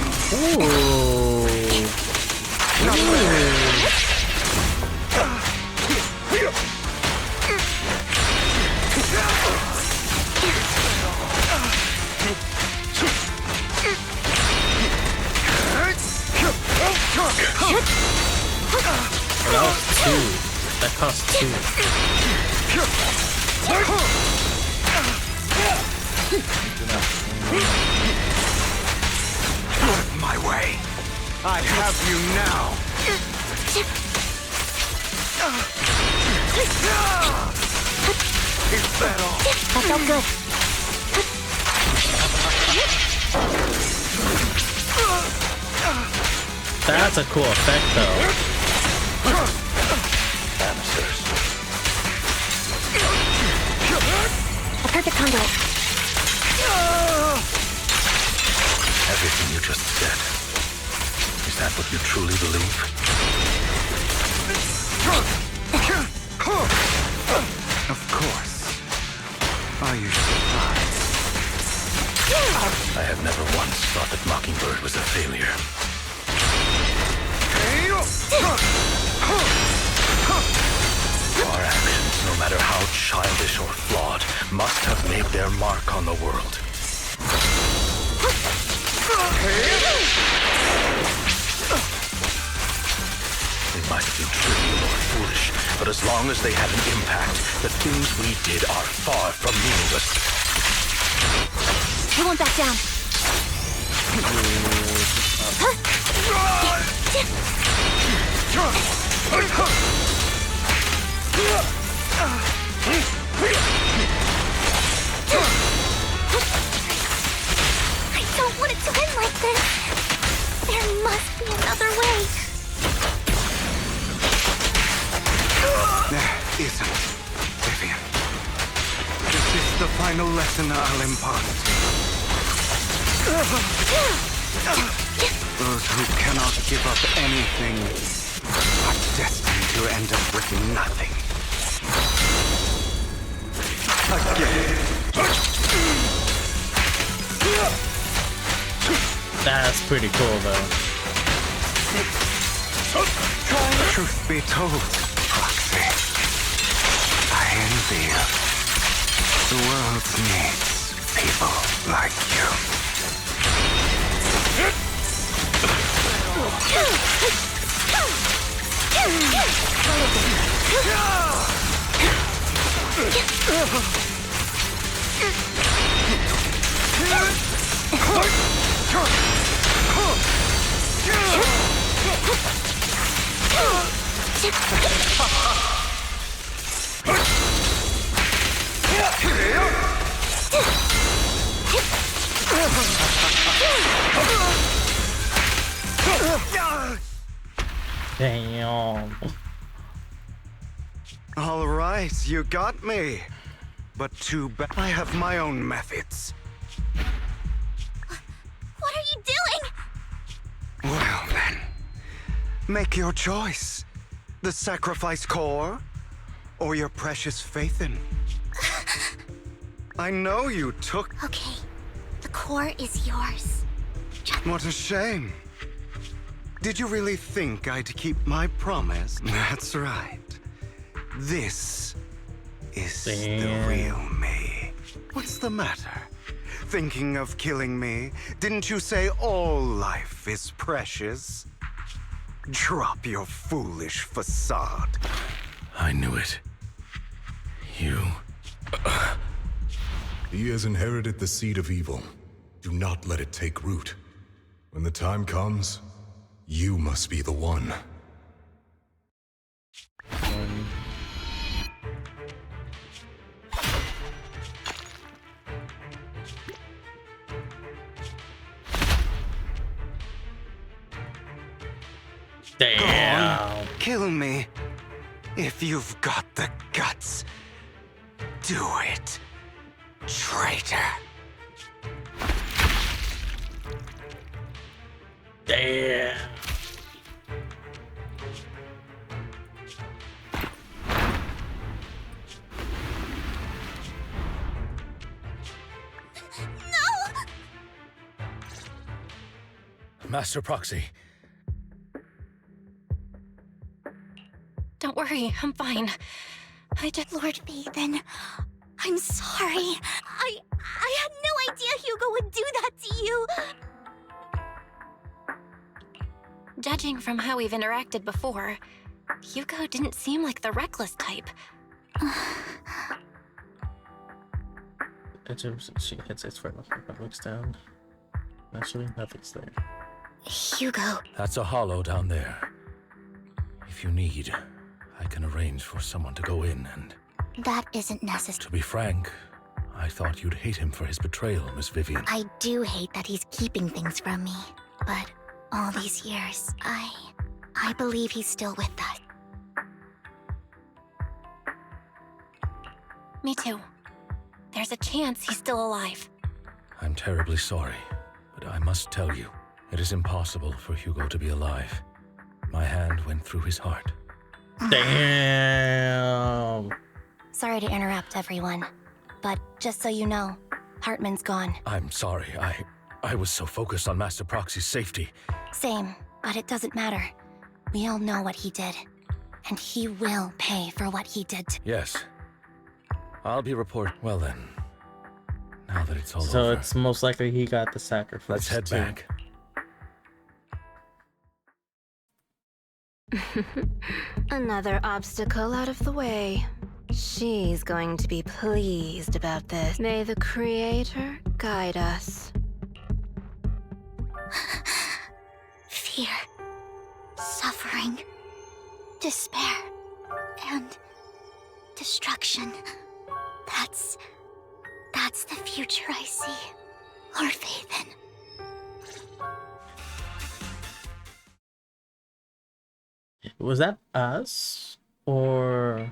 That costs two. Out of my way. I have you now. Is that all? That felt good. That's a cool effect, though. Banisters. A perfect combo. Everything you just said. Is that what you truly believe? Of course. Are you surprised? I have never once thought that Mockingbird was a failure. Our actions, no matter how childish or flawed, must have made their mark on the world. They might have been trivial or foolish, but as long as they had an impact, the things we did are far from meaningless. I won't back down. I don't want it to end like this. There must be another way. There isn't, Vivian. This is the final lesson I'll impart. Those who cannot give up anything are destined to end up with nothing. Again. That's pretty cool, though. Truth be told, Proxy, I envy you. The world needs people like you. Damn. All right, you got me. But too bad I have my own methods. What are you doing? Well then, make your choice. The sacrifice core, or your precious faith in. I know you took— Okay, the core is yours. What a shame. Did you really think I'd keep my promise? That's right. This is the real me. What's the matter? Thinking of killing me? Didn't you say all life is precious? Drop your foolish facade. I knew it. You... He has inherited the seed of evil. Do not let it take root. When the time comes, you must be the one. Damn. Go on, kill me. If you've got the guts, do it, traitor. Damn. Master Proxy. Don't worry, I'm fine. I did Lord Bathan, I'm sorry. I had no idea Hugo would do that to you. Judging from how we've interacted before, Hugo didn't seem like the reckless type. She hits its front looks down. Actually, nothing's there. Hugo. That's a hollow down there. If you need, I can arrange for someone to go in and... That isn't necessary. To be frank, I thought you'd hate him for his betrayal, Miss Vivian. I do hate that he's keeping things from me, but all these years, I believe he's still with us. Me too. There's a chance he's still alive. I'm terribly sorry, but I must tell you, it is impossible for Hugo to be alive. My hand went through his heart. Damn. Sorry to interrupt, everyone. But just so you know, Hartman's gone. I'm sorry, I was so focused on Master Proxy's safety. Same, but it doesn't matter. We all know what he did. And he will pay for what he did to— Yes. I'll be Well then. Now that it's all over. So it's most likely he got the sacrifice. Let's head back. Another obstacle out of the way. She's going to be pleased about this. May the Creator guide us. Fear, suffering, despair, and destruction. That's the future I see, Lord Vathan. Was that us? Or...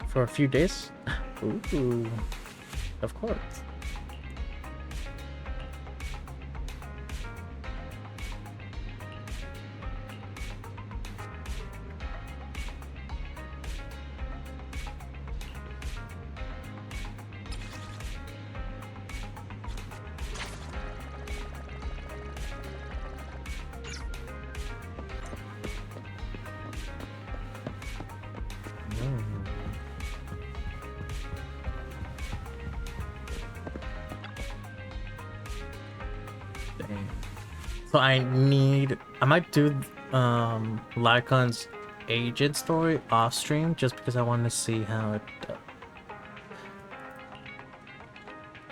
For a few days? Ooh, of course. So I might do Lycon's agent story off stream just because I want to see how it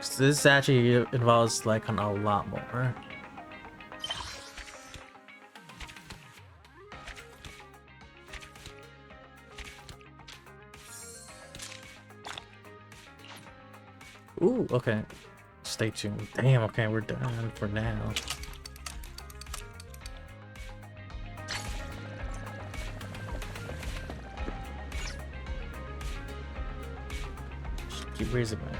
so this actually involves Lycon a lot more. Ooh, okay. Stay tuned. Damn, okay, we're done for now. Just keep raising it.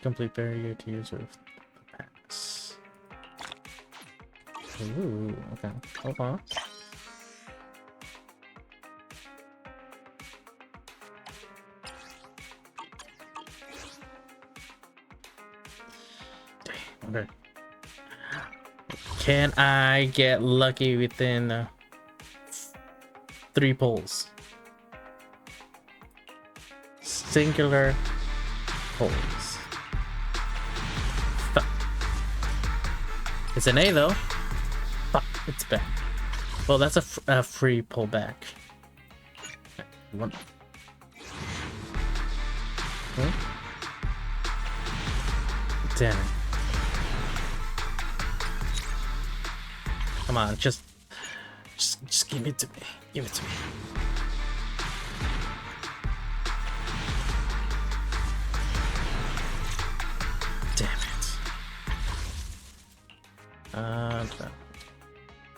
Complete barrier to use with the pass. Ooh, okay. Hold on. Okay. Can I get lucky within 3 pulls? Singular pulls. Fuck. It's an A though. Fuck, it's back. Well, that's a free pullback. One. Hmm? Damn it. Come on, just give it to me. Give it to me.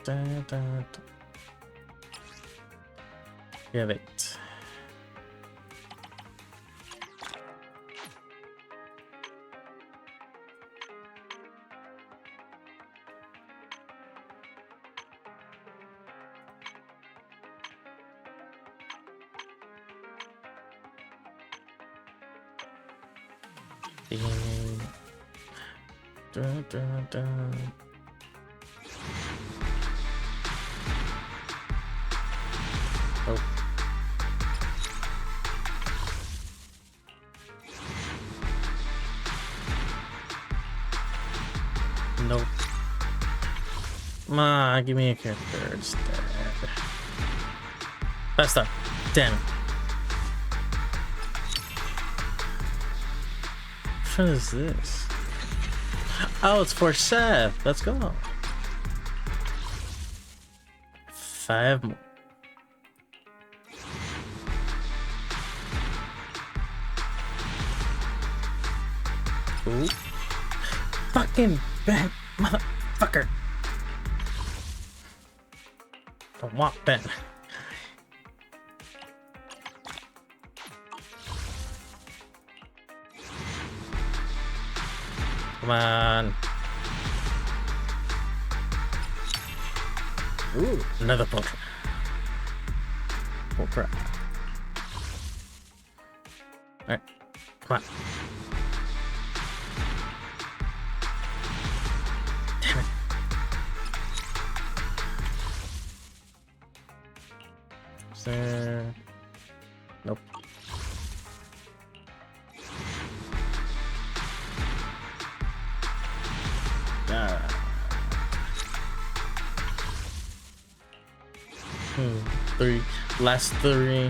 Damn it. Give it. Oh. Nope. Ma, give me a character instead. That's done. Damn it. What is this? Oh, it's for Seth. Let's go. 5 more. Ooh. Fucking Ben, motherfucker. Don't want Ben. Come on. Ooh, another potion. Oh crap. Alright, come on. Damn it. Is there... Nope. Three. Last 3.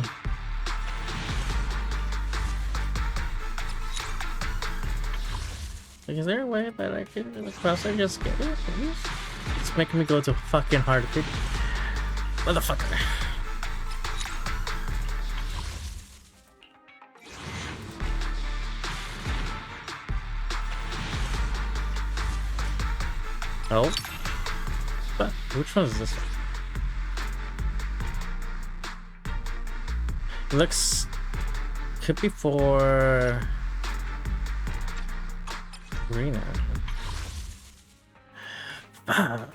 Like, is there a way that I can cross I just get it? Please? It's making me go to fucking hard pit. Motherfucker. Oh. But which one is this one? Looks could be for Rena. I'll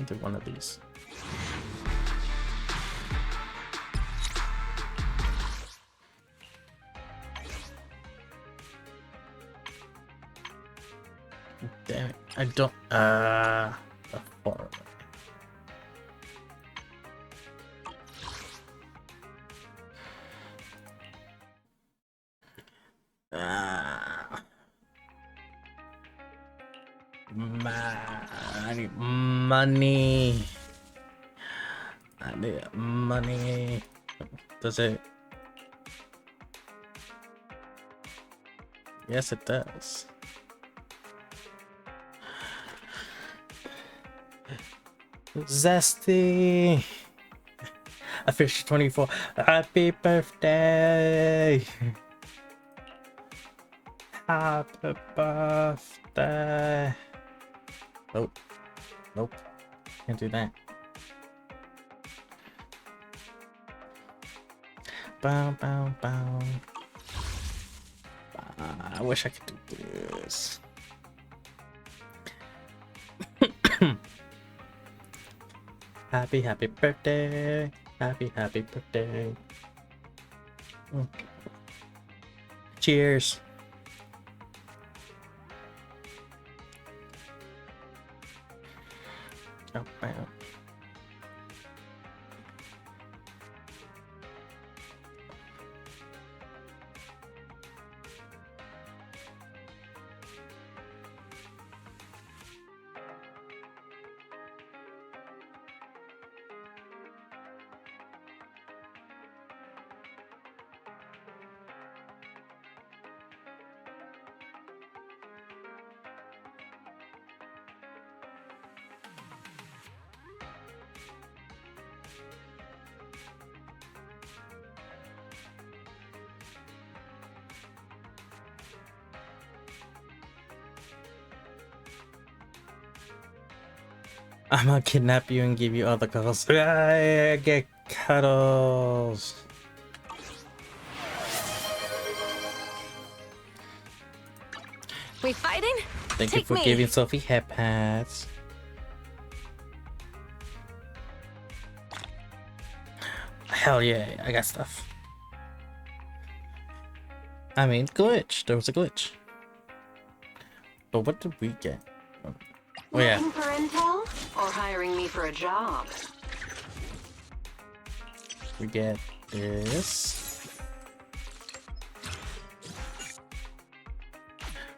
do one of these. Damn it! I don't. I need money. I need money. Does it? Yes, it does. Zesty! Official 24. Happy birthday! Happy birthday! Nope. Nope. Can't do that. Bow, bow, bow. I wish I could do this. Happy birthday. Happy birthday. Cheers. Oh, wow. I'm gonna kidnap you and give you all the cuddles. I get cuddles. We fighting? Thank you for giving Sophie head pats. Hell yeah, I got stuff. I mean, glitch. There was a glitch. But what did we get? Oh yeah. Looking for intel or hiring me for a job? We get this.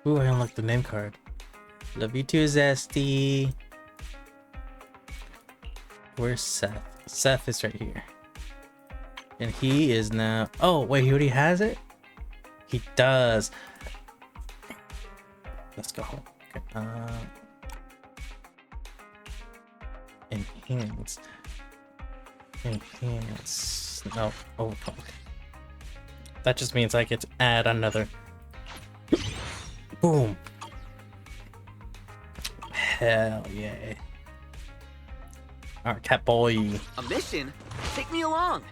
Ooh, I unlocked the name card. Love you too, Zesty. Where's Seth? Seth is right here. And he is now... Oh, wait, he already has it? He does. Let's go home. Okay. Enhance. Enhance. No, overclock. That just means I get to add another. Boom. Hell yeah. Alright, cat boy. A mission? Take me along.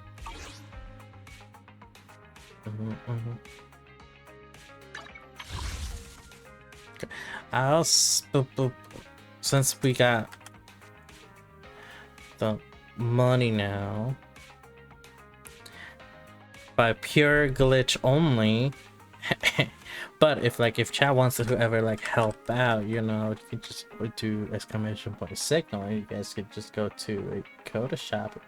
Okay. I'll since we got the money now, by pure glitch only. But if chat wants to ever like help out, you know, if you just do exclamation point signal, you guys could just go to a Coda shop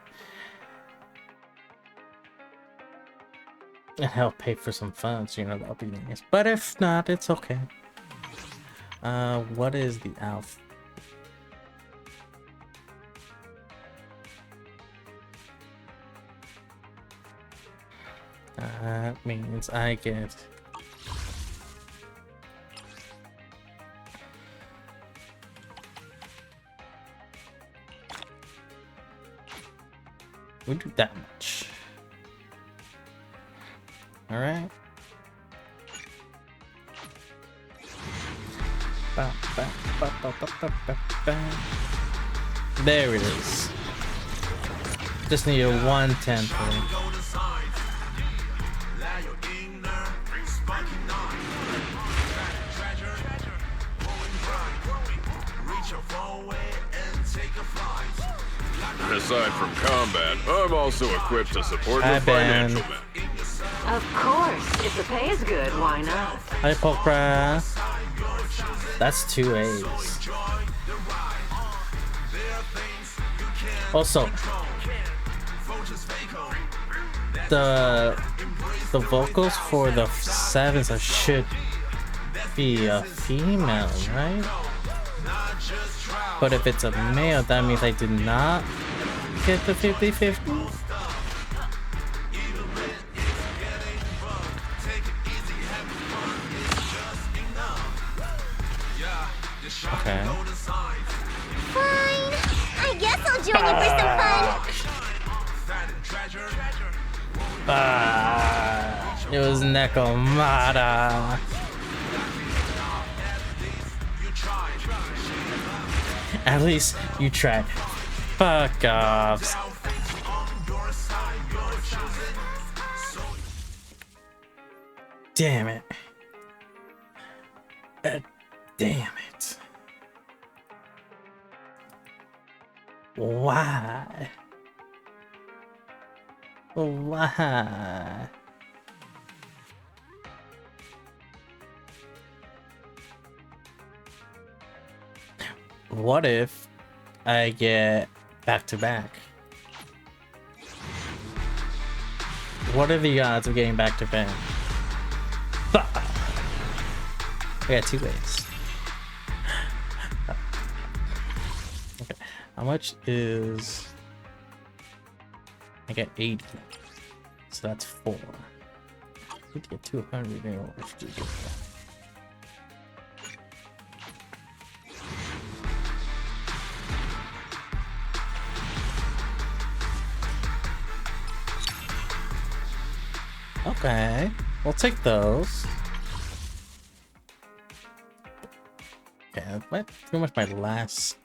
and help pay for some funds, you know, that'll be nice. But if not, it's okay. What is the alpha? That means I get we do that much. All right. There it is. Just need a 1/10. Aside from combat, I'm also equipped to support Hi, the financial men. Of course, if the pay is good, why not? Hi, Pokra. That's 2 A's. Also, the vocals for the 7s should be a female, right? But if it's a male, that means I did not get the 50-50. Okay. Fine. I guess I'll join you for some fun. It was Nekomata. At least you tried. Fuck off. Damn it. Damn it. Why? Why? What if I get back to back? What are the odds of getting back to back? I got 2 ways. Okay, how much is... I got 80, so that's 4. I need to get 200 in order to do that. Okay, we'll take those. Okay, that's pretty much my last.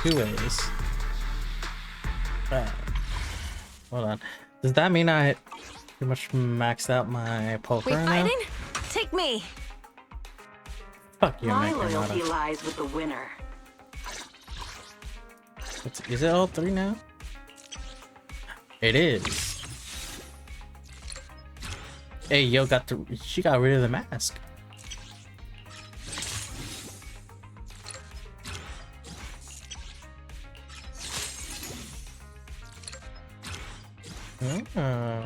Two ways. Hold on. Does that mean I pretty much maxed out my poker We now? fighting? Take me. Fuck you, My Nick. loyalty lies with the winner. Is it all 3 now? It is. Hey, yo, she got rid of the mask. Oh.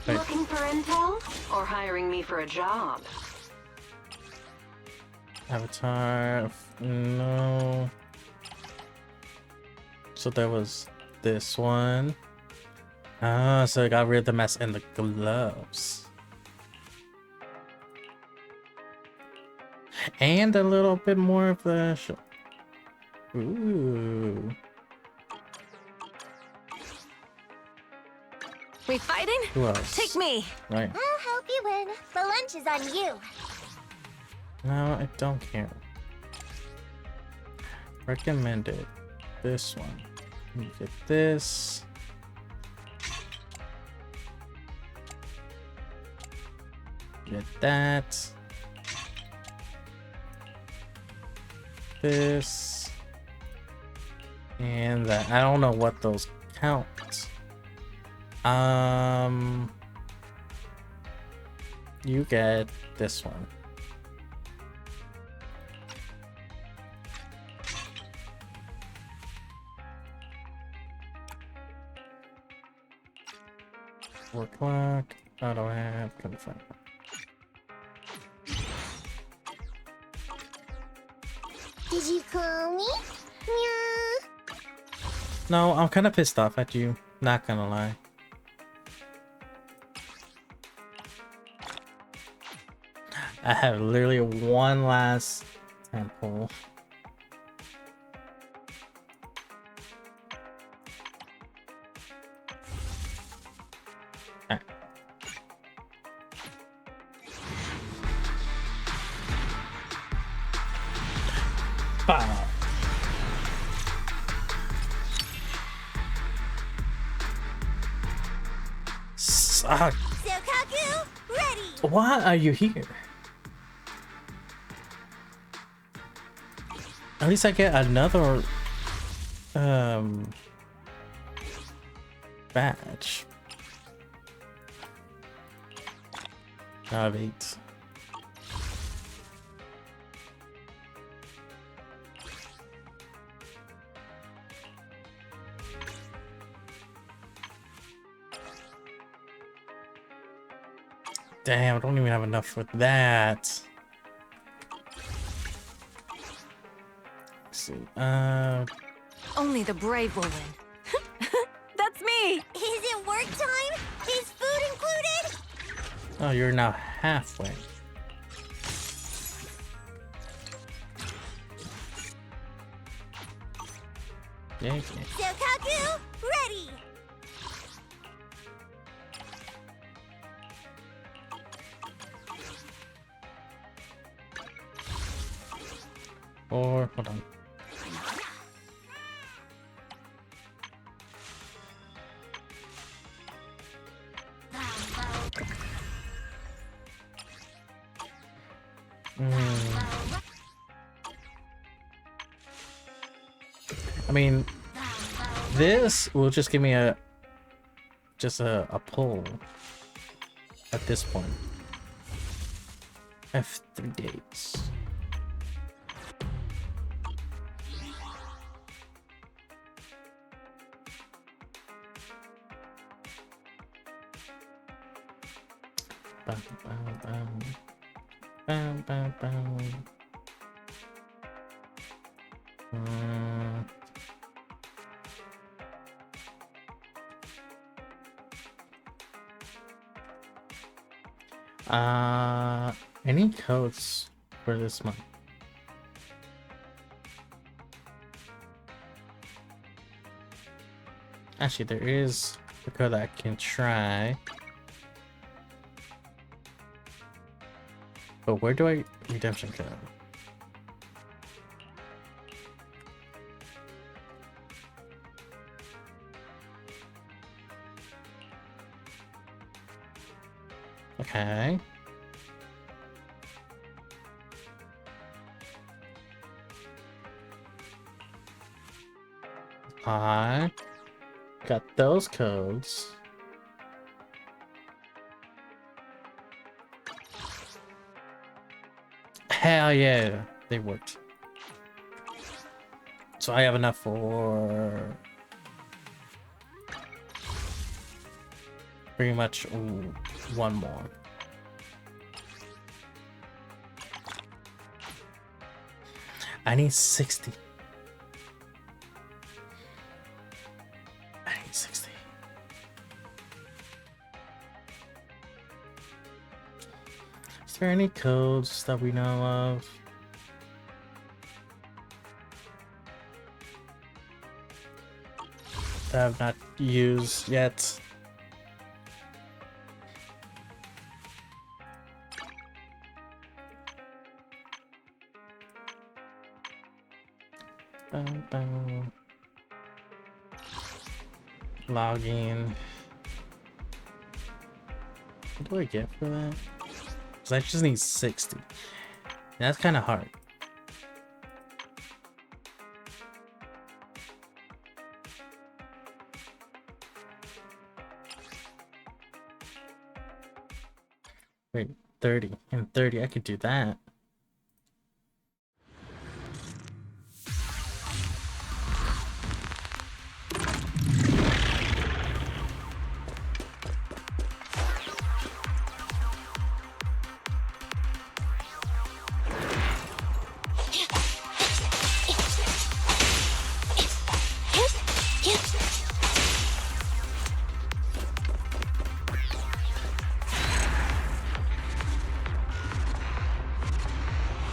Wait. Looking for intel or hiring me for a job? Avatar, no. So there was this one. Ah, so I got rid of the mask and the gloves. And a little bit more of the ooh. We fighting? Who else? Take me. Right. I'll help you win. The lunch is on you. No, I don't care. Recommended. This one. You get this. Get that. This. And that. I don't know what those count. You get this one. Work clock. Auto have. Couldn't find it. Did you call me? Yeah. No, I'm kind of pissed off at you. Not gonna lie. I have literally one last temple. Okay. Bah. Suck. Sokaku, ready. Why are you here? At least I get another badge. I have 8. Damn, I don't even have enough for that. Let's see. Only the brave will win. That's me. Is it working? Oh, you're now halfway. Yeah. Sokaku, ready! Or, hold on. I mean, this will just give me a pull at this point. I have 3 days. Bam, bam, bam. Bam, bam, bam. Any codes for this month? Actually, there is a code that I can try. But where do I redemption code? Okay. I got those codes. Hell yeah, they worked. So I have enough for pretty much one more. I need 60. I need 60. Is there any codes that we know of? That I have not used yet? Login. What do I get for that? Because I just need 60. That's kind of hard. Wait, 30. And 30, I could do that.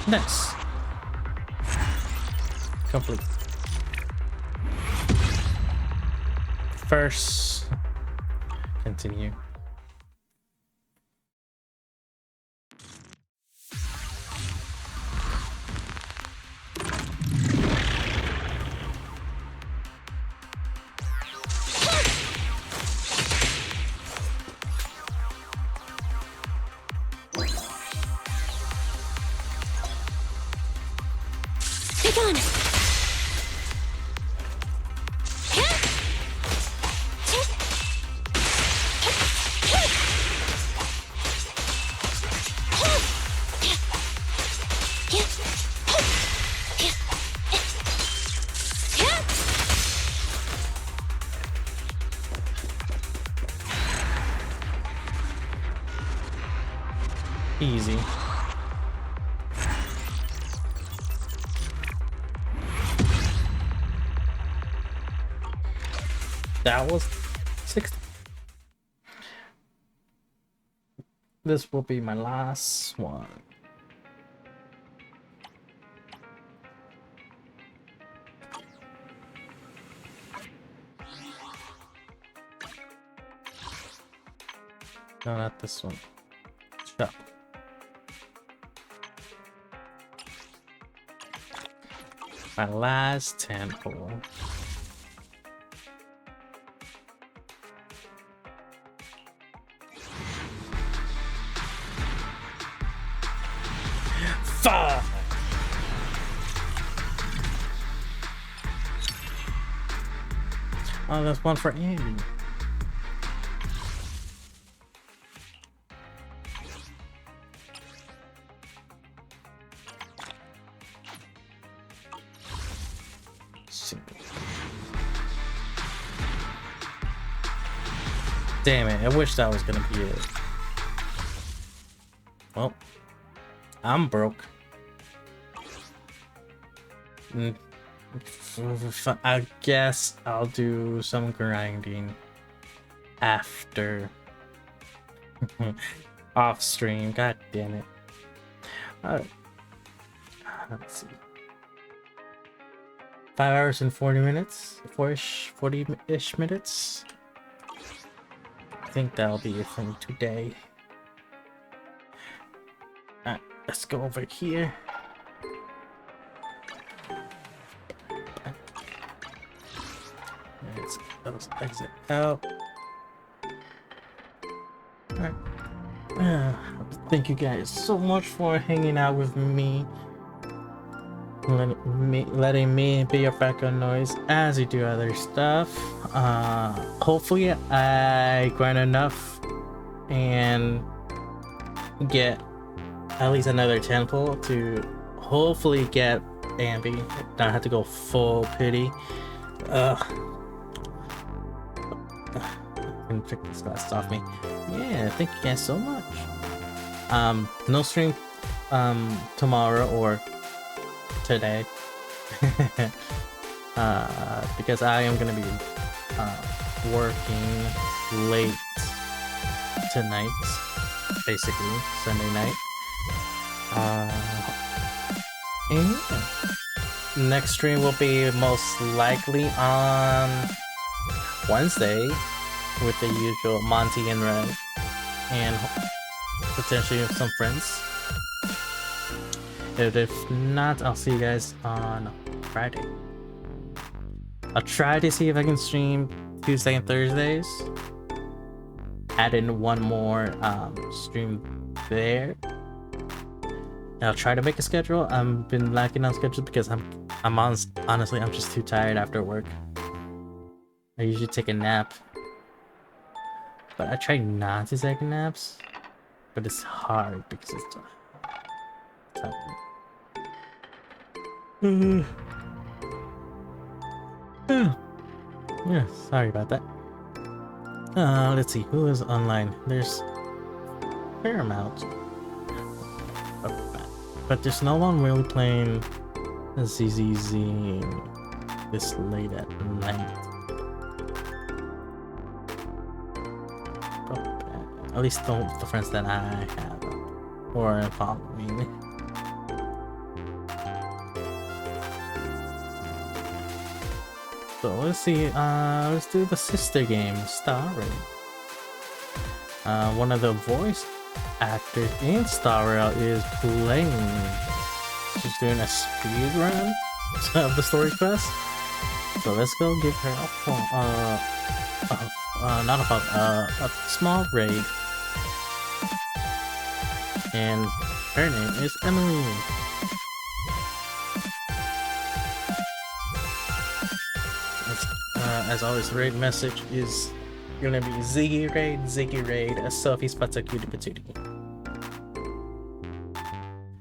Nice. Complete. First, continue. Easy. That was 60. This will be my last one. No, not this one. Shop. My last temple. Fuck! Oh, that's one for Andy. Damn it, I wish that was gonna be it. Well, I'm broke. I guess I'll do some grinding after off stream. God damn it. Let's see. 5 hours and 40 minutes, 40-ish minutes. I think that'll be it for me today. Alright, let's go over here. Let's exit out. Alright. Thank you guys so much for hanging out with me. Letting me be your background noise as you do other stuff. Hopefully I grind enough and get at least another temple to hopefully get Ambi. Not have to go full pity. I'm gonna check this glasses off me. Yeah, thank you guys so much. No stream tomorrow or today. Because I am gonna be working late tonight, basically Sunday night. And next stream will be most likely on Wednesday with the usual Monty and Red, and potentially some friends. If not, I'll see you guys on Friday. I'll try to see if I can stream Tuesday and Thursdays. Add in one more stream there. And I'll try to make a schedule. I've been lacking on schedules because honestly I'm just too tired after work. I usually take a nap, but I try not to take naps. But it's hard because it's tired. Yeah, sorry about that. Let's see who is online. There's Paramount, but there's no one really playing ZZZ this late at night. At least the friends that I have or follow me. So let's see, let's do the sister game, Star Rail. One of the voice actors in Star Rail is playing. She's doing a speed run of the story quest. So let's go give her a small raid. And her name is Emily. As always, the raid message is gonna be Ziggy Raid, a Sophie Spata Cutie Patootie.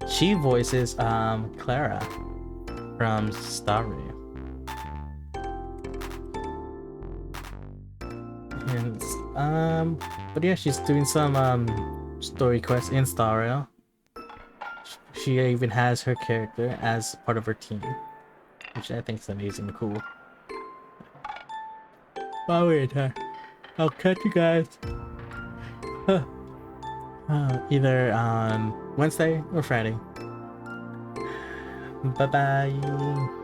She voices Clara from Star Rail. And but yeah, she's doing some story quests in Star Rail. She even has her character as part of her team, which I think is amazing and cool. Oh wait, I'll catch you guys either on Wednesday or Friday. Bye bye.